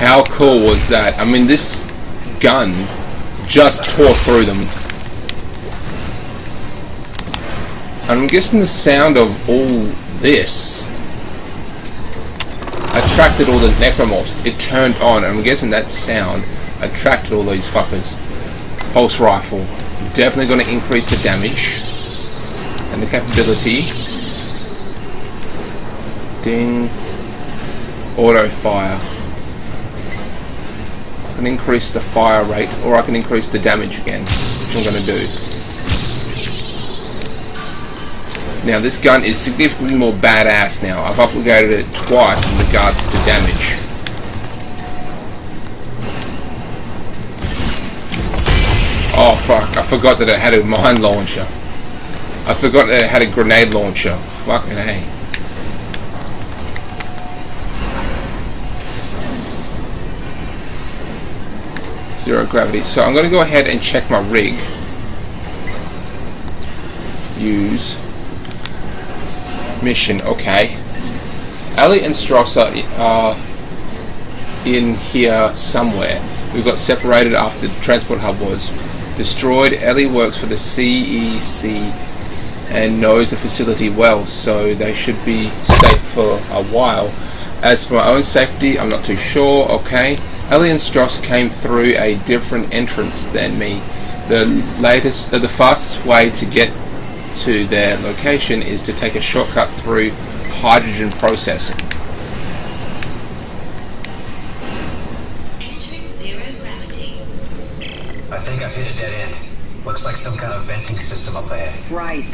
How cool was that? I mean, this gun just tore through them. I'm guessing the sound of all this attracted all the necromorphs. It turned on, and I'm guessing that sound attracted all these fuckers. Pulse rifle. Definitely going to increase the damage and the capability. Ding. Auto fire. I can increase the fire rate, or I can increase the damage again, which I'm going to do. Now this gun is significantly more badass now. I've upgraded it twice in regards to damage. Oh fuck, I forgot that it had a mine launcher. I forgot that it had a grenade launcher. Fucking A. Zero gravity. So I'm going to go ahead and check my rig. Use mission. Okay. Ellie and Stross are in here somewhere. We got separated after the transport hub was destroyed. Ellie works for the CEC and knows the facility well, so they should be safe for a while. As for my own safety, I'm not too sure. Okay. Ellie and Stross came through a different entrance than me. The fastest way to get to their location is to take a shortcut through hydrogen processing. Entering zero gravity. I think I've hit a dead end. Looks like some kind of venting system up ahead. Right.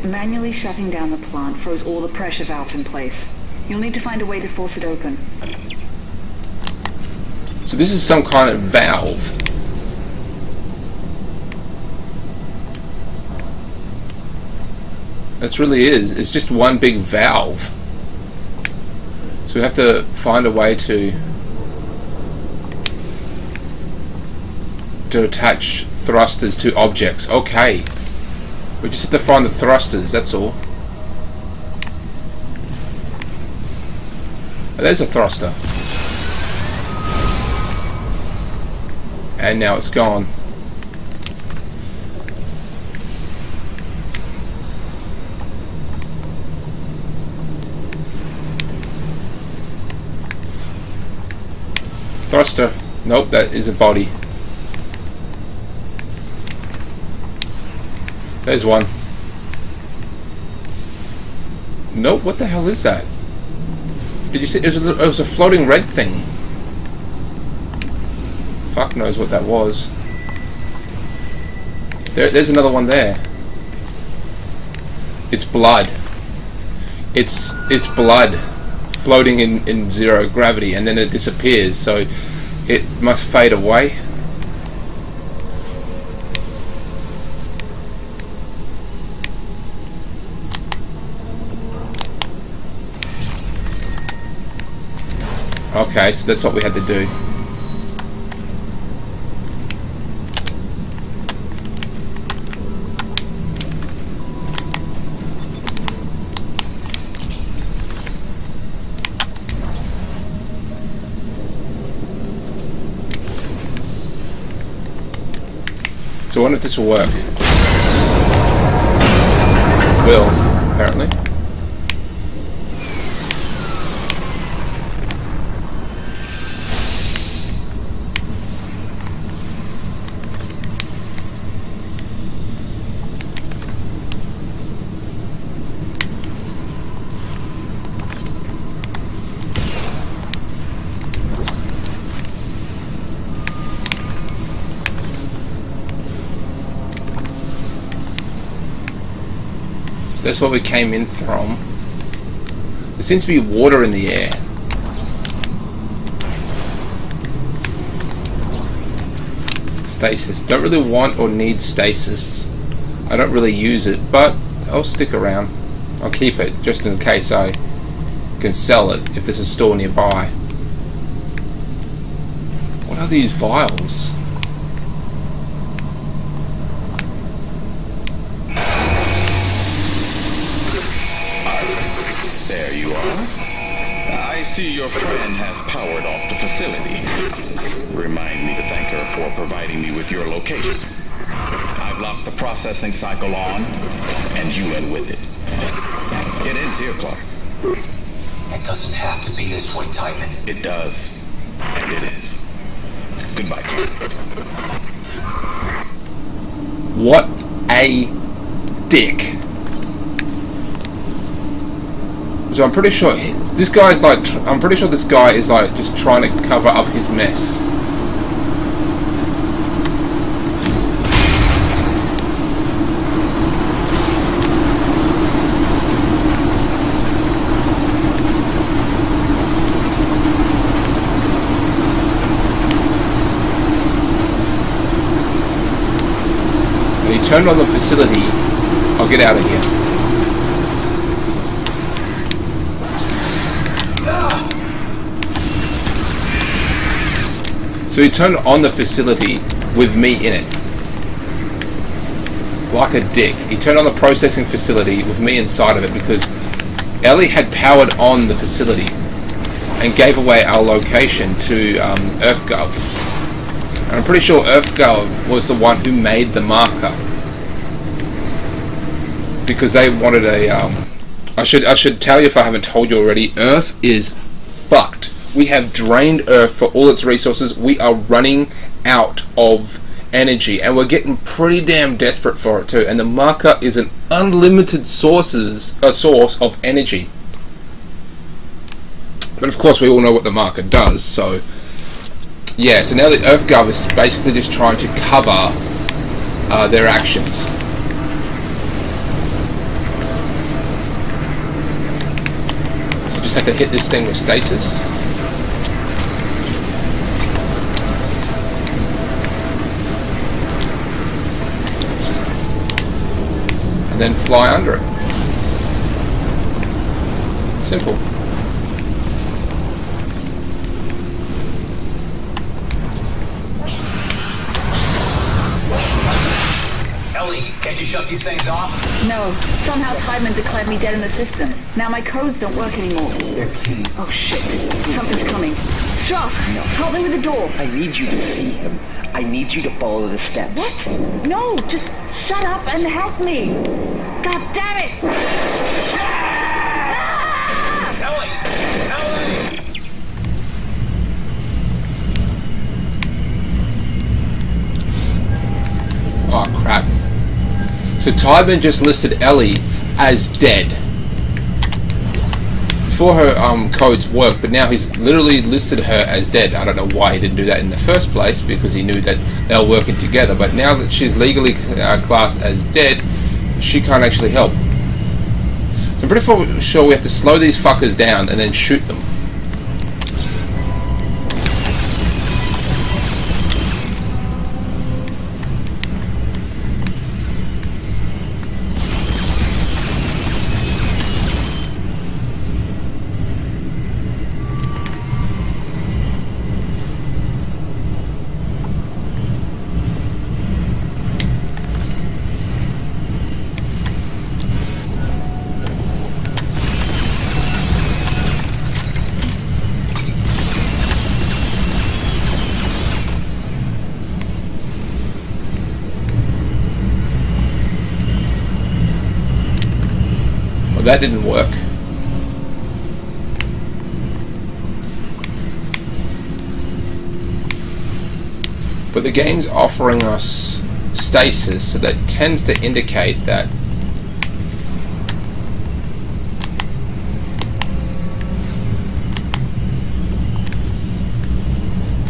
Manually shutting down the plant froze all the pressure valves in place. You'll need to find a way to force it open. So this is some kind of valve. It really is. It's just one big valve. So we have to find a way to attach thrusters to objects. Okay. We just have to find the thrusters, that's all. Oh, there's a thruster. And now it's gone. Thruster. Nope, that is a body. There's one. Nope, what the hell is that? Did you see? It was a floating red thing. Fuck knows what that was. There's another one there. It's blood. It's blood floating in zero gravity, and then it disappears, so it must fade away. Okay, so that's what we had to do. So I wonder if this will work. It will, apparently. That's what we came in from. There seems to be water in the air. Stasis. Don't really want or need stasis. I don't really use it, but I'll stick around. I'll keep it just in case I can sell it if there's a store nearby. What are these vials? see your friend has powered off the facility. Remind me to thank her for providing me with your location. I've locked the processing cycle on, and you in with it. It ends here, Clark. It doesn't have to be this way, Titan. It does. And it is. Goodbye, Clark. What a dick. So I'm pretty sure this guy is like, I'm pretty sure this guy is like just trying to cover up his mess. And he turned on the facility. I'll get out of here. So he turned on the facility with me in it. Like a dick. He turned on the processing facility with me inside of it because Ellie had powered on the facility and gave away our location to EarthGov. And I'm pretty sure EarthGov was the one who made the marker. Because they wanted a... I should tell you if I haven't told you already, Earth is fucked. We have drained Earth for all its resources. We are running out of energy, and we're getting pretty damn desperate for it too. And the marker is an unlimited source of energy. But of course, we all know what the marker does. So yeah. So now the EarthGov is basically just trying to cover their actions. So just have to hit this thing with stasis. And then fly under it. Simple. Ellie, can't you shut these things off? No. Somehow Tideman declared me dead in the system. Now my codes don't work anymore. They're key. Oh shit. Something's coming. Shock! No. Help me with the door. I need you to see him. I need you to follow the steps. What? No, just shut up and help me. God damn it! Ellie! Ellie! Oh crap. So Tideman just listed Ellie as dead. Before her codes worked, but now he's literally listed her as dead. I don't know why he didn't do that in the first place, because he knew that they were working together. But now that she's legally classed as dead, she can't actually help. So I'm pretty sure we have to slow these fuckers down and then shoot them. That didn't work. But the game's offering us stasis, so that tends to indicate that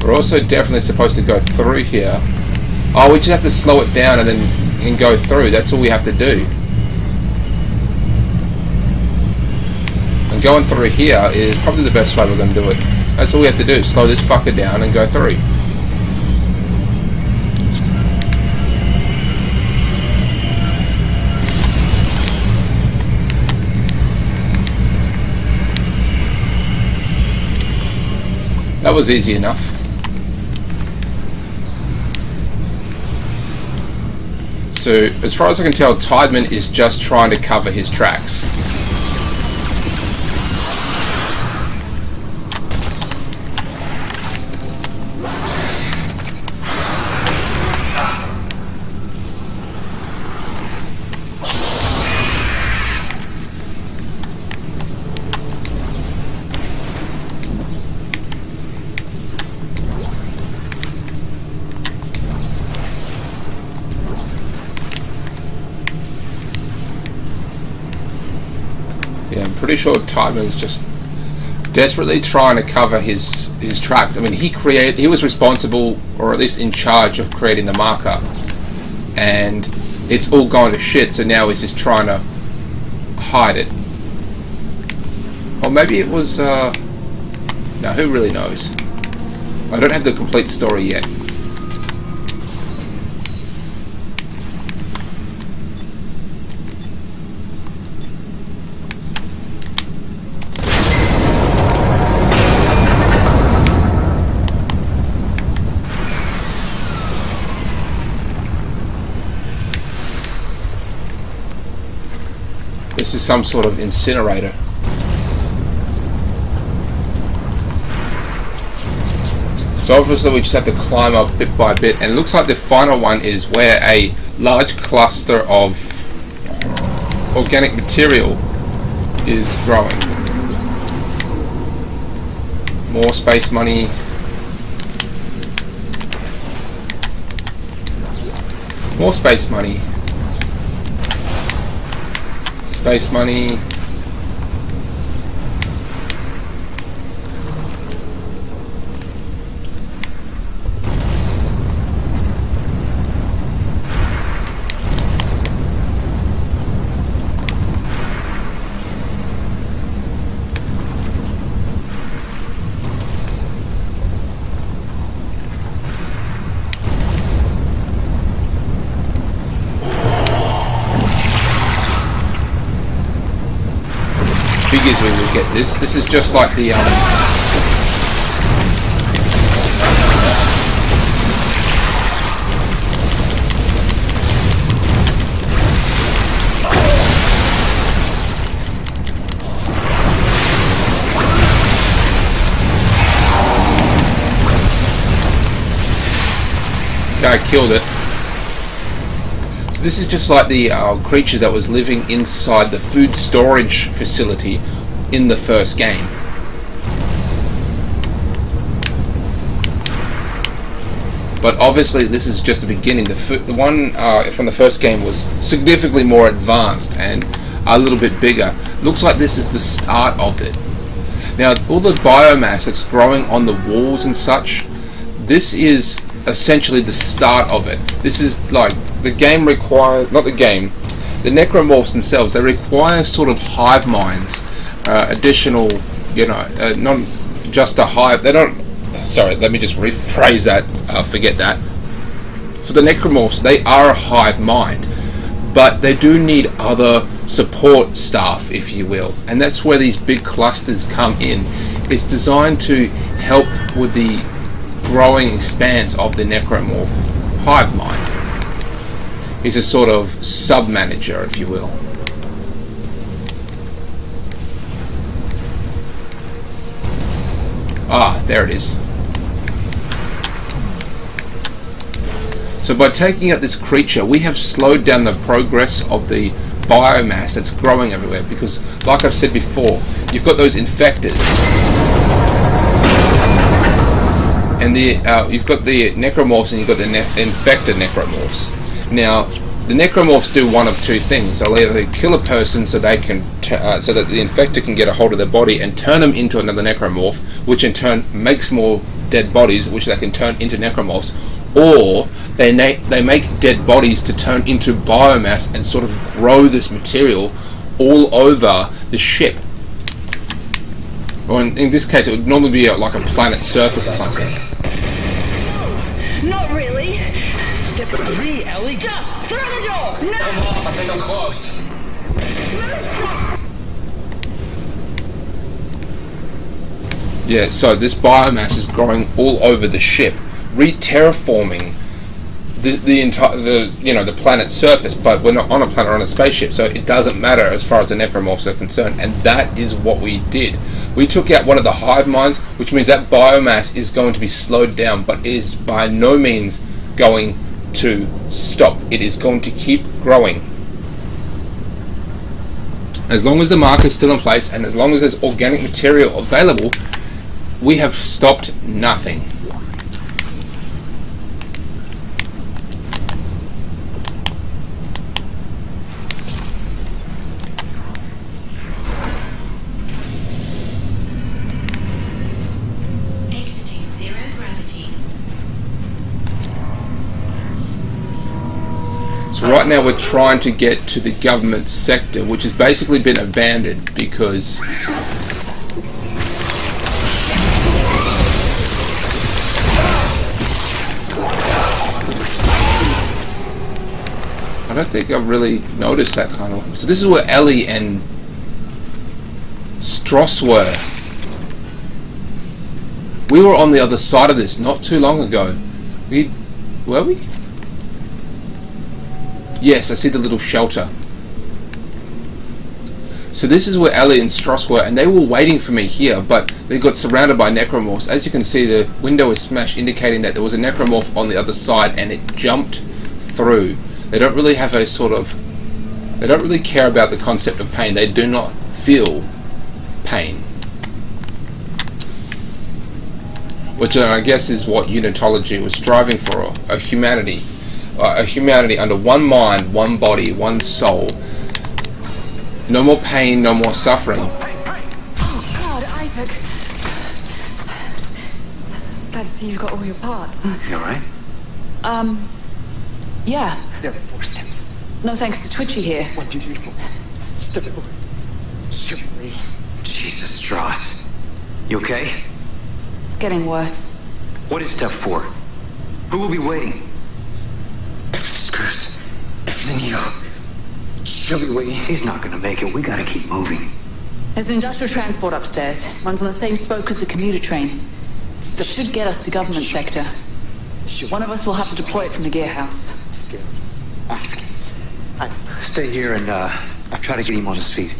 we're also definitely supposed to go through here. Oh, we just have to slow it down and go through. That's all we have to do. And going through here is probably the best way we're going to do it. That's all we have to do, slow this fucker down and go through. That was easy enough. So, as far as I can tell, Tideman is just trying to cover his tracks. Yeah, I'm pretty sure Tiedeman's just desperately trying to cover his tracks. I mean, he was responsible, or at least in charge of creating the marker, and it's all gone to shit. So now he's just trying to hide it. Or maybe it was. No, who really knows? I don't have the complete story yet. This is some sort of incinerator. So obviously we just have to climb up bit by bit, and it looks like the final one is where a large cluster of organic material is growing. More space money. More space money. Space money. Figures we will get this. This is just like the guy killed it. So this is just like the creature that was living inside the food storage facility in the first game. But obviously this is just the beginning. The one from the first game was significantly more advanced and a little bit bigger. Looks like this is the start of it. Now all the biomass that's growing on the walls and such, this is essentially the start of it. This is like the game requires, not the game, the necromorphs themselves, they require sort of hive minds, additional, not just a hive, they don't, sorry, let me just rephrase that, forget that. So the necromorphs, they are a hive mind, but they do need other support staff, if you will, and that's where these big clusters come in. It's designed to help with the growing expanse of the necromorph hive mind. He's a sort of sub-manager, if you will. Ah, there it is. So by taking out this creature, we have slowed down the progress of the biomass that's growing everywhere, because like I've said before, you've got those infectors, and you've got the necromorphs and you've got the infected necromorphs. Now, the necromorphs do one of two things. They'll either kill a person so they can, so that the infector can get a hold of their body and turn them into another necromorph, which in turn makes more dead bodies, which they can turn into necromorphs, or they make dead bodies to turn into biomass and sort of grow this material all over the ship. Or in this case, it would normally be like a planet's surface or something. Not really. Step 3, Ellie. Just through the door. No. Come off, I think I'm close. Yeah, so this biomass is growing all over the ship, re-terraforming the planet's surface, but we're not on a planet, or on a spaceship, so it doesn't matter as far as the necromorphs are concerned, and that is what we did. We took out one of the hive minds, which means that biomass is going to be slowed down, but is by no means going to stop. It is going to keep growing. As long as the marker is still in place, and as long as there's organic material available, we have stopped nothing. So right now we're trying to get to the government sector, which has basically been abandoned because I don't think I've really noticed that kind of. So this is where Ellie and Stross were. We were on the other side of this not too long ago. Were we? Yes, I see the little shelter. So this is where Ellie and Stross were, and they were waiting for me here, but they got surrounded by necromorphs. As you can see, the window is smashed, indicating that there was a necromorph on the other side, and it jumped through. They don't really have a sort of... They don't really care about the concept of pain. They do not feel pain. Which I guess is what Unitology was striving for, a humanity under one mind, one body, one soul. No more pain, no more suffering. Oh God, Isaac. Glad to see you've got all your parts. You alright? Yeah. There are 4 steps. No thanks to Twitchy here. 1, 2, 3, 4. Step 4. Shoot me. Jesus, Stross. You okay? It's getting worse. What is step 4? Who will be waiting? If the screws. If the needle. She'll be waiting. He's not gonna make it. We gotta keep moving. There's an industrial transport upstairs. Runs on the same spoke as the commuter train. That should get us to government sector. One of us will have to deploy it from the gear house. Scared. Ask. I Stay here and, I'll try to get him on his feet.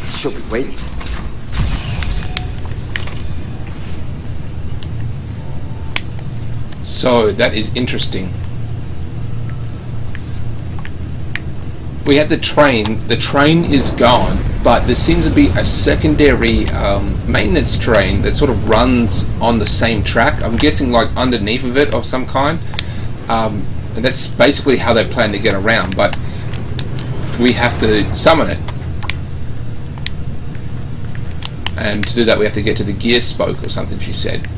She'll be waiting. So that is interesting. We had the train. The train is gone, but there seems to be a secondary maintenance train that sort of runs on the same track. I'm guessing like underneath of it of some kind. And that's basically how they plan to get around, but we have to summon it. And to do that we have to get to the gear spoke or something, she said.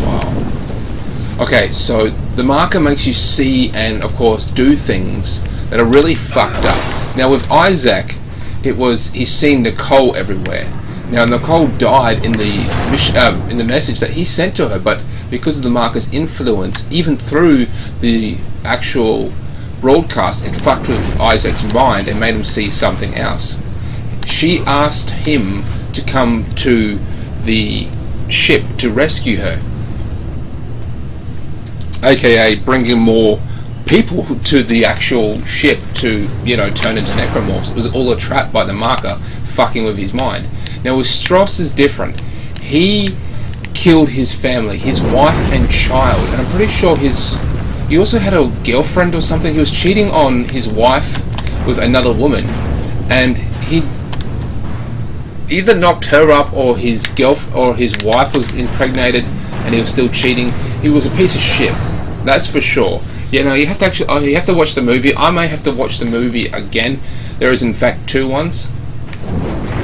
Wow. Okay, so the marker makes you see and of course do things that are really fucked up. Now with Isaac, he's seen Nicole everywhere. Now Nicole died in the message that he sent to her, but because of the marker's influence, even through the actual broadcast, it fucked with Isaac's mind and made him see something else. She asked him to come to the ship to rescue her, aka bringing more people to the actual ship to, you know, turn into necromorphs. It was all a trap by the marker, fucking with his mind. Now with Stross is different. He killed his family, his wife and child, and I'm pretty sure he also had a girlfriend or something. He was cheating on his wife with another woman, and he either knocked her up or his wife was impregnated and he was still cheating. He was a piece of shit, that's for sure. You know, you have to watch the movie. I may have to watch the movie again. There is in fact 2 ones.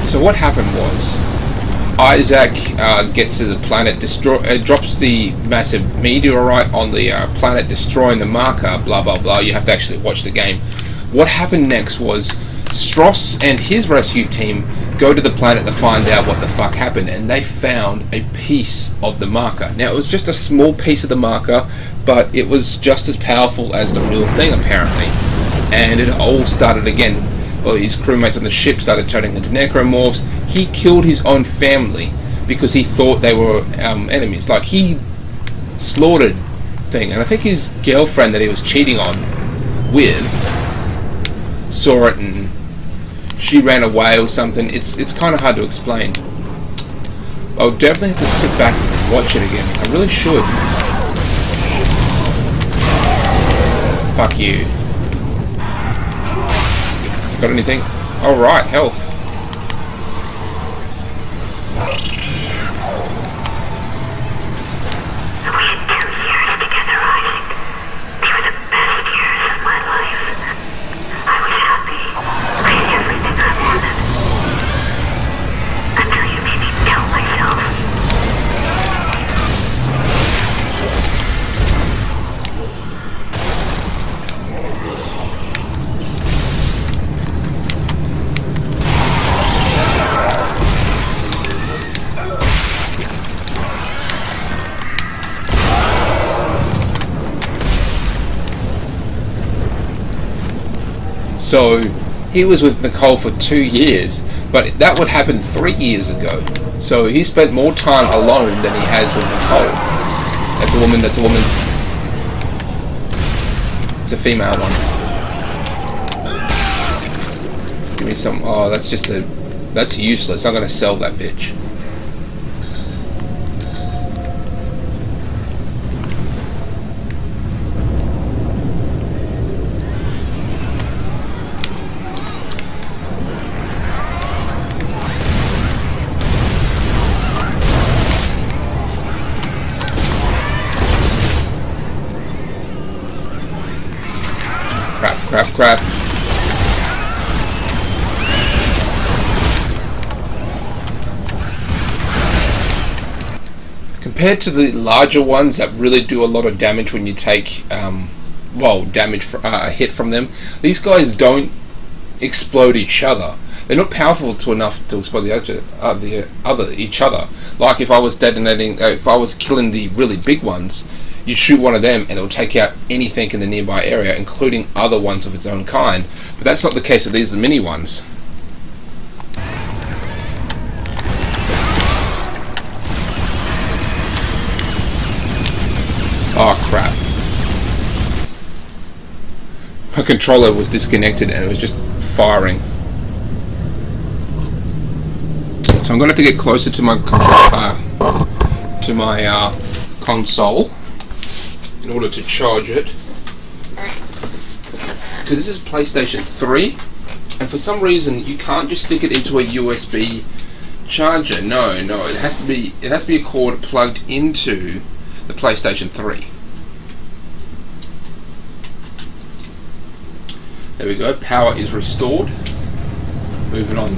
So what happened was, Isaac gets to the planet, drops the massive meteorite on the planet, destroying the marker, blah blah blah. You have to actually watch the game. What happened next was Stross and his rescue team go to the planet to find out what the fuck happened, and they found a piece of the marker. Now it was just a small piece of the marker, but it was just as powerful as the real thing apparently, and it all started again. Well, his crewmates on the ship started turning into necromorphs. He killed his own family because he thought they were enemies. Like, he slaughtered thing. And I think his girlfriend that he was cheating on with saw it and she ran away or something. It's kind of hard to explain. I'll definitely have to sit back and watch it again. I really should. Fuck you. Got anything? Alright, health. So he was with Nicole for 2 years, but that would happen 3 years ago. So he spent more time alone than he has with Nicole. That's a woman, that's a woman. It's a female one. Give me some, oh, that's just a, that's useless. I'm gonna sell that bitch. Crap. Compared to the larger ones that really do a lot of damage when you take, a hit from them, these guys don't explode each other. They're not powerful enough to explode each other. Like if I was detonating, if I was killing the really big ones, you shoot one of them and it'll take out anything in the nearby area, including other ones of its own kind. But that's not the case with these mini ones. Oh crap. My controller was disconnected and it was just firing. So I'm going to have to get closer to my console in order to charge it, because this is PlayStation 3, and for some reason you can't just stick it into a USB charger. No, it has to be a cord plugged into the PlayStation 3. There we go. Power is restored. Moving on.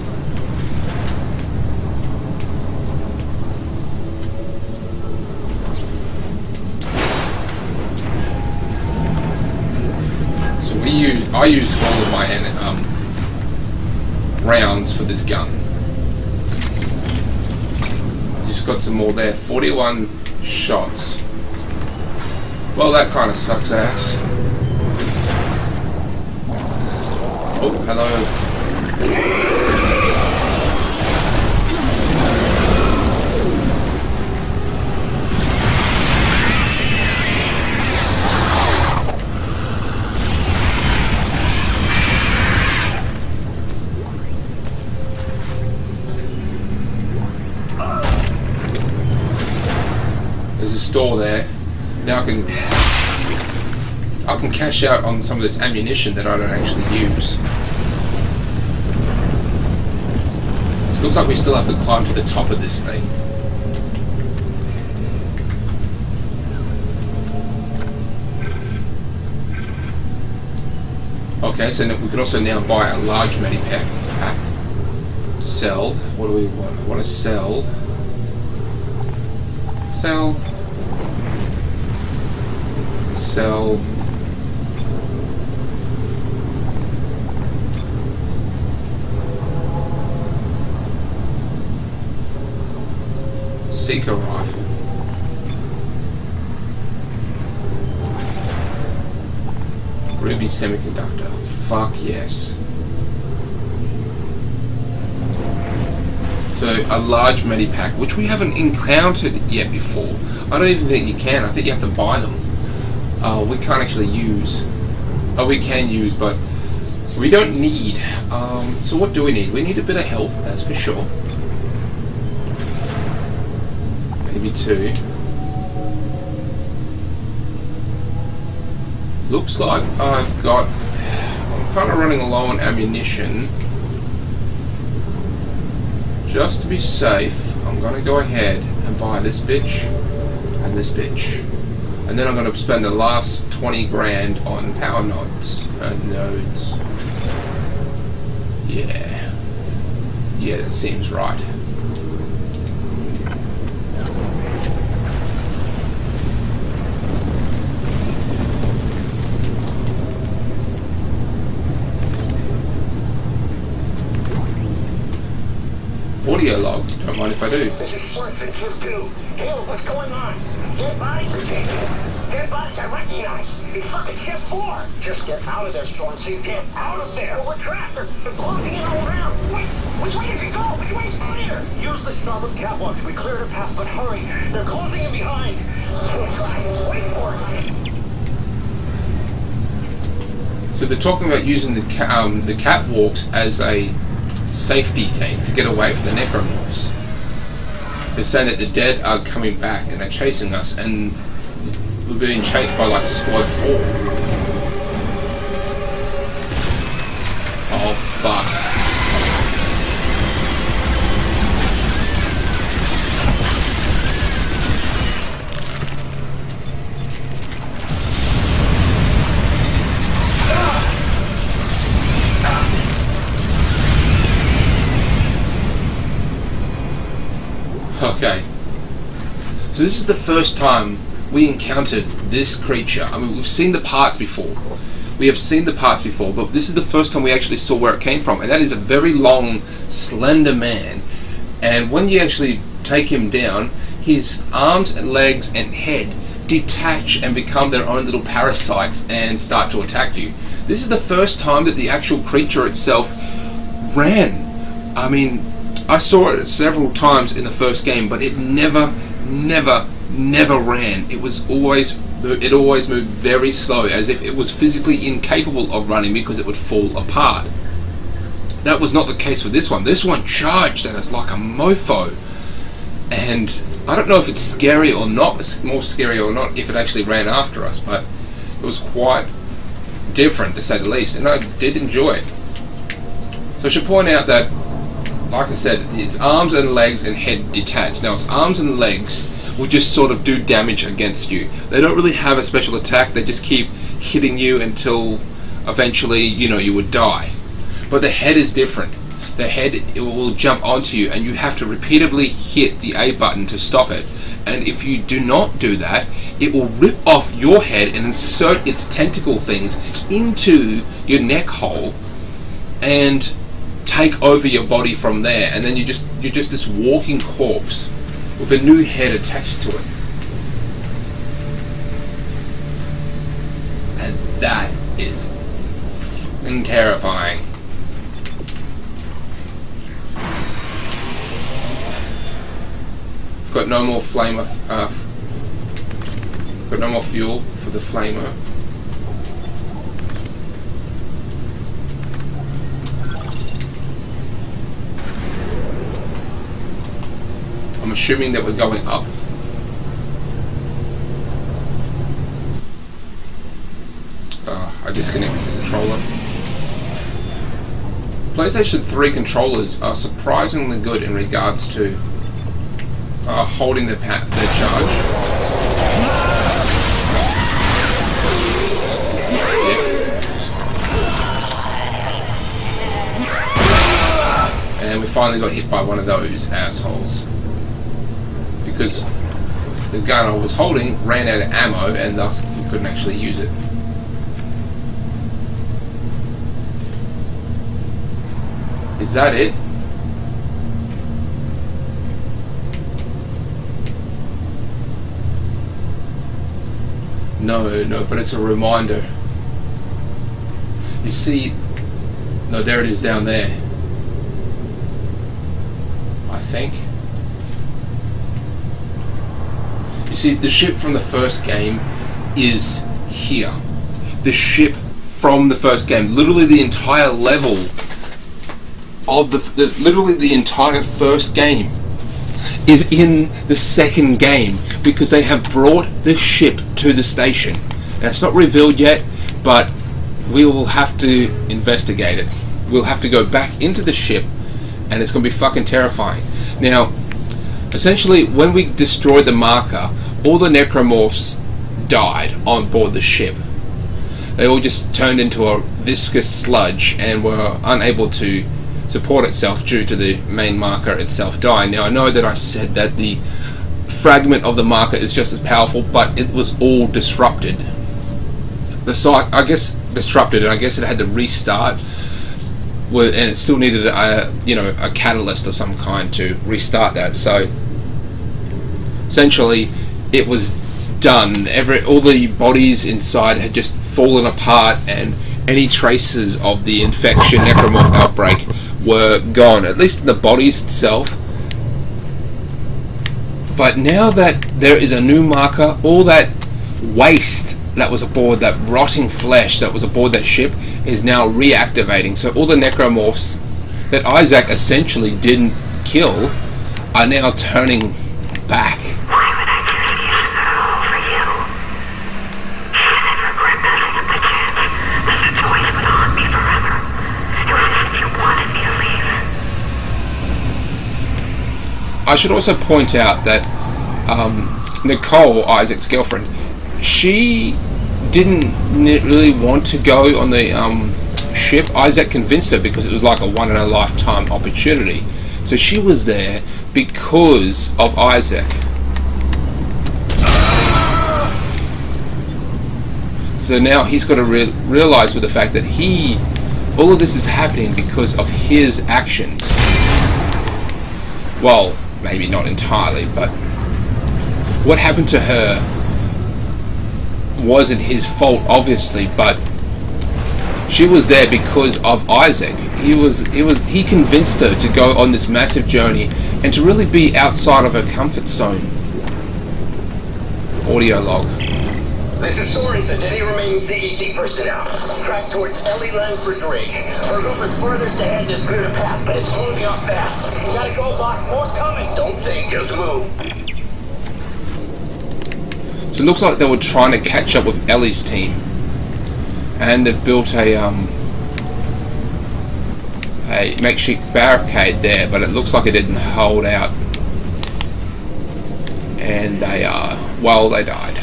I used all of my rounds for this gun. Just got some more there. 41 shots. Well, that kind of sucks ass. Oh, hello. There's a store there. Now I can cash out on some of this ammunition that I don't actually use. So it looks like we still have to climb to the top of this thing. Okay, so we can also now buy a large medipack. Sell. What do we want? I want to sell. Sell. Seeker rifle. Ruby semiconductor. Fuck yes. So a large medipack, which we haven't encountered yet before. I don't even think you can. I think you have to buy them. We can't actually use. Oh, we can use, but we don't need. So what do we need? We need a bit of health, that's for sure. Maybe 2. Looks like I'm kind of running low on ammunition. Just to be safe, I'm going to go ahead and buy this bitch and this bitch. And then I'm going to spend the last 20 grand on power nodes. Nodes. Yeah. Yeah, that seems right. Audio log, don't mind if I do. This is Slick, it's Slick 2. Caleb, what's going on? Dead bodies are taken. Dead bodies I recognize. It's fucking ship 4. Just get out of there, Sorensen. Get out of there. We're trapped. They're closing in all around. Wait, which way did you go? Which way is clear? Use the starboard catwalks. We cleared a path, but hurry. They're closing in behind. Wait for it. So they're talking about using the catwalks as a safety thing to get away from the necromorphs. They're saying that the dead are coming back and they're chasing us, and we're being chased by like Squad 4. Oh fuck. Okay, so this is the first time we encountered this creature. I mean, we've seen the parts before. We have seen the parts before, but this is the first time we actually saw where it came from. And that is a very long, slender man. And when you actually take him down, his arms and legs and head detach and become their own little parasites and start to attack you. This is the first time that the actual creature itself ran. I mean, I saw it several times in the first game, but it never ran. It always moved very slow, as if it was physically incapable of running because it would fall apart. That was not the case with this one. This one charged at us like a mofo, and I don't know if it's scary or not. It's more scary or not if it actually ran after us, but it was quite different to say the least, and I did enjoy it. So I should point out that, like I said, its arms and legs and head detach. Now its arms and legs will just sort of do damage against you. They don't really have a special attack, they just keep hitting you until eventually, you know, you would die. But the head is different. The head, it will jump onto you and you have to repeatedly hit the A button to stop it. And if you do not do that, it will rip off your head and insert its tentacle things into your neck hole and take over your body from there, and then you're just this walking corpse with a new head attached to it. And that is f***ing terrifying. Got no more flamer. Got no more fuel for the flamer. I'm assuming that we're going up. I disconnected the controller. PlayStation 3 controllers are surprisingly good in regards to holding the charge. And we finally got hit by one of those assholes. Because the gun I was holding ran out of ammo and thus we couldn't actually use it. Is that it? No, but it's a reminder. You see, no, there it is down there. I think. You see, the ship from the first game is here. The ship from the first game, literally the entire level of literally the entire first game is in the second game, because they have brought the ship to the station. Now, it's not revealed yet, but we will have to investigate it. We'll have to go back into the ship, and it's going to be fucking terrifying. Now, essentially, when we destroyed the marker, all the necromorphs died on board the ship. They all just turned into a viscous sludge and were unable to support itself due to the main marker itself dying. Now, I know that I said that the fragment of the marker is just as powerful, but it was all disrupted. The site, I guess, disrupted, and I guess it had to restart, and it still needed a catalyst of some kind to restart that. So essentially, it was done. All the bodies inside had just fallen apart, and any traces of the infection necromorph outbreak were gone, at least in the bodies itself. But now that there is a new marker, all that waste that was aboard, that rotting flesh that was aboard that ship, is now reactivating. So all the necromorphs that Isaac essentially didn't kill are now turning back. I should also point out that Nicole, Isaac's girlfriend, she didn't really want to go on the ship. Isaac convinced her because it was like a one-in-a-lifetime opportunity. So she was there because of Isaac. So now he's got to realize with the fact that all of this is happening because of his actions. Well, maybe not entirely, but what happened to her wasn't his fault, obviously, but she was there because of Isaac. He convinced her to go on this massive journey and to really be outside of her comfort zone. Audio log. This is Sorensen. Any remaining CEC personnel? Track towards Ellie Langford's rig. Her group is furthest ahead and has cleared a path, but it's closing up fast. You gotta go, Bach. More's coming. Don't think, just move. So it looks like they were trying to catch up with Ellie's team, and they've built a makeshift barricade there, but it looks like it didn't hold out, and they died.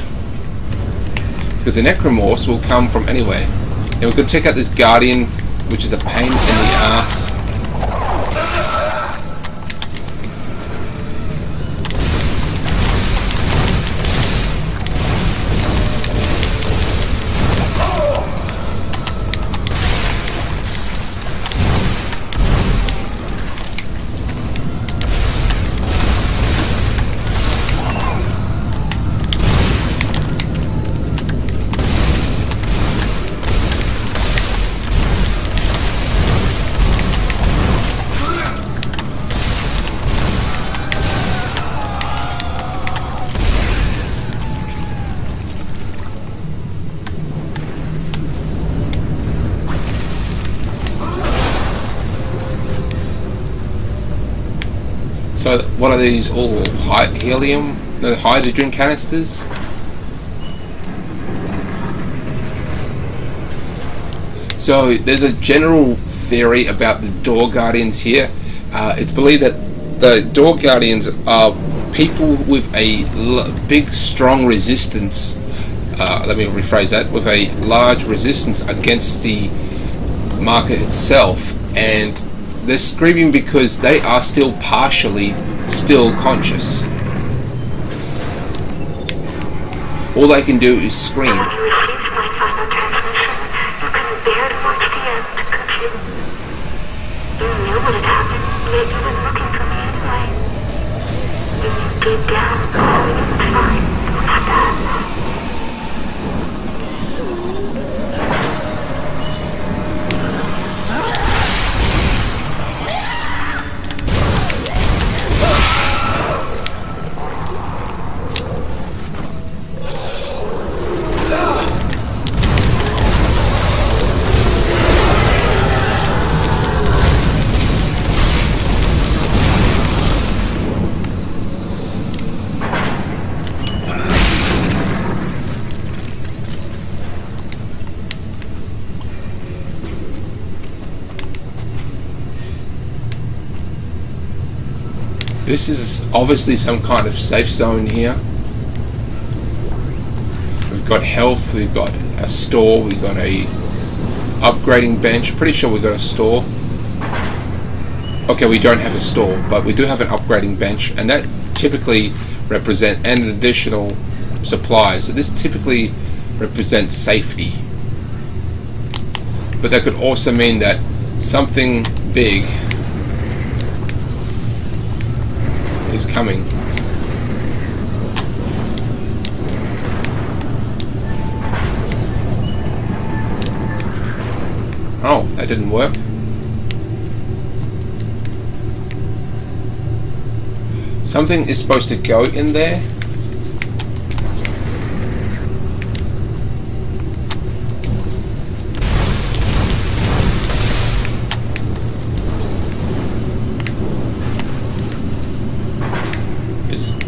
Because the necromorphs will come from anywhere. And we're going to take out this Guardian, which is a pain in the ass. So what are these, all helium? No, hydrogen canisters? So there's a general theory about the Door Guardians here. It's believed that the Door Guardians are people with a big, strong resistance. Let me rephrase that. With a large resistance against the marker itself, and they're screaming because they are still partially conscious. All they can do is scream. This is obviously some kind of safe zone here. We've got health, we've got a store, we've got a upgrading bench. Pretty sure we've got a store. Okay, we don't have a store, but we do have an upgrading bench, and that typically represents an additional supply. So this typically represents safety. But that could also mean that something big is coming. Oh, that didn't work. Something is supposed to go in there.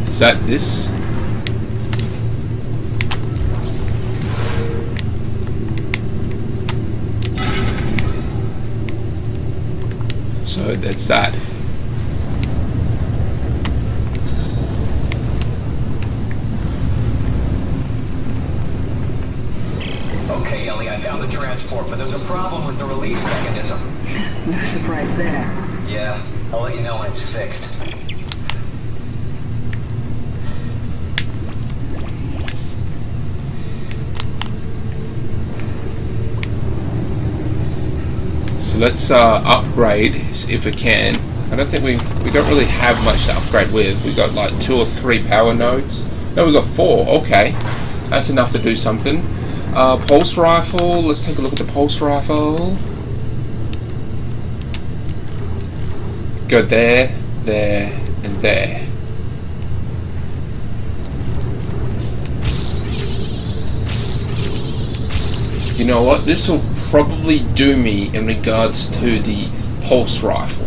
Is that this? So that's that. Okay, Ellie, I found the transport, but there's a problem with the release mechanism. No surprise there. Yeah, I'll let you know when it's fixed. So let's upgrade if we can. I don't think we don't really have much to upgrade with. We got like 2 or 3 power nodes. No, we got 4. Okay, that's enough to do something. Pulse rifle. Let's take a look at the pulse rifle. Go there, there, and there. You know what? This will probably do me in regards to the pulse rifle.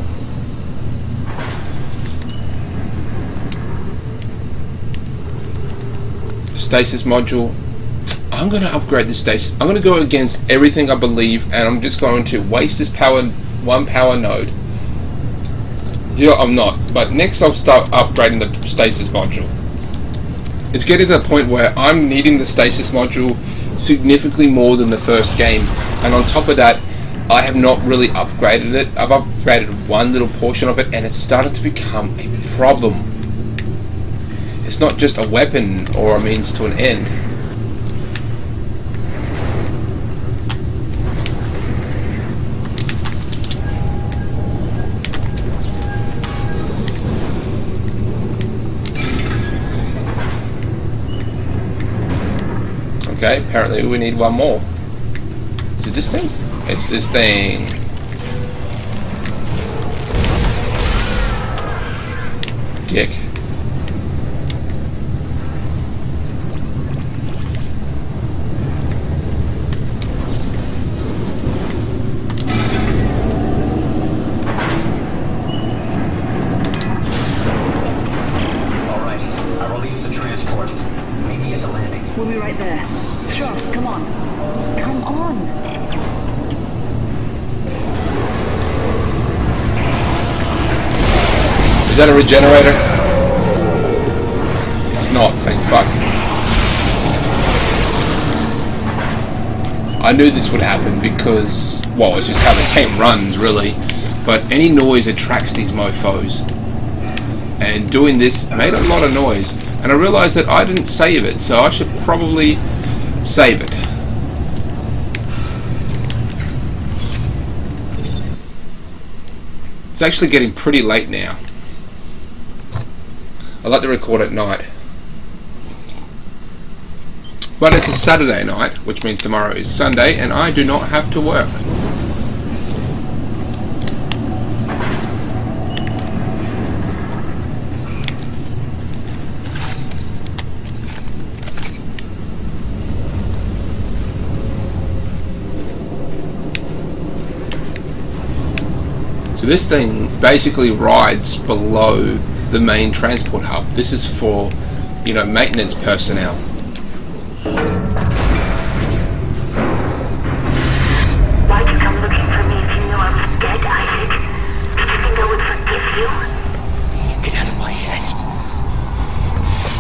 Stasis module. I'm going to upgrade the stasis. I'm going to go against everything I believe, and I'm just going to waste this one power node. Yeah, I'm not. But next I'll start upgrading the stasis module. It's getting to the point where I'm needing the stasis module significantly more than the first game, and on top of that I have not really upgraded it. I've upgraded one little portion of it and it's started to become a problem. It's not just a weapon or a means to an end. Okay, apparently we need one more. Is it this thing? It's this thing. Dick. Alright, I released the transport. Meet me at the landing. We'll be right there. Strauss, come on. Come on. Is that a regenerator? It's not, thank fuck. I knew this would happen because, well, it's just how the game runs, really. But any noise attracts these mofos. And doing this made a lot of noise. And I realized that I didn't save it, so I should probably save it. It's actually getting pretty late now. I like to record at night. But it's a Saturday night, which means tomorrow is Sunday, and I do not have to work. So this thing basically rides below the main transport hub. This is for, you know, maintenance personnel. Why'd you come looking for me if you knew I was dead, Isaac? Did you think I would forgive you? Get out of my head.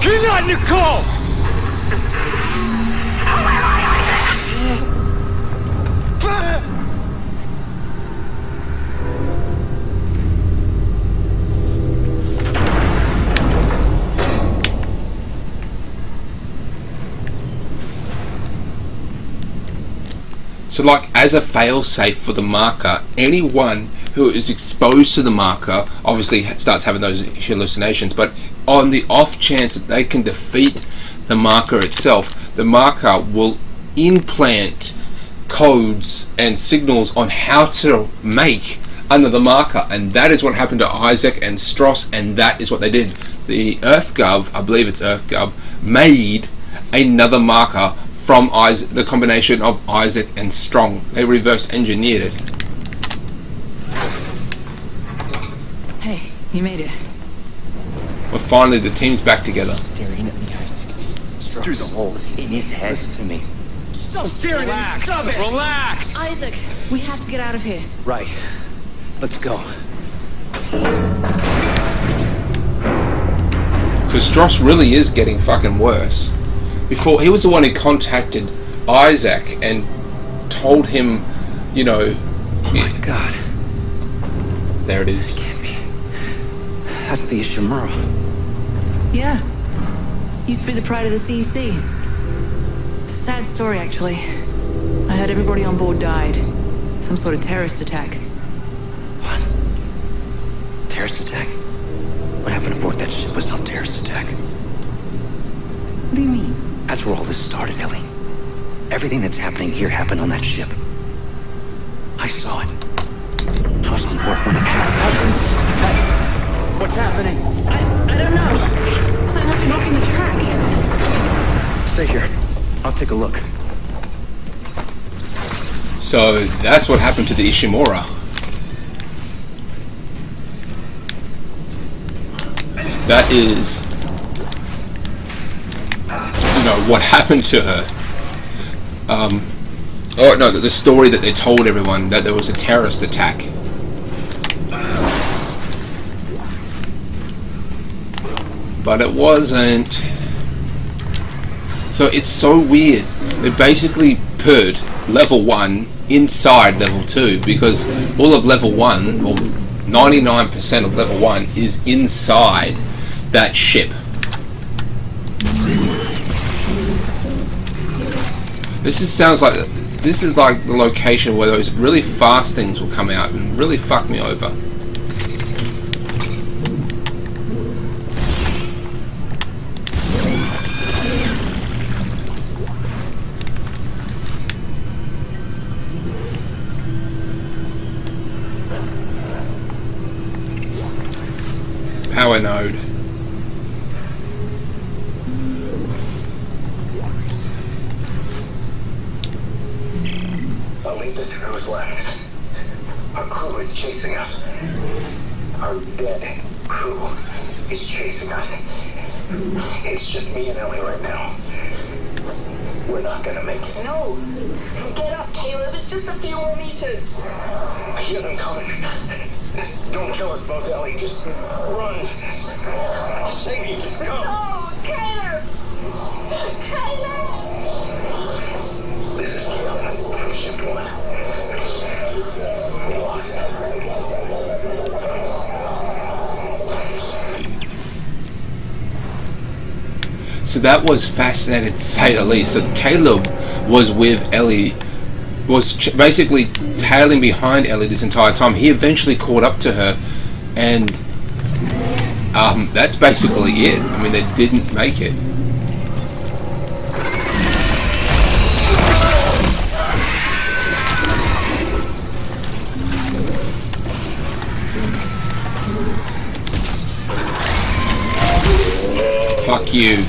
You're not Nicole! Where are you, Isaac? So like as a fail-safe for the marker, anyone who is exposed to the marker obviously starts having those hallucinations, but on the off chance that they can defeat the marker itself, the marker will implant codes and signals on how to make another marker, and that is what happened to Isaac and Stross, and that is what they did. The EarthGov, I believe it's EarthGov, made another marker from Isaac, the combination of Isaac and Strong. They reverse engineered it. Hey, you made it. Well, finally the team's back together. Staring at me, Isaac. Through the holes in his head. Listen to me. Stop staring at me! Stop it! Relax! Isaac, we have to get out of here. Right. Let's go. So Stross really is getting fucking worse. Before, he was the one who contacted Isaac and told him, you know... Oh my god. There it is. That can't be. That's the Ishimura. Yeah. Used to be the pride of the CEC. It's a sad story, actually. I heard everybody on board died. Some sort of terrorist attack. What? Terrorist attack? What happened aboard that ship was no terrorist attack. What do you mean? That's where all this started, Ellie. Everything that's happening here happened on that ship. I saw it. I was on board when it happened. What's happening? I don't know. Something must be blocking the track. Stay here. I'll take a look. So that's what happened to the Ishimura. That is, you know, what happened to her. Oh no, the story that they told everyone, that there was a terrorist attack. But it wasn't. So it's so weird. They basically put level 1 inside level 2, because all of level 1, or 99% of level 1, is inside that ship. Sounds like this is like the location where those really fast things will come out and really fuck me over. Power node. Olympus crews left. Our crew is chasing us. Our dead crew is chasing us. It's just me and Ellie right now. We're not gonna make it. No! Get up, Caleb. It's just a few more meters. I hear them coming. Don't kill us both, Ellie. Just run. I'll save you. Just go. No! Caleb! Caleb! This is Caleb from Shift 1. We lost. So that was fascinating to say the least. So Caleb was with Ellie, was basically tailing behind Ellie this entire time. He eventually caught up to her, and that's basically it. I mean, they didn't make it. Fuck you.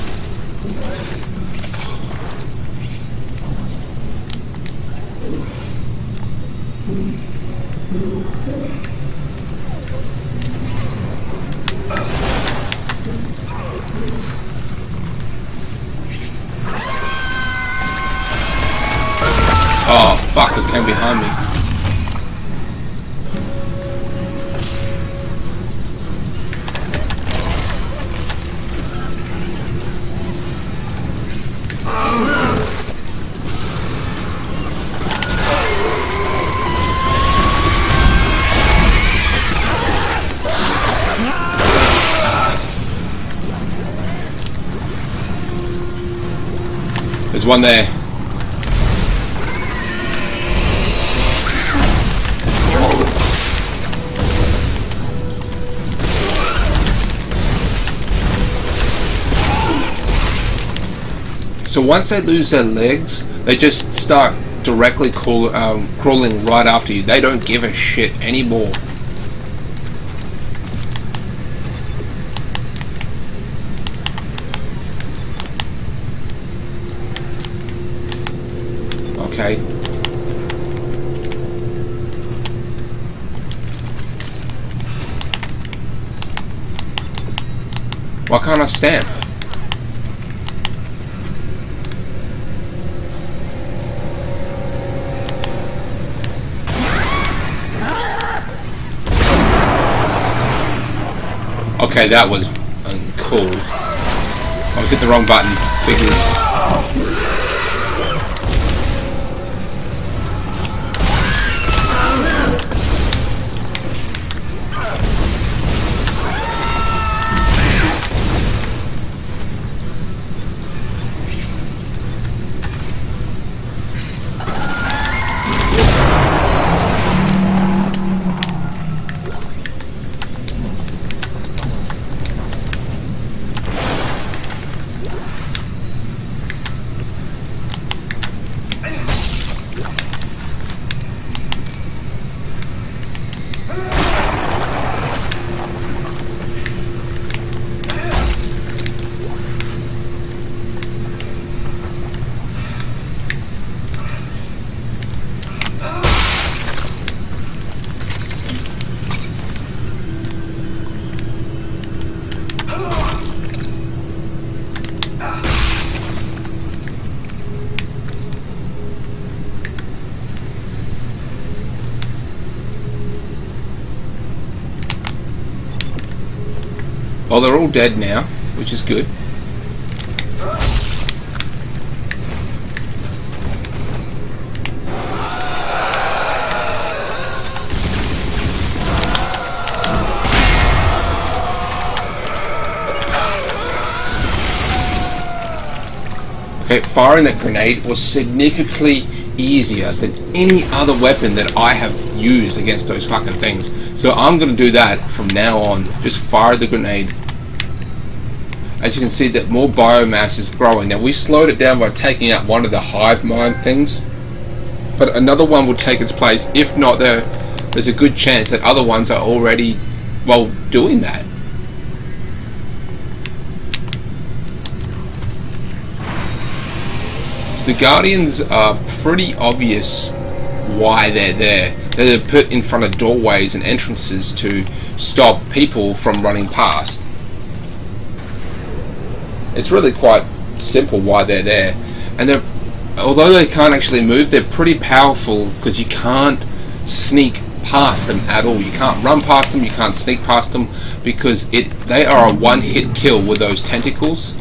Oh, fuck, it came behind me. There's one there. So once they lose their legs, they just start directly crawling right after you. They don't give a shit anymore. Okay. Why can't I stamp? Okay, that was cool. I was hit the wrong button because well, they're all dead now, which is good. Okay, firing that grenade was significantly easier than any other weapon that I have used against those fucking things. So I'm going to do that from now on. Just fire the grenade. As you can see, that more biomass is growing. Now we slowed it down by taking out one of the hive mind things, but another one will take its place. If not, there's a good chance that other ones are already, well, doing that. The Guardians are pretty obvious why they're there. They're put in front of doorways and entrances to stop people from running past. It's really quite simple why they're there. And although they can't actually move, they're pretty powerful because you can't sneak past them at all. You can't run past them, you can't sneak past them, because they are a one-hit kill with those tentacles.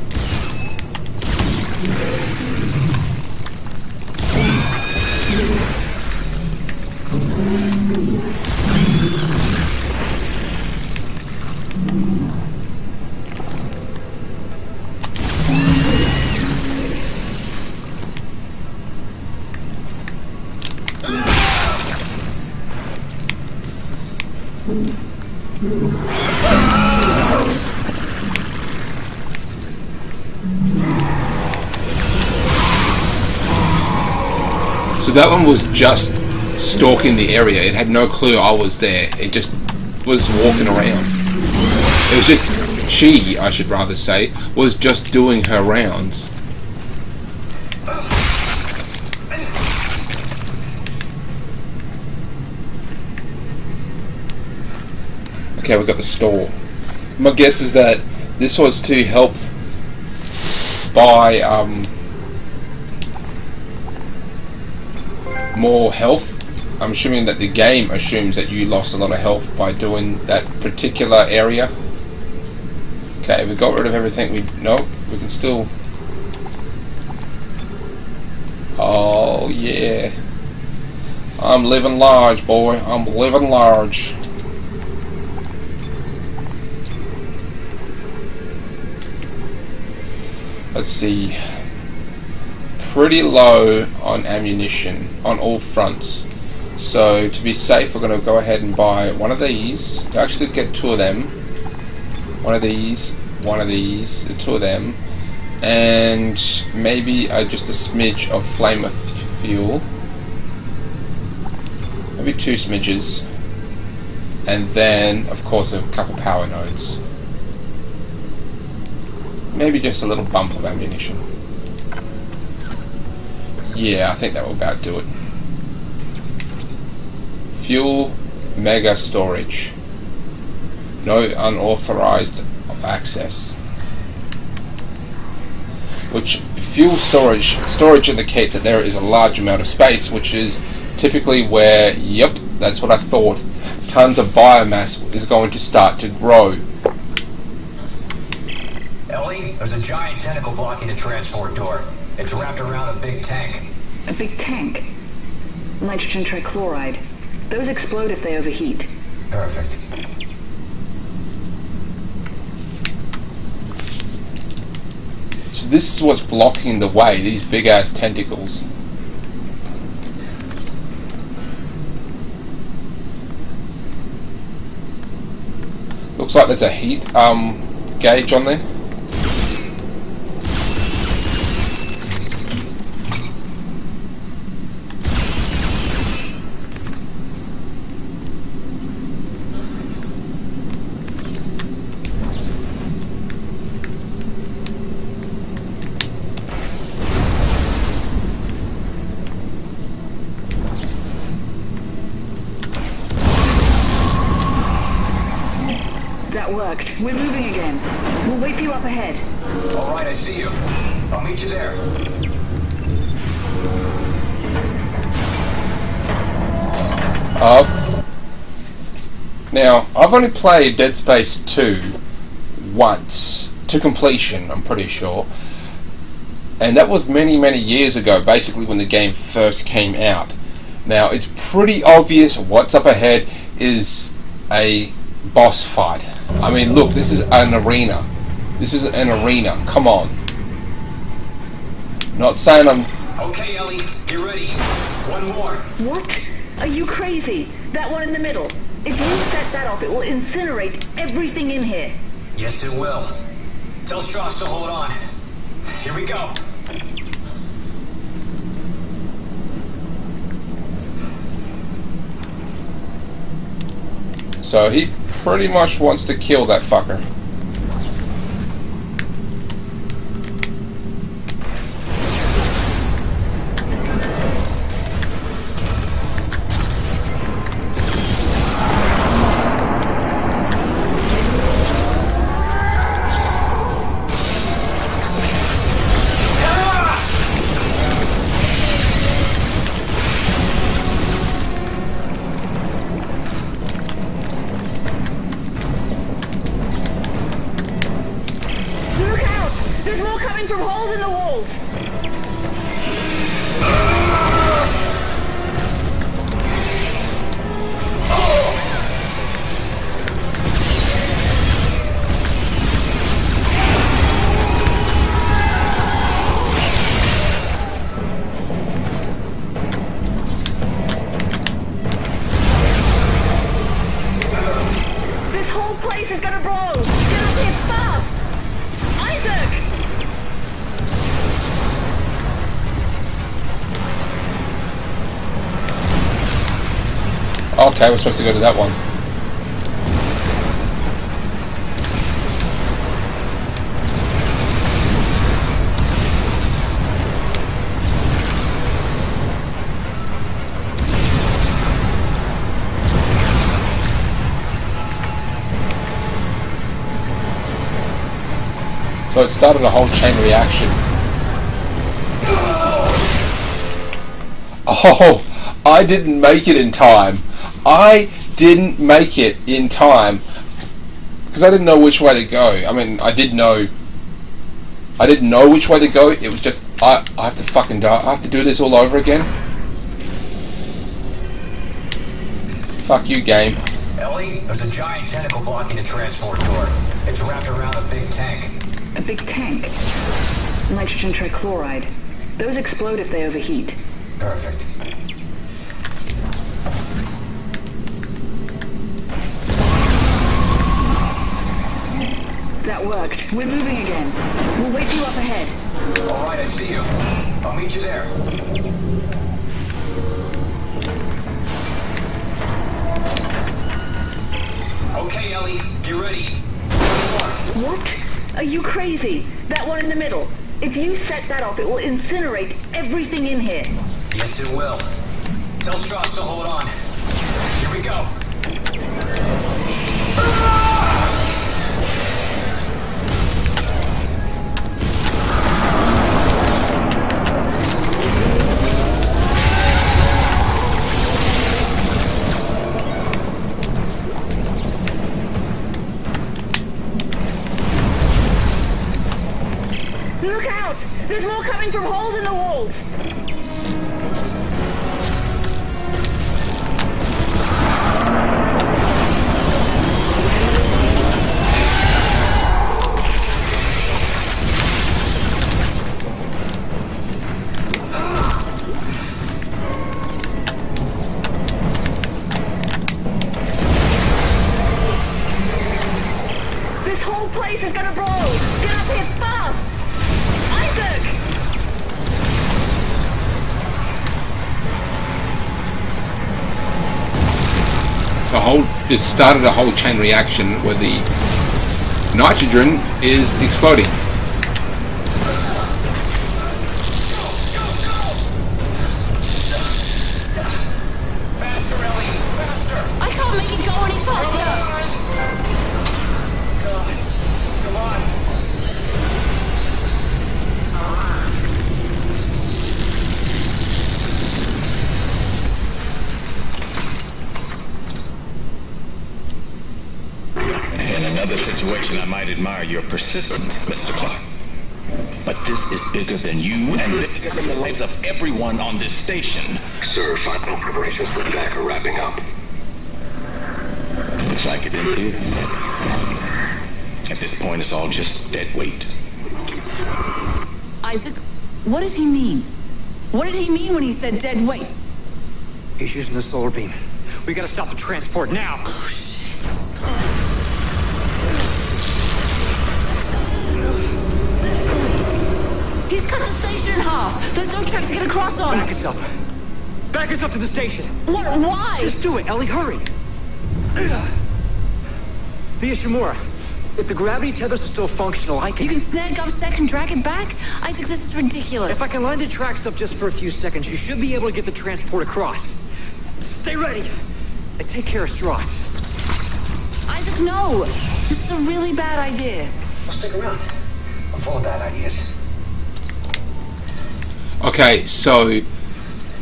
So that one was just stalking the area. It had no clue I was there. It just was walking around. It was just, I should rather say, was just doing her rounds. Okay, we've got the store. My guess is that this was to help buy more health. I'm assuming that the game assumes that you lost a lot of health by doing that particular area. Okay, we got rid of everything. Nope, we can still. Oh yeah, I'm living large, boy. I'm living large. Let's see. Pretty low on ammunition on all fronts. So to be safe, we're going to go ahead and buy one of these. Actually, get two of them. One of these, the two of them, and maybe just a smidge of flamer fuel. maybe 2 smidges, and then of course a couple power nodes. Maybe just a little bump of ammunition. Yeah, I think that will about do it. Fuel, mega storage. No unauthorized access. Which fuel storage indicates that there is a large amount of space, which is typically where, yep, that's what I thought, tons of biomass is going to start to grow. Ellie, there's a giant tentacle blocking the transport door. It's wrapped around a big tank. A big tank? Nitrogen trichloride. Those explode if they overheat. Perfect. So this is what's blocking the way, these big ass tentacles. Looks like there's a heat gauge on there. That worked. We're moving again. We'll wait for you up ahead. All right, I see you. I'll meet you there. Now, I've only played Dead Space 2 once, to completion, I'm pretty sure. And that was many, many years ago, basically when the game first came out. Now, it's pretty obvious what's up ahead is a boss fight. I mean, look, this is an arena. This is an arena. Come on. Not saying I'm... Okay, Ellie, get ready. One more. What? Are you crazy? That one in the middle. If you set that off, it will incinerate everything in here. Yes, it will. Tell Strauss to hold on. Here we go. So he pretty much wants to kill that fucker. From holes in the walls. This whole place is gonna blow. Get up here fast, Isaac. Okay, we're supposed to go to that one. So it started a whole chain reaction. Oh, I didn't make it in time. I didn't make it in time because I didn't know which way to go. I mean, I didn't know which way to go. It was just I have to fucking die. I have to do this all over again. Fuck you, game. Ellie, there's a giant tentacle blocking the transport door. It's wrapped around a big tank. A big tank? Nitrogen trichloride. Those explode if they overheat. Perfect. That worked. We're moving again. We'll wait for you up ahead. All right, I see you. I'll meet you there. Get ready. What? Are you crazy? That one in the middle. If you set that off, it will incinerate everything in here. Yes, it will. Tell Strauss to hold on. Here we go. Look out! There's more coming from holes in the walls! This whole place is gonna blow! Get up here fast! Isaac! So it started a whole chain reaction where the nitrogen is exploding. I can't make it go any faster! Come on. In another situation, I might admire your persistence, Mr. Clark. But this is bigger than you and bigger than the lives of everyone on this station. Sir, final preparations for attack are wrapping up. Looks like it is here. At this point, it's all just dead weight. Isaac, what did he mean? What did he mean when he said dead weight? He's using the solar beam. We gotta stop the transport now. He's cut the station in half. There's no track to get across on. Back us up. Back us up to the station. What? Why? Just do it, Ellie. Hurry. The Ishimura. If the gravity tethers are still functional, I can... You can snag GovSec and drag it back? Isaac, this is ridiculous. If I can line the tracks up just for a few seconds, you should be able to get the transport across. Stay ready. And take care of Strauss. Isaac, no. This is a really bad idea. Well, stick around. I'm full of bad ideas. Okay, so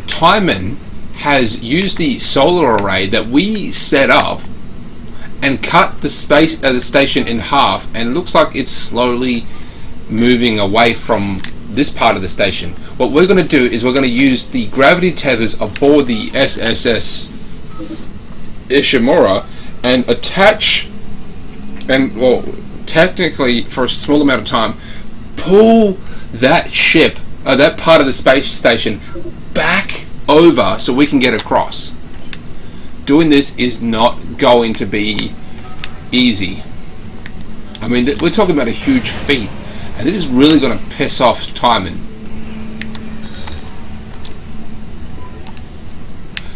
Timon has used the solar array that we set up and cut the station in half, and it looks like it's slowly moving away from this part of the station. What we're going to do is we're going to use the gravity tethers aboard the SSS Ishimura and attach, and well, technically for a small amount of time, pull that ship, that part of the space station back over so we can get across. Doing this is not going to be easy. I mean, we're talking about a huge feat, and this is really going to piss off Timon.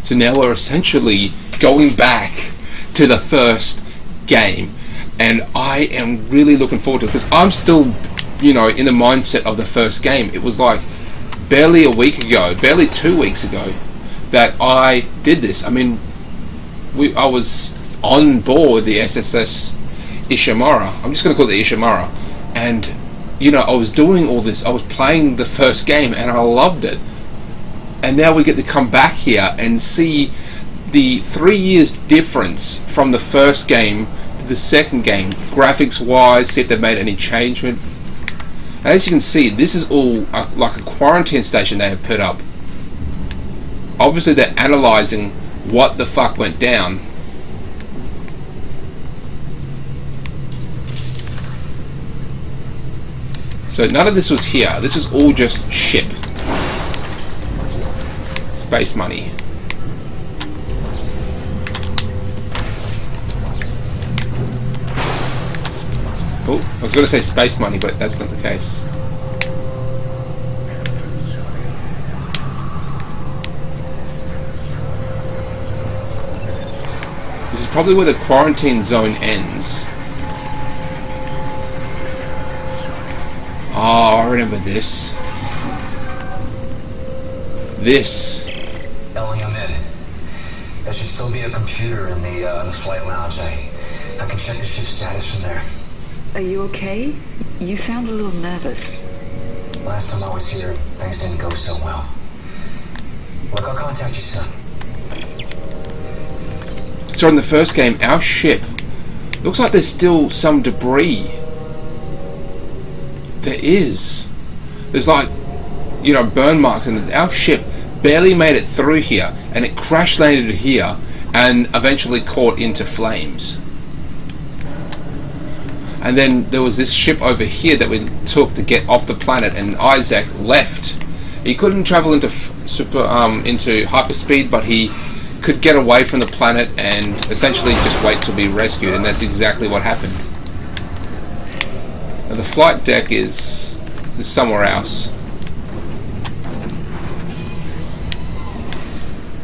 So now we're essentially going back to the first game, and I am really looking forward to it because I'm still, you know, in the mindset of the first game. It was like barely a week ago, barely 2 weeks ago, that I did this. I mean, I was on board the SSS Ishimura. I'm just going to call it the Ishimura, and you know, I was doing all this. I was playing the first game, and I loved it. And now we get to come back here and see the 3 years difference from the first game to the second game, graphics wise, see if they've made any changements. As you can see, this is all like a quarantine station they have put up. Obviously they're analysing what the fuck went down. So none of this was here. This is all just ship. Space money. Oh, I was going to say space money, but that's not the case. This is probably where the quarantine zone ends. remember this. This. Ellie, I'm in. There should still be a computer in the flight lounge. I can check the ship's status from there. Are you okay? You sound a little nervous. Last time I was here, things didn't go so well. Look, I'll contact you soon. So in the first game, our ship looks like there's still some debris. There is. There's like, you know, burn marks, and our ship barely made it through here, and it crash landed here and eventually caught into flames. And then there was this ship over here that we took to get off the planet, and Isaac left. He couldn't travel into into hyperspeed, but he could get away from the planet and essentially just wait to be rescued, and that's exactly what happened. Now the flight deck is somewhere else.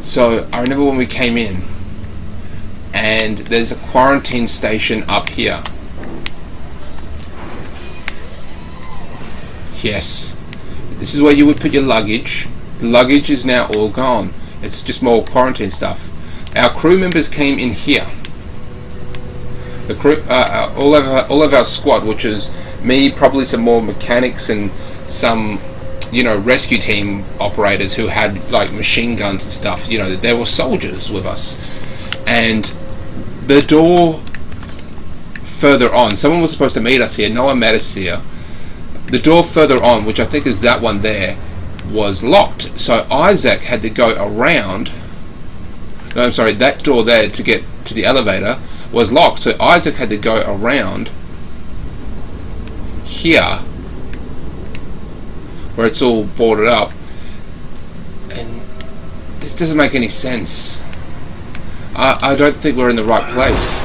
So I remember when we came in, and there's a quarantine station up here. Yes, this is where you would put your luggage. The luggage is now all gone. It's just more quarantine stuff. Our crew members came in here. The crew, all of our squad, which is me, probably some more mechanics and some, you know, rescue team operators who had like machine guns and stuff. You know, there were soldiers with us. And the door further on, someone was supposed to meet us here. No one met us here. The door further on, which I think is that one there, was locked. So Isaac had to go around. No, I'm sorry, that door there to get to the elevator was locked. So Isaac had to go around here, where it's all boarded up. And this doesn't make any sense. I don't think we're in the right place.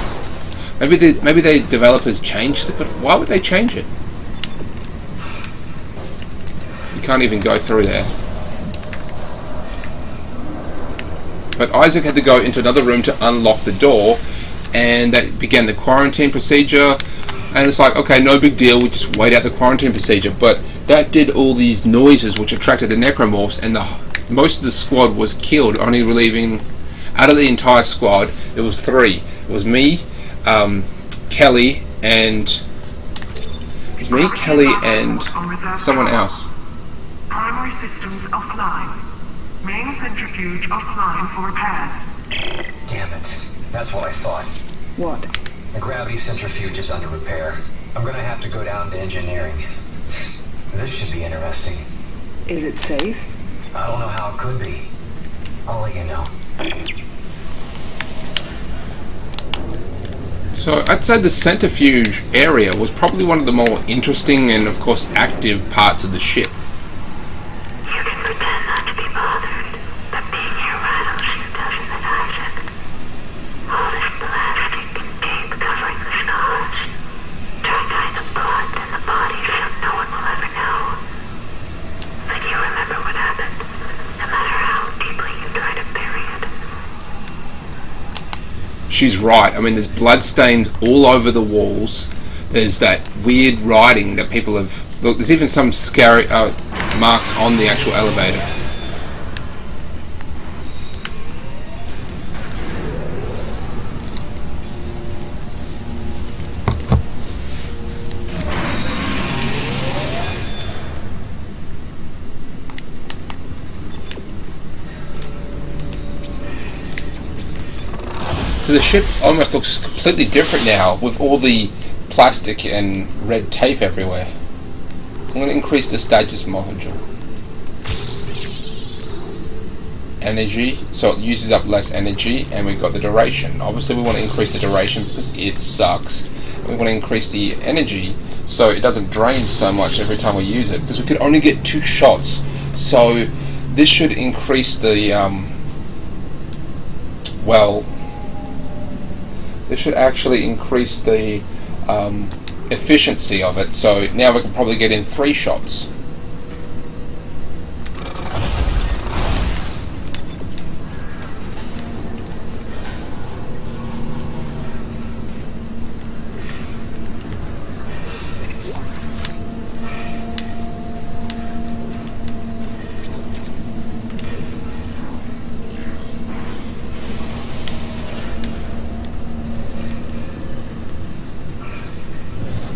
Maybe the developers changed it, but why would they change it? Can't even go through there. But Isaac had to go into another room to unlock the door, and that began the quarantine procedure. And it's like, okay, no big deal, we just wait out the quarantine procedure. But that did all these noises which attracted the necromorphs, and most of the squad was killed, only relieving, out of the entire squad, there was 3. It was me, Kelly, and someone else. Primary systems offline. Main centrifuge offline for repairs. Damn it. That's what I thought. What? The gravity centrifuge is under repair. I'm gonna have to go down to engineering. This should be interesting. Is it safe? I don't know how it could be. I'll let you know. So I'd say the centrifuge area was probably one of the more interesting and of course active parts of the ship. You can pretend not to be bothered, but being here rattles you, doesn't it, Isaac? All this plastic and tape covering the scars. Turned out the blood and the body so no one will ever know. But you remember what happened, no matter how deeply you try to bury it. She's right. I mean, there's blood stains all over the walls. There's that weird writing that people have... Look, there's even some scary marks on the actual elevator. So the ship almost looks completely different now with all the plastic and red tape everywhere. I'm going to increase the status module. Energy, so it uses up less energy, and we've got the duration. Obviously we want to increase the duration because it sucks. And we want to increase the energy so it doesn't drain so much every time we use it, because we could only get 2 shots. So this should increase the this should actually increase the efficiency of it, so now we can probably get in 3 shots.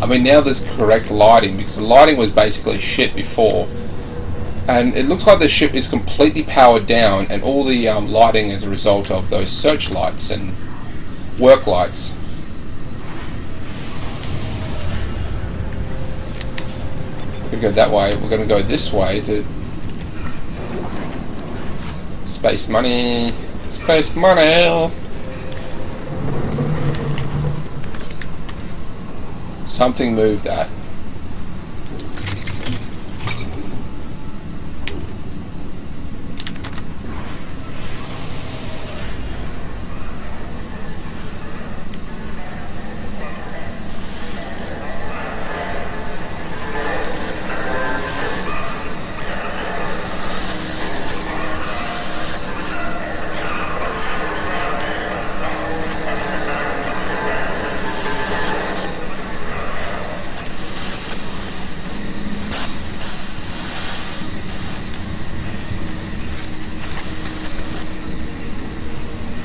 mean, now there's correct lighting, because the lighting was basically shit before. And it looks like the ship is completely powered down, and all the lighting is a result of those searchlights and work lights. We're going to go that way. We're going to go this way to space money. Space money. Something moved that.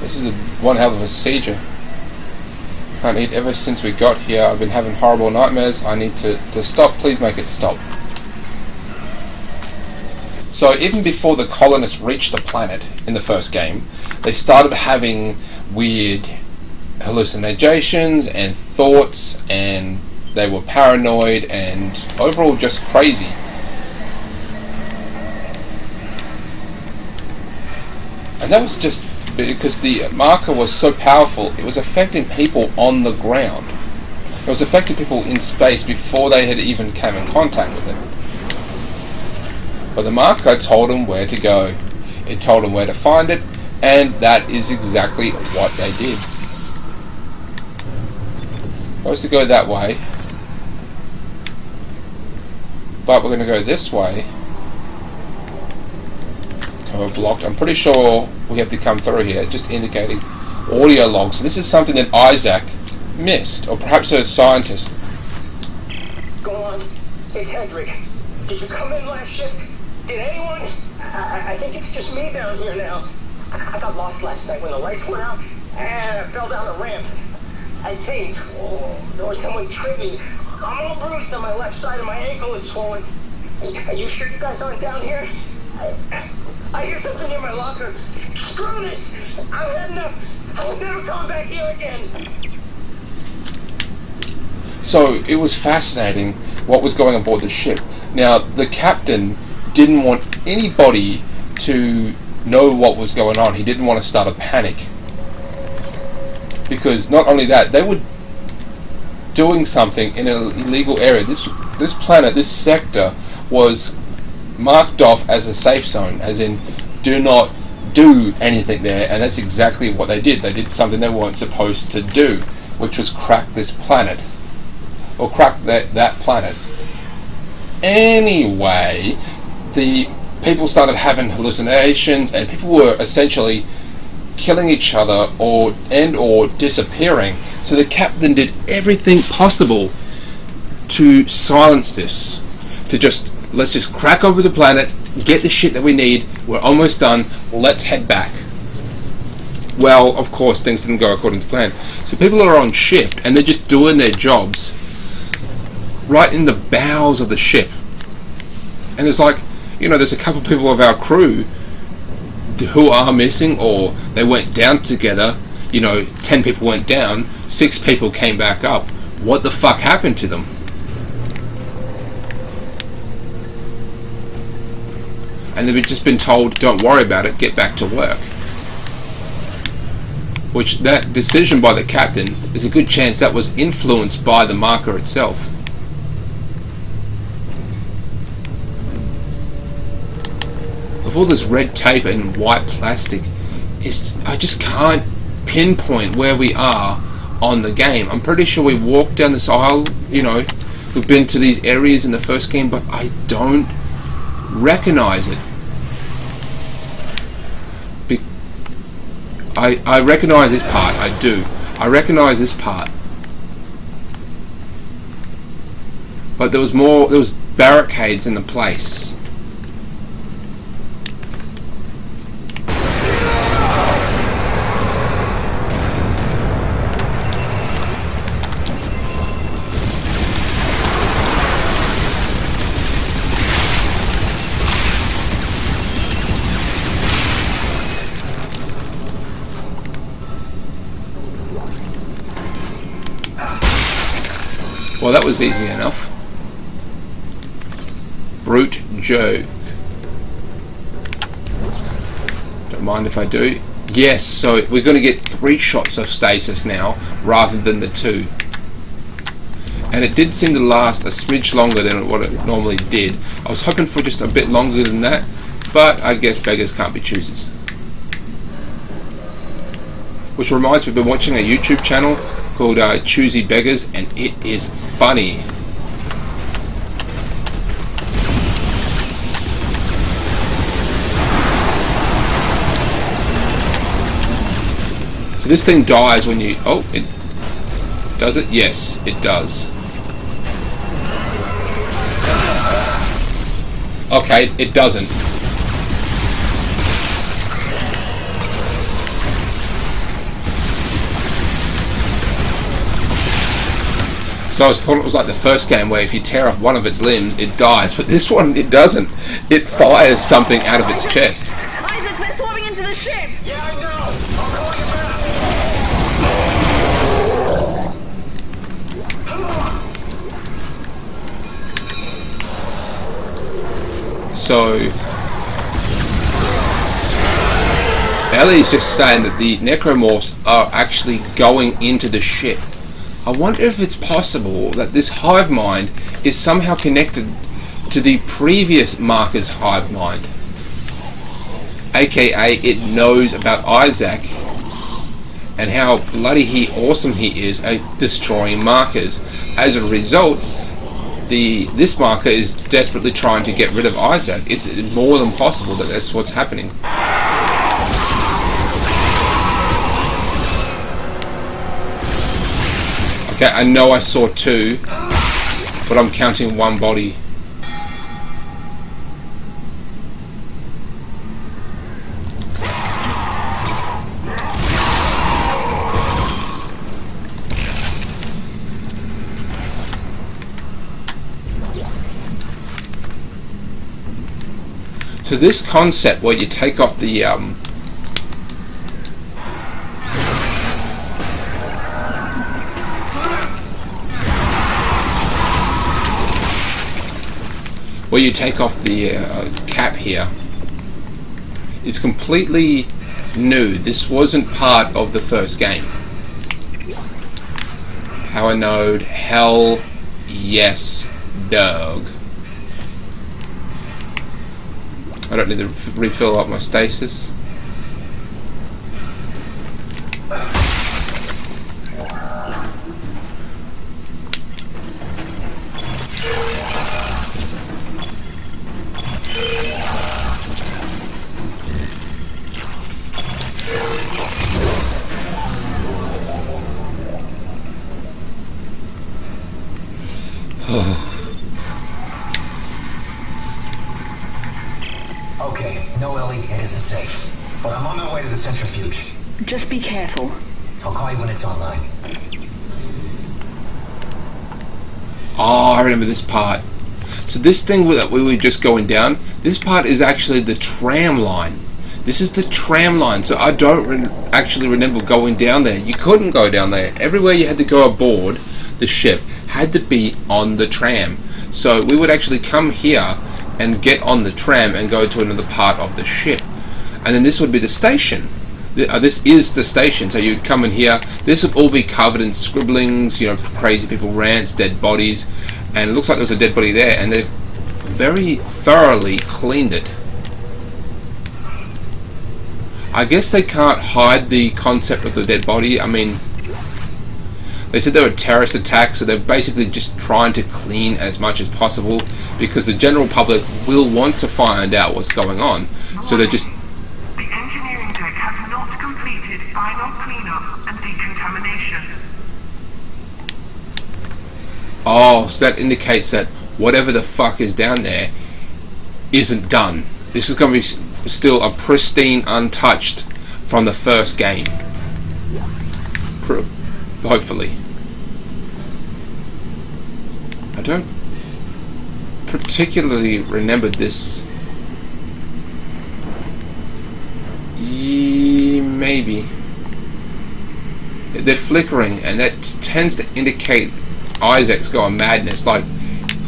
This is one hell of a procedure. Can't eat ever since we got here. I've been having horrible nightmares. I need to stop. Please make it stop. So even before the colonists reached the planet in the first game, they started having weird hallucinations and thoughts, and they were paranoid and overall just crazy. And that was just because the marker was so powerful, it was affecting people on the ground. It was affecting people in space before they had even come in contact with it. But the marker told them where to go. It told them where to find it, and that is exactly what they did. Supposed to go that way, but we're going to go this way. We're blocked. I'm pretty sure we have to come through here, just indicating audio logs. This is something that Isaac missed, or perhaps a scientist. Go on. It's Hendrik. Did you come in last shift? Did anyone? I think it's just me down here now. I got lost last night when the lights went out, and I fell down a ramp. I think, or someone tripped me. I'm all bruised on my left side, and my ankle is swollen. Are you sure you guys aren't down here? I hear something near my locker. Screw this! I've had enough. I'll never come back here again. So it was fascinating what was going on board the ship. Now the captain didn't want anybody to know what was going on. He didn't want to start a panic, because not only that, they were doing something in an illegal area. This planet, this sector, was marked off as a safe zone, as in do not do anything there, and that's exactly what they did. They did something they weren't supposed to do, which was crack this planet, or crack that planet. Anyway, the people started having hallucinations, and people were essentially killing each other or disappearing. So the captain did everything possible to silence this, to let's just crack over the planet, get the shit that we need, we're almost done, let's head back. Well, of course, things didn't go according to plan. So people are on shift, and they're just doing their jobs right in the bowels of the ship. And it's like, there's a couple of people of our crew who are missing, or they went down together. 10 people went down, 6 people came back up. What the fuck happened to them? And they've just been told, don't worry about it, get back to work. Which, that decision by the captain, there's a good chance that was influenced by the marker itself. With all this red tape and white plastic, I just can't pinpoint where we are on the game. I'm pretty sure we walked down this aisle, we've been to these areas in the first game, but I don't recognize it. I recognize this part. I do. I recognize this part. But there was barricades in the place. Well, that was easy enough. Brute joke. Don't mind if I do. Yes, so we're going to get 3 shots of stasis now, rather than the 2. And it did seem to last a smidge longer than what it normally did. I was hoping for just a bit longer than that, but I guess beggars can't be choosers. Which reminds me, I've been watching a YouTube channel called Choosy Beggars, and it is funny. So this thing dies when you... Oh, it... Does it? Yes, it does. Okay, it doesn't. So I thought it was like the first game where if you tear off one of its limbs, it dies. But this one, it doesn't. It fires something out of its chest. Isaac, they're swarming into the ship! Yeah, I know! I'll call you back! So Ellie's just saying that the necromorphs are actually going into the ship. I wonder if it's possible that this hive mind is somehow connected to the previous marker's hive mind, aka it knows about Isaac and how bloody awesome he is at destroying markers. As a result, this marker is desperately trying to get rid of Isaac. It's more than possible that that's what's happening. Okay, I know I saw 2, but I'm counting 1 body. So this concept where you take off the cap here, it's completely new. This wasn't part of the first game. Power node, hell yes, dog. I don't need to refill up my stasis. Okay, no, Ellie, it isn't safe. But I'm on my way to the centrifuge. Just be careful. I'll call you when it's online. Oh, I remember this part. So this thing that we were just going down, this part is actually the tram line. This is the tram line, so I don't actually remember going down there. You couldn't go down there. Everywhere you had to go aboard the ship had to be on the tram. So we would actually come here and get on the tram and go to another part of the ship. And then this would be the station. This is the station, so you'd come in here. This would all be covered in scribblings, you know, crazy people rants, dead bodies, and it looks like there was a dead body there, and they've very thoroughly cleaned it. I guess they can't hide the concept of the dead body. I mean, they said there were terrorist attacks, so they're basically just trying to clean as much as possible because the general public will want to find out what's going on. So they're just... The engineering deck has not completed final cleanup and decontamination. Oh, so that indicates that whatever the fuck is down there isn't done. This is going to be still a pristine, untouched from the first game. Hopefully. I don't particularly remember this. Maybe. They're flickering, and that tends to indicate Isaac's going madness. Like,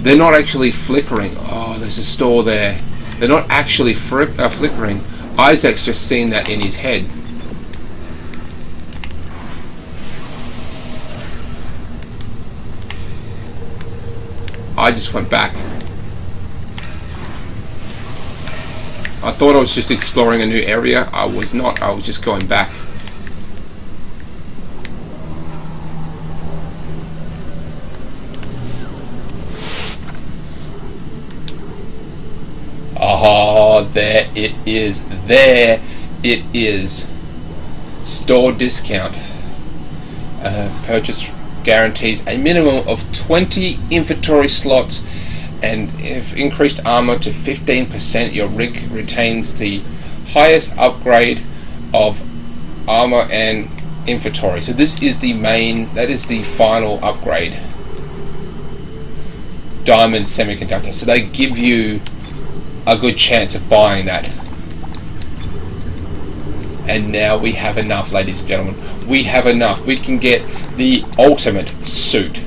they're not actually flickering. Oh, there's a store there. They're not actually flickering. Isaac's just seen that in his head. I just went back. I thought I was just exploring a new area. I was not. I was just going back. Oh, there it is. There it is. Store discount. Purchase guarantees a minimum of 20 inventory slots, and if increased armor to 15%, your rig retains the highest upgrade of armor and inventory. So this is the main, that is the final upgrade. Diamond semiconductor. So they give you a good chance of buying that. And now we have enough, ladies and gentlemen. We have enough. We can get the ultimate suit.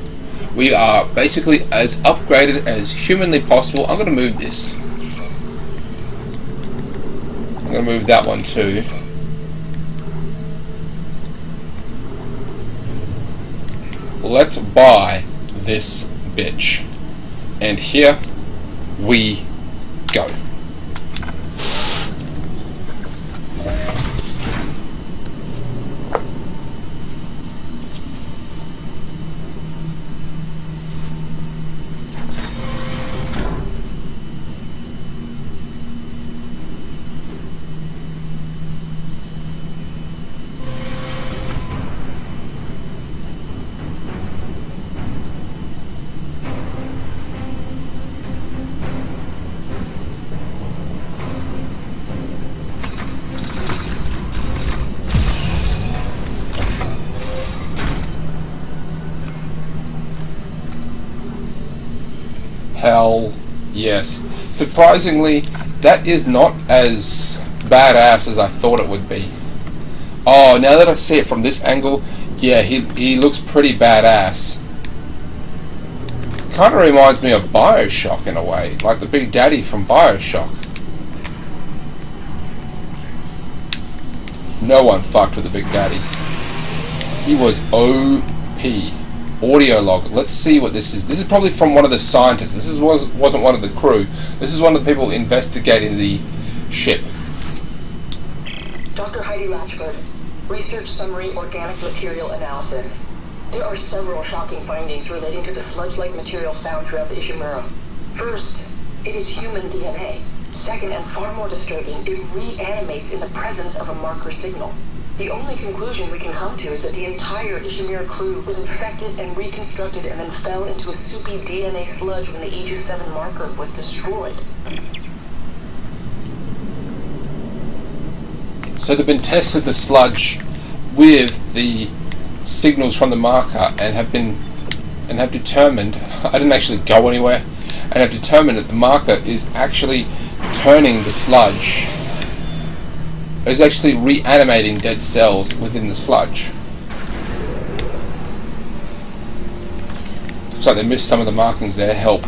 We are basically as upgraded as humanly possible. I'm going to move this. I'm going to move that one too. Let's buy this bitch. And here we go. Hell yes. Surprisingly, that is not as badass as I thought it would be. Oh, now that I see it from this angle, yeah, he looks pretty badass. Kind of reminds me of Bioshock in a way, like the Big Daddy from Bioshock. No one fucked with the Big Daddy. He was OP. Audio log. Let's see what this is. This is probably from one of the scientists. This wasn't one of the crew. This is one of the people investigating the ship. Dr. Heidi Latchford, Research Summary Organic Material Analysis. There are several shocking findings relating to the sludge-like material found throughout the Ishimura. First, it is human DNA. Second, and far more disturbing, it reanimates in the presence of a marker signal. The only conclusion we can come to is that the entire Ishimura crew was infected and reconstructed and then fell into a soupy DNA sludge when the Aegis 7 marker was destroyed. So they've been tested the sludge with the signals from the marker and have determined, I didn't actually go anywhere, and have determined that the marker is actually turning the sludge. It's actually reanimating dead cells within the sludge. Looks like they missed some of the markings there. Help.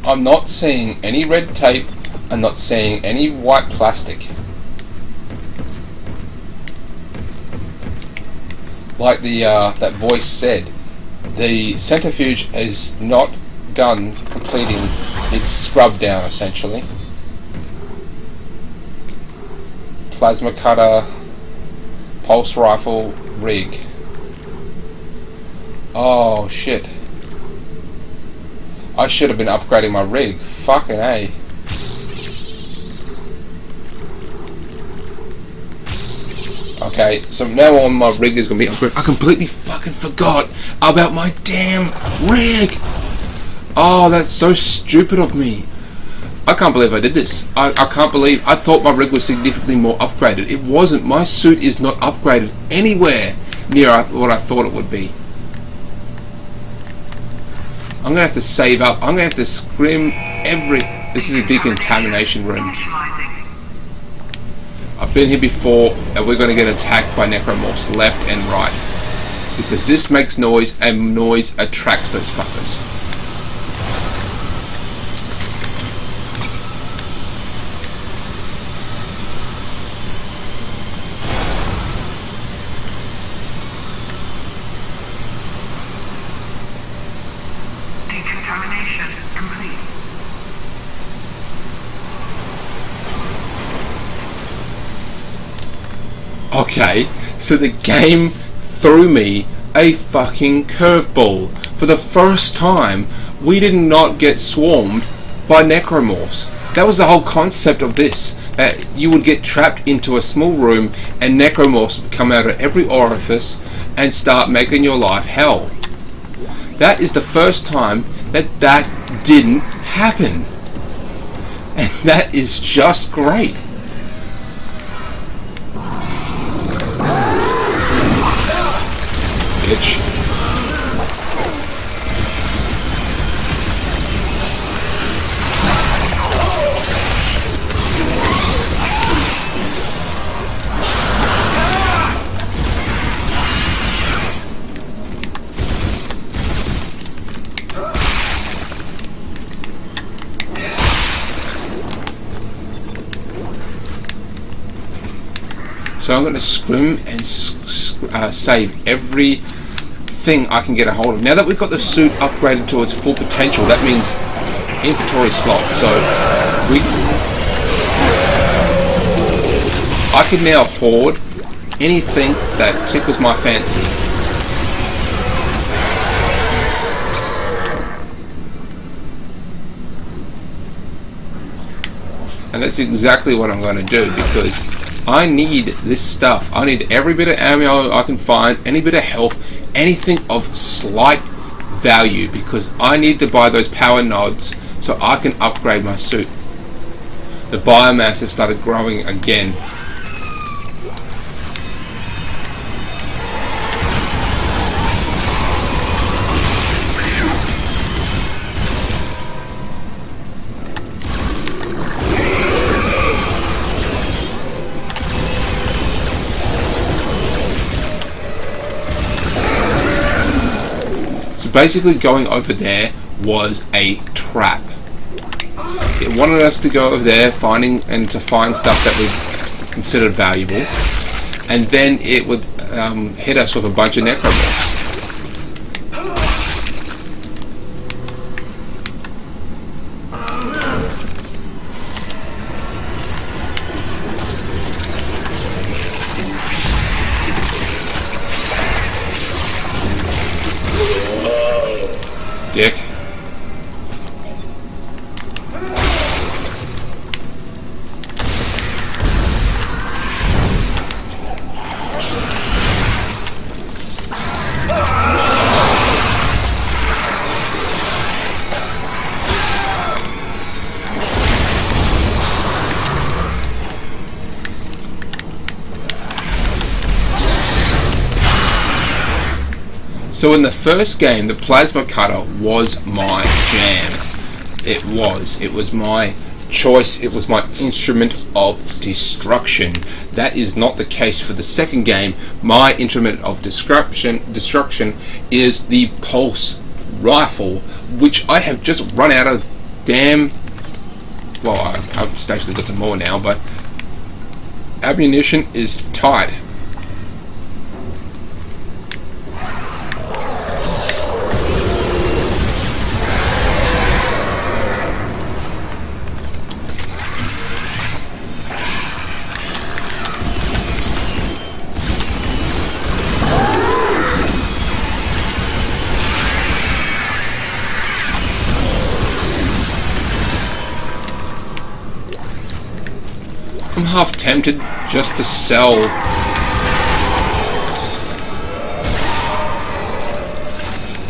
I'm not seeing any red tape. I'm not seeing any white plastic. Like the that voice said, the centrifuge is not done completing its scrub down essentially. Plasma cutter, pulse rifle, rig. Oh shit. I should have been upgrading my rig. Fucking A. Okay, so now on my rig is going to be upgraded. I completely fucking forgot about my damn rig! Oh, that's so stupid of me. I can't believe I did this. I can't believe... I thought my rig was significantly more upgraded. It wasn't. My suit is not upgraded anywhere near what I thought it would be. I'm going to have to save up. I'm going to have to scrim every... This is a decontamination room. I've been here before, and we're going to get attacked by necromorphs left and right. Because this makes noise, and noise attracts those fuckers. Decontamination complete. Okay, so the game threw me a fucking curveball. For the first time, we did not get swarmed by necromorphs. That was the whole concept of this. That you would get trapped into a small room and necromorphs would come out of every orifice and start making your life hell. That is the first time that didn't happen. And that is just great. Bitch. So I'm going to scrim and save everything I can get a hold of. Now that we've got the suit upgraded to its full potential, that means inventory slots. So I can now hoard anything that tickles my fancy. And that's exactly what I'm going to do, because I need this stuff. I need every bit of ammo I can find, any bit of health, anything of slight value, because I need to buy those power nodes so I can upgrade my suit. The biomass has started growing again. Basically, going over there was a trap. It wanted us to go over there, to find stuff that we considered valuable, and then it would hit us with a bunch of necromorphs. Dick. So in the first game, the plasma cutter was my jam. It was my choice. It was my instrument of destruction. That is not the case for the second game. My instrument of destruction is the pulse rifle, which I have just run out of damn... Well, I've actually got some more now, but ammunition is tight. I'm half tempted just to sell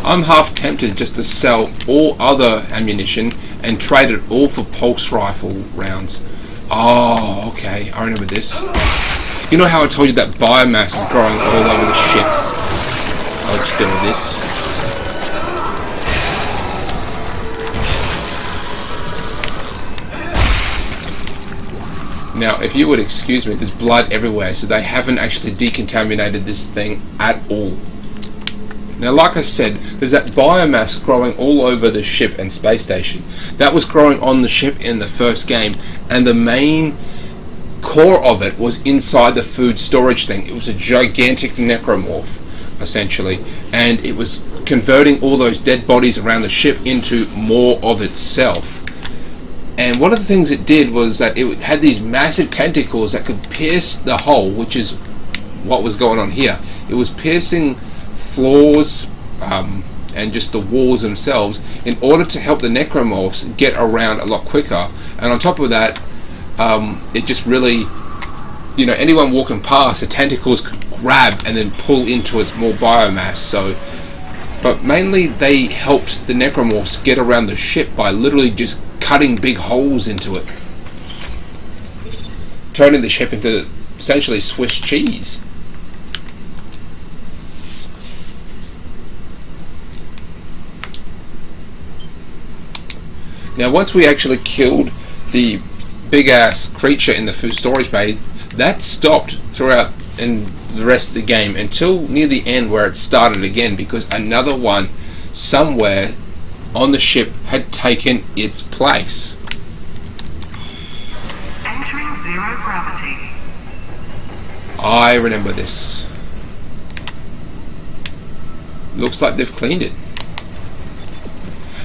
I'm half tempted just to sell all other ammunition and trade it all for pulse rifle rounds. Oh, okay, I remember this. You know how I told you that biomass is growing all over the ship? I'll just deal with this. Now, if you would excuse me, there's blood everywhere, so they haven't actually decontaminated this thing at all. Now, like I said, there's that biomass growing all over the ship and space station. That was growing on the ship in the first game, and the main core of it was inside the food storage thing. It was a gigantic necromorph, essentially, and it was converting all those dead bodies around the ship into more of itself. And one of the things it did was that it had these massive tentacles that could pierce the hull, which is what was going on here. It was piercing floors and just the walls themselves in order to help the necromorphs get around a lot quicker. And on top of that, it just really, you know, anyone walking past, the tentacles could grab and then pull into its more biomass. So, but mainly they helped the necromorphs get around the ship by literally just cutting big holes into it, turning the ship into essentially Swiss cheese. Now, once we actually killed the big ass creature in the food storage bay, that stopped throughout in the rest of the game until near the end, where it started again because another one somewhere on the ship had taken its place. Entering zero gravity. I remember this. Looks like they've cleaned it.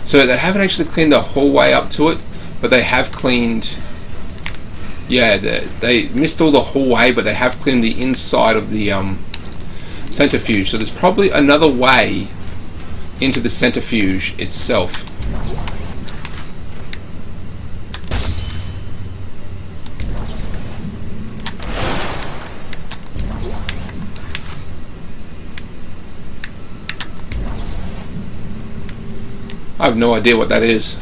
So they haven't actually cleaned the whole way up to it, but they have cleaned. Yeah, they missed all the whole way, but they have cleaned the inside of the centrifuge. So there's probably another way into the centrifuge itself. I have no idea what that is.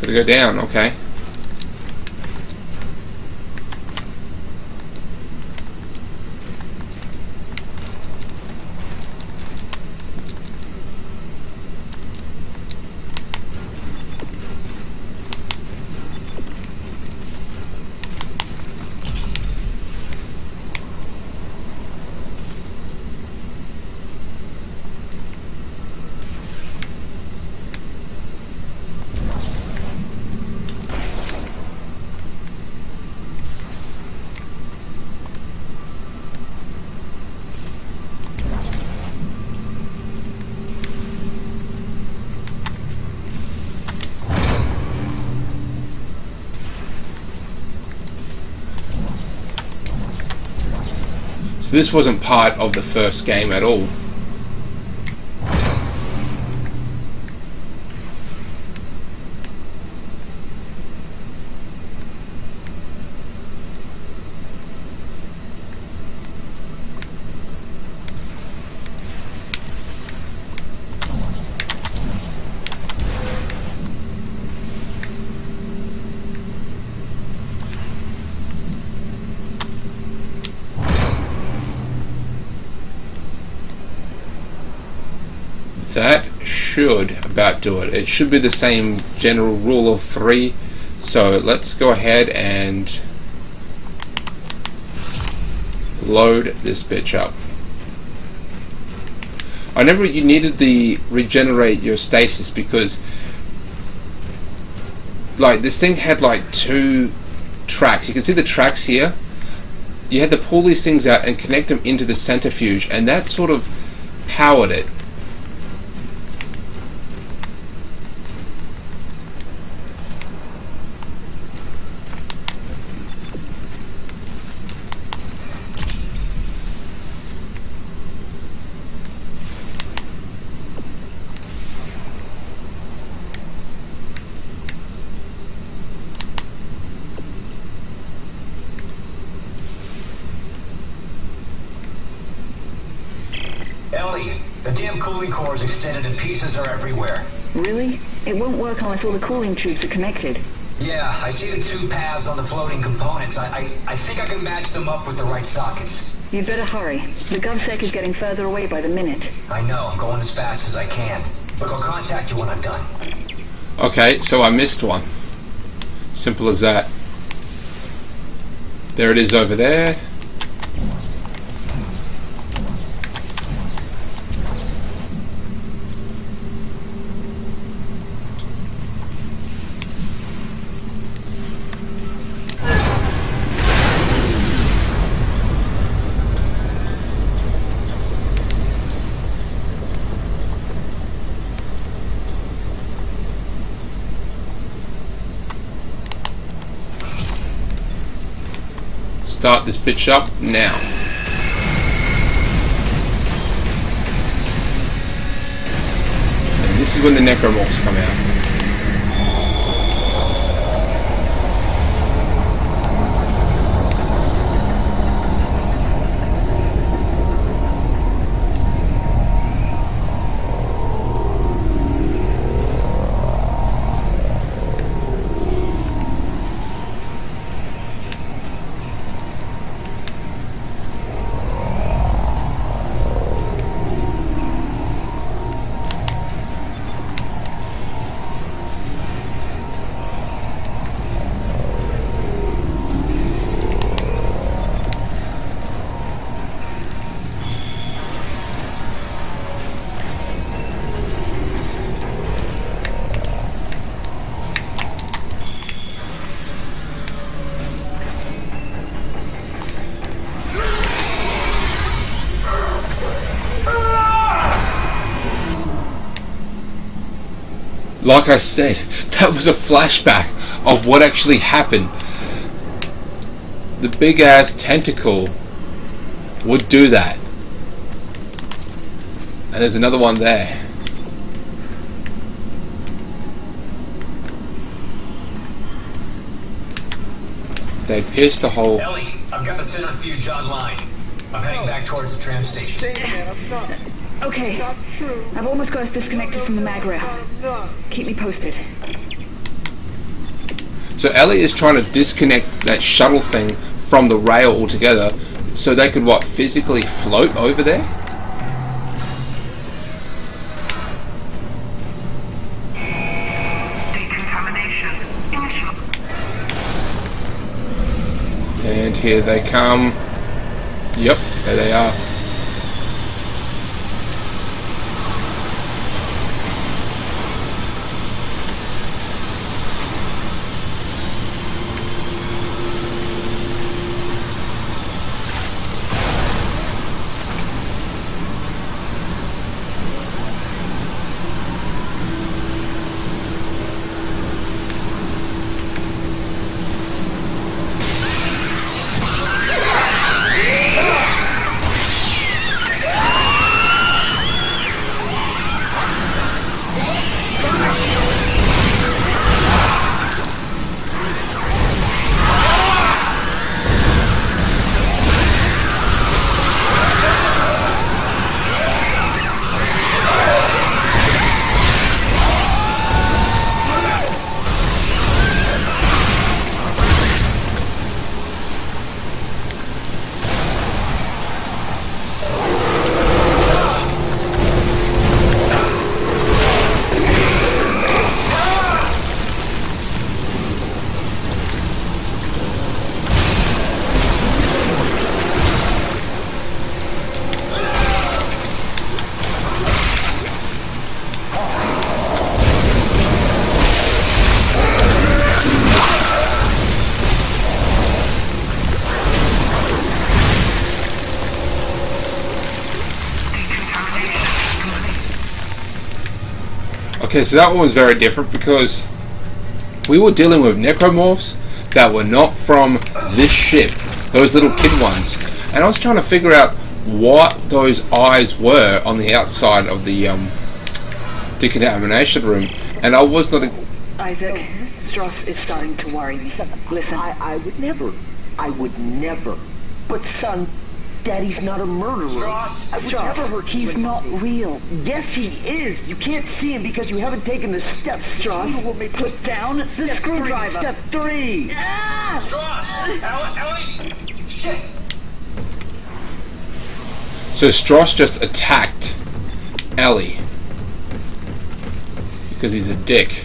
Gotta go down, okay. So this wasn't part of the first game at all. That should about do it. It should be the same general rule of 3. So let's go ahead and load this bitch up. I never you needed the regenerate your stasis because like this thing had like 2 tracks. You can see the tracks here. You had to pull these things out and connect them into the centrifuge, and that sort of powered it. Ellie, the damn cooling core is extended and pieces are everywhere. Really? It won't work unless all the cooling tubes are connected. Yeah, I see the two paths on the floating components. I think I can match them up with the right sockets. You'd better hurry. The GovSec is getting further away by the minute. I know, I'm going as fast as I can. Look, I'll contact you when I'm done. Okay, so I missed one. Simple as that. There it is over there. Start this bitch up now. And this is when the necromorphs come out. Like I said, that was a flashback of what actually happened. The big ass tentacle would do that. And there's another one there. They pierced the hole. Ellie, I've got the centrifuge online. I'm heading back towards the tram station. Okay. I've almost got us disconnected from the mag rail. Keep me posted. So Ellie is trying to disconnect that shuttle thing from the rail altogether so they could, what, physically float over there? Decontamination initial. And here they come. Yep, there they are. Okay, so that one was very different because we were dealing with necromorphs that were not from this ship, those little kid ones, and I was trying to figure out what those eyes were on the outside of the decontamination room, and I was not. Isaac, Stross is starting to worry me. Listen. I would never. But son, Daddy's not a murderer. Stross! I would never hurt you. He's not real. Yes, he is. You can't see him because you haven't taken the steps, Strauss. You want me put down The Step screwdriver. Step 3. Ah! Stross! Ellie! Shit! So Stross just attacked Ellie because he's a dick.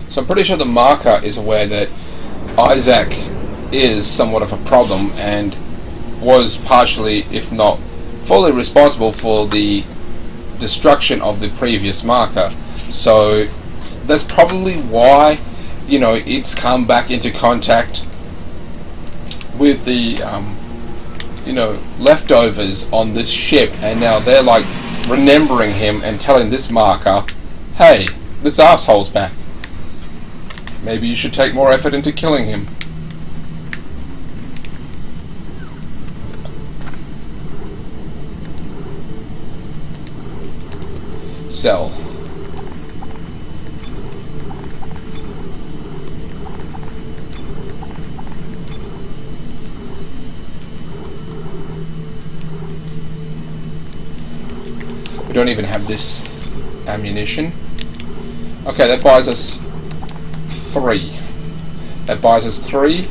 So I'm pretty sure the marker is aware that Isaac is somewhat of a problem and was partially, if not fully, responsible for the destruction of the previous marker. So that's probably why, you know, it's come back into contact with the you know, leftovers on this ship, and now they're like remembering him and telling this marker, hey, this asshole's back. Maybe you should take more effort into killing him. Cell. We don't even have this ammunition. Okay, that buys us 3. That buys us 3.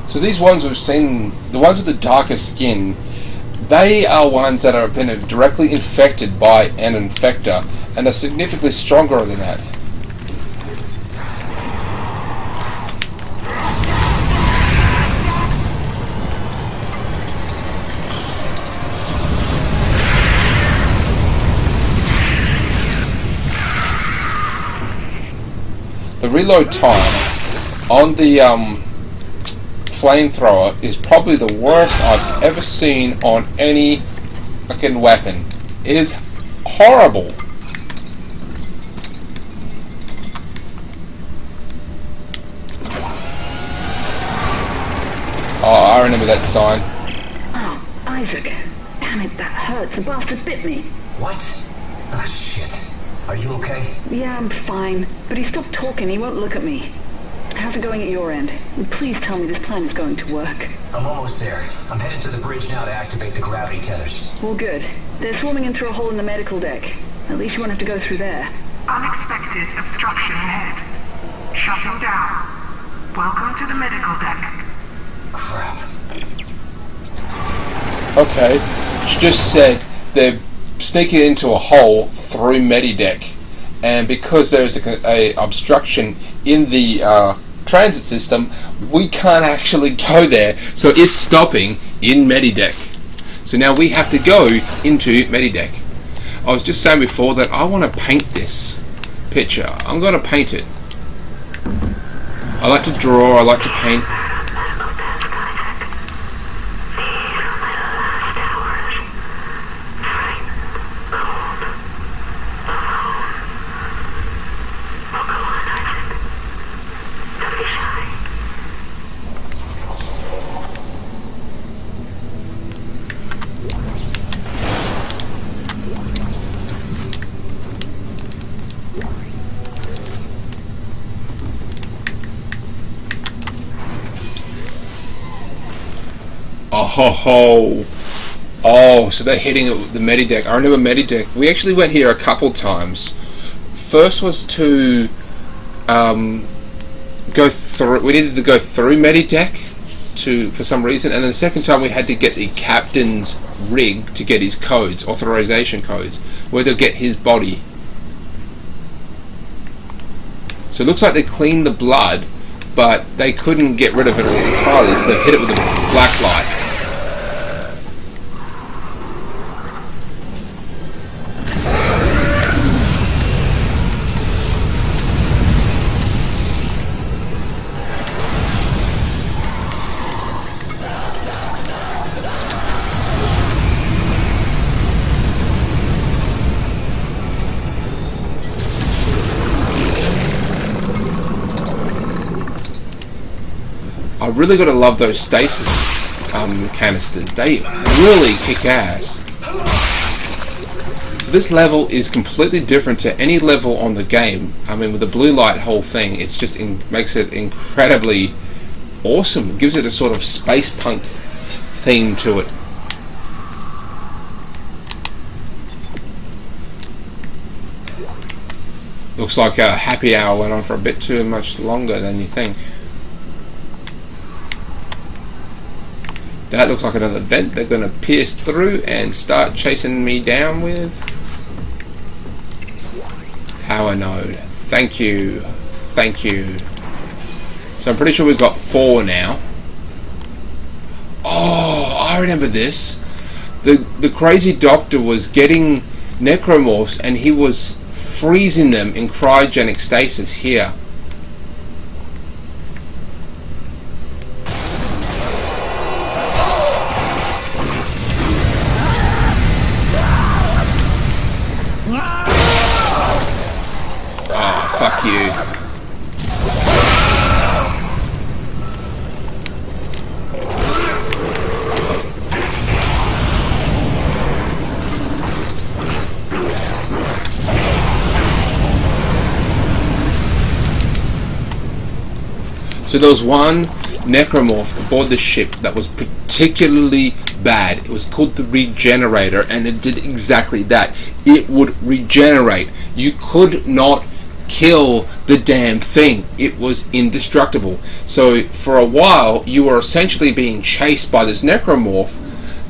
So these ones we've seen, the ones with the darker skin, they are ones that have been directly infected by an infector and are significantly stronger than that. The reload time on the flamethrower is probably the worst I've ever seen on any fucking weapon. It is horrible. Oh, I remember that sign. Oh, Isaac. Damn it, that hurts. The bastard bit me. What? Ah, shit. Are you okay? Yeah, I'm fine. But he stopped talking. He won't look at me. How's it going at your end? Please tell me this plan is going to work. I'm almost there. I'm headed to the bridge now to activate the gravity tethers. Well, good. They're swarming in through a hole in the medical deck. At least you won't have to go through there. Unexpected obstruction ahead. Shutting down. Welcome to the medical deck. Crap. Okay, she just said they're sneaking into a hole through Medideck, and because there's a obstruction in the transit system, we can't actually go there, so it's stopping in Medideck. So now we have to go into Medideck. I was just saying before that I want to paint this picture. I'm going to paint it. I like to draw, I like to paint. Oh ho ho! Oh, so they're hitting it with the Medideck. I remember Medideck. We actually went here a couple times. First was to go through. We needed to go through Medideck for some reason, and then the second time we had to get the captain's rig to get his codes, authorization codes, where to get his body. So it looks like they cleaned the blood, but they couldn't get rid of it entirely, so they hit it with a black light. I really gotta love those stasis canisters. They really kick ass. So this level is completely different to any level on the game. I mean, with the blue light whole thing, it's just makes it incredibly awesome. It gives it a sort of space punk theme to it. Looks like a happy hour went on for a bit too much longer than you think. That looks like another vent they're going to pierce through and start chasing me down with. Power node. Thank you. Thank you. So I'm pretty sure we've got 4 now. Oh, I remember this. The crazy doctor was getting necromorphs and he was freezing them in cryogenic stasis here. Fuck you. So there was one necromorph aboard the ship that was particularly bad. It was called the Regenerator, and it did exactly that. It would regenerate. You could not kill the damn thing. It was indestructible. So for a while you were essentially being chased by this necromorph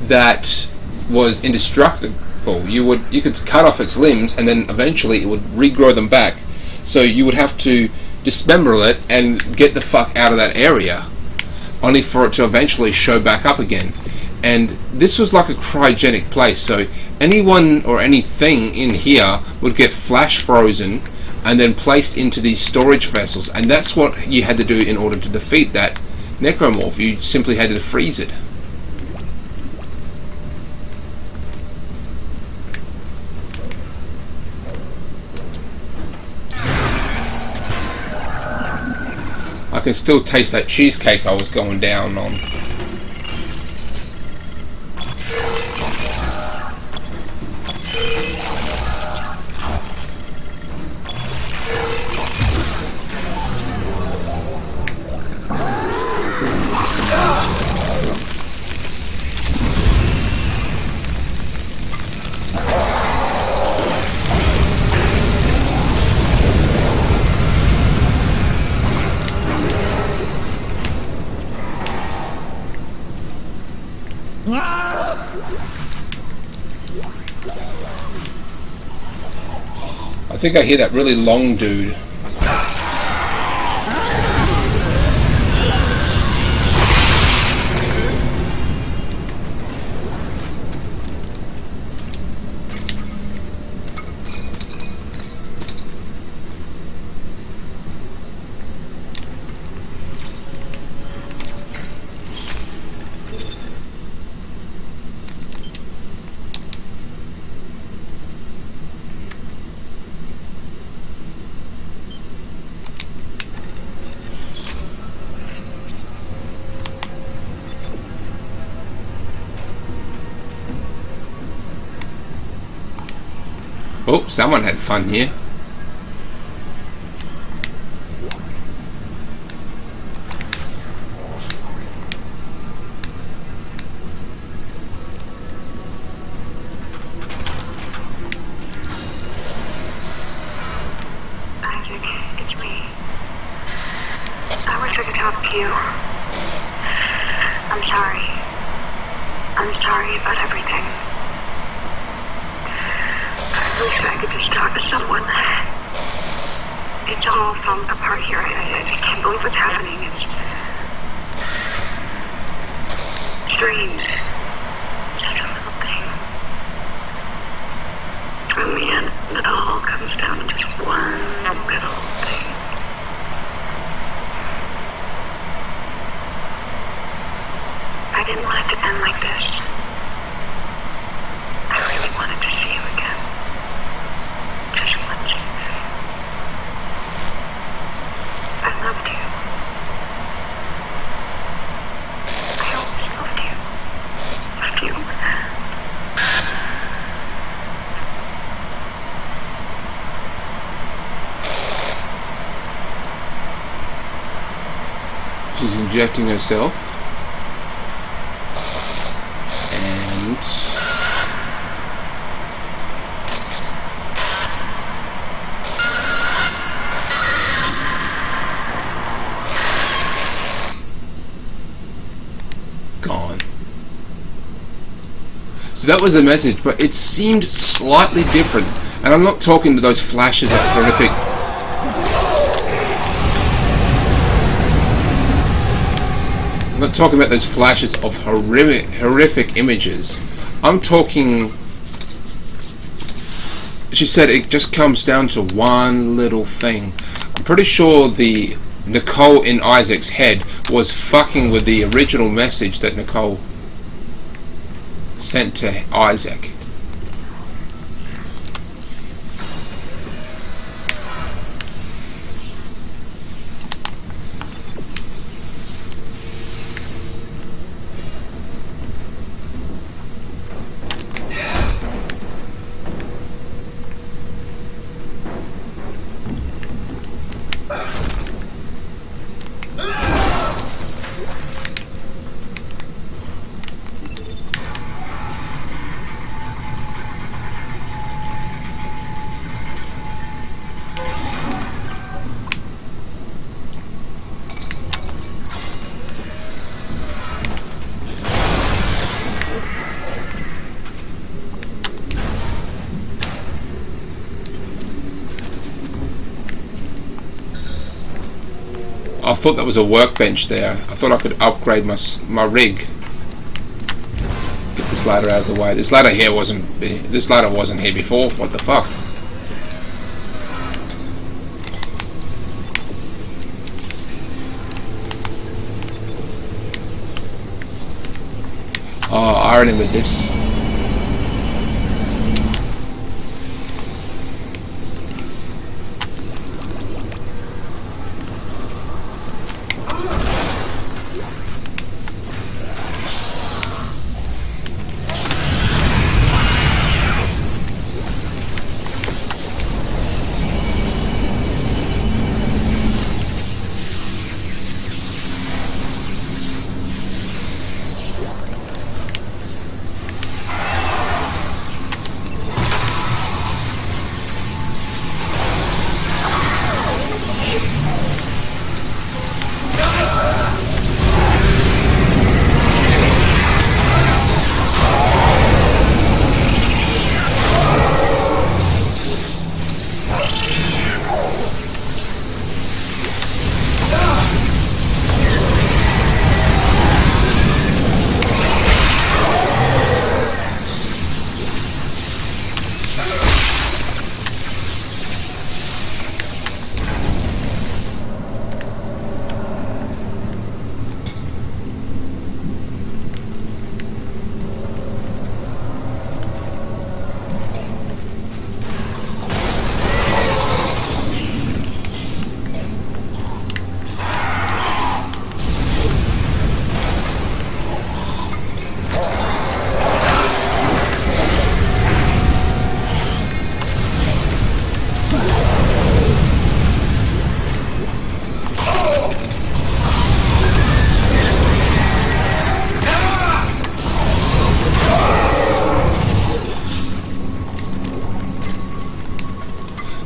that was indestructible. You could cut off its limbs and then eventually it would regrow them back. So you would have to dismember it and get the fuck out of that area, only for it to eventually show back up again. And this was like a cryogenic place, so anyone or anything in here would get flash frozen and then placed into these storage vessels, and that's what you had to do in order to defeat that necromorph. You simply had to freeze it. I can still taste that cheesecake I was going down on. I think I hear that really long dude. Oh, someone had fun here. talk to you. I'm sorry. I'm sorry about everything. I wish I could just talk to someone. It's all falling apart here. I just can't believe what's happening. It's strange. Such a little thing. In the end, it all comes down to just one little thing. I didn't want it to end like this. I really wanted to see you again. Just once. I loved you. I always loved you. Loved you. She's injecting herself. And gone. So that was the message, but it seemed slightly different. And I'm not talking to those flashes of horrific. I'm not talking about those flashes of horrific images. I'm talking. She said it just comes down to one little thing. I'm pretty sure the Nicole in Isaac's head was fucking with the original message that Nicole sent to Isaac. I thought that was a workbench there. I thought I could upgrade my rig. Get this ladder out of the way. This ladder wasn't here before. What the fuck? Oh, irony with this.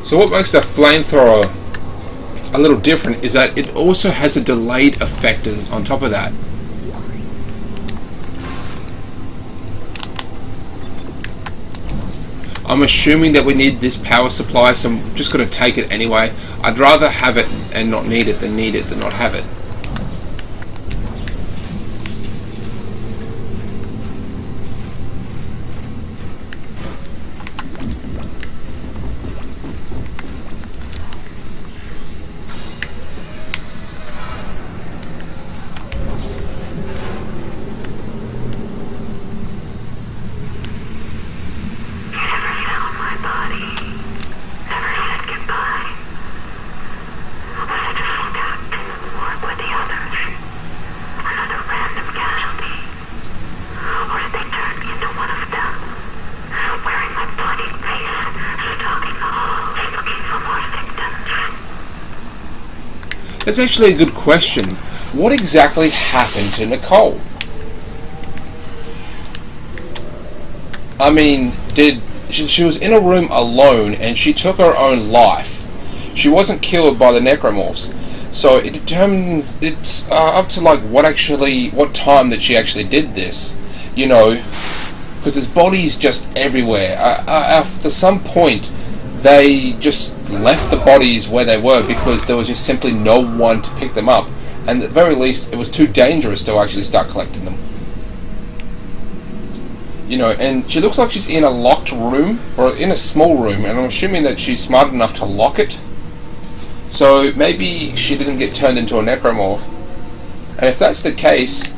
So what makes the flamethrower a little different is that it also has a delayed effect on top of that. I'm assuming that we need this power supply, so I'm just going to take it anyway. I'd rather have it and not need it than not have it. That's actually a good question. What exactly happened to Nicole? I mean, she was in a room alone and she took her own life. She wasn't killed by the necromorphs. So it's up to like what time that she actually did this. You know, because there's bodies just everywhere. After some point, they just left the bodies where they were because there was just simply no one to pick them up, and at the very least it was too dangerous to actually start collecting them. You know, and she looks like she's in a locked room, or in a small room, and I'm assuming that she's smart enough to lock it. So maybe she didn't get turned into a necromorph, and if that's the case,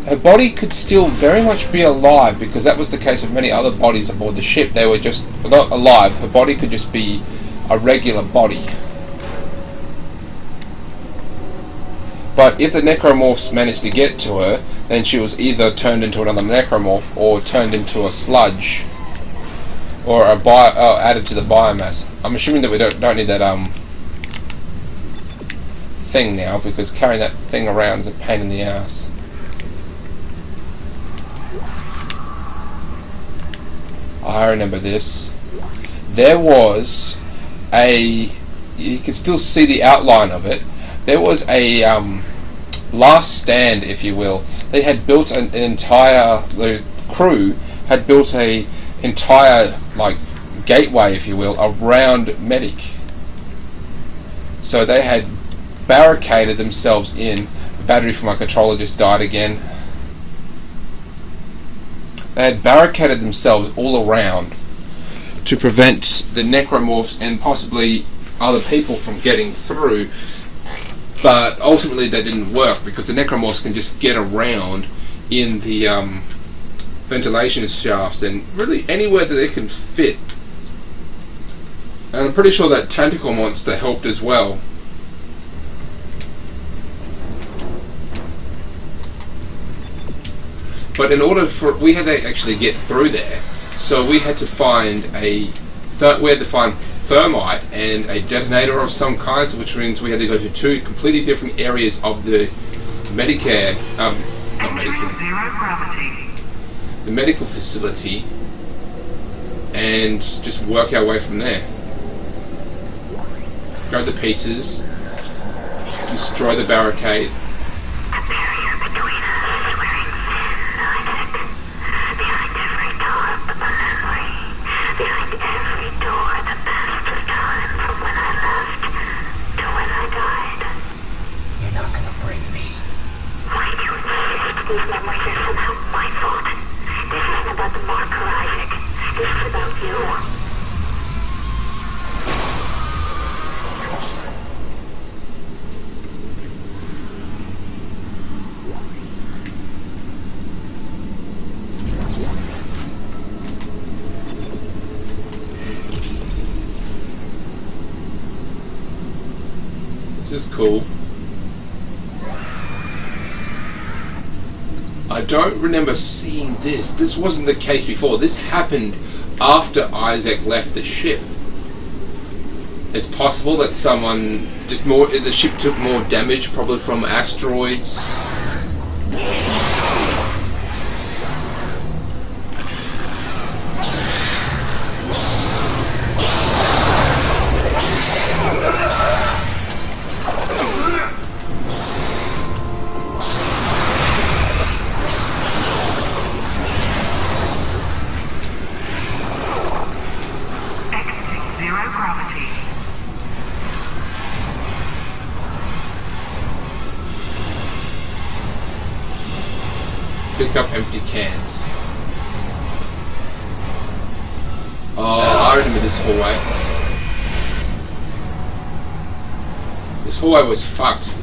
her body could still very much be alive, because that was the case of many other bodies aboard the ship. They were just not alive. Her body could just be a regular body. But if the necromorphs managed to get to her, then she was either turned into another necromorph or turned into a sludge, or added to the biomass. I'm assuming that we don't need that thing now, because carrying that thing around is a pain in the ass. I remember this. There was you can still see the outline of it. There was a last stand, if you will. They had built the crew had built a entire, like, gateway, if you will, around Medic. So they had barricaded themselves in. The battery for my controller just died again. They had barricaded themselves all around to prevent the necromorphs and possibly other people from getting through, but ultimately that didn't work because the necromorphs can just get around in the ventilation shafts and really anywhere that they can fit. And I'm pretty sure that tentacle monster helped as well. But in order for we had to actually get through there, so we had to find thermite and a detonator of some kind, which means we had to go to two completely different areas of the Medicare, the medical facility, and just work our way from there. Grab the pieces, destroy the barricade. These memories are somehow my fault. This isn't about the marker, Isaac. This is about you. This is cool. I don't remember seeing this. This wasn't the case before. This happened after Isaac left the ship. It's possible that the ship took more damage, probably from asteroids. gravity. Pick up empty cans. Oh, I remember this hallway. This hallway was fucked.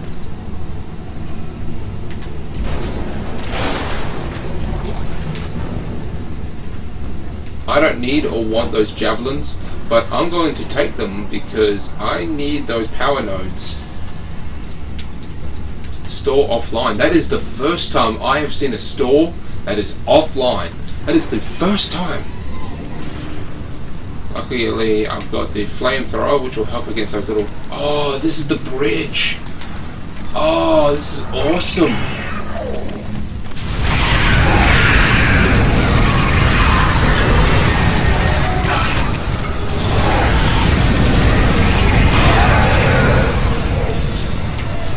I don't need or want those javelins, but I'm going to take them because I need those power nodes. Store offline. That is the first time I have seen a store that is offline. That is the first time. Luckily, I've got the flamethrower, which will help against those little... Oh, this is the bridge. Oh, this is awesome.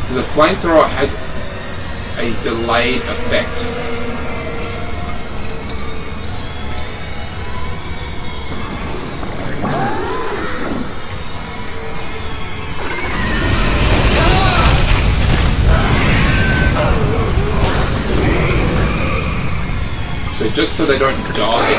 So the flamethrower has a delayed effect. So just so they don't die.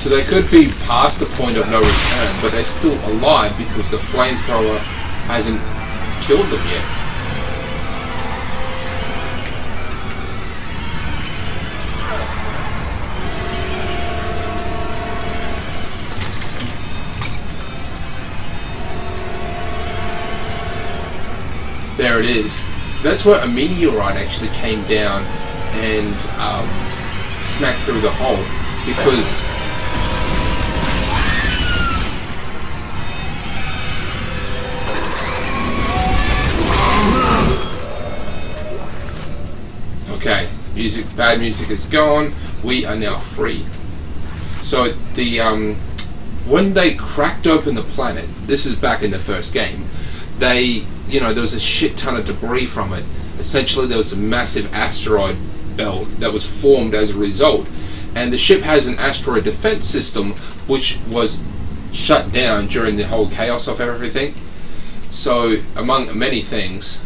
So they could be past the point of no return, but they're still alive because the flamethrower hasn't killed them yet. There it is. So that's where a meteorite actually came down and smacked through the hole, because okay, bad music is gone. We are now free. So the when they cracked open the planet, this is back in the first game, there was a shit ton of debris from it. Essentially, there was a massive asteroid belt that was formed as a result, and the ship has an asteroid defense system which was shut down during the whole chaos of everything. So, among many things,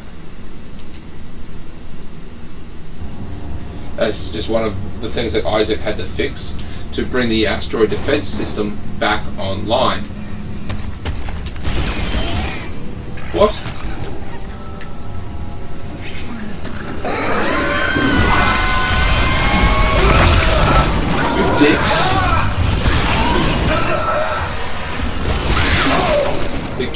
that's just one of the things that Isaac had to fix to bring the asteroid defense system back online. What? You dicks. The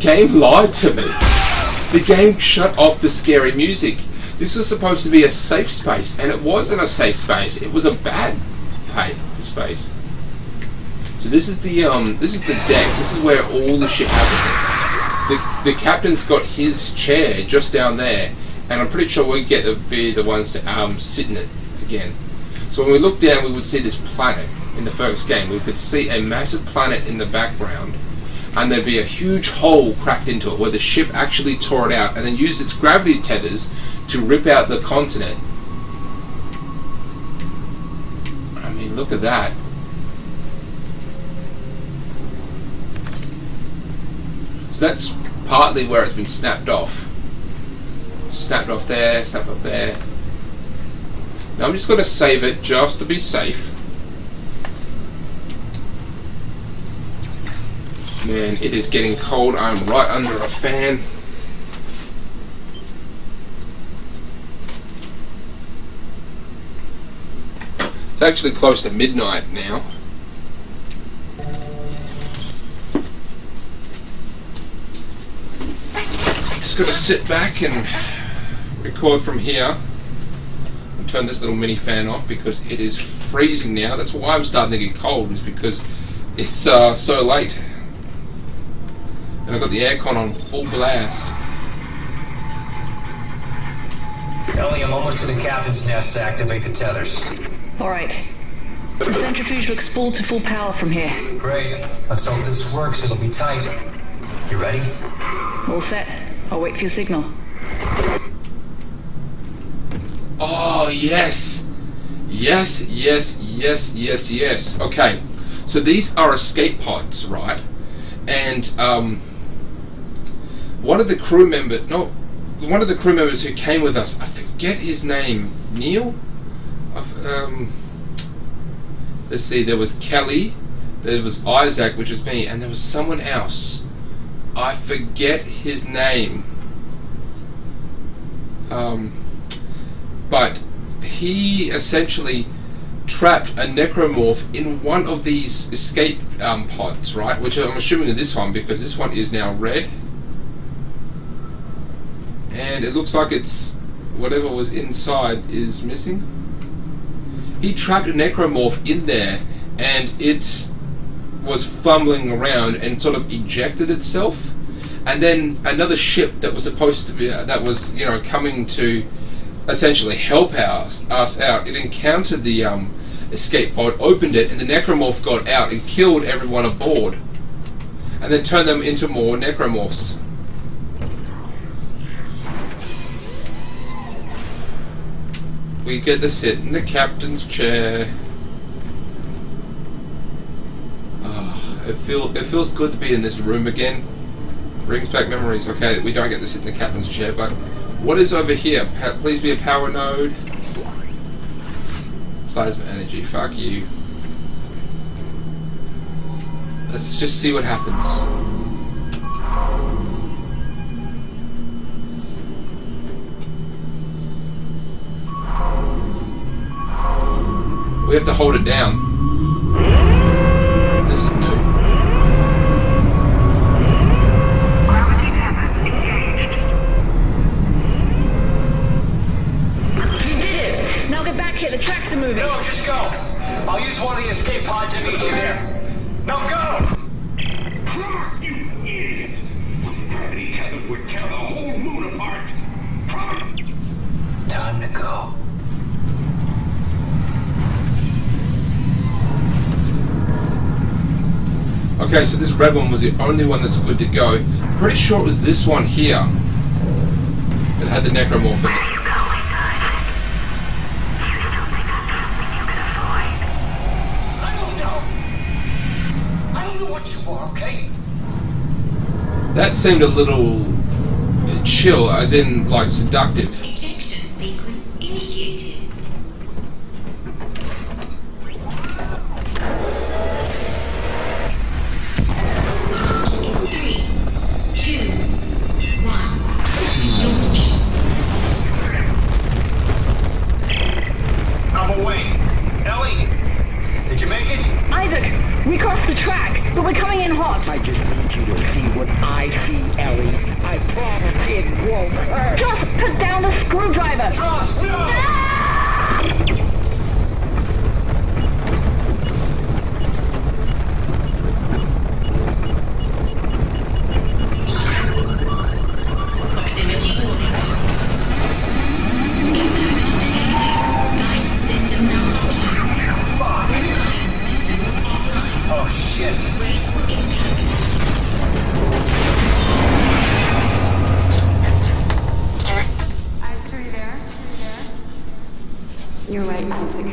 game lied to me. The game shut off the scary music. This was supposed to be a safe space, and it wasn't a safe space. It was a bad space. So this is the deck. This is where all the shit happens. The captain's got his chair just down there, and I'm pretty sure we get to be the ones to sit in it again. So when we look down, we would see this planet in the first game. We could see a massive planet in the background, and there'd be a huge hole cracked into it where the ship actually tore it out and then used its gravity tethers to rip out the continent. I mean, look at that. So that's partly where it's been snapped off. Snapped off there, snapped off there. Now I'm just going to save it just to be safe. Man, it is getting cold. I'm right under a fan. It's actually close to midnight now. I'm just going to sit back and record from here. And turn this little mini fan off because it is freezing now. That's why I'm starting to get cold, is because it's so late. And I've got the aircon on full blast. I'm almost to the captain's nest to activate the tethers. Alright. The centrifuge looks full to full power from here. Great. Let's hope this works. It'll be tight. You ready? All set. I'll wait for your signal. Oh, yes! Yes, yes, yes, yes, yes. Okay, so these are escape pods, right? And one of the crew members who came with us, I forget his name, Neil? Let's see, there was Kelly, there was Isaac, which was me, and there was someone else. I forget his name. But he essentially trapped a necromorph in one of these escape pods, right? Which I'm assuming is this one, because this one is now red. And it looks like it's whatever was inside is missing. He trapped a necromorph in there, and it was fumbling around and sort of ejected itself. And then another ship that was supposed to be coming to essentially help us out, it encountered the escape pod, opened it, and the necromorph got out and killed everyone aboard, and then turned them into more necromorphs. We get to sit in the captain's chair. It feels good to be in this room again. Brings back memories. Okay, we don't get to sit in the captain's chair, but what is over here? Please be a power node. Plasma energy. Fuck you. Let's just see what happens. We have to hold it down. This is new. Gravity tethers engaged. You did it! Now get back here, the tracks are moving. No, just go. I'll use one of the escape pods to meet you there. Now go! You idiot! Gravity tethers would tear the whole moon apart. Time to go. Okay, so this red one was the only one that's good to go. Pretty sure it was this one here that had the necromorph in it. I don't know what you are, okay? That seemed a little chill, as in, like, seductive. Ejection sequence initiated. 3, 2, 1. Launch. I'm away. Ellie, did you make it? Isaac, we crossed the track, but we're coming in hot. I just need you to see what I see, Ellie. I promise it won't hurt. Just put down the screwdriver. Trust, no! Proximity warning. Guidance system malfunction. Guidance systems offline. Oh, shit. Graceful impact. Isaac, are you there? You're right, Isaac.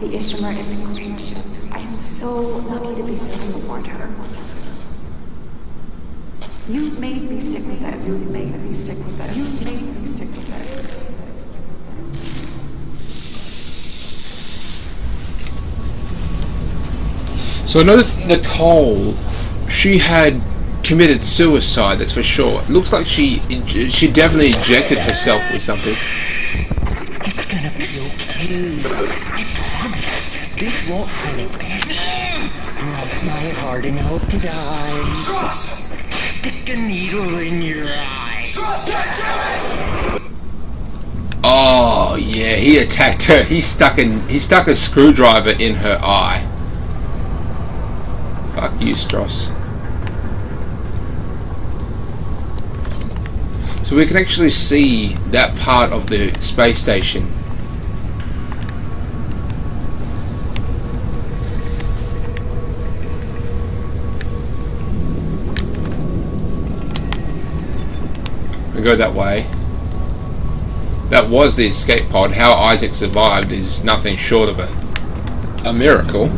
The Ishimura is a great ship. I am so lucky to be serving aboard her. You made me stick with it. You made me stick with it. You made me stick with it. So I know that Nicole, she had committed suicide, that's for sure. It looks like she definitely ejected herself with something. It's gonna be okay. I promise. This won't hurt again. It's not hard enough to die. Trust! Stick a needle in your eye. Trust, damn it! Oh yeah, he attacked her. He stuck a screwdriver in her eye. Fuck you, Stross. So So we can actually see that part of the space station. We go that way. That was the escape pod. How Isaac survived is nothing short of a miracle.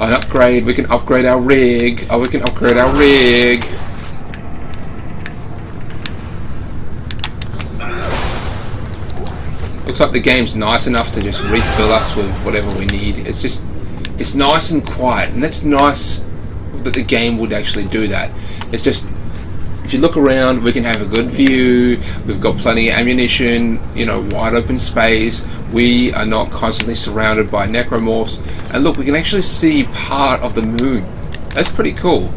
An upgrade. We can upgrade our rig. Oh, we can upgrade our rig. Looks like the game's nice enough to just refill us with whatever we need. It's nice and quiet, and that's nice that the game would actually do that. It's just, if you look around, we can have a good view. We've got plenty of ammunition, you know, wide open space. We are not constantly surrounded by necromorphs. And look, we can actually see part of the moon. That's pretty cool.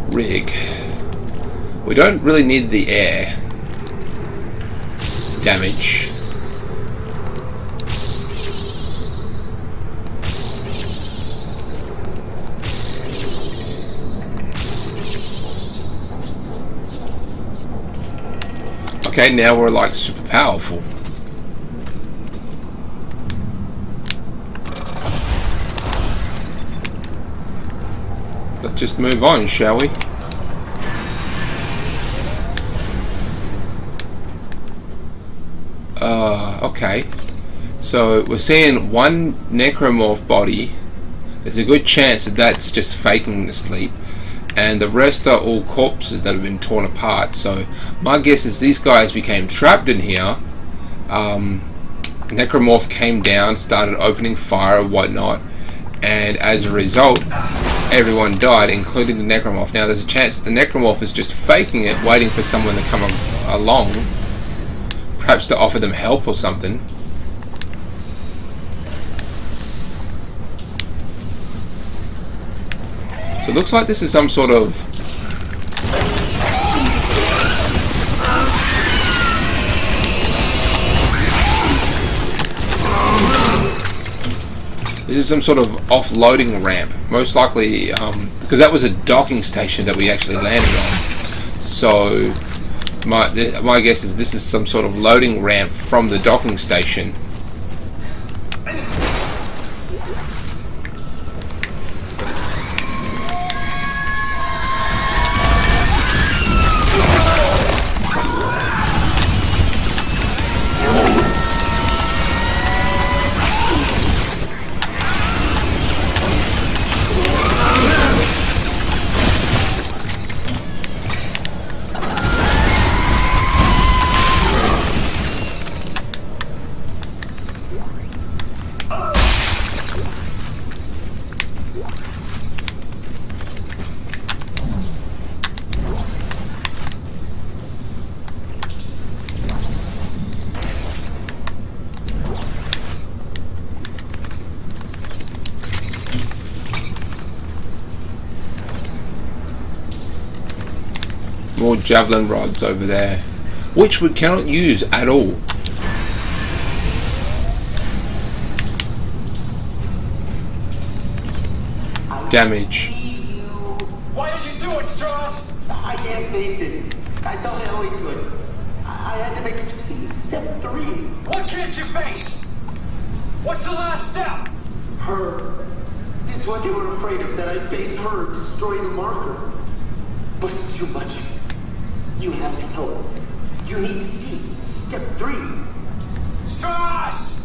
Rig. We don't really need the air damage. Okay, now we're like super powerful. Let's just move on, shall we? Okay. So we're seeing one necromorph body. There's a good chance that that's just faking the sleep, and the rest are all corpses that have been torn apart. So my guess is these guys became trapped in here. Necromorph came down, started opening fire and whatnot, and as a result everyone died, including the necromorph. Now there's a chance that the necromorph is just faking it, waiting for someone to come along, perhaps to offer them help or something. So it looks like this is some sort of offloading ramp, most likely, because that was a docking station that we actually landed on. So my guess is this is some sort of loading ramp from the docking station. More javelin rods over there, which we cannot use at all. Damage. Why did you do it, Strauss? I can't face it. I thought Ellie could. I had to make him see step 3. What can't you face? What's the last step? Her. It's what they were afraid of, that I'd face her, destroy the marker. But it's too much. You have to help. You need to see step 3. Strauss!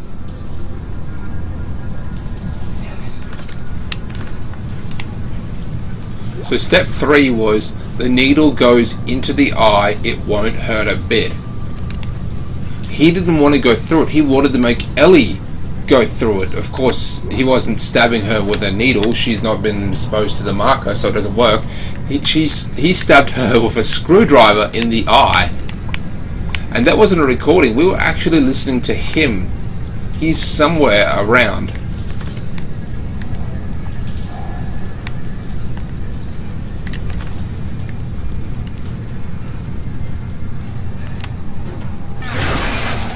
So step 3 was the needle goes into the eye, it won't hurt a bit. He didn't want to go through it, he wanted to make Ellie go through it. Of course, he wasn't stabbing her with a needle, she's not been exposed to the marker, so it doesn't work. He stabbed her with a screwdriver in the eye. And that wasn't a recording, we were actually listening to him He's somewhere around.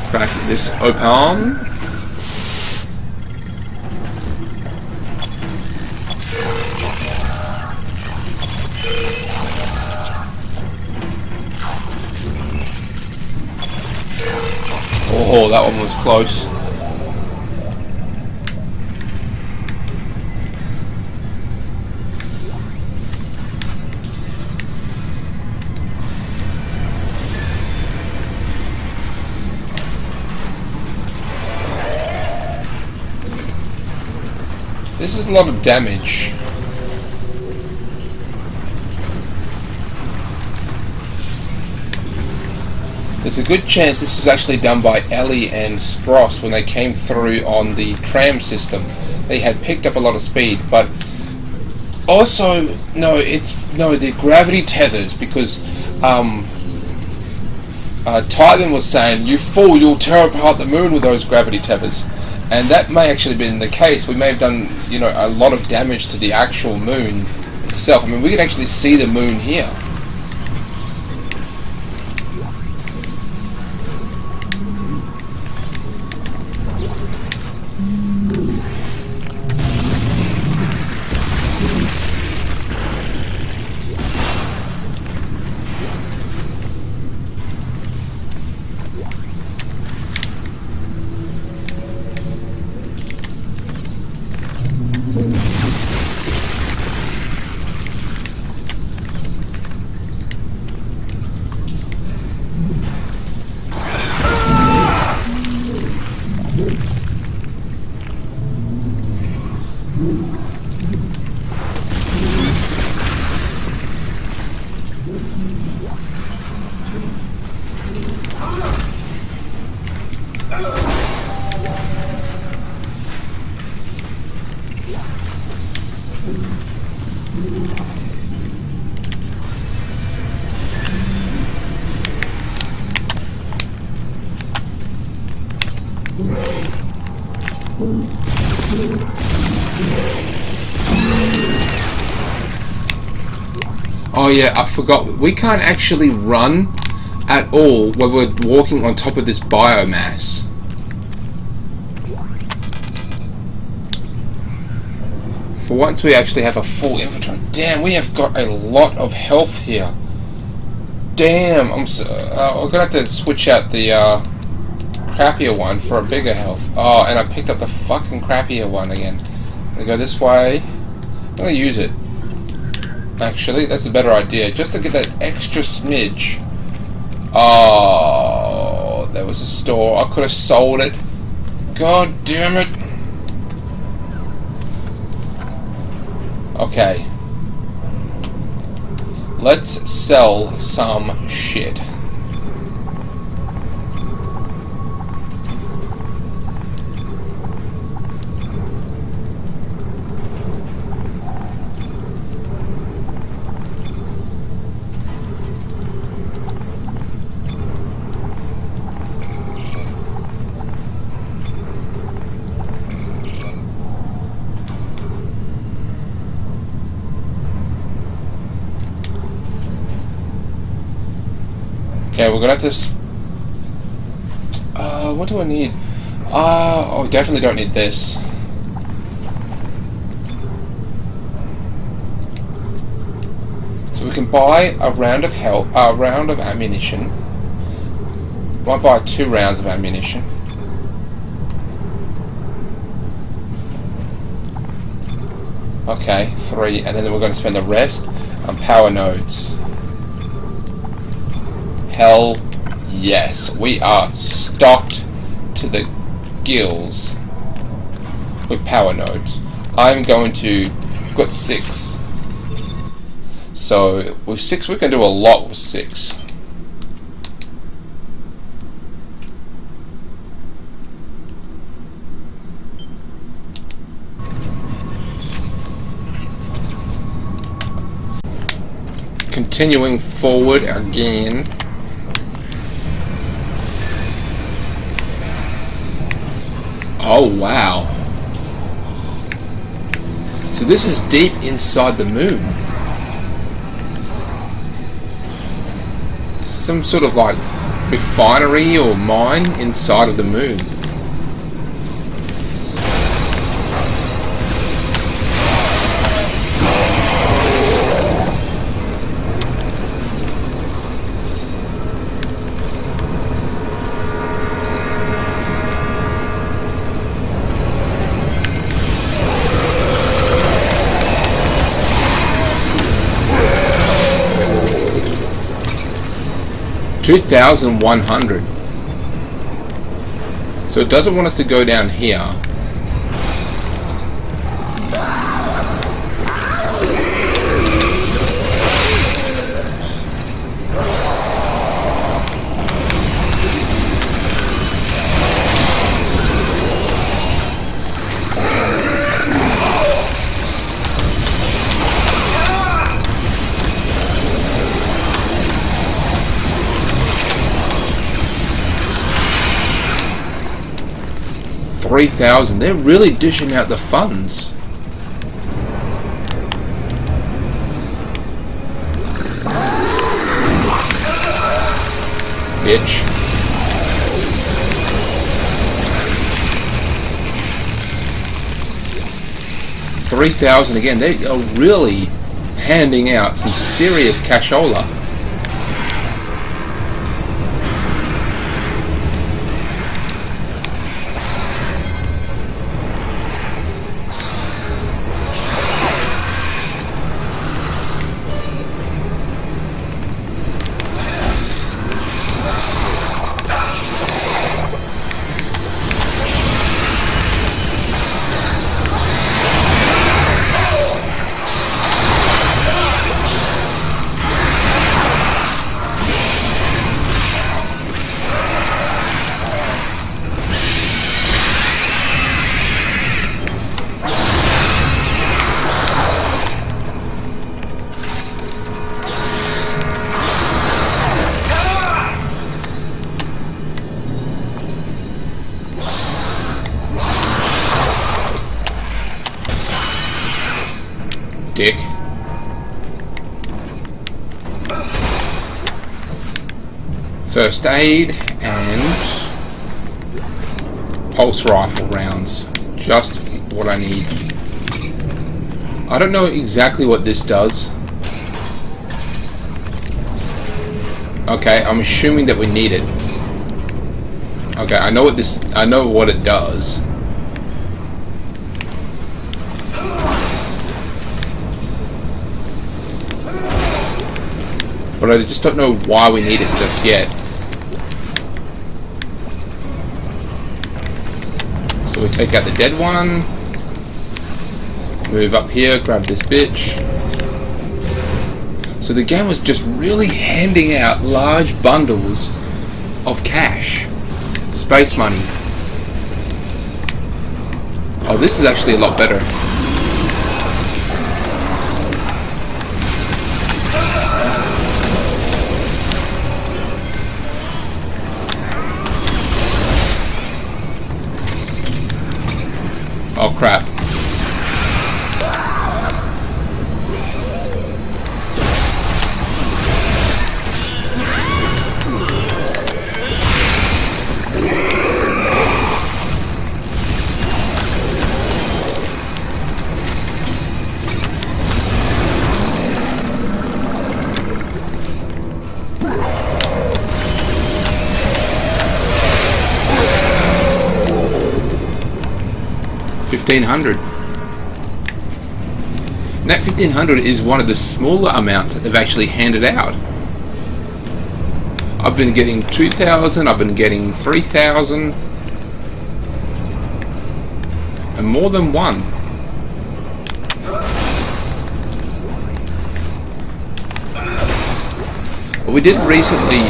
Crack this open. Oh, that one was close. This is a lot of damage. There's a good chance this was actually done by Ellie and Stross when they came through on the tram system. They had picked up a lot of speed, but also the gravity tethers, because Tylen was saying, "You fool, you'll tear apart the moon with those gravity tethers," and that may actually have been the case. We may have done a lot of damage to the actual moon itself. I mean, we can actually see the moon here. Oh yeah, I forgot. We can't actually run at all when we're walking on top of this biomass. For once we actually have a full inventory. Damn, we have got a lot of health here. Damn, I'm gonna have to switch out the crappier one for a bigger health. Oh, and I picked up the fucking crappier one again. I'm gonna go this way. I'm gonna use it. Actually, that's a better idea, just to get that extra smidge. Oh, there was a store. I could have sold it. God damn it. Okay. Let's sell some shit. Okay, we're gonna have to. What do I need? Oh, definitely don't need this. So we can buy a round of ammunition. Might buy 2 rounds of ammunition. Okay, 3, and then we're going to spend the rest on power nodes. Hell yes, we are stocked to the gills with power nodes. I'm going to, we've got 6. So with 6 we can do a lot with 6. Continuing forward again. Oh wow. So this is deep inside the moon. Some sort of like refinery or mine inside of the moon. $2,100. So it doesn't want us to go down here. $3,000. They're really dishing out the funds. Bitch. $3,000 again. They are really handing out some serious cashola. Dick. First aid and pulse rifle rounds. Just what I need. I don't know exactly what this does. Okay, I'm assuming that we need it. Okay, I know what it does. But I just don't know why we need it just yet. So we take out the dead one. Move up here, grab this bitch. So the game was just really handing out large bundles of cash. Space money. Oh, this is actually a lot better. Oh crap. $1,500. And that $1,500 is one of the smaller amounts that they've actually handed out. I've been getting $2,000, I've been getting $3,000, and more than one. But we did recently.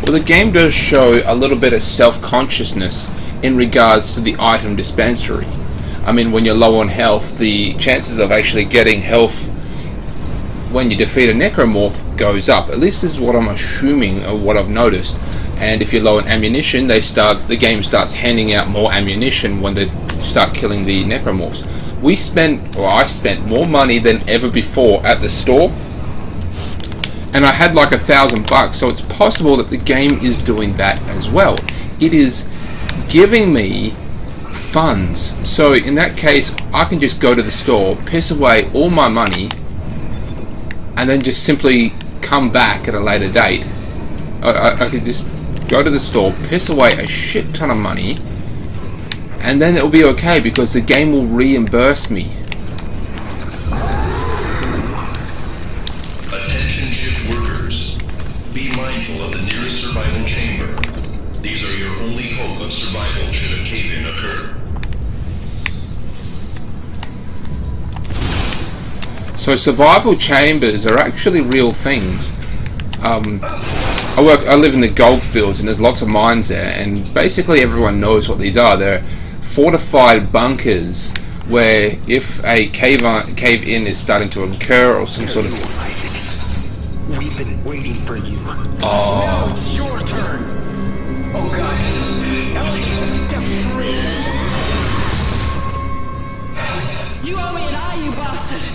Well, the game does show a little bit of self-consciousness in regards to the item dispensary. I mean, when you're low on health, the chances of actually getting health when you defeat a necromorph goes up. At least this is what I'm assuming, or what I've noticed. And if you're low on ammunition, the game starts handing out more ammunition when they start killing the necromorphs. I spent more money than ever before at the store, and I had like $1,000, so it's possible that the game is doing that as well. It is giving me funds, so in that case I can just go to the store, piss away all my money, and then just simply come back at a later date. I could just go to the store, piss away a shit ton of money, and then it'll be okay because the game will reimburse me. Attention shift workers. Be mindful of the nearest survival chamber. These are your only hope of survival should a cave-in occur. So survival chambers are actually real things. I live in the gold fields, and there's lots of mines there, and basically everyone knows what these are. They're fortified bunkers where if a cave-in is starting to occur, or some sort of... We've been waiting for you. Oh. Now it's your turn. Oh god. Ellie, step 3. You owe me an eye, you bastard!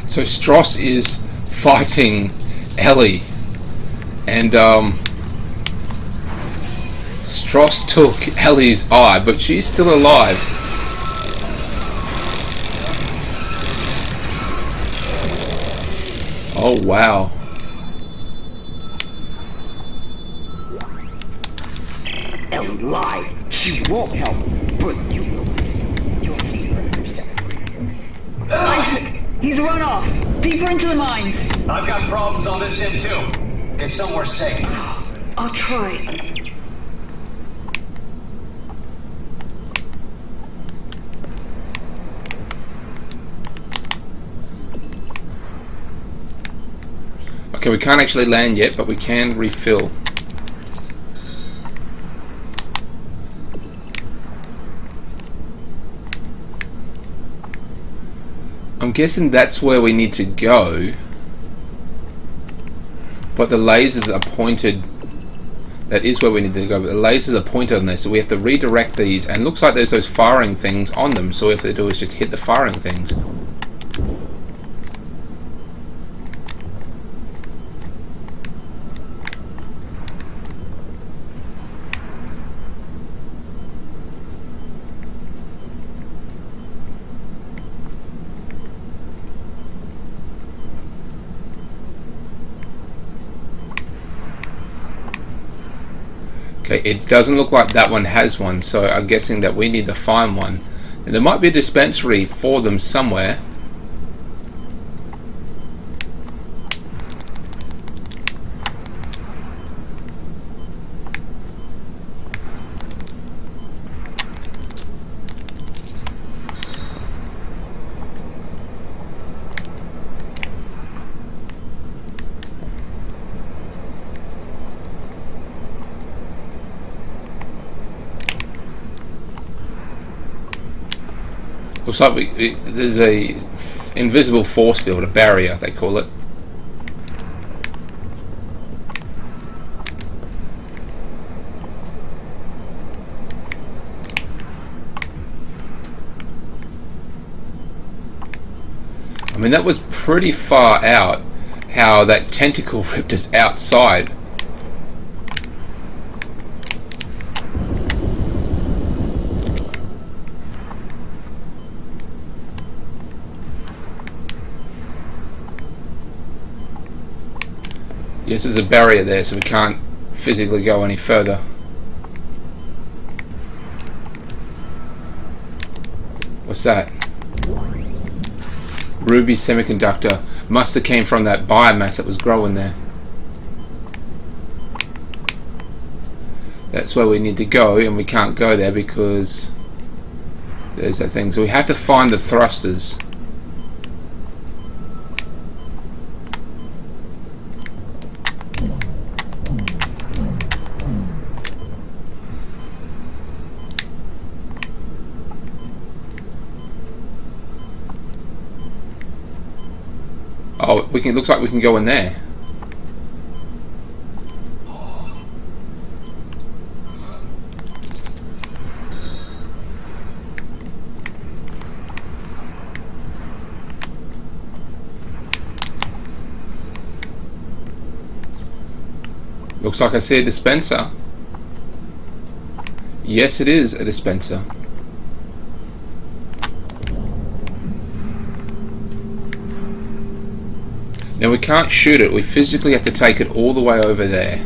So Stross is fighting Ellie, and Stross took Ellie's eye, but she's still alive. Oh wow. Ellie lied. She won't help, but you'll see her step. Isaac! He's run off! Deeper into the mines! I've got problems on this end too. Get somewhere safe. I'll try. Okay, we can't actually land yet, but we can refill. I'm guessing that's where we need to go, but the lasers are pointed. That is where we need to go, but the lasers are pointed on there, so we have to redirect these, and it looks like there's those firing things on them, so all we have to do is just hit the firing things. Okay, it doesn't look like that one has one, so I'm guessing that we need to find one. And there might be a dispensary for them somewhere. Looks like there's a invisible force field, a barrier they call it. I mean, that was pretty far out, how that tentacle ripped us outside. Yes, there's a barrier there, so we can't physically go any further. What's that? Ruby semiconductor. Must have came from that biomass that was growing there. That's where we need to go, and we can't go there because There's that thing. So we have to find the thrusters. Oh, we can. Looks like we can go in there. Looks like I see a dispenser. Yes, it is a dispenser. Now we can't shoot it, we physically have to take it all the way over there.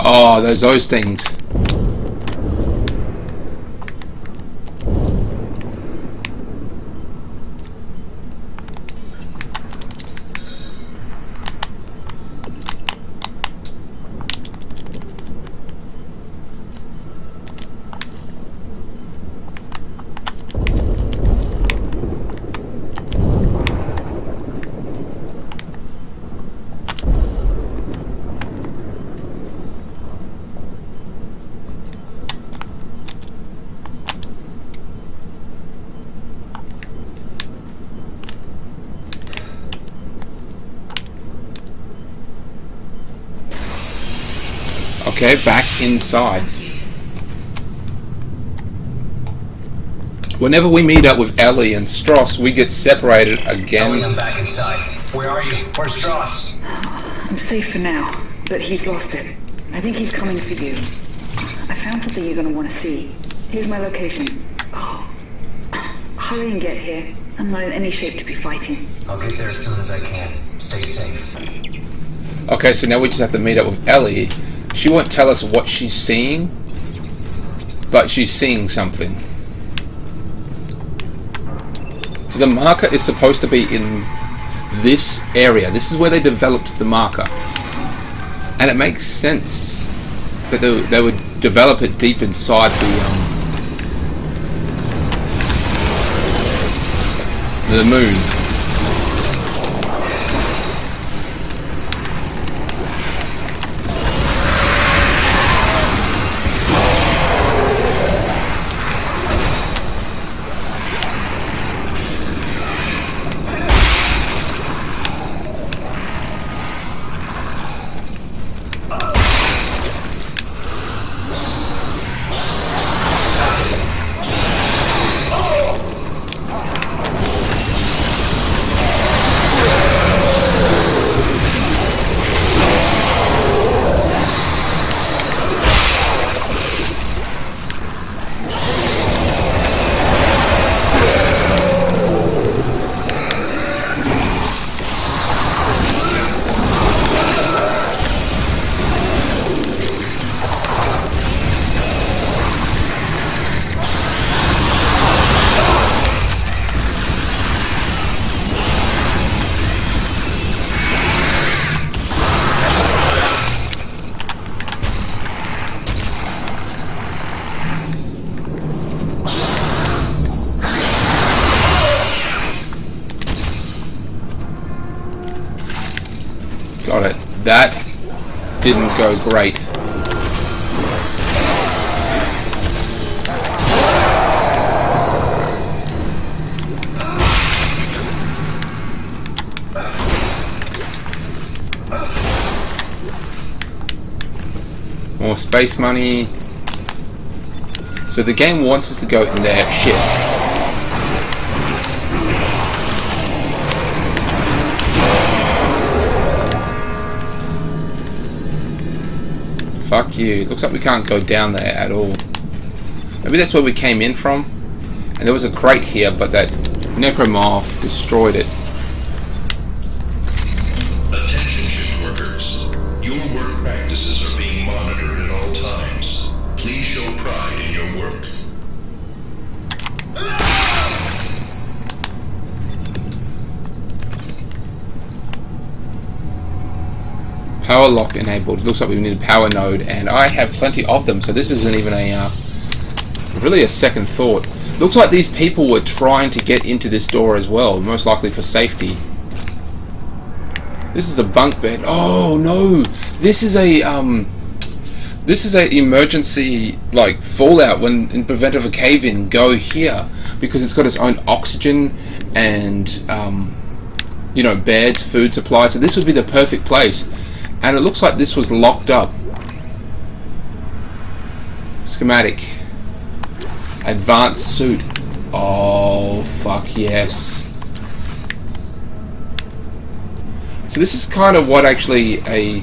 Oh, there's those things. Okay, back inside. Whenever we meet up with Ellie and Stross, we get separated again. Ellie, I'm back inside. Where are you? Where's Stross? I'm safe for now, but he's lost it. I think he's coming for you. I found something you're going to want to see. Here's my location. Oh, hurry and get here. I'm not in any shape to be fighting. I'll get there as soon as I can. Stay safe. Okay, so now we just have to meet up with Ellie. She won't tell us what she's seeing, but she's seeing something. So the marker is supposed to be in this area. This is where they developed the marker. And it makes sense that they would develop it deep inside the moon. Got it. That didn't go great. More space money. So the game wants us to go in their ship. fuck you. Looks like we can't go down there at all. Maybe that's where we came in from. And there was a crate here, but that necromorph destroyed it. Attention, shift workers. Your work practices are being monitored at all times. Please show pride in your work. Power lock enabled. Looks like we need a power node, and I have plenty of them, so this isn't even a really a second thought. Looks like these people were trying to get into this door as well, most likely for safety. This is a bunk bed. Oh no! This is a emergency like fallout when in event of a cave-in. Go here because it's got its own oxygen and you know, beds, food supply. So this would be the perfect place. And it looks like this was locked up. Schematic. Advanced suit. Oh, fuck yes. So this is kind of what actually a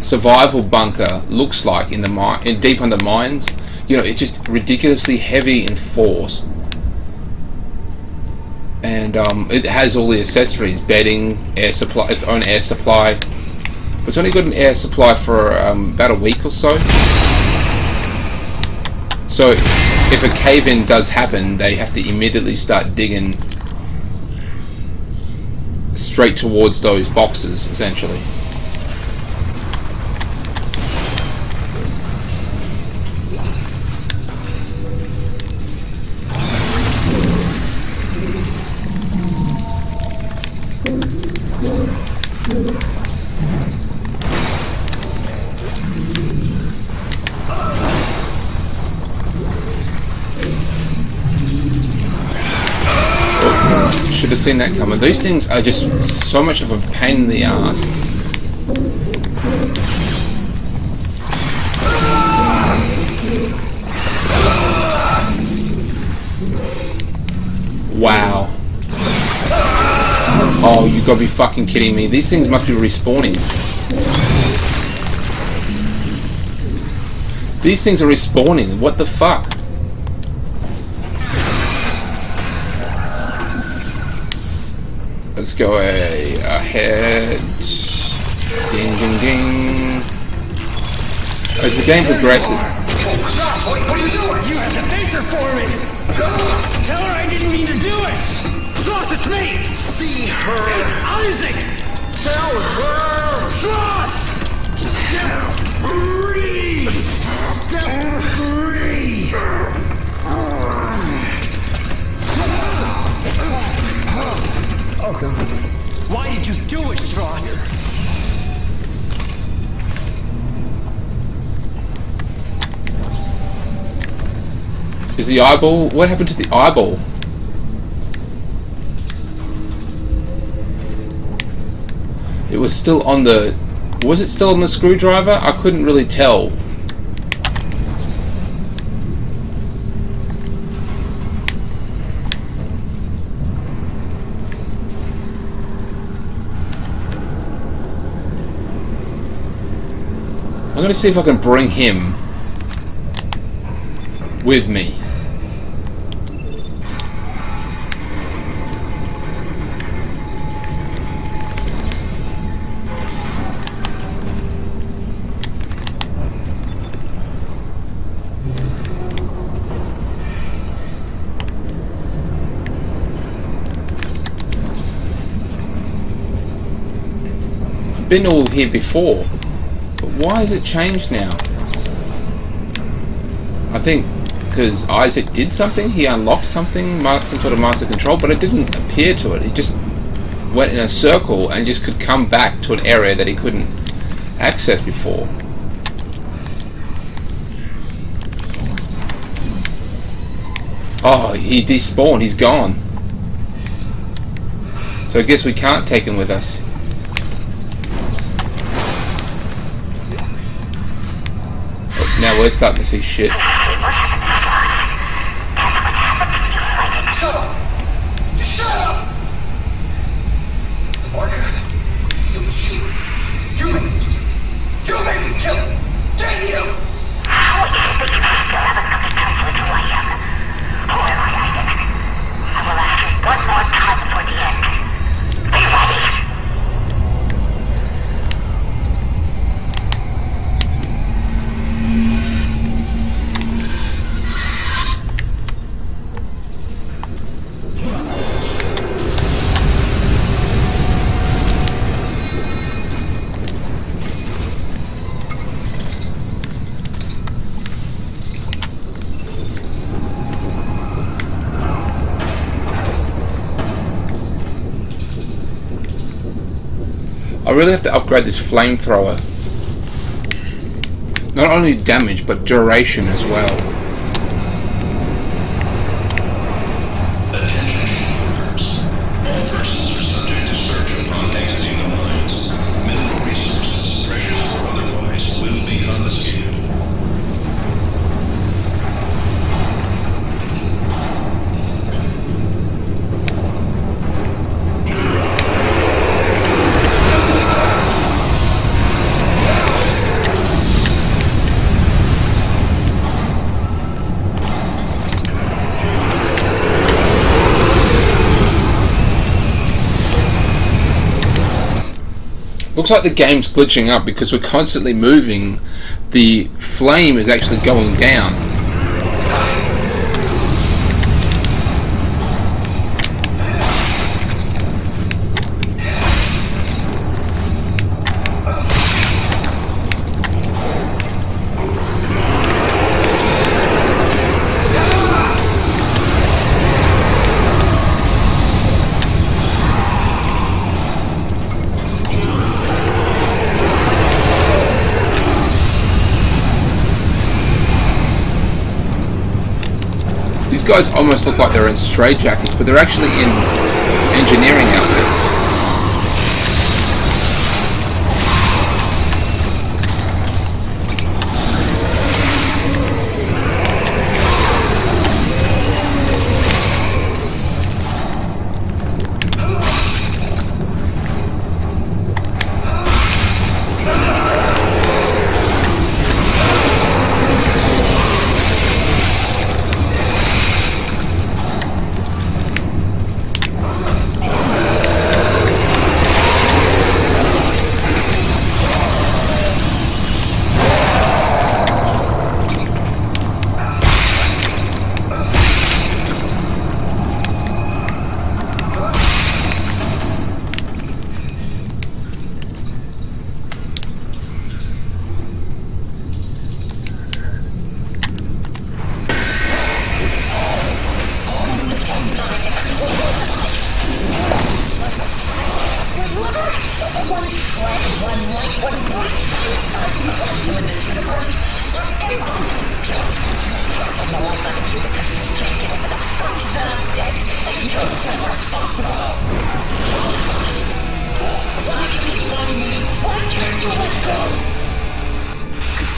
survival bunker looks like in the mine, deep under mines. You know, it's just ridiculously heavy in force. And it has all the accessories, bedding, air supply, its own air supply. But it's only got an air supply for about a week or so. So if a cave-in does happen, they have to immediately start digging straight towards those boxes, essentially. Should have seen that coming. These things are just so much of a pain in the ass. Wow. Oh, you gotta be fucking kidding me. These things must be respawning. These things are respawning. What the fuck? Let's go ahead. Ding, ding, ding. As the game progresses. What are you doing? You have to face her for me. Tell her I didn't mean to do it. Stross, it's me. See her. It's Isaac. Tell her. Stross. Step 3. Step 3. Okay. Why did you do it, Stross? Is the eyeball? What happened to the eyeball? It was still on the... Was it still on the screwdriver? I couldn't really tell. I'm going to see if I can bring him with me. I've been all here before. Why has it changed now? I think because Isaac did something, he unlocked something, marked some sort of master control, but it didn't appear to it. He just went in a circle and just could come back to an area that he couldn't access before. Oh, he despawned, he's gone. So I guess we can't take him with us. Now we're starting to see shit. Shut up! Shut up! The marker? It was you. You made me kill him. than you! How do you think you still haven't come to terms with who I am? Who am I, Isaac? I will ask you one more time before the end. Are you ready? I really have to upgrade this flamethrower. Not only damage, but duration as well. Looks like the game's glitching up because we're constantly moving. The flame is actually going down. These guys almost look like they're in straitjackets, but they're actually in engineering outfits.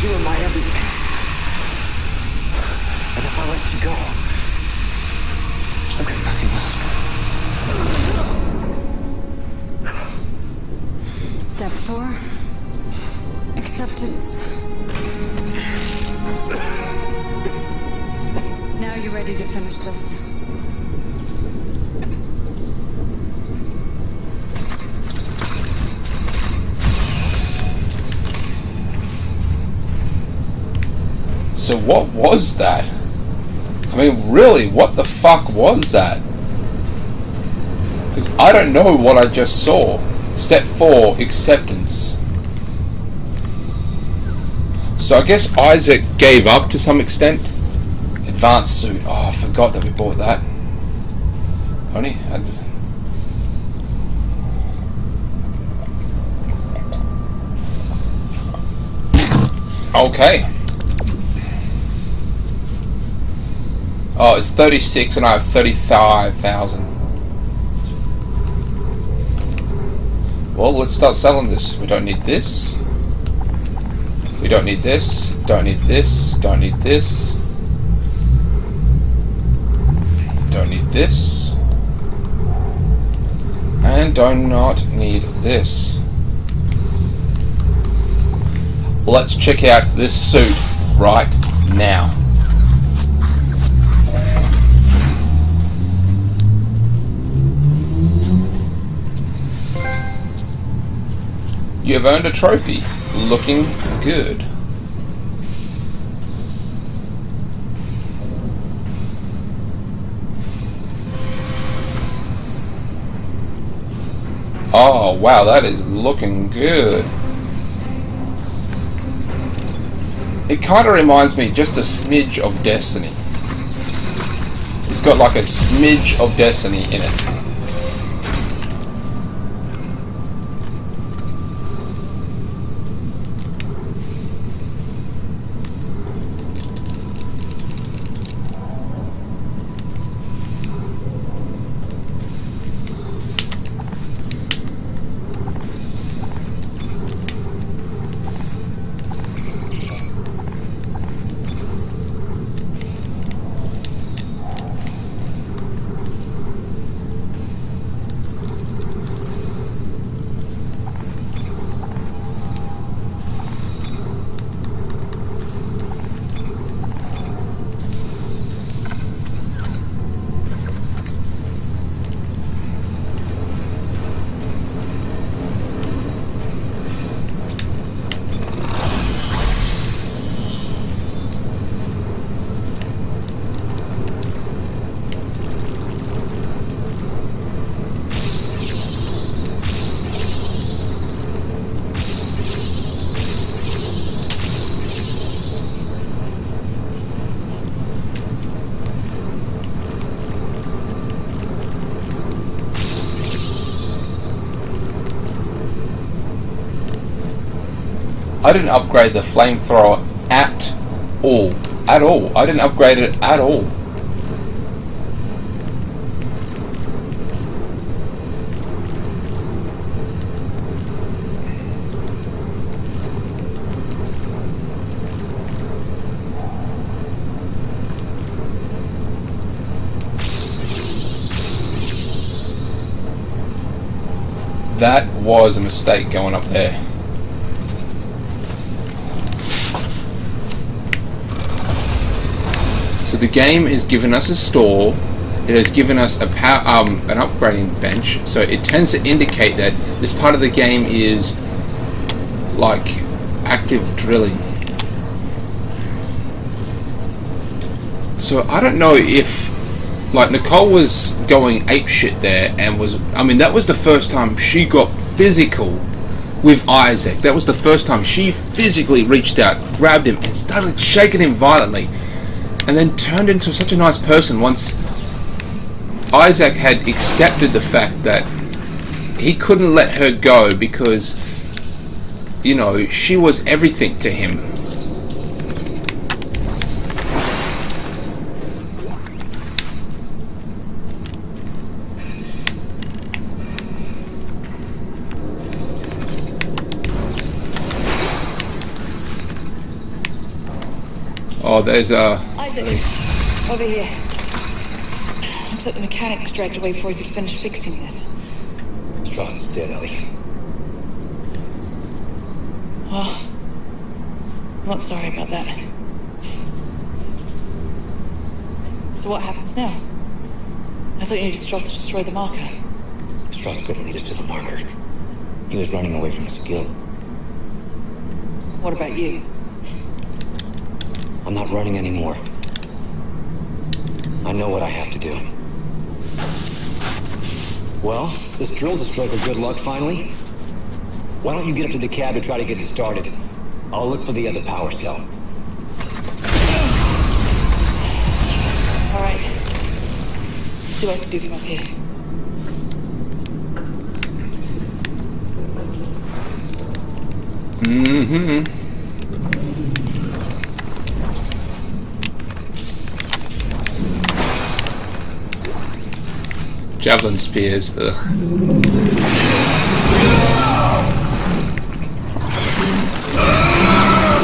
You are my everything. And if I let you go, I've got nothing left. Step 4. Acceptance. Now you're ready to finish this. So what was that? I mean, really, what the fuck was that? Because I don't know what I just saw. Step 4, acceptance. So I guess Isaac gave up to some extent. Advanced suit. Oh, I forgot that we bought that. Only. Okay. Oh, it's 36 and I have 35,000. Well, let's start selling this. We don't need this. We don't need this. Don't need this. Don't need this. Don't need this. And do not need this. let's check out this suit right now. You have earned a trophy. Looking good. Oh wow, that is looking good. It kind of reminds me just a smidge of Destiny. It's got like a smidge of Destiny in it. I didn't upgrade the flamethrower at all. At all. I didn't upgrade it at all. That was a mistake going up there. So the game has given us a store, it has given us a an upgrading bench, so it tends to indicate that this part of the game is like active drilling. So I don't know if like Nicole was going apeshit there and was, I mean that was the first time she got physical with Isaac. That was the first time she physically reached out, grabbed him and started shaking him violently. And then turned into such a nice person once Isaac had accepted the fact that he couldn't let her go because, you know, she was everything to him. Oh, there's Isaac, over here. Looks like the mechanic was dragged away before he could finish fixing this. Strauss is dead, Ellie. Well, I'm not sorry about that. So what happens now? I thought you needed Strauss to destroy the marker. Strauss couldn't lead us to the marker. He was running away from his guild. What about you? I'm not running anymore. I know what I have to do. Well, this drill's a stroke of good luck finally. Why don't you get up to the cab and try to get it started? I'll look for the other power cell. Alright. See what I can do from up here. Mm-hmm. Javelin spears, ugh.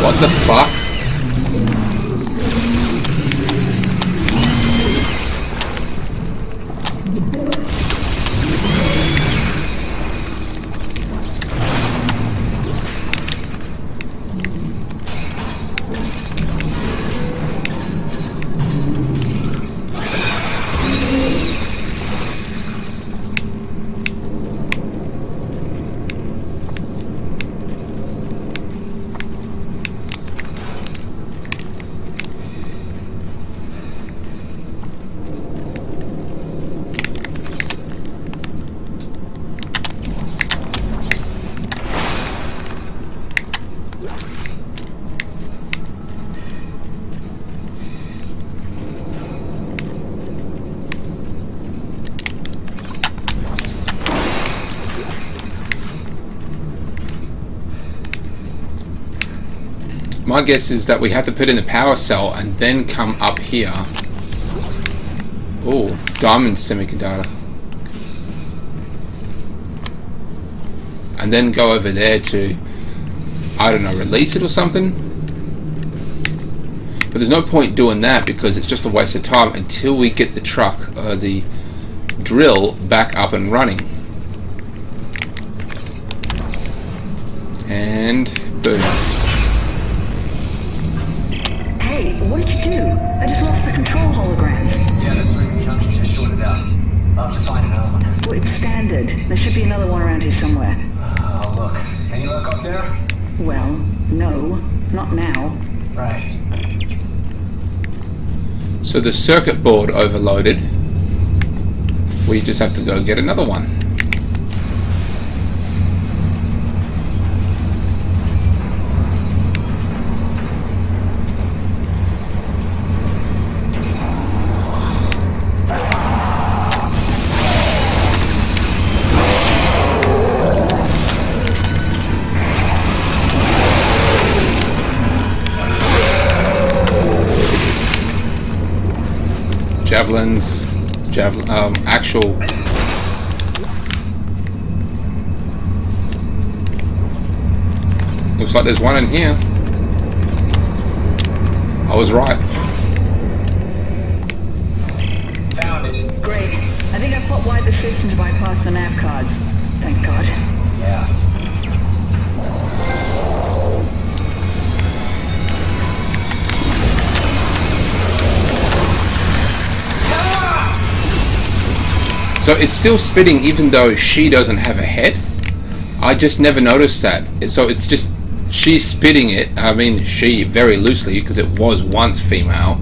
What the fuck? my guess is that we have to put in the power cell and then come up here. Oh, diamond semiconductor. And then go over there to, I don't know, release it or something. But there's no point doing that because it's just a waste of time until we get the truck, the drill back up and running. And boom. Hey, what did you do? I just lost the control holograms. Yeah, the streaming junction just shorted out. I'll have to find another one. Well, it's standard. There should be another one around here somewhere. I'll look. Any luck up there? Well, no. Not now. Right. So the circuit board overloaded. We just have to go get another one. Javelins, actual. Looks like there's one in here. I was right. Found it. Great. I think I've put wide the system to bypass the nav cards. Thank God. Yeah. So it's still spitting even though she doesn't have a head? I just never noticed that. So it's just, she's spitting it, I mean she very loosely because it was once female.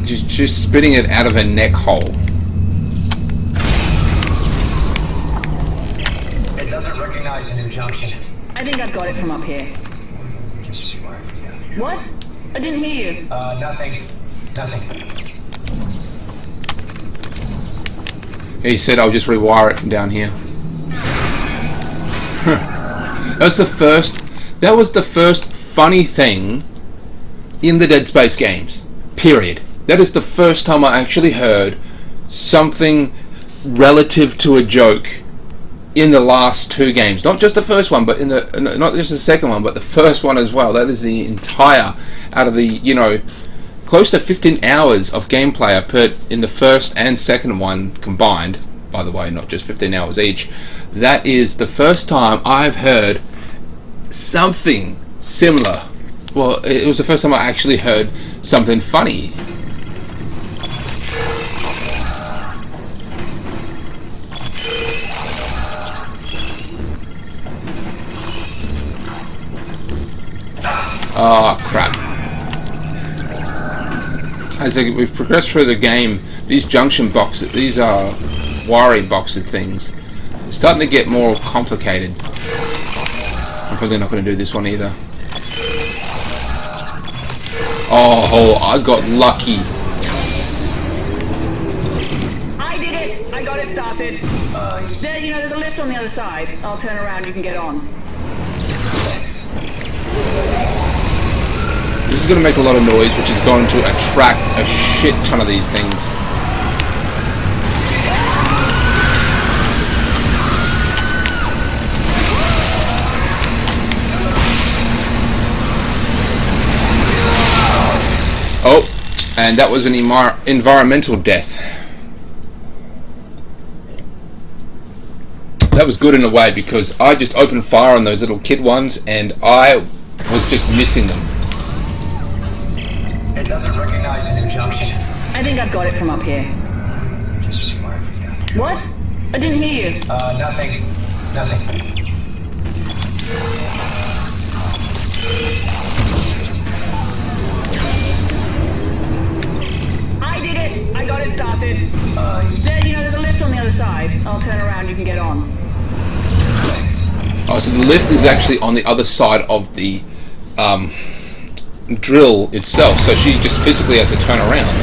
Just spitting it out of her neck hole. It doesn't recognize a new junction. I think I've got it from up here. Just rewired from down here. What? I didn't hear you. Nothing. Nothing. He said I'll just rewire it from down here. That was the first funny thing in the Dead Space games. Period. That is the first time I actually heard something relative to a joke in the last two games. Not just the first one, but not just the second one, but the first one as well. That is the entire, out of the, you know, close to 15 hours of gameplay I put in the first and second one combined, by the way, not just 15 hours each. That is the first time I've heard something similar. Well, it was the first time I actually heard something funny. Oh, crap. As we've progressed through the game, these junction boxes, these are wiring boxes things, are starting to get more complicated. I'm probably not going to do this one either. Oh, I got lucky. I did it! I got it started. There, you know, there's a lift on the other side. I'll turn around, you can get on. This is going to make a lot of noise, which is going to attract a shit ton of these things. Oh, and that was an environmental death. That was good in a way because I just opened fire on those little kid ones and I was just missing them. It doesn't recognize a new junction. I think I've got it from up here. Just rewired from down here. What? I didn't hear you. Nothing. Nothing. I did it! I got it started. There, you know, there's a lift on the other side. I'll turn around, you can get on. Oh, so the lift is actually on the other side of the drill itself, so she just physically has to turn around.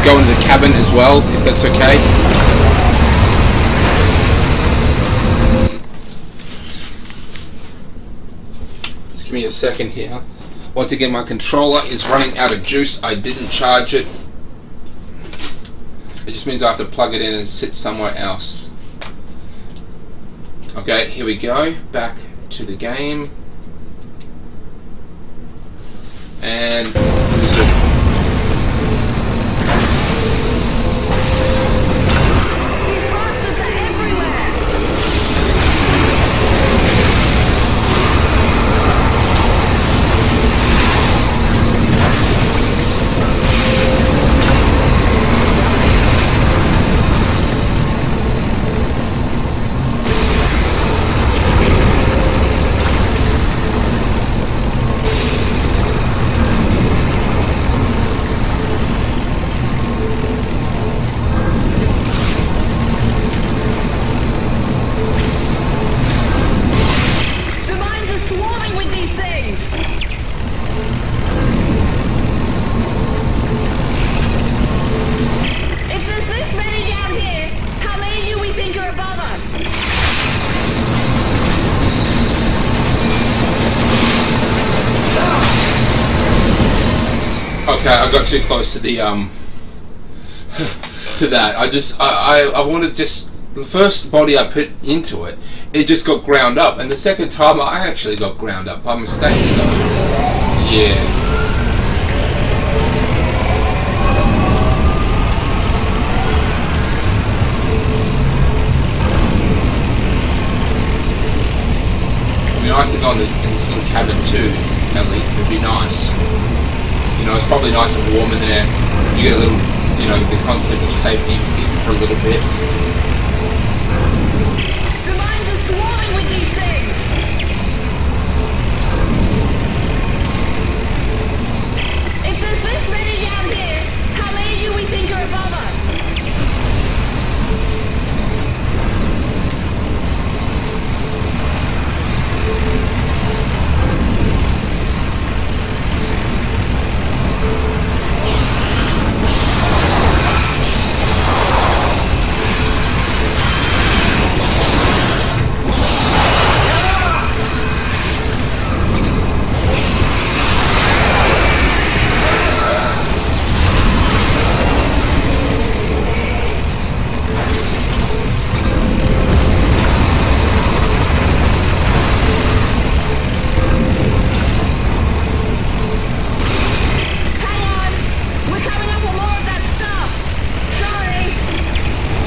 go into the cabin as well, if that's okay. Just give me a second here. Once again, my controller is running out of juice. I didn't charge it. It just means I have to plug it in and sit somewhere else. Okay, here we go. Back to the game. And okay, I got too close to the to that. I wanted just the first body I put into it, it just got ground up, and the second time I actually got ground up by mistake. So yeah. It'd be nice to go in this little cabin too, Ellie. It'd be nice. You know, it's probably nice and warm in there. You get a little, you know, the concept of safety for a little bit. The mines are swarming with these things! If there's this many down here, how many do we think are above us?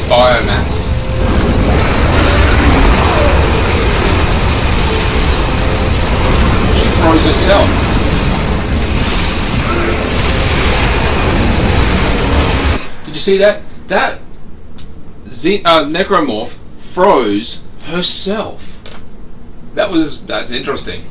Biomass. She throws herself. Did you see that? That necromorph froze herself. That's interesting.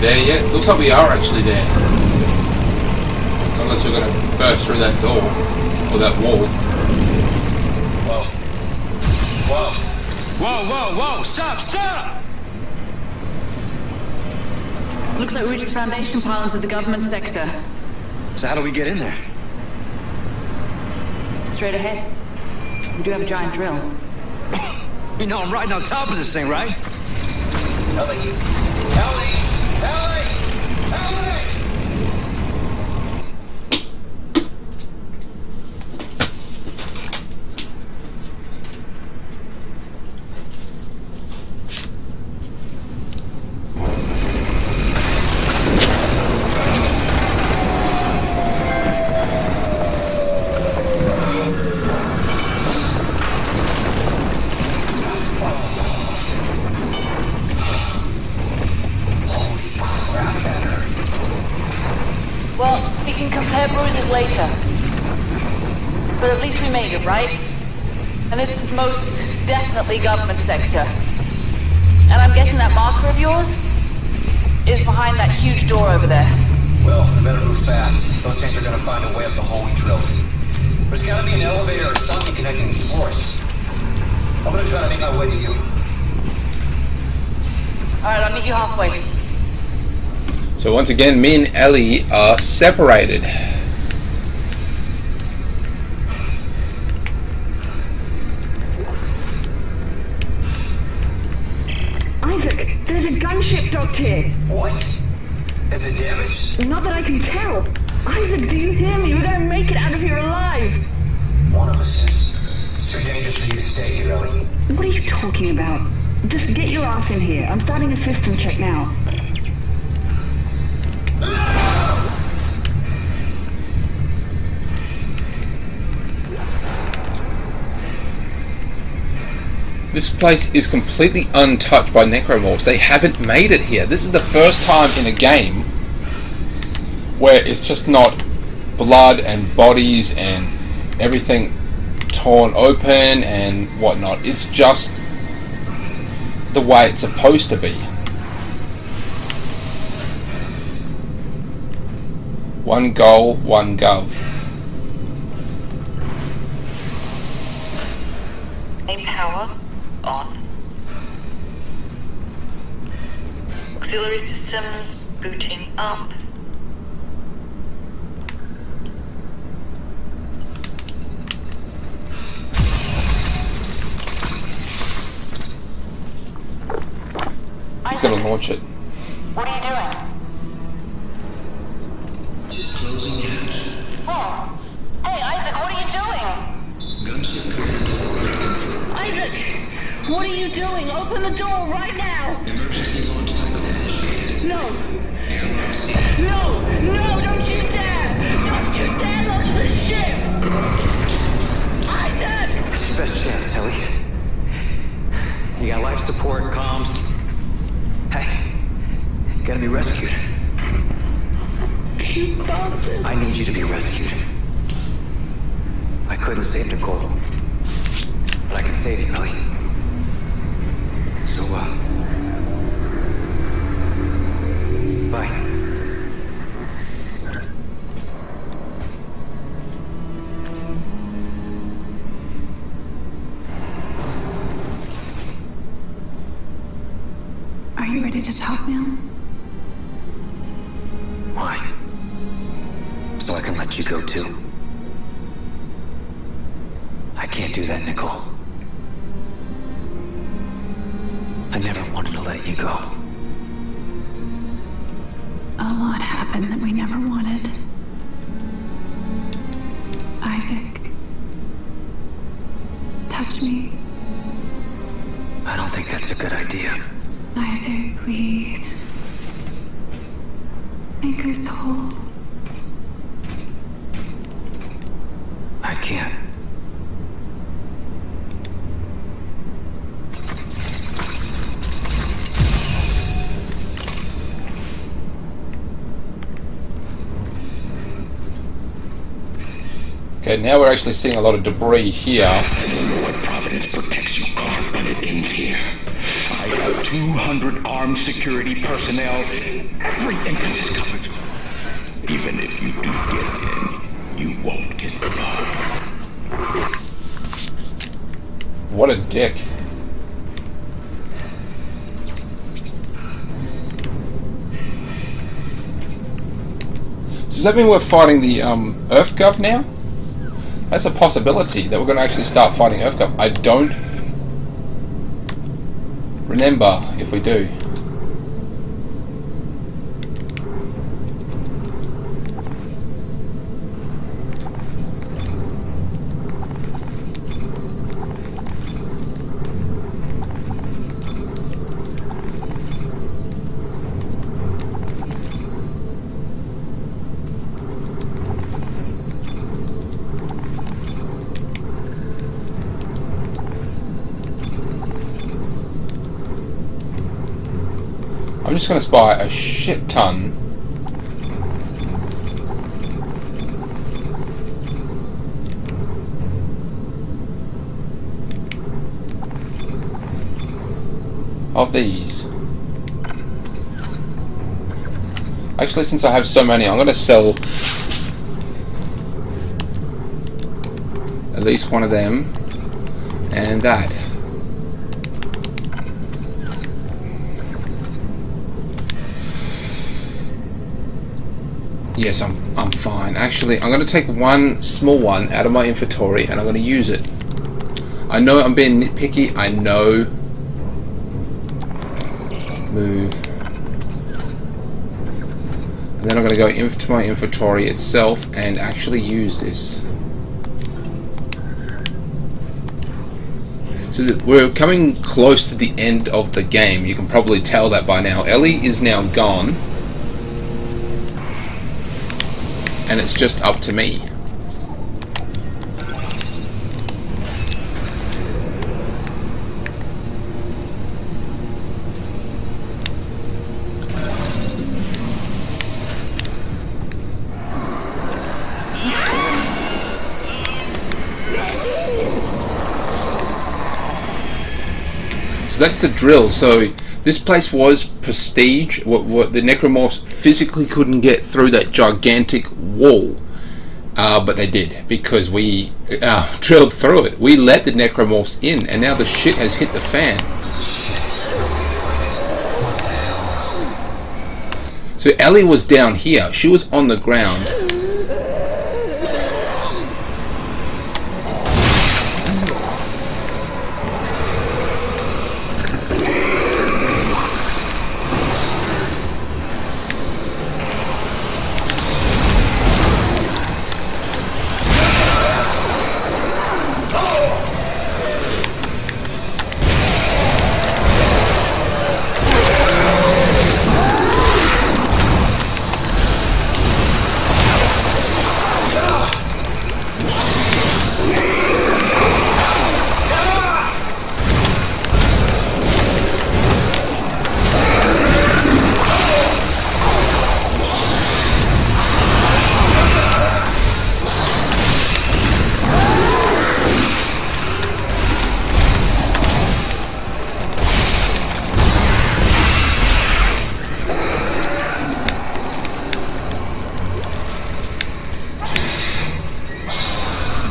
there yet? Looks like we are actually there. Unless we're going to burst through that door. Or that wall. Whoa. Whoa. Whoa, whoa, whoa! Stop, stop! Looks like we reached the foundation pylons of the government sector. So how do we get in there? Straight ahead. We do have a giant drill. You know I'm riding on top of this thing, right? Ellie! Ellie! Ellie! Ellie! Well, we can compare bruises later. But at least we made it, right? And this is most definitely government sector. And I'm guessing that marker of yours is behind that huge door over there. Well, we better move fast. Those things are gonna find a way up the hole we drilled. There's gotta be an elevator or something connecting these floors. I'm gonna try to make my way to you. Alright, I'll meet you halfway. So once again, me and Ellie are separated. Isaac, there's a gunship docked here. What? Is it damaged? Not that I can tell. Isaac, do you hear me? We're gonna make it out of here alive. One of us is. It's too dangerous for you to stay here, Ellie. What are you talking about? Just get your ass in here. I'm starting a system check now. This place is completely untouched by necromorphs. They haven't made it here. This is the first time in a game where it's just not blood and bodies and everything torn open and whatnot. It's just the way it's supposed to be. One goal, one gov. Main power on. Auxiliary systems booting up. He's gonna launch it. What are you doing? Closing in. Oh. Hey, Isaac, what are you doing? Isaac! What are you doing? Open the door right now! Emergency launch cycle initiated. No! No! No! Don't you dare! Don't you dare launch the ship! Isaac! It's your best chance, Ellie. You got life support, comms. Hey, you gotta be rescued. You bastard! I need you to be rescued. I couldn't save Nicole, but I can save you, Ellie. So, bye. Are you ready to talk now? Why? So I can let you go too? I can't do that, Nicole. I never wanted to let you go. A lot happened that we never wanted. Isaac. Touch me. I don't think that's a good idea. Isaac, please. Make us whole. I can't. Okay, now we're actually seeing a lot of debris here. I don't know what Providence protects you can't run it in here. I have to 200 armed security personnel. Every entrance is covered. Even if you do get in, you won't get far. What a dick. Does that mean we're fighting the EarthGov now? That's a possibility that we're going to actually start fighting EarthGov. I don't remember if we do. I'm just going to spy a shit ton of these. Actually, since I have so many, I'm going to sell at least one of them and that. Yes, I'm fine. Actually, I'm going to take one small one out of my inventory and I'm going to use it. I know I'm being nitpicky. I know. Move. And then I'm going to go into my inventory itself and actually use this. So we're coming close to the end of the game. You can probably tell that by now. Ellie is now gone. And it's just up to me. So that's the drill. So this place was prestige. What the necromorphs physically couldn't get through that gigantic wall, but they did because we drilled through it. We let the necromorphs in, and now the shit has hit the fan. So Ellie was down here. She was on the ground.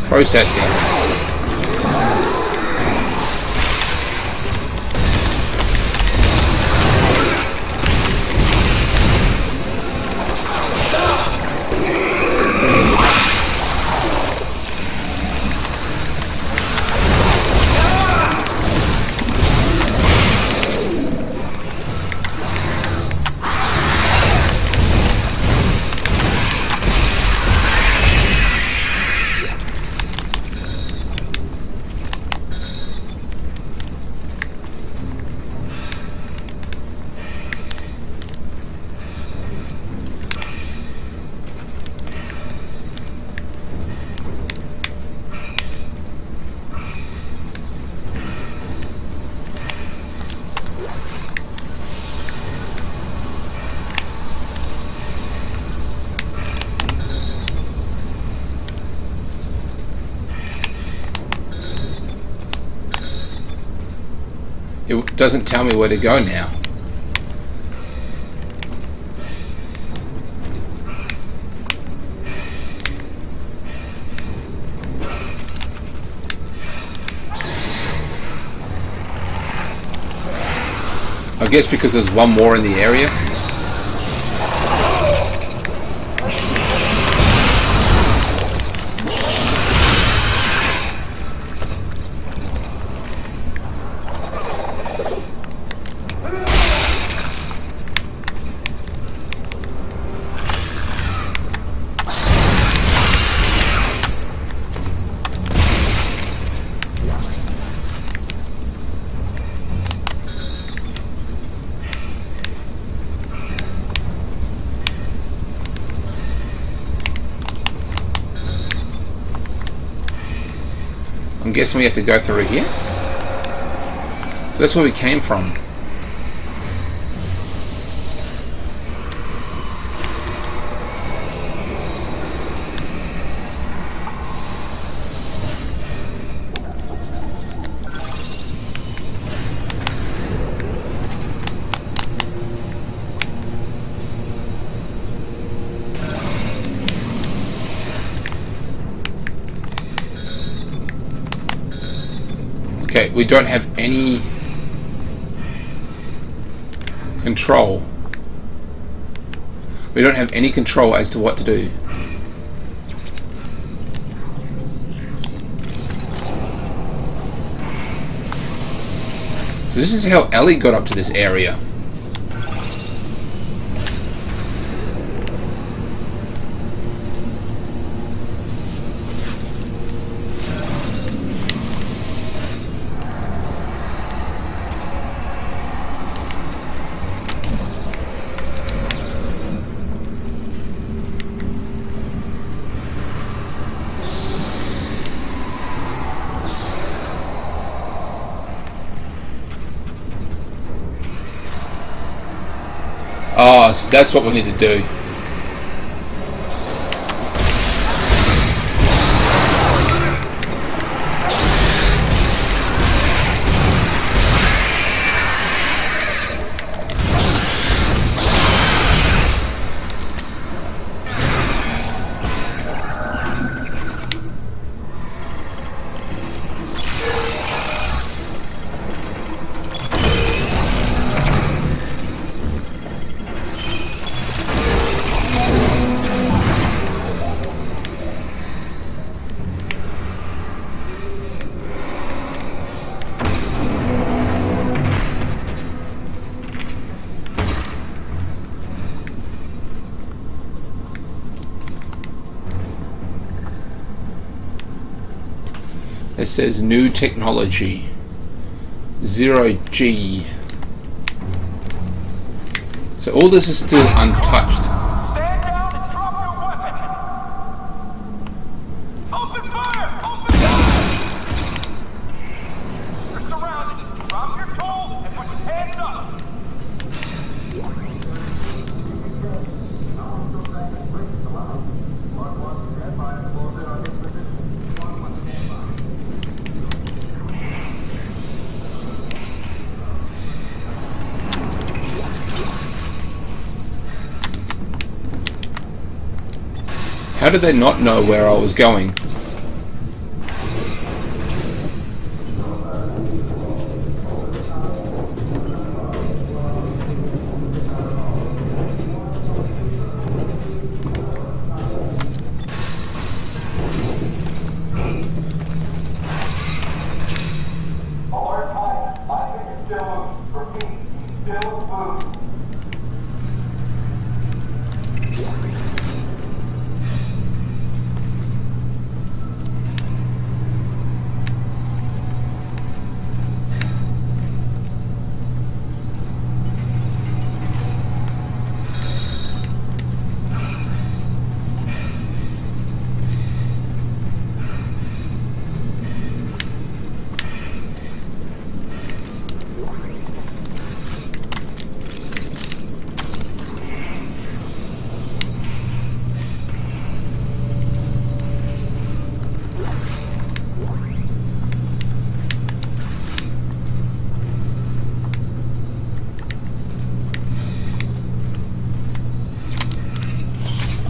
Processing. doesn't tell me where to go now. I guess because there's one more in the area. I'm guessing we have to go through here. That's where we came from. Okay, we don't have any control. We don't have any control as to what to do. So this is how Ellie got up to this area. Oh, so that's what we need to do. It says new technology, 0G. So all this is still untouched. How did they not know where I was going?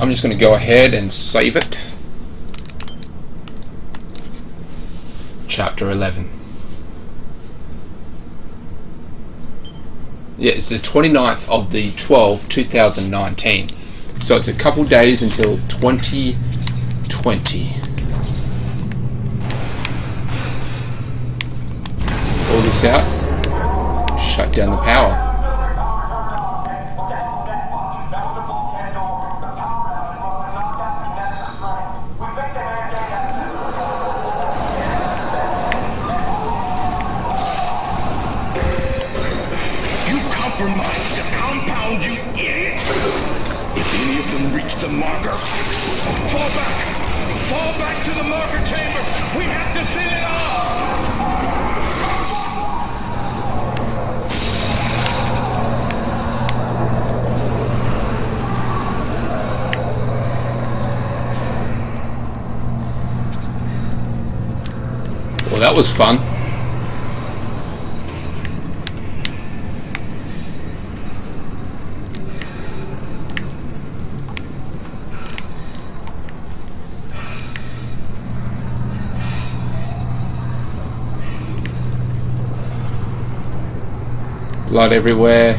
I'm just going to go ahead and save it. Chapter 11. Yeah, it's the 29th of the 12th, 2019. So it's a couple days until 2020. Pull this out. Shut down the power. Compromise the compound, you idiot! If any of them reach the marker, fall back! Fall back to the marker chamber! We have to seal it off! Well, that was fun. Blood everywhere.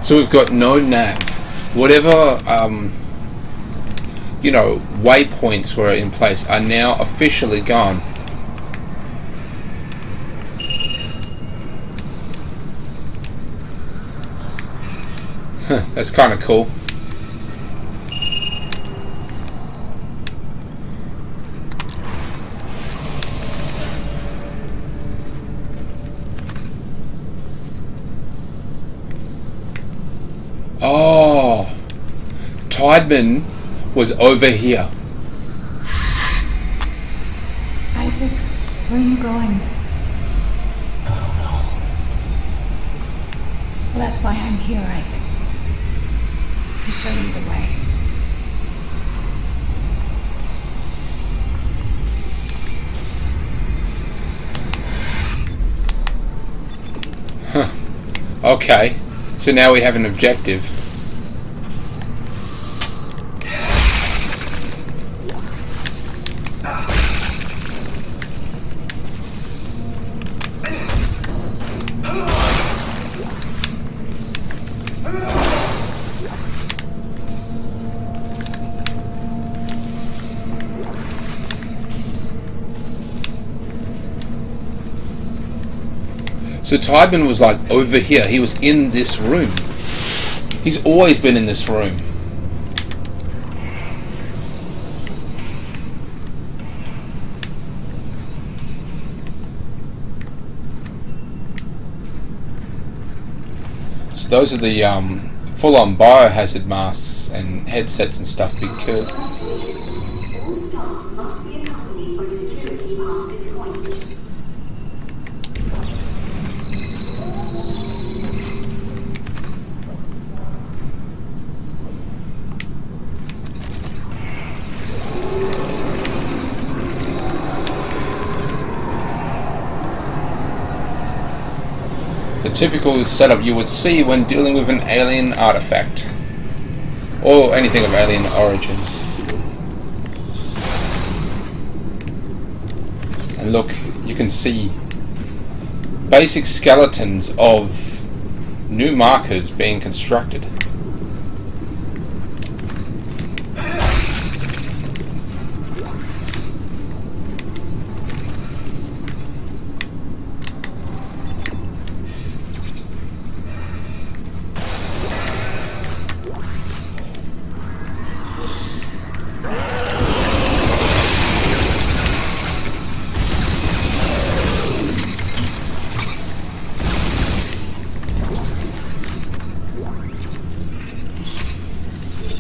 So we've got no nav. Whatever, you know, waypoints were in place are now officially gone. Huh, that's kind of cool. Oh, Tiedemann was over here. Isaac, where are you going? I don't know. Well, that's why I'm here, Isaac. To show you the way. Huh. Okay. So now we have an objective. So Tiedemann was like over here. He was in this room. He's always been in this room. So those are the full-on biohazard masks and headsets and stuff. Be careful. All staff must be accompanied by security past this point. The typical setup you would see when dealing with an alien artifact, or anything of alien origins. And look, you can see basic skeletons of new markers being constructed.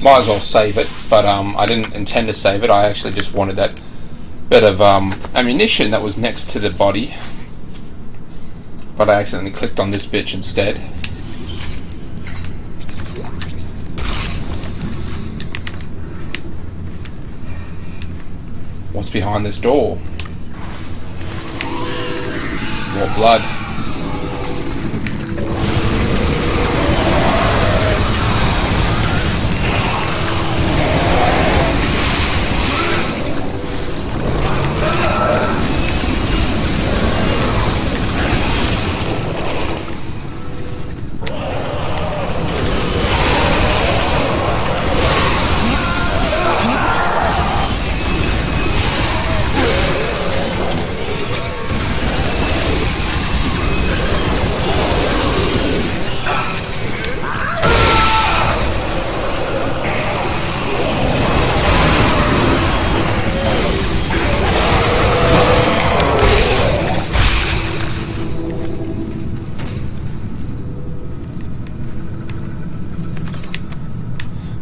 might as well save it, but I didn't intend to save it. I actually just wanted that bit of ammunition that was next to the body, but I accidentally clicked on this bitch instead. What's behind this door? More blood.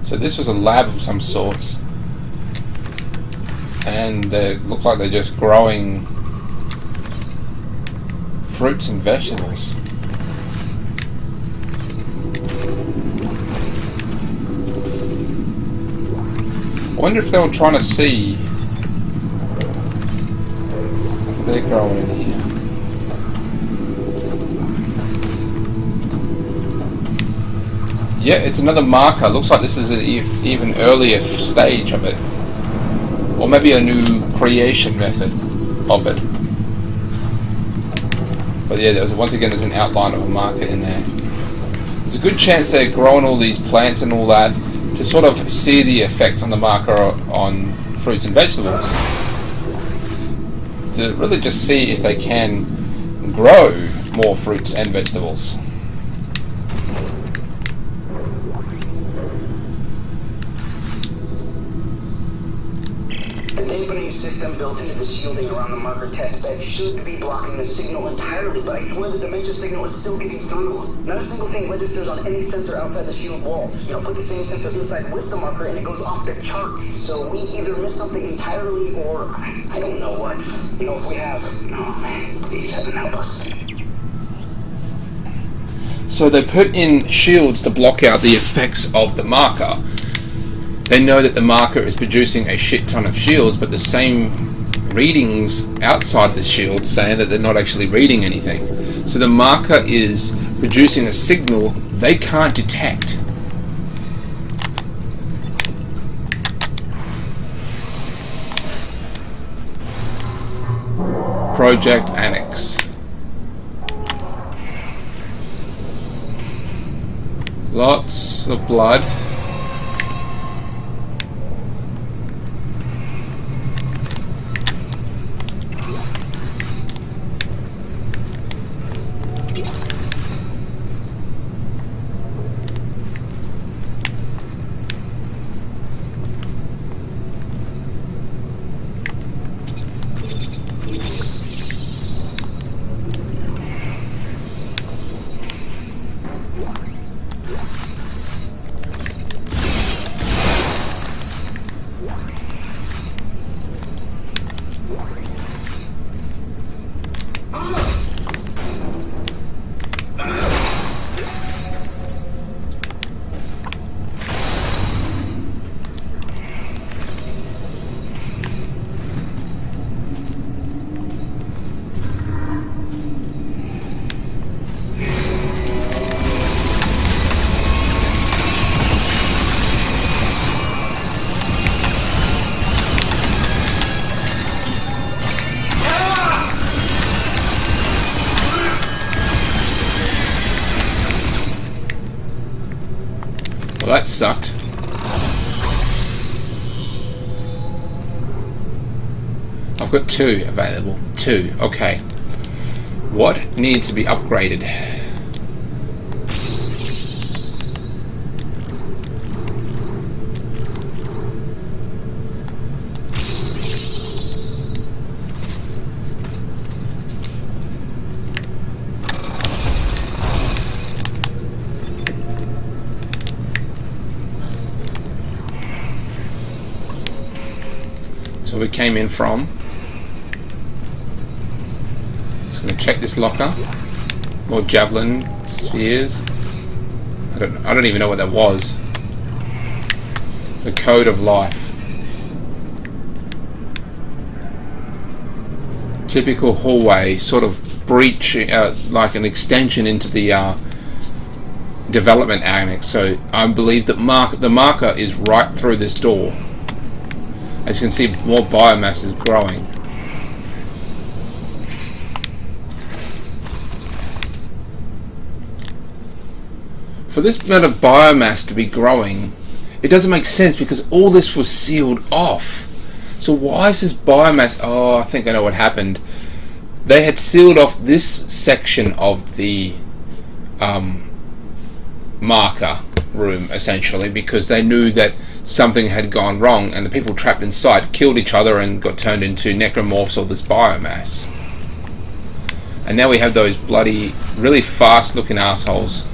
So this was a lab of some sorts, and they look like they're just growing fruits and vegetables. I wonder if they were trying to see what they're growing in here. Yeah, it's another marker. Looks like this is an even earlier stage of it. Or maybe a new creation method of it. But yeah, once again there's an outline of a marker in there. There's a good chance they're growing all these plants and all that to sort of see the effects on the marker on fruits and vegetables. To really just see if they can grow more fruits and vegetables. System built into the shielding around the marker test bed should be blocking the signal entirely, but I swear the dementia signal is still getting through. Not a single thing registers on any sensor outside the shield wall. Put the same sensor inside with the marker and it goes off the charts. So we either miss something entirely or I don't know what. If we have, oh man, please heaven help us. So they put in shields to block out the effects of the marker. They know that the marker is producing a shit ton of shields, but the same readings outside the shield saying that they're not actually reading anything. So the marker is producing a signal they can't detect. Project Annex. Lots of blood. Well, that sucked. I've got 2 available. 2, okay. What needs to be upgraded? So we came in from. Just going to check this locker. More javelin spheres. I don't even know what that was. The code of life. Typical hallway, sort of breach, like an extension into the development annex. So I believe that the marker is right through this door. As you can see, more biomass is growing. For this amount of biomass to be growing, it doesn't make sense because all this was sealed off. So why is this biomass? Oh, I think I know what happened. They had sealed off this section of the marker room, essentially, because they knew that something had gone wrong and the people trapped inside killed each other and got turned into necromorphs or this biomass. And now we have those bloody, really fast looking assholes.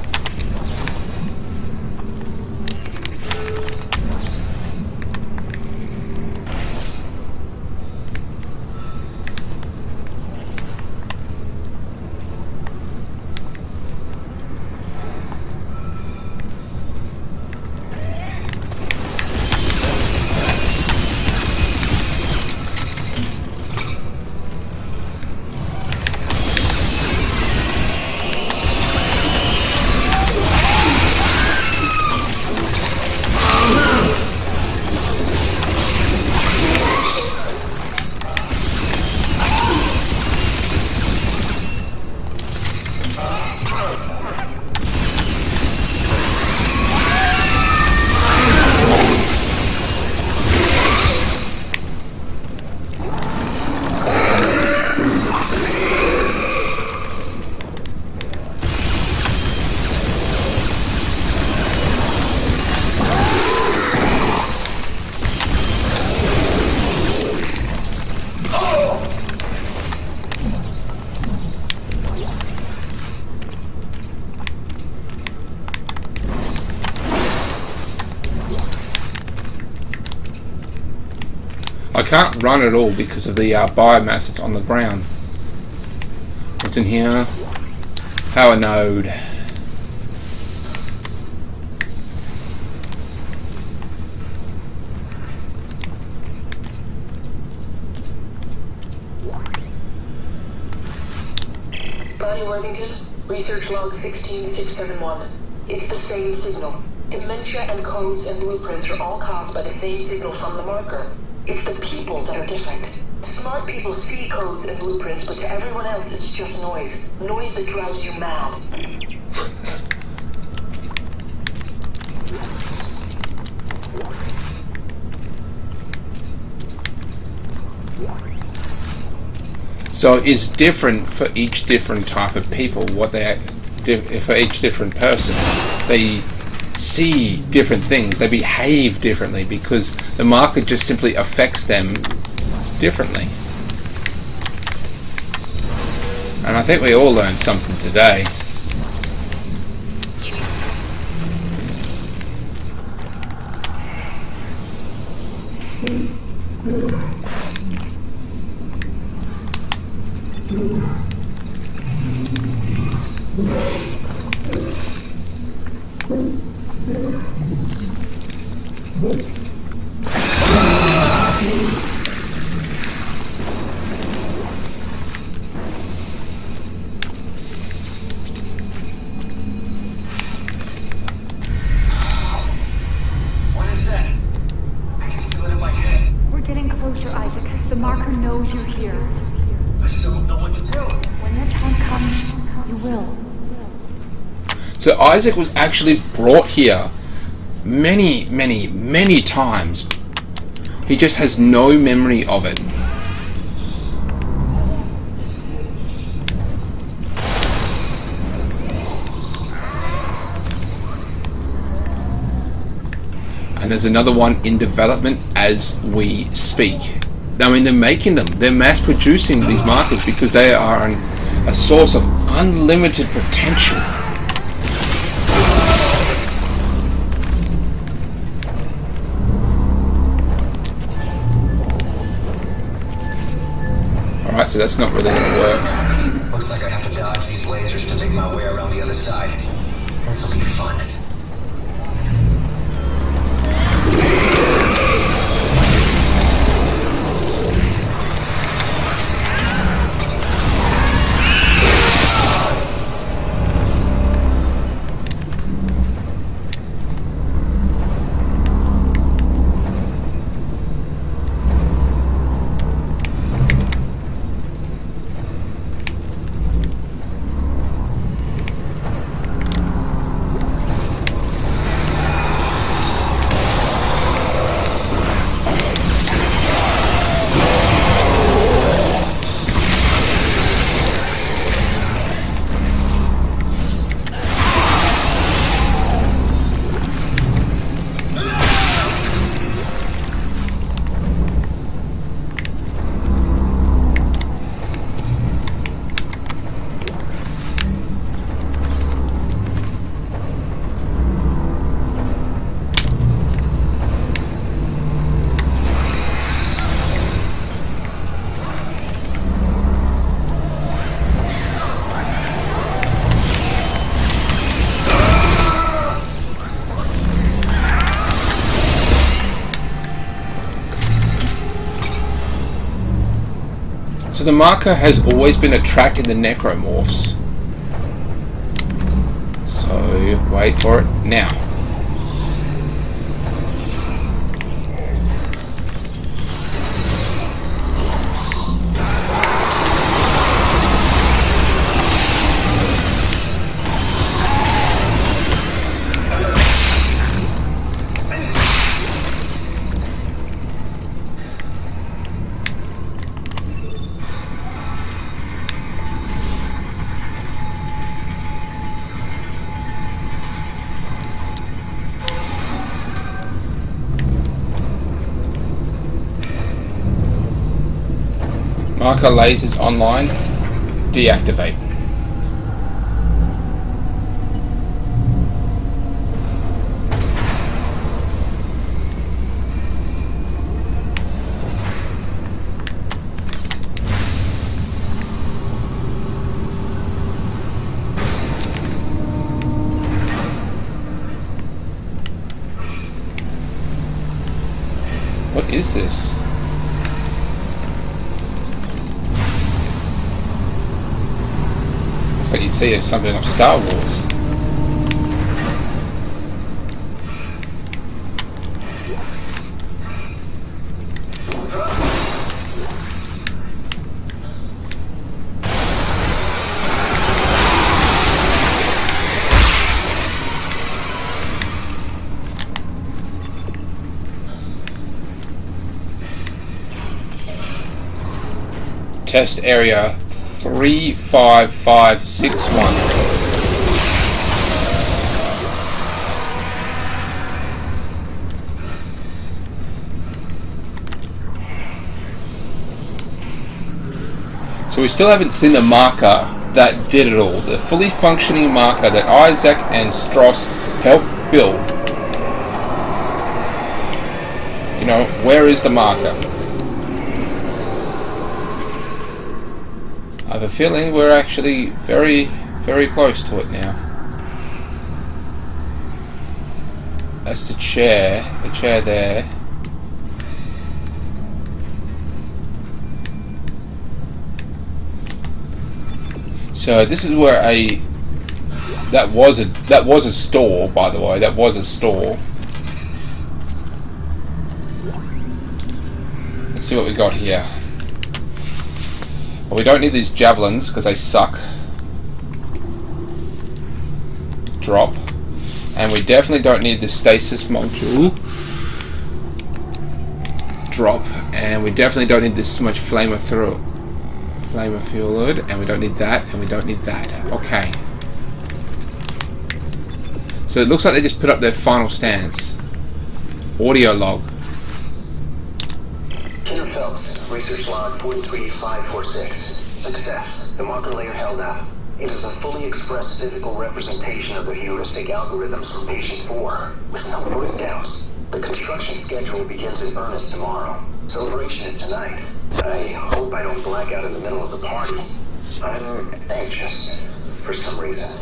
I can't run at all because of the biomass that's on the ground. What's in here? Power node. Bonnie Worthington, research log 16671. It's the same signal. Dementia and codes and blueprints are all caused by the same signal from the marker. It's the people that are different. Smart people see codes and blueprints, but to everyone else it's just noise. Noise that drives you mad. So it's different for each different type of people. For each different person, they see different things. They behave differently because the marker just simply affects them differently. And I think we all learned something today. What is that? I can feel it in my head. We're getting closer, Isaac. The marker knows you're here. I still don't know what to do. When your time comes, you will. So Isaac was actually brought here many, many, many times. He just has no memory of it. And there's another one in development as we speak. I mean, they're making them. They're mass producing these markers because they are a source of unlimited potential. so that's not really going to work. Looks like I have to dodge these lasers to make my way around the other side. This will be fun. So the marker has always been attracting the necromorphs. So wait for it now. Marker lasers online. Deactivate. What is this? But you see it's something of Star Wars. Test area 35561. So we still haven't seen the marker that did it all. The fully functioning marker that Isaac and Stross helped build. You know, where is the marker? I have a feeling we're actually very, very close to it now. That's the chair there. So this is where that was a store, by the way. That was a store. Let's see what we got here. Well, we don't need these javelins because they suck. Drop. And we definitely don't need the stasis module. Drop. And we definitely don't need this much flamer fluid. And we don't need that. And we don't need that. Okay. So it looks like they just put up their final stance. Audio log. Peter Phelps, research log 43546. Success. The marker layer held up. It is a fully expressed physical representation of the heuristic algorithms from patient 4, with no breakdowns. The construction schedule begins in earnest tomorrow. Celebration is tonight. I hope I don't black out in the middle of the party. I'm anxious, for some reason.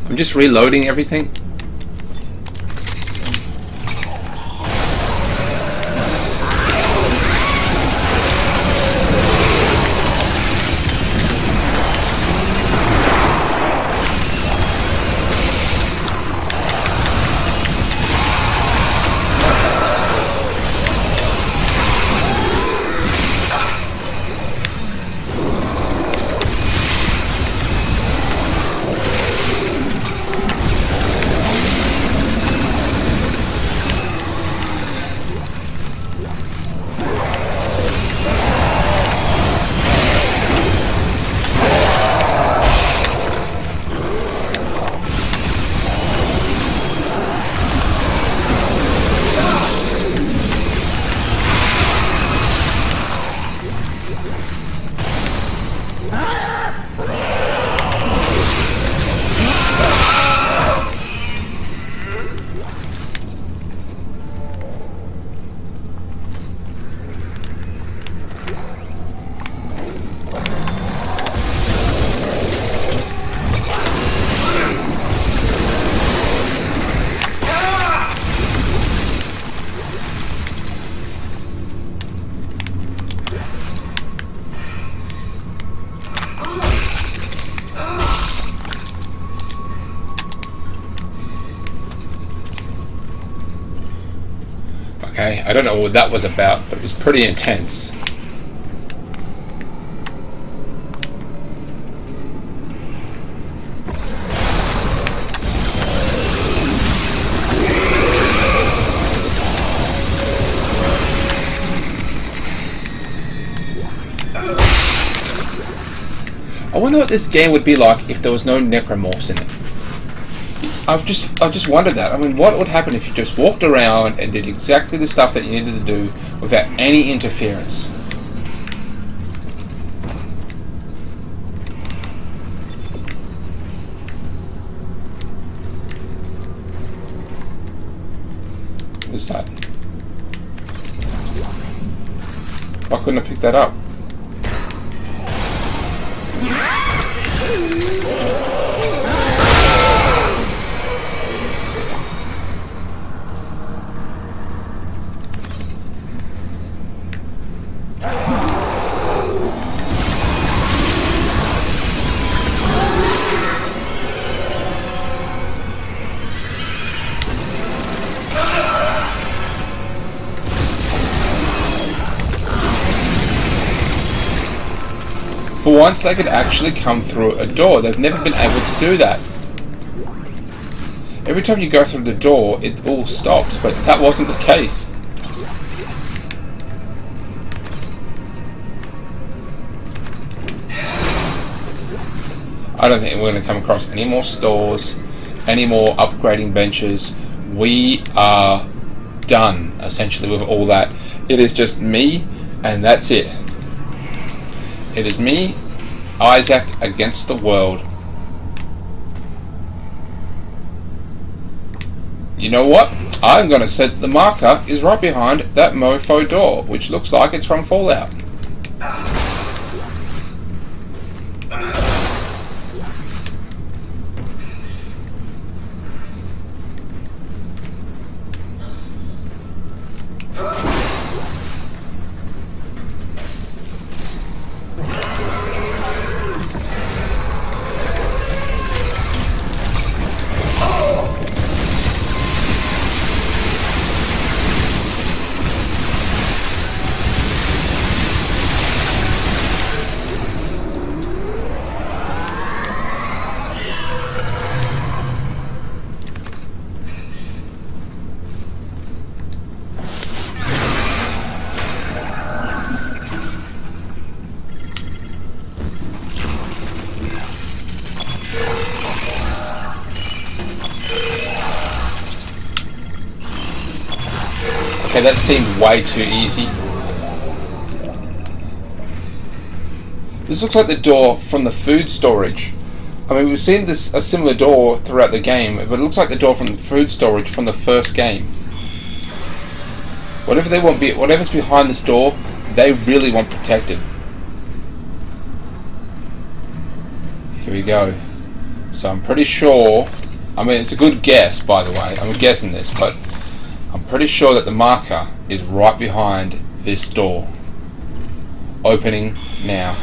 I'm just reloading everything. Okay, I don't know what that was about, but it was pretty intense. I wonder what this game would be like if there was no necromorphs in it. I've just wondered that. I mean, what would happen if you just walked around and did exactly the stuff that you needed to do without any interference? What's that? Why couldn't I pick that up? For once, they could actually come through a door. They've never been able to do that. Every time you go through the door, it all stops, but that wasn't the case. I don't think we're going to come across any more stores, any more upgrading benches. We are done, essentially, with all that. It is just me, and that's it. It is me, Isaac, against the world. You know what? I'm going to set the marker is right behind that mofo door, which looks like it's from Fallout. Okay, that seemed way too easy. This looks like the door from the food storage. I mean, we've seen a similar door throughout the game, but it looks like the door from the food storage from the first game. Whatever's behind this door, they really want protected. Here we go. So I'm pretty sure, I mean, it's a good guess, by the way, I'm guessing this, but I'm pretty sure that the marker is right behind this door. Opening now.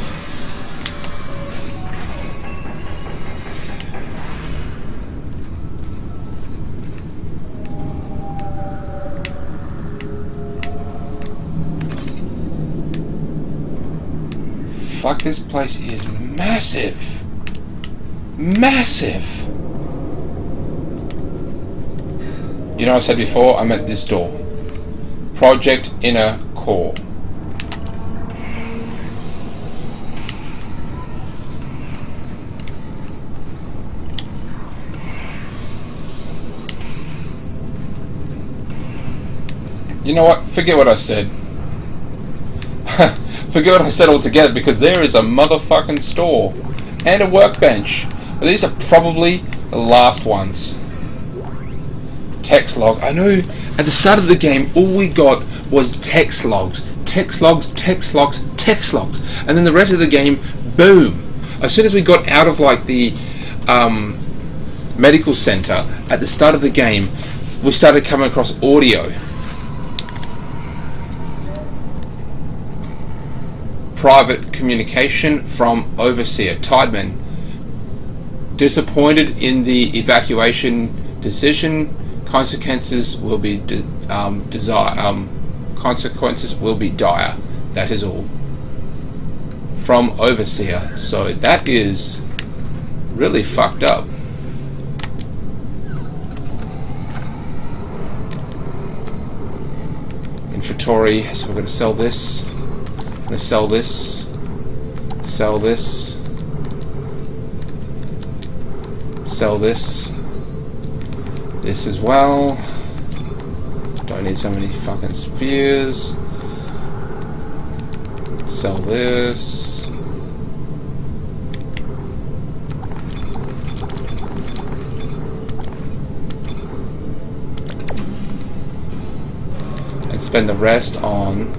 Fuck, this place is massive. Massive. You know, I said before, I meant this door. Project Inner Core. You know what? Forget what I said. Forget what I said altogether, because there is a motherfucking store and a workbench. But these are probably the last ones. Text log. I know at the start of the game all we got was text logs. Text logs, text logs, text logs. And then the rest of the game, boom. As soon as we got out of like the medical center at the start of the game, we started coming across audio. Private communication from Overseer Tideman. Disappointed in the evacuation decision. Consequences will be dire. That is all. From Overseer. So that is really fucked up. Inventory. So we're going to sell this. I'm going to sell this. Sell this. Sell this. This as well. Don't need so many fucking spears. Sell this. And spend the rest on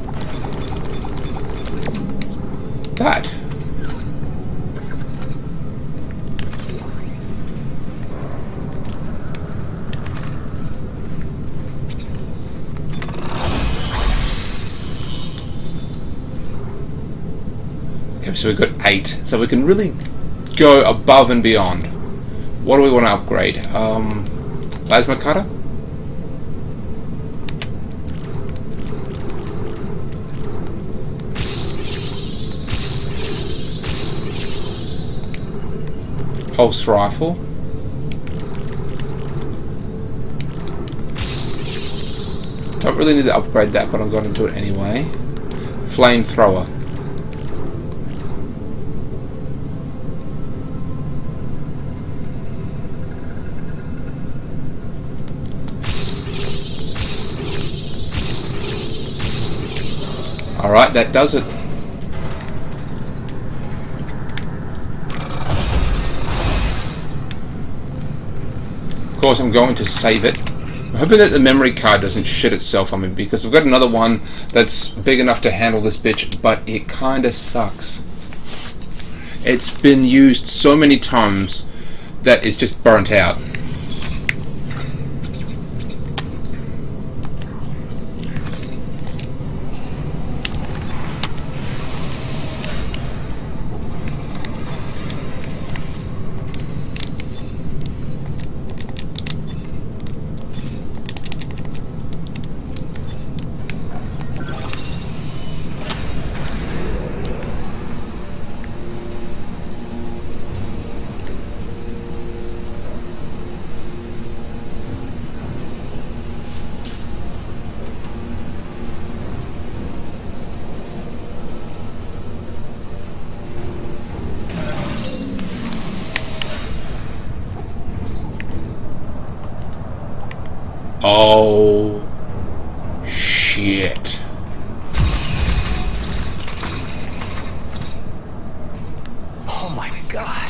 that. Okay, so we've got 8. So we can really go above and beyond. What do we want to upgrade? Plasma cutter? Pulse rifle. Don't really need to upgrade that, but I'm going to do it anyway. Flamethrower. Alright, that does it. Of course, I'm going to save it. I'm hoping that the memory card doesn't shit itself on me, because I've got another one that's big enough to handle this bitch, but it kinda sucks. It's been used so many times that it's just burnt out. Oh shit. Oh my god.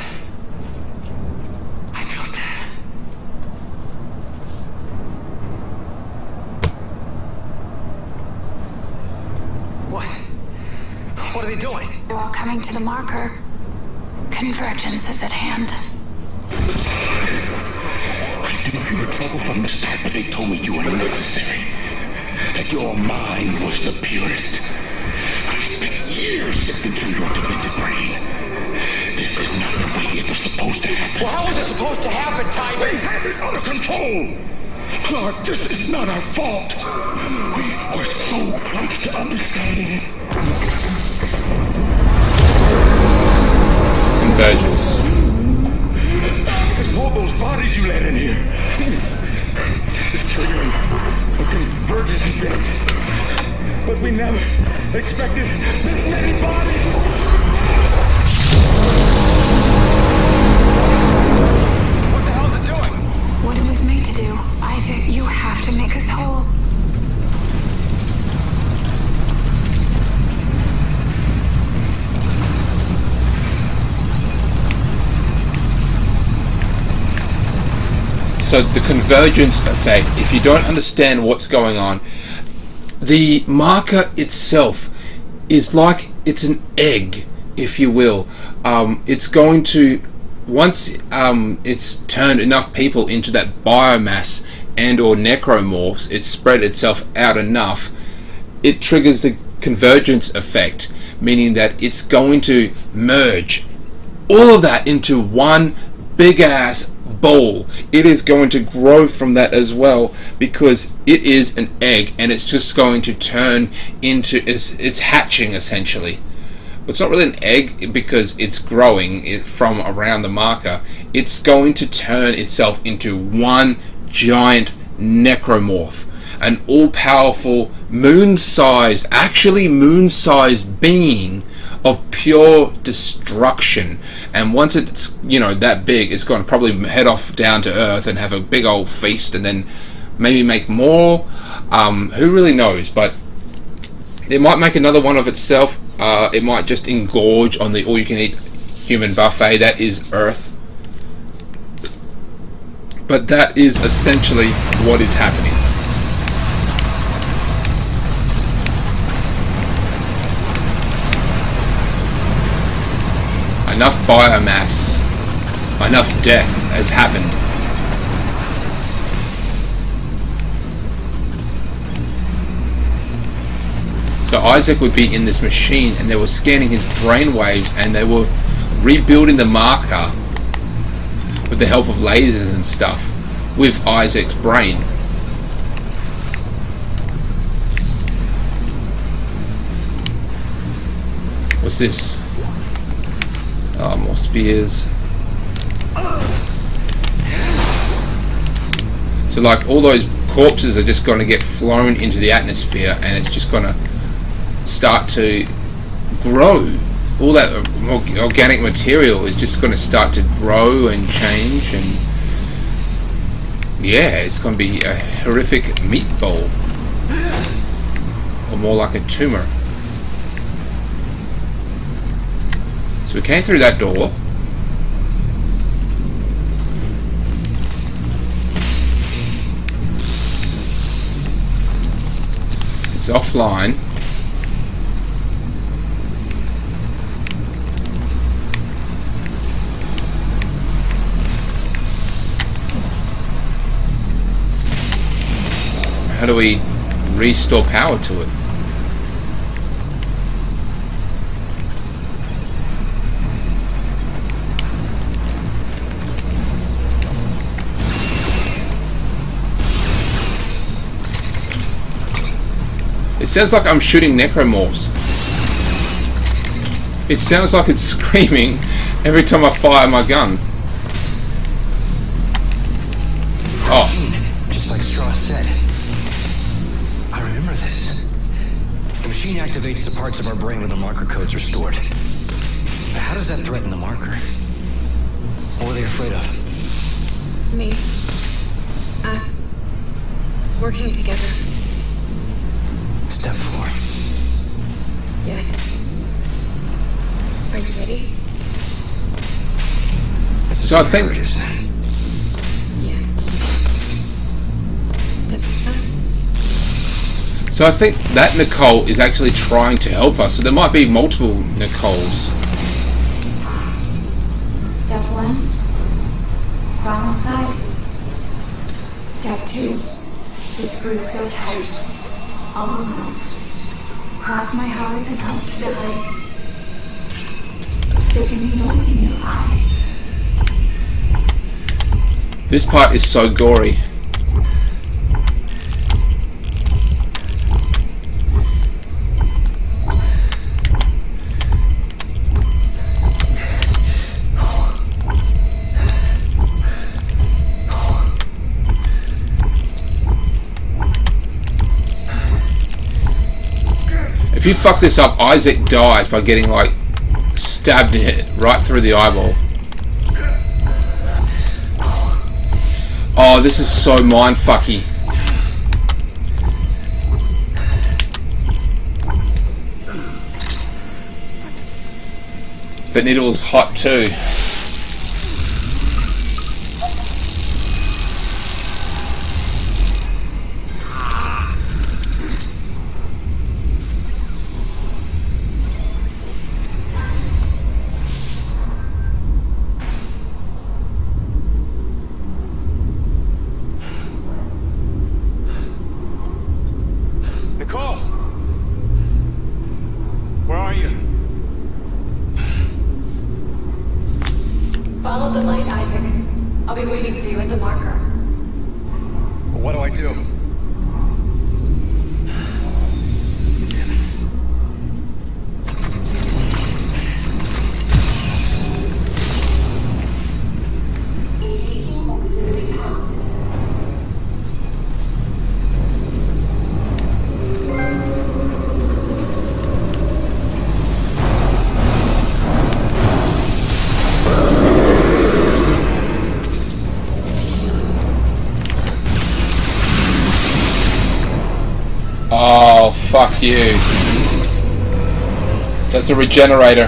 I felt that. What? What are they doing? They're all coming to the marker. Convergence is at hand. I knew you were trouble from the start, but they told me you were necessary. That your mind was the purest. I spent years sifting through your demented brain. This is not the way it was supposed to happen. Well, how was it supposed to happen, Tywin? We have it under control. Clark, this is not our fault. We were so close to understanding it. Convergence. It's all those bodies you let in here. It's triggering a convergence event. But we never expected this many bodies. What the hell is it doing? What it was made to do. Isaac, you have to make us whole. So the convergence effect, if you don't understand what's going on, the marker itself is like it's an egg, if you will. It's going to, once it's turned enough people into that biomass and or necromorphs, it's spread itself out enough, it triggers the convergence effect, meaning that it's going to merge all of that into one big ass bowl. It is going to grow from that as well, because it is an egg and it's just going to turn into, it's hatching essentially. But it's not really an egg because it's growing from around the marker. It's going to turn itself into one giant necromorph, an all-powerful moon-sized, actually moon-sized being of pure destruction. And once it's, you know, that big, it's going to probably head off down to Earth and have a big old feast and then maybe make more. Who really knows? But it might make another one of itself. It might just engorge on the all-you-can-eat human buffet that is Earth. But that is essentially what is happening. Enough biomass, enough death has happened. So Isaac would be in this machine and they were scanning his brainwaves and they were rebuilding the marker with the help of lasers and stuff with Isaac's brain. What's this? Oh, more spears. So like all those corpses are just going to get flown into the atmosphere and it's just going to start to grow. All that organic material is just going to start to grow and change, and yeah, it's going to be a horrific meatball, or more like a tumor. So we came through that door. It's offline. How do we restore power to it? It sounds like I'm shooting necromorphs. It sounds like it's screaming every time I fire my gun. Oh. Just like Strauss said. I remember this. The machine activates the parts of our brain where the marker codes are stored. But how does that threaten the marker? What were they afraid of? Me. Us. Working together. So I think. Yes. Step inside. So I think that Nicole is actually trying to help us. So there might be multiple Nicoles. Step 1. Crawl inside. Step 2. The screws so tight. All alone. Cross my heart and hope to die. Stick a needle in your eye. This part is so gory. If you fuck this up, Isaac dies by getting like stabbed in it right through the eyeball. Oh, this is so mindfucky. The needle's hot too. Nicole! Where are you? Follow the light, Isaac. I'll be waiting for you at the marker. What do I do? Engaging auxiliary power systems. Oh, fuck you. That's a regenerator.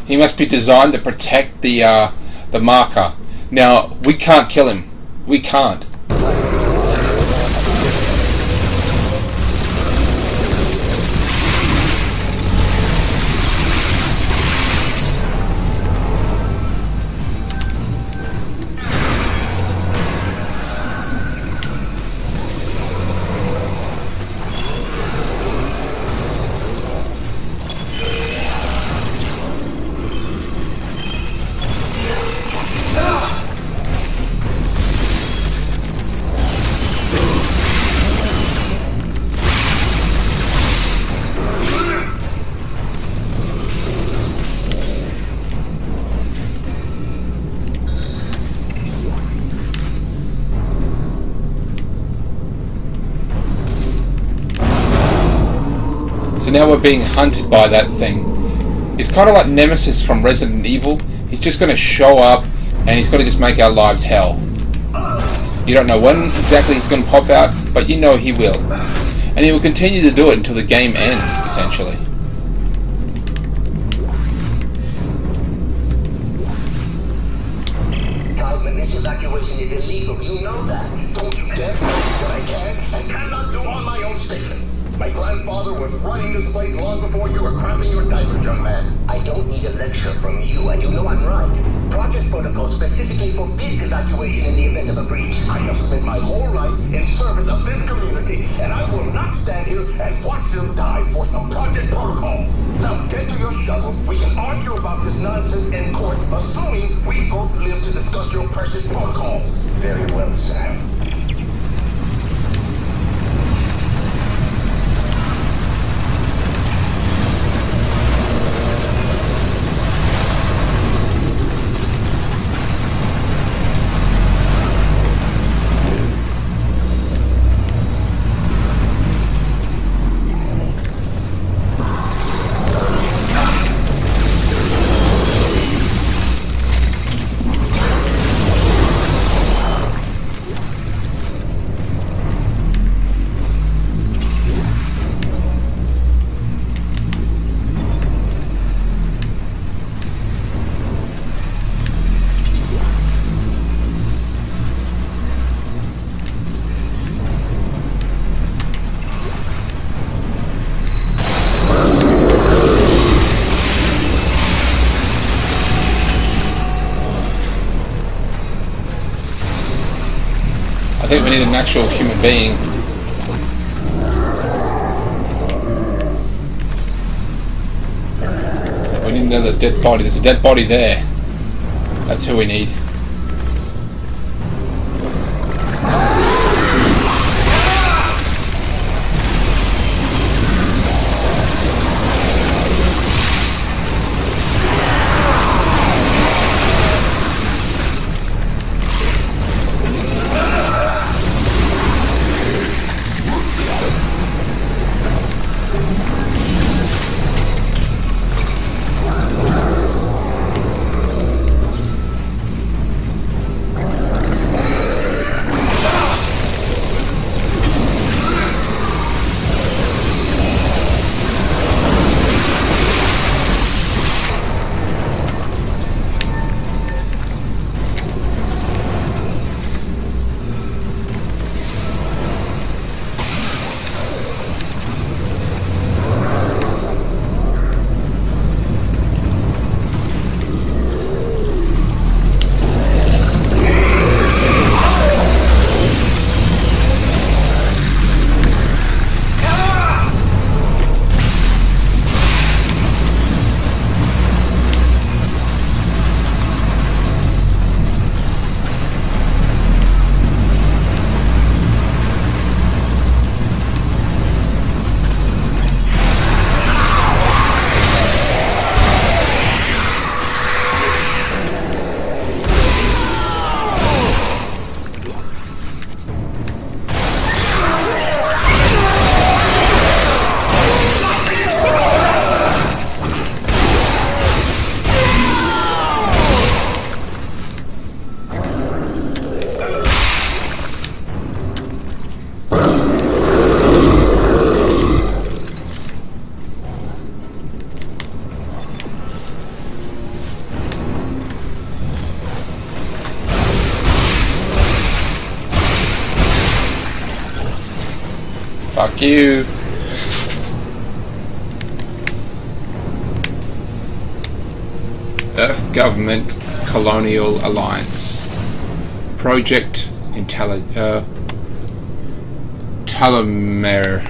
He must be designed to protect the marker. Now, we can't kill him. We can't. So now we're being hunted by that thing. It's kind of like Nemesis from Resident Evil. He's just going to show up and he's going to just make our lives hell. You don't know when exactly he's going to pop out, but you know he will. And he will continue to do it until the game ends, essentially. Tideman, this evacuation is illegal. You know that. Don't you dare tell me what I can and cannot do on my own station. My grandfather was running this place long before you were cramming your diapers, young man. I don't need a lecture from you, and you know I'm right. Project Protocol specifically forbids evacuation in the event of a breach. I have spent my whole life in service of this community, and I will not stand here and watch them die for some Project Protocol. Now get to your shovel. We can argue about this nonsense in court, assuming we both live to discuss your precious protocol. Very well, Sam. I think we need an actual human being. We need another dead body. There's a dead body there. That's who we need. Fuck you. Earth Government Colonial Alliance. Project Talomere.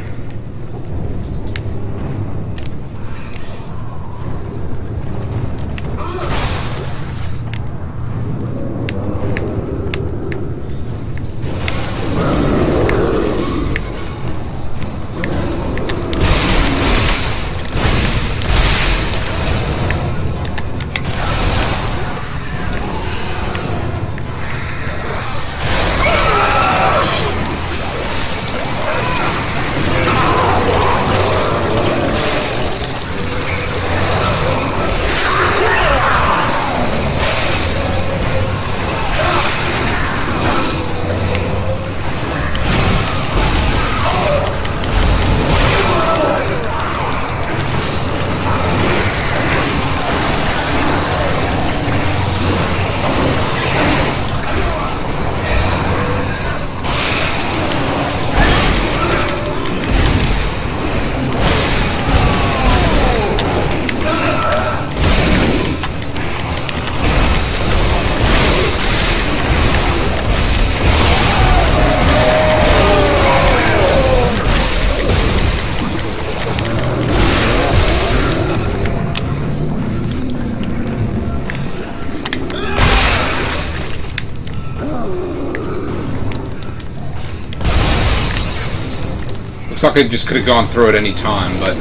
Looks like I just could have gone through at any time, but...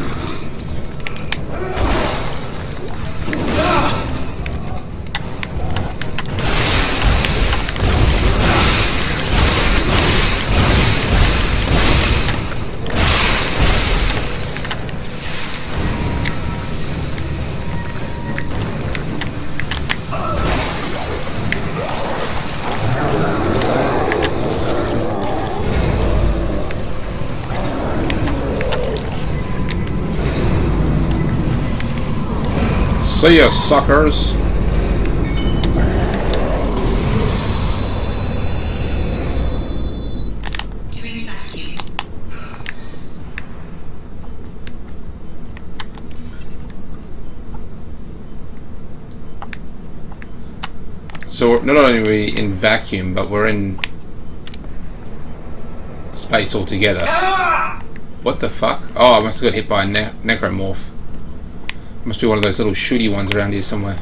See ya, suckers. So not only are we in vacuum, but we're in space altogether. What the fuck? Oh, I must have got hit by a necromorph. Must be one of those little shooty ones around here somewhere.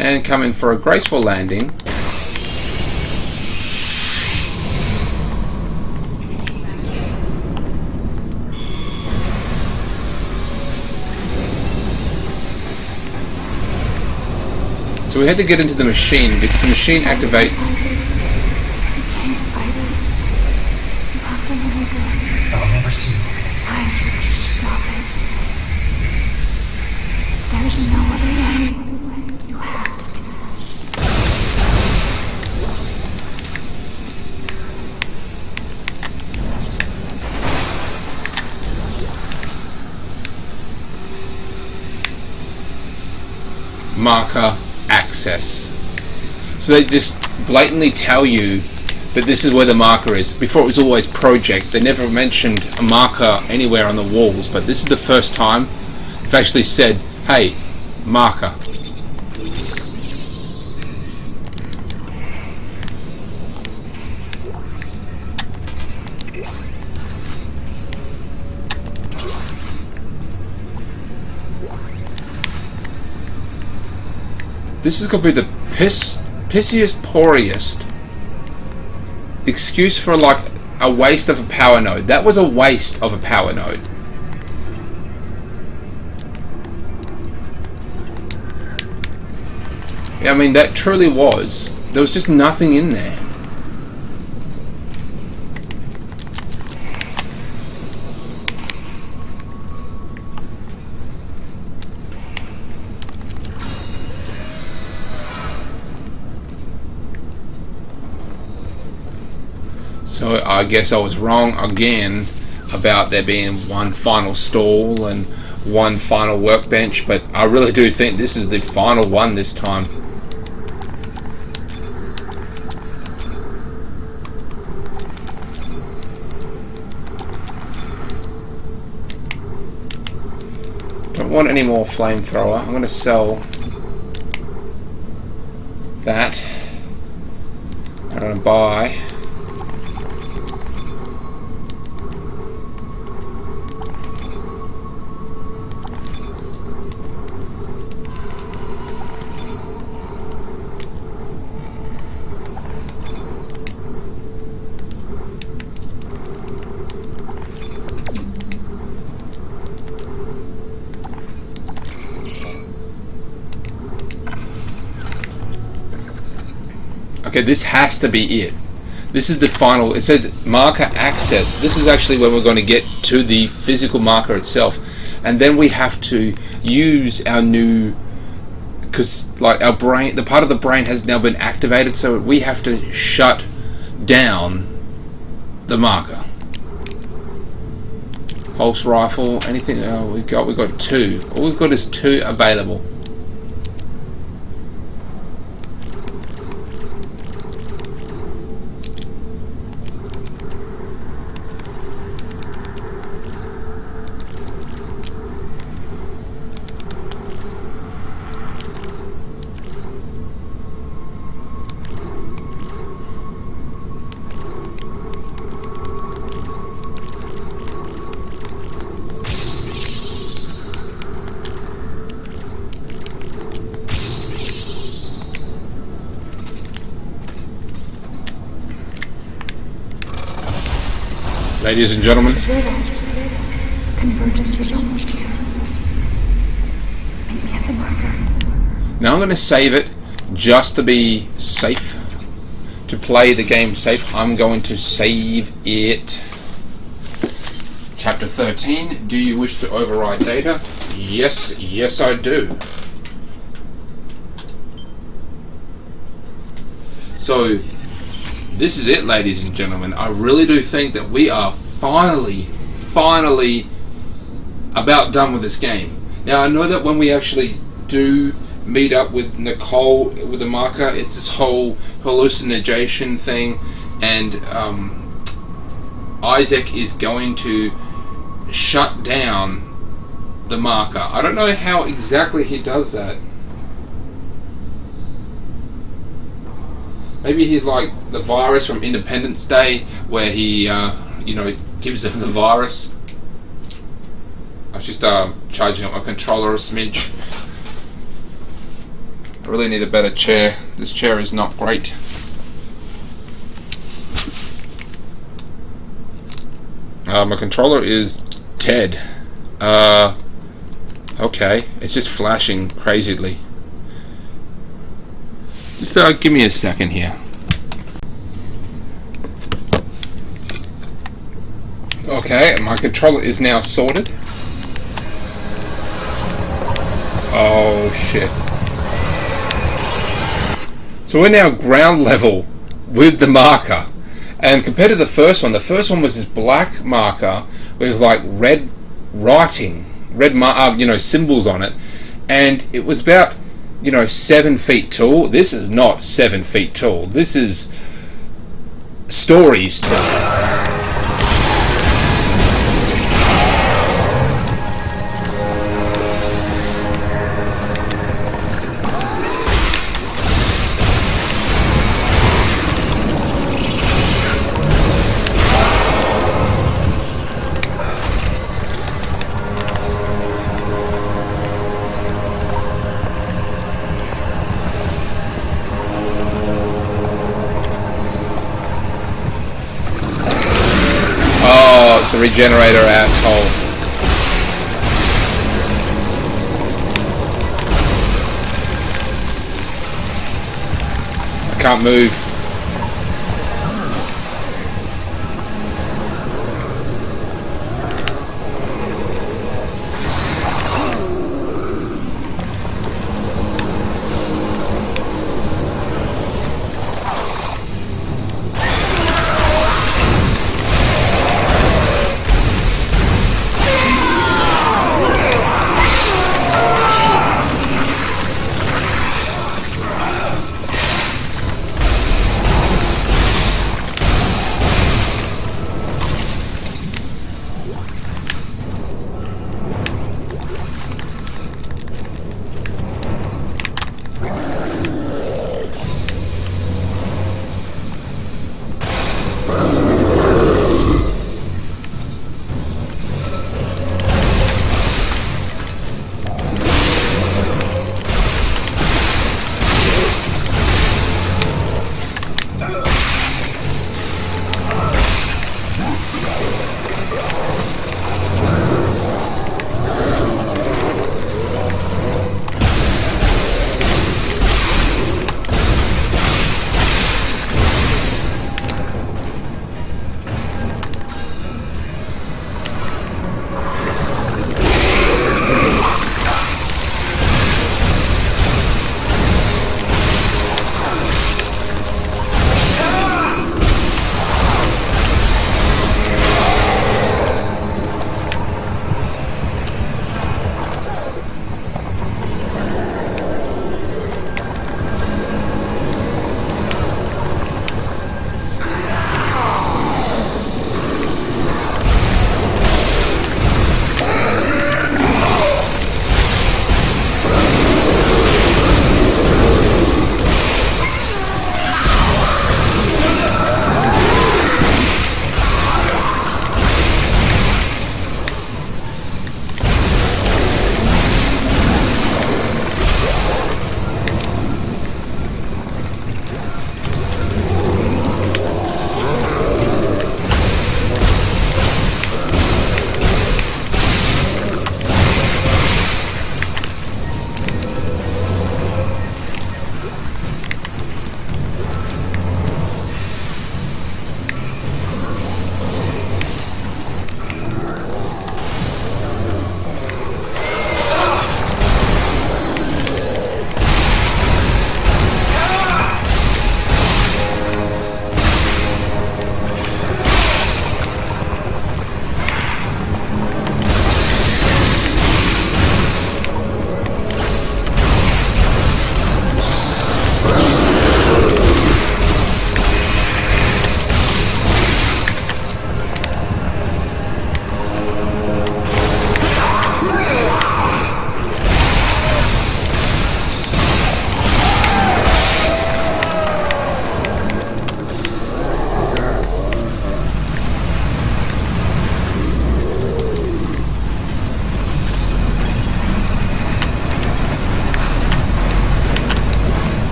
And coming for a graceful landing. So we had to get into the machine because the machine activates. I'll never see you. Stop it. There's no other way. You have to do this. Marker access. So they just blatantly tell you that this is where the marker is. Before it was always project. They never mentioned a marker anywhere on the walls, but this is the first time they've actually said, hey, marker. This is going to be the pissiest, poorest excuse for like a waste of a power node. That was a waste of a power node. I mean, that truly was. There was just nothing in there. So I guess I was wrong again about there being one final stall and one final workbench, but I really do think this is the final one this time. Don't want any more flamethrower. I'm going to sell that. I'm going to buy okay, this has to be it. This is the final. It said marker access. This is actually where we're going to get to the physical marker itself, and then we have to use our new, because like our brain, the part of the brain has now been activated, so we have to shut down the marker. Pulse rifle, anything? Oh, we got two. All we've got is two available. Ladies and gentlemen, Convergence is almost here. Meet me at the marker. now I'm going to save it just to be safe, to play the game safe. I'm going to save it. Chapter 13. Do you wish to override data? Yes, I do. So this is it, ladies and gentlemen. I really do think that we are finally about done with this game. Now I know that when we actually do meet up with Nicole with the marker, it's this whole hallucination thing, and Isaac is going to shut down the marker. I don't know how exactly he does that. Maybe he's like the virus from Independence Day, where he, you know, gives them the virus. I was just charging up my controller a smidge. I really need a better chair. This chair is not great. My controller is dead. Okay, it's just flashing crazily. Just give me a second here. Okay, my controller is now sorted. Oh shit. So we're now ground level with the marker. And compared to the first one was this black marker with like red writing, you know, symbols on it, and it was about, you know, 7 feet tall. This is not 7 feet tall. This is stories tall. It's a regenerator, asshole. I can't move.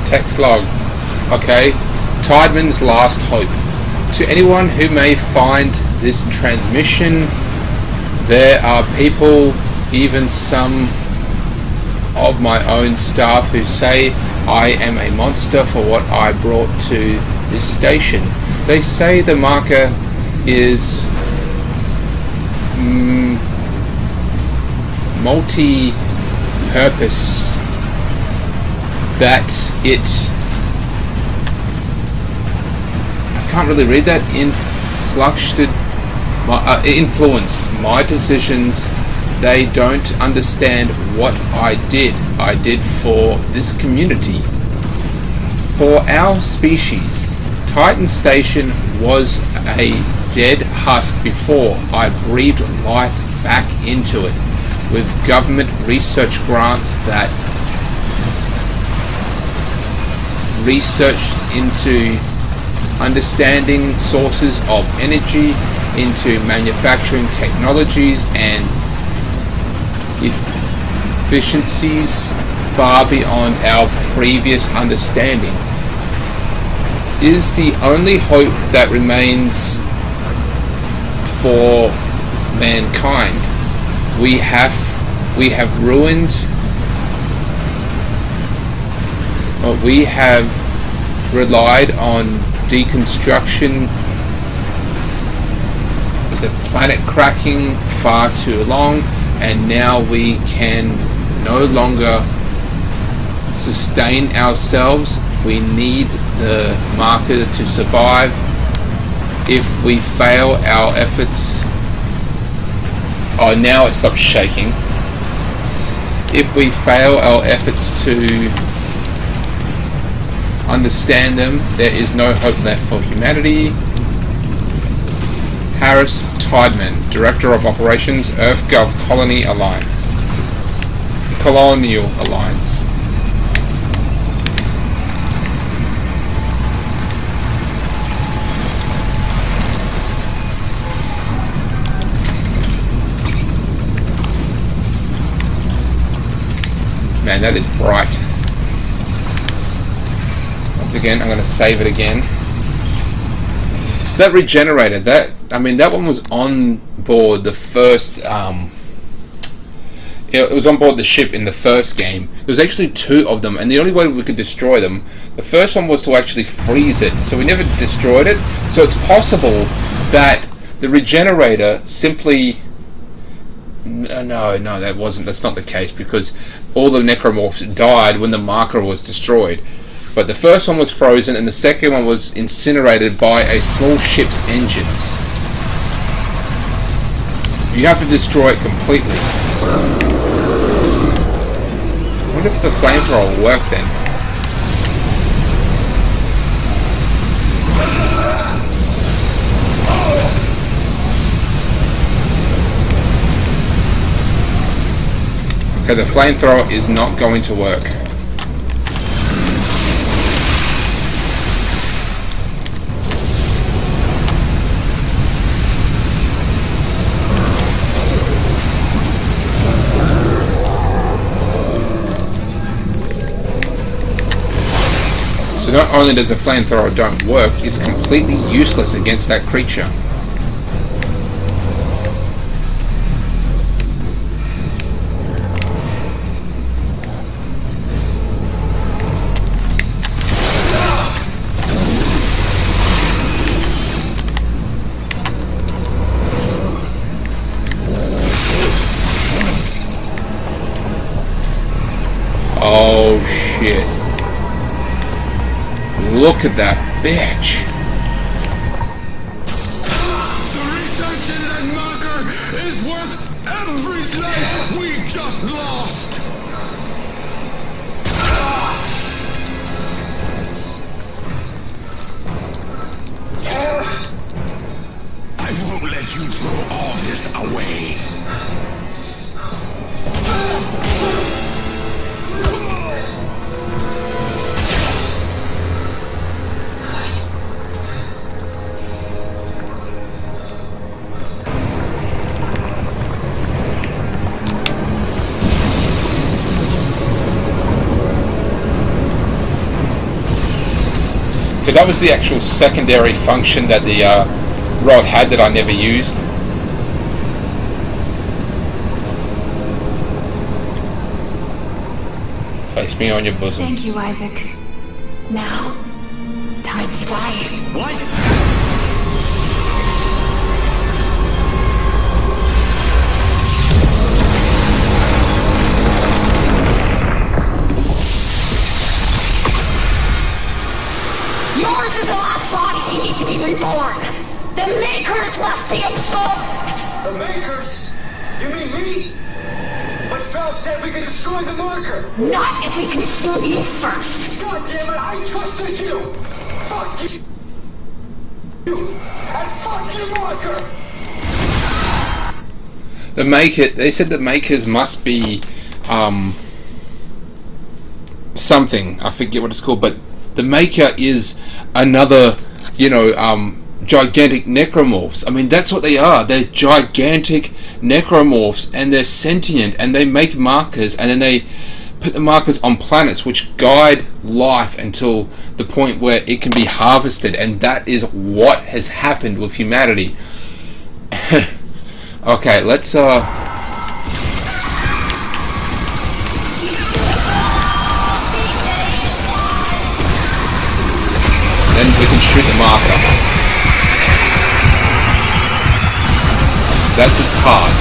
Text log. Okay. Tideman's last hope. To anyone who may find this transmission, there are people, even some of my own staff, who say I am a monster for what I brought to this station. They say the marker is multi-purpose, that it, I can't really read that, influenced my decisions. They don't understand what I did for this community, for our species. Titan Station was a dead husk before I breathed life back into it with government research grants that researched into understanding sources of energy, into manufacturing technologies and efficiencies far beyond our previous understanding, is the only hope that remains for mankind. We have ruined, we have relied on deconstruction, was it planet cracking, far too long, and now we can no longer sustain ourselves. We need the marker to survive. If we fail our efforts, oh, now it stops shaking. If we fail our efforts to understand them, there is no hope left for humanity. Harris Tideman, Director of Operations, EarthGov Colonial Alliance. Man, that is bright. Once again, I'm going to save it again. So that regenerated. That one was on board the first. It was on board the ship in the first game. There was actually 2 of them, and the only way we could destroy them, the first one was to actually freeze it. So we never destroyed it. So it's possible that the regenerator simply. No, that's not the case, because all the necromorphs died when the marker was destroyed. But the first one was frozen, and the second one was incinerated by a small ship's engines. You have to destroy it completely. I wonder if the flamethrower will work then. Okay, the flamethrower is not going to work. So not only does the flamethrower don't work, it's completely useless against that creature. Oh shit. Look at that bitch. The research in that marker is worth every life we just lost. I won't let you throw all this away. that was the actual secondary function that the rod had that I never used. Place me on your bosom. Thank you, Isaac. Now, time to die. What? Yours is the last body you need to be reborn. The Makers must be absorbed. The Makers? You mean me? But Strauss said we could destroy the marker. Not if we consume you first. God damn it, I trusted you. Fuck you. And fuck your marker. They said the Makers must be something. I forget what it's called, but the Maker is another, gigantic necromorphs. I mean, that's what they are. They're gigantic necromorphs, and they're sentient, and they make markers, and then they put the markers on planets which guide life until the point where it can be harvested, and that is what has happened with humanity. Okay, let's then we can shoot the marker. That's its heart.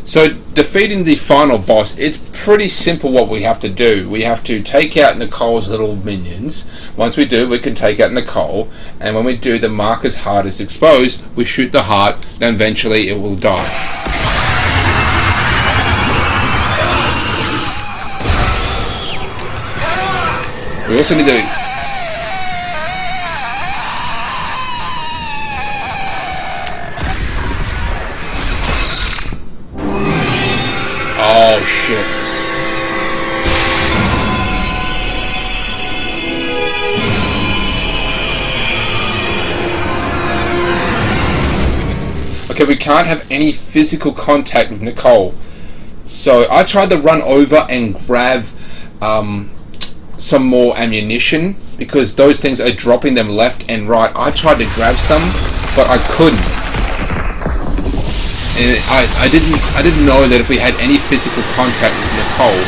So defeating the final boss, it's pretty simple what we have to do. We have to take out Nicole's little minions. Once we do, we can take out Nicole, and when we do, the marker's heart is exposed. We shoot the heart, then eventually it will die. We also need to... Oh shit. Okay, we can't have any physical contact with Nicole. So I tried to run over and grab some more ammunition, because those things are dropping them left and right. I tried to grab some, but I couldn't. And I didn't know that if we had any physical contact with Nicole,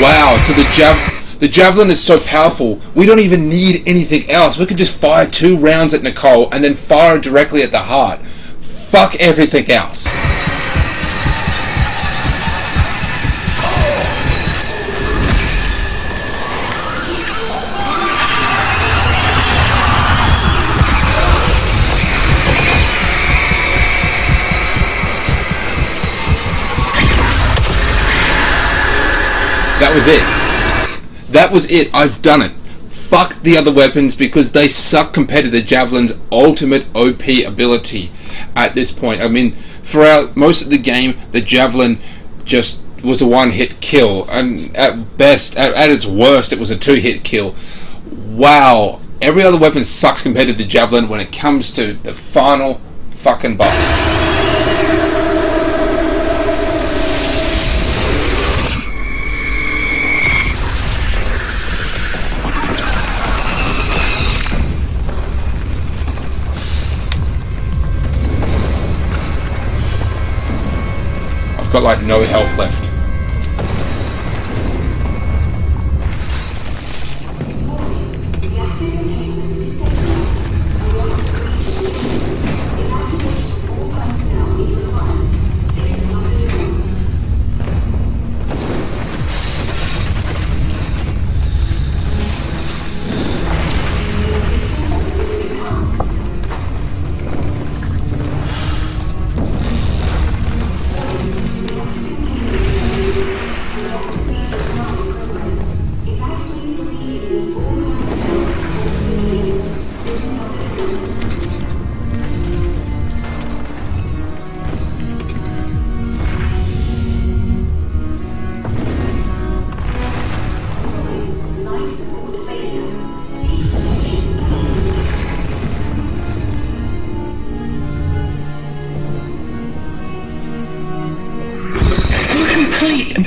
wow, so the javelin is so powerful, we don't even need anything else. We could just fire 2 rounds at Nicole and then fire directly at the heart. Fuck everything else. That was it. That was it. I've done it. Fuck the other weapons because they suck compared to the Javelin's ultimate OP ability at this point. I mean, throughout most of the game, the Javelin just was a one-hit kill, and at best, at its worst, it was a two-hit kill. Wow. Every other weapon sucks compared to the Javelin when it comes to the final fucking boss. I've got like no health left.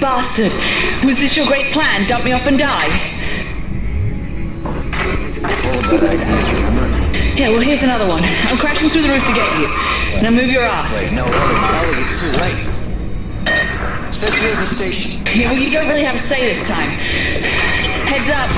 Bastard! Was this your great plan? Dump me off and die? All bad ideas, remember? Yeah, well, here's another one. I'm crashing through the roof to get you. Now move your ass. Wait, no, Ellie, it's too late. Set me at the station. Yeah, well, you don't really have a say this time. Heads up.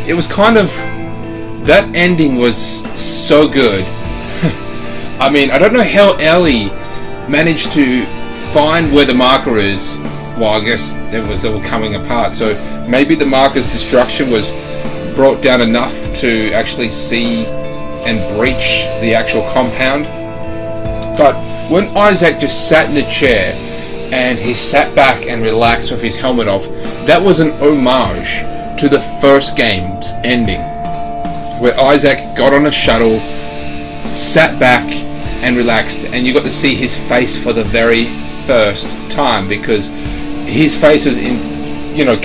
It was kind of... that ending was so good. I mean, I don't know how Ellie managed to find where the marker is. Well, I guess it was all coming apart, so maybe the marker's destruction was brought down enough to actually see and breach the actual compound. But when Isaac just sat in the chair and he sat back and relaxed with his helmet off, that was an homage to the first game's ending, where Isaac got on a shuttle, sat back and relaxed, and you got to see his face for the very first time, because his face was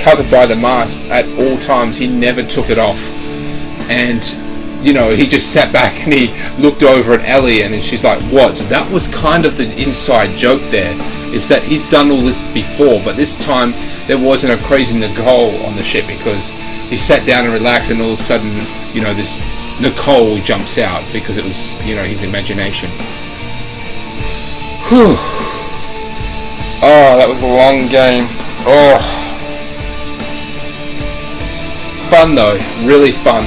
covered by the mask at all times. He never took it off, and he just sat back and he looked over at Ellie, and she's like, what? So that was kind of the inside joke there, is that he's done all this before, but this time there wasn't a crazy Nicole on the ship, because he sat down and relaxed, and all of a sudden, this Nicole jumps out, because it was, his imagination. Whew. Oh, that was a long game. Oh. Fun though, really fun.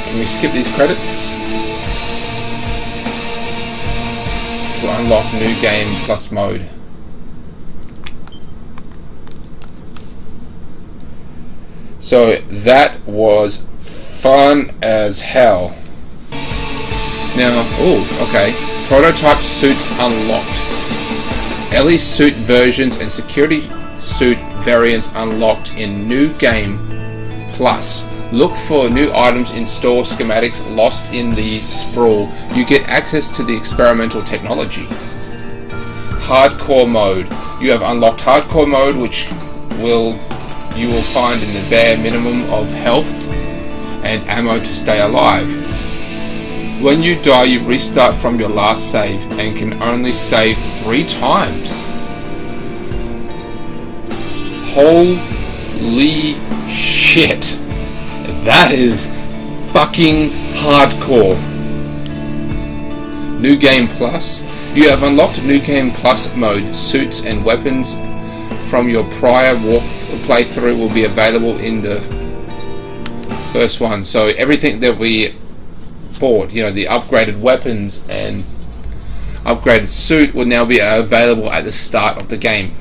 Can we skip these credits? To unlock new game plus mode. So that was fun as hell. Now, oh, okay. Prototype suits unlocked. Ellie suit versions and security suit variants unlocked in new game plus. Look for new items in store schematics lost in the sprawl. You get access to the experimental technology. Hardcore mode. You have unlocked hardcore mode, which you will find in the bare minimum of health and ammo to stay alive. When you die, you restart from your last save and can only save 3 times. Holy shit. That is fucking hardcore. New Game Plus. You have unlocked New Game Plus mode. Suits and weapons from your prior playthrough will be available in the first one. So everything that we bought, you know, the upgraded weapons and upgraded suit, will now be available at the start of the game.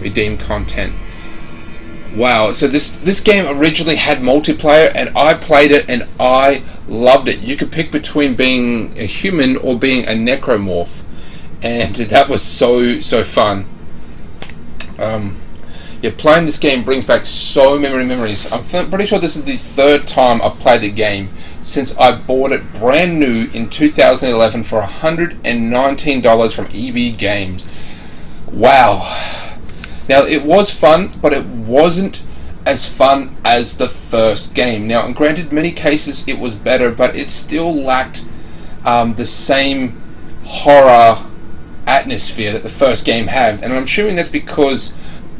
Redeem content. Wow, so this game originally had multiplayer, and I played it and I loved it. You could pick between being a human or being a necromorph, and that was so fun. Yeah, playing this game brings back so many memories. I'm pretty sure this is the 3rd time I've played the game since I bought it brand new in 2011 for $119 from EB Games. Wow. Now, it was fun, but it wasn't as fun as the first game. Now, and granted, many cases it was better, but it still lacked the same horror atmosphere that the first game had. And I'm assuming that's because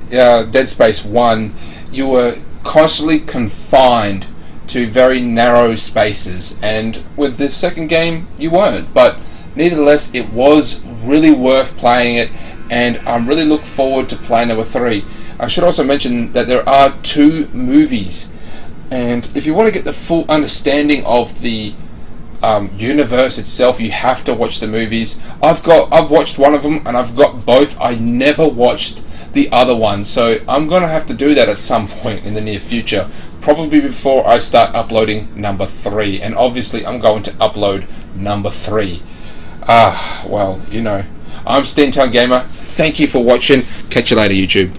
Dead Space 1, you were constantly confined to very narrow spaces, and with the second game, you weren't. But nevertheless, it was really worth playing it, and I'm really looking forward to playing number 3. I should also mention that there are 2 movies, and if you want to get the full understanding of the universe itself, you have to watch the movies. I've watched one of them, and I've got both. I never watched the other one, so I'm gonna have to do that at some point in the near future, probably before I start uploading number 3, and obviously I'm going to upload number 3. Well, you know, I'm Steamtown Gamer. Thank you for watching. Catch you later, YouTube.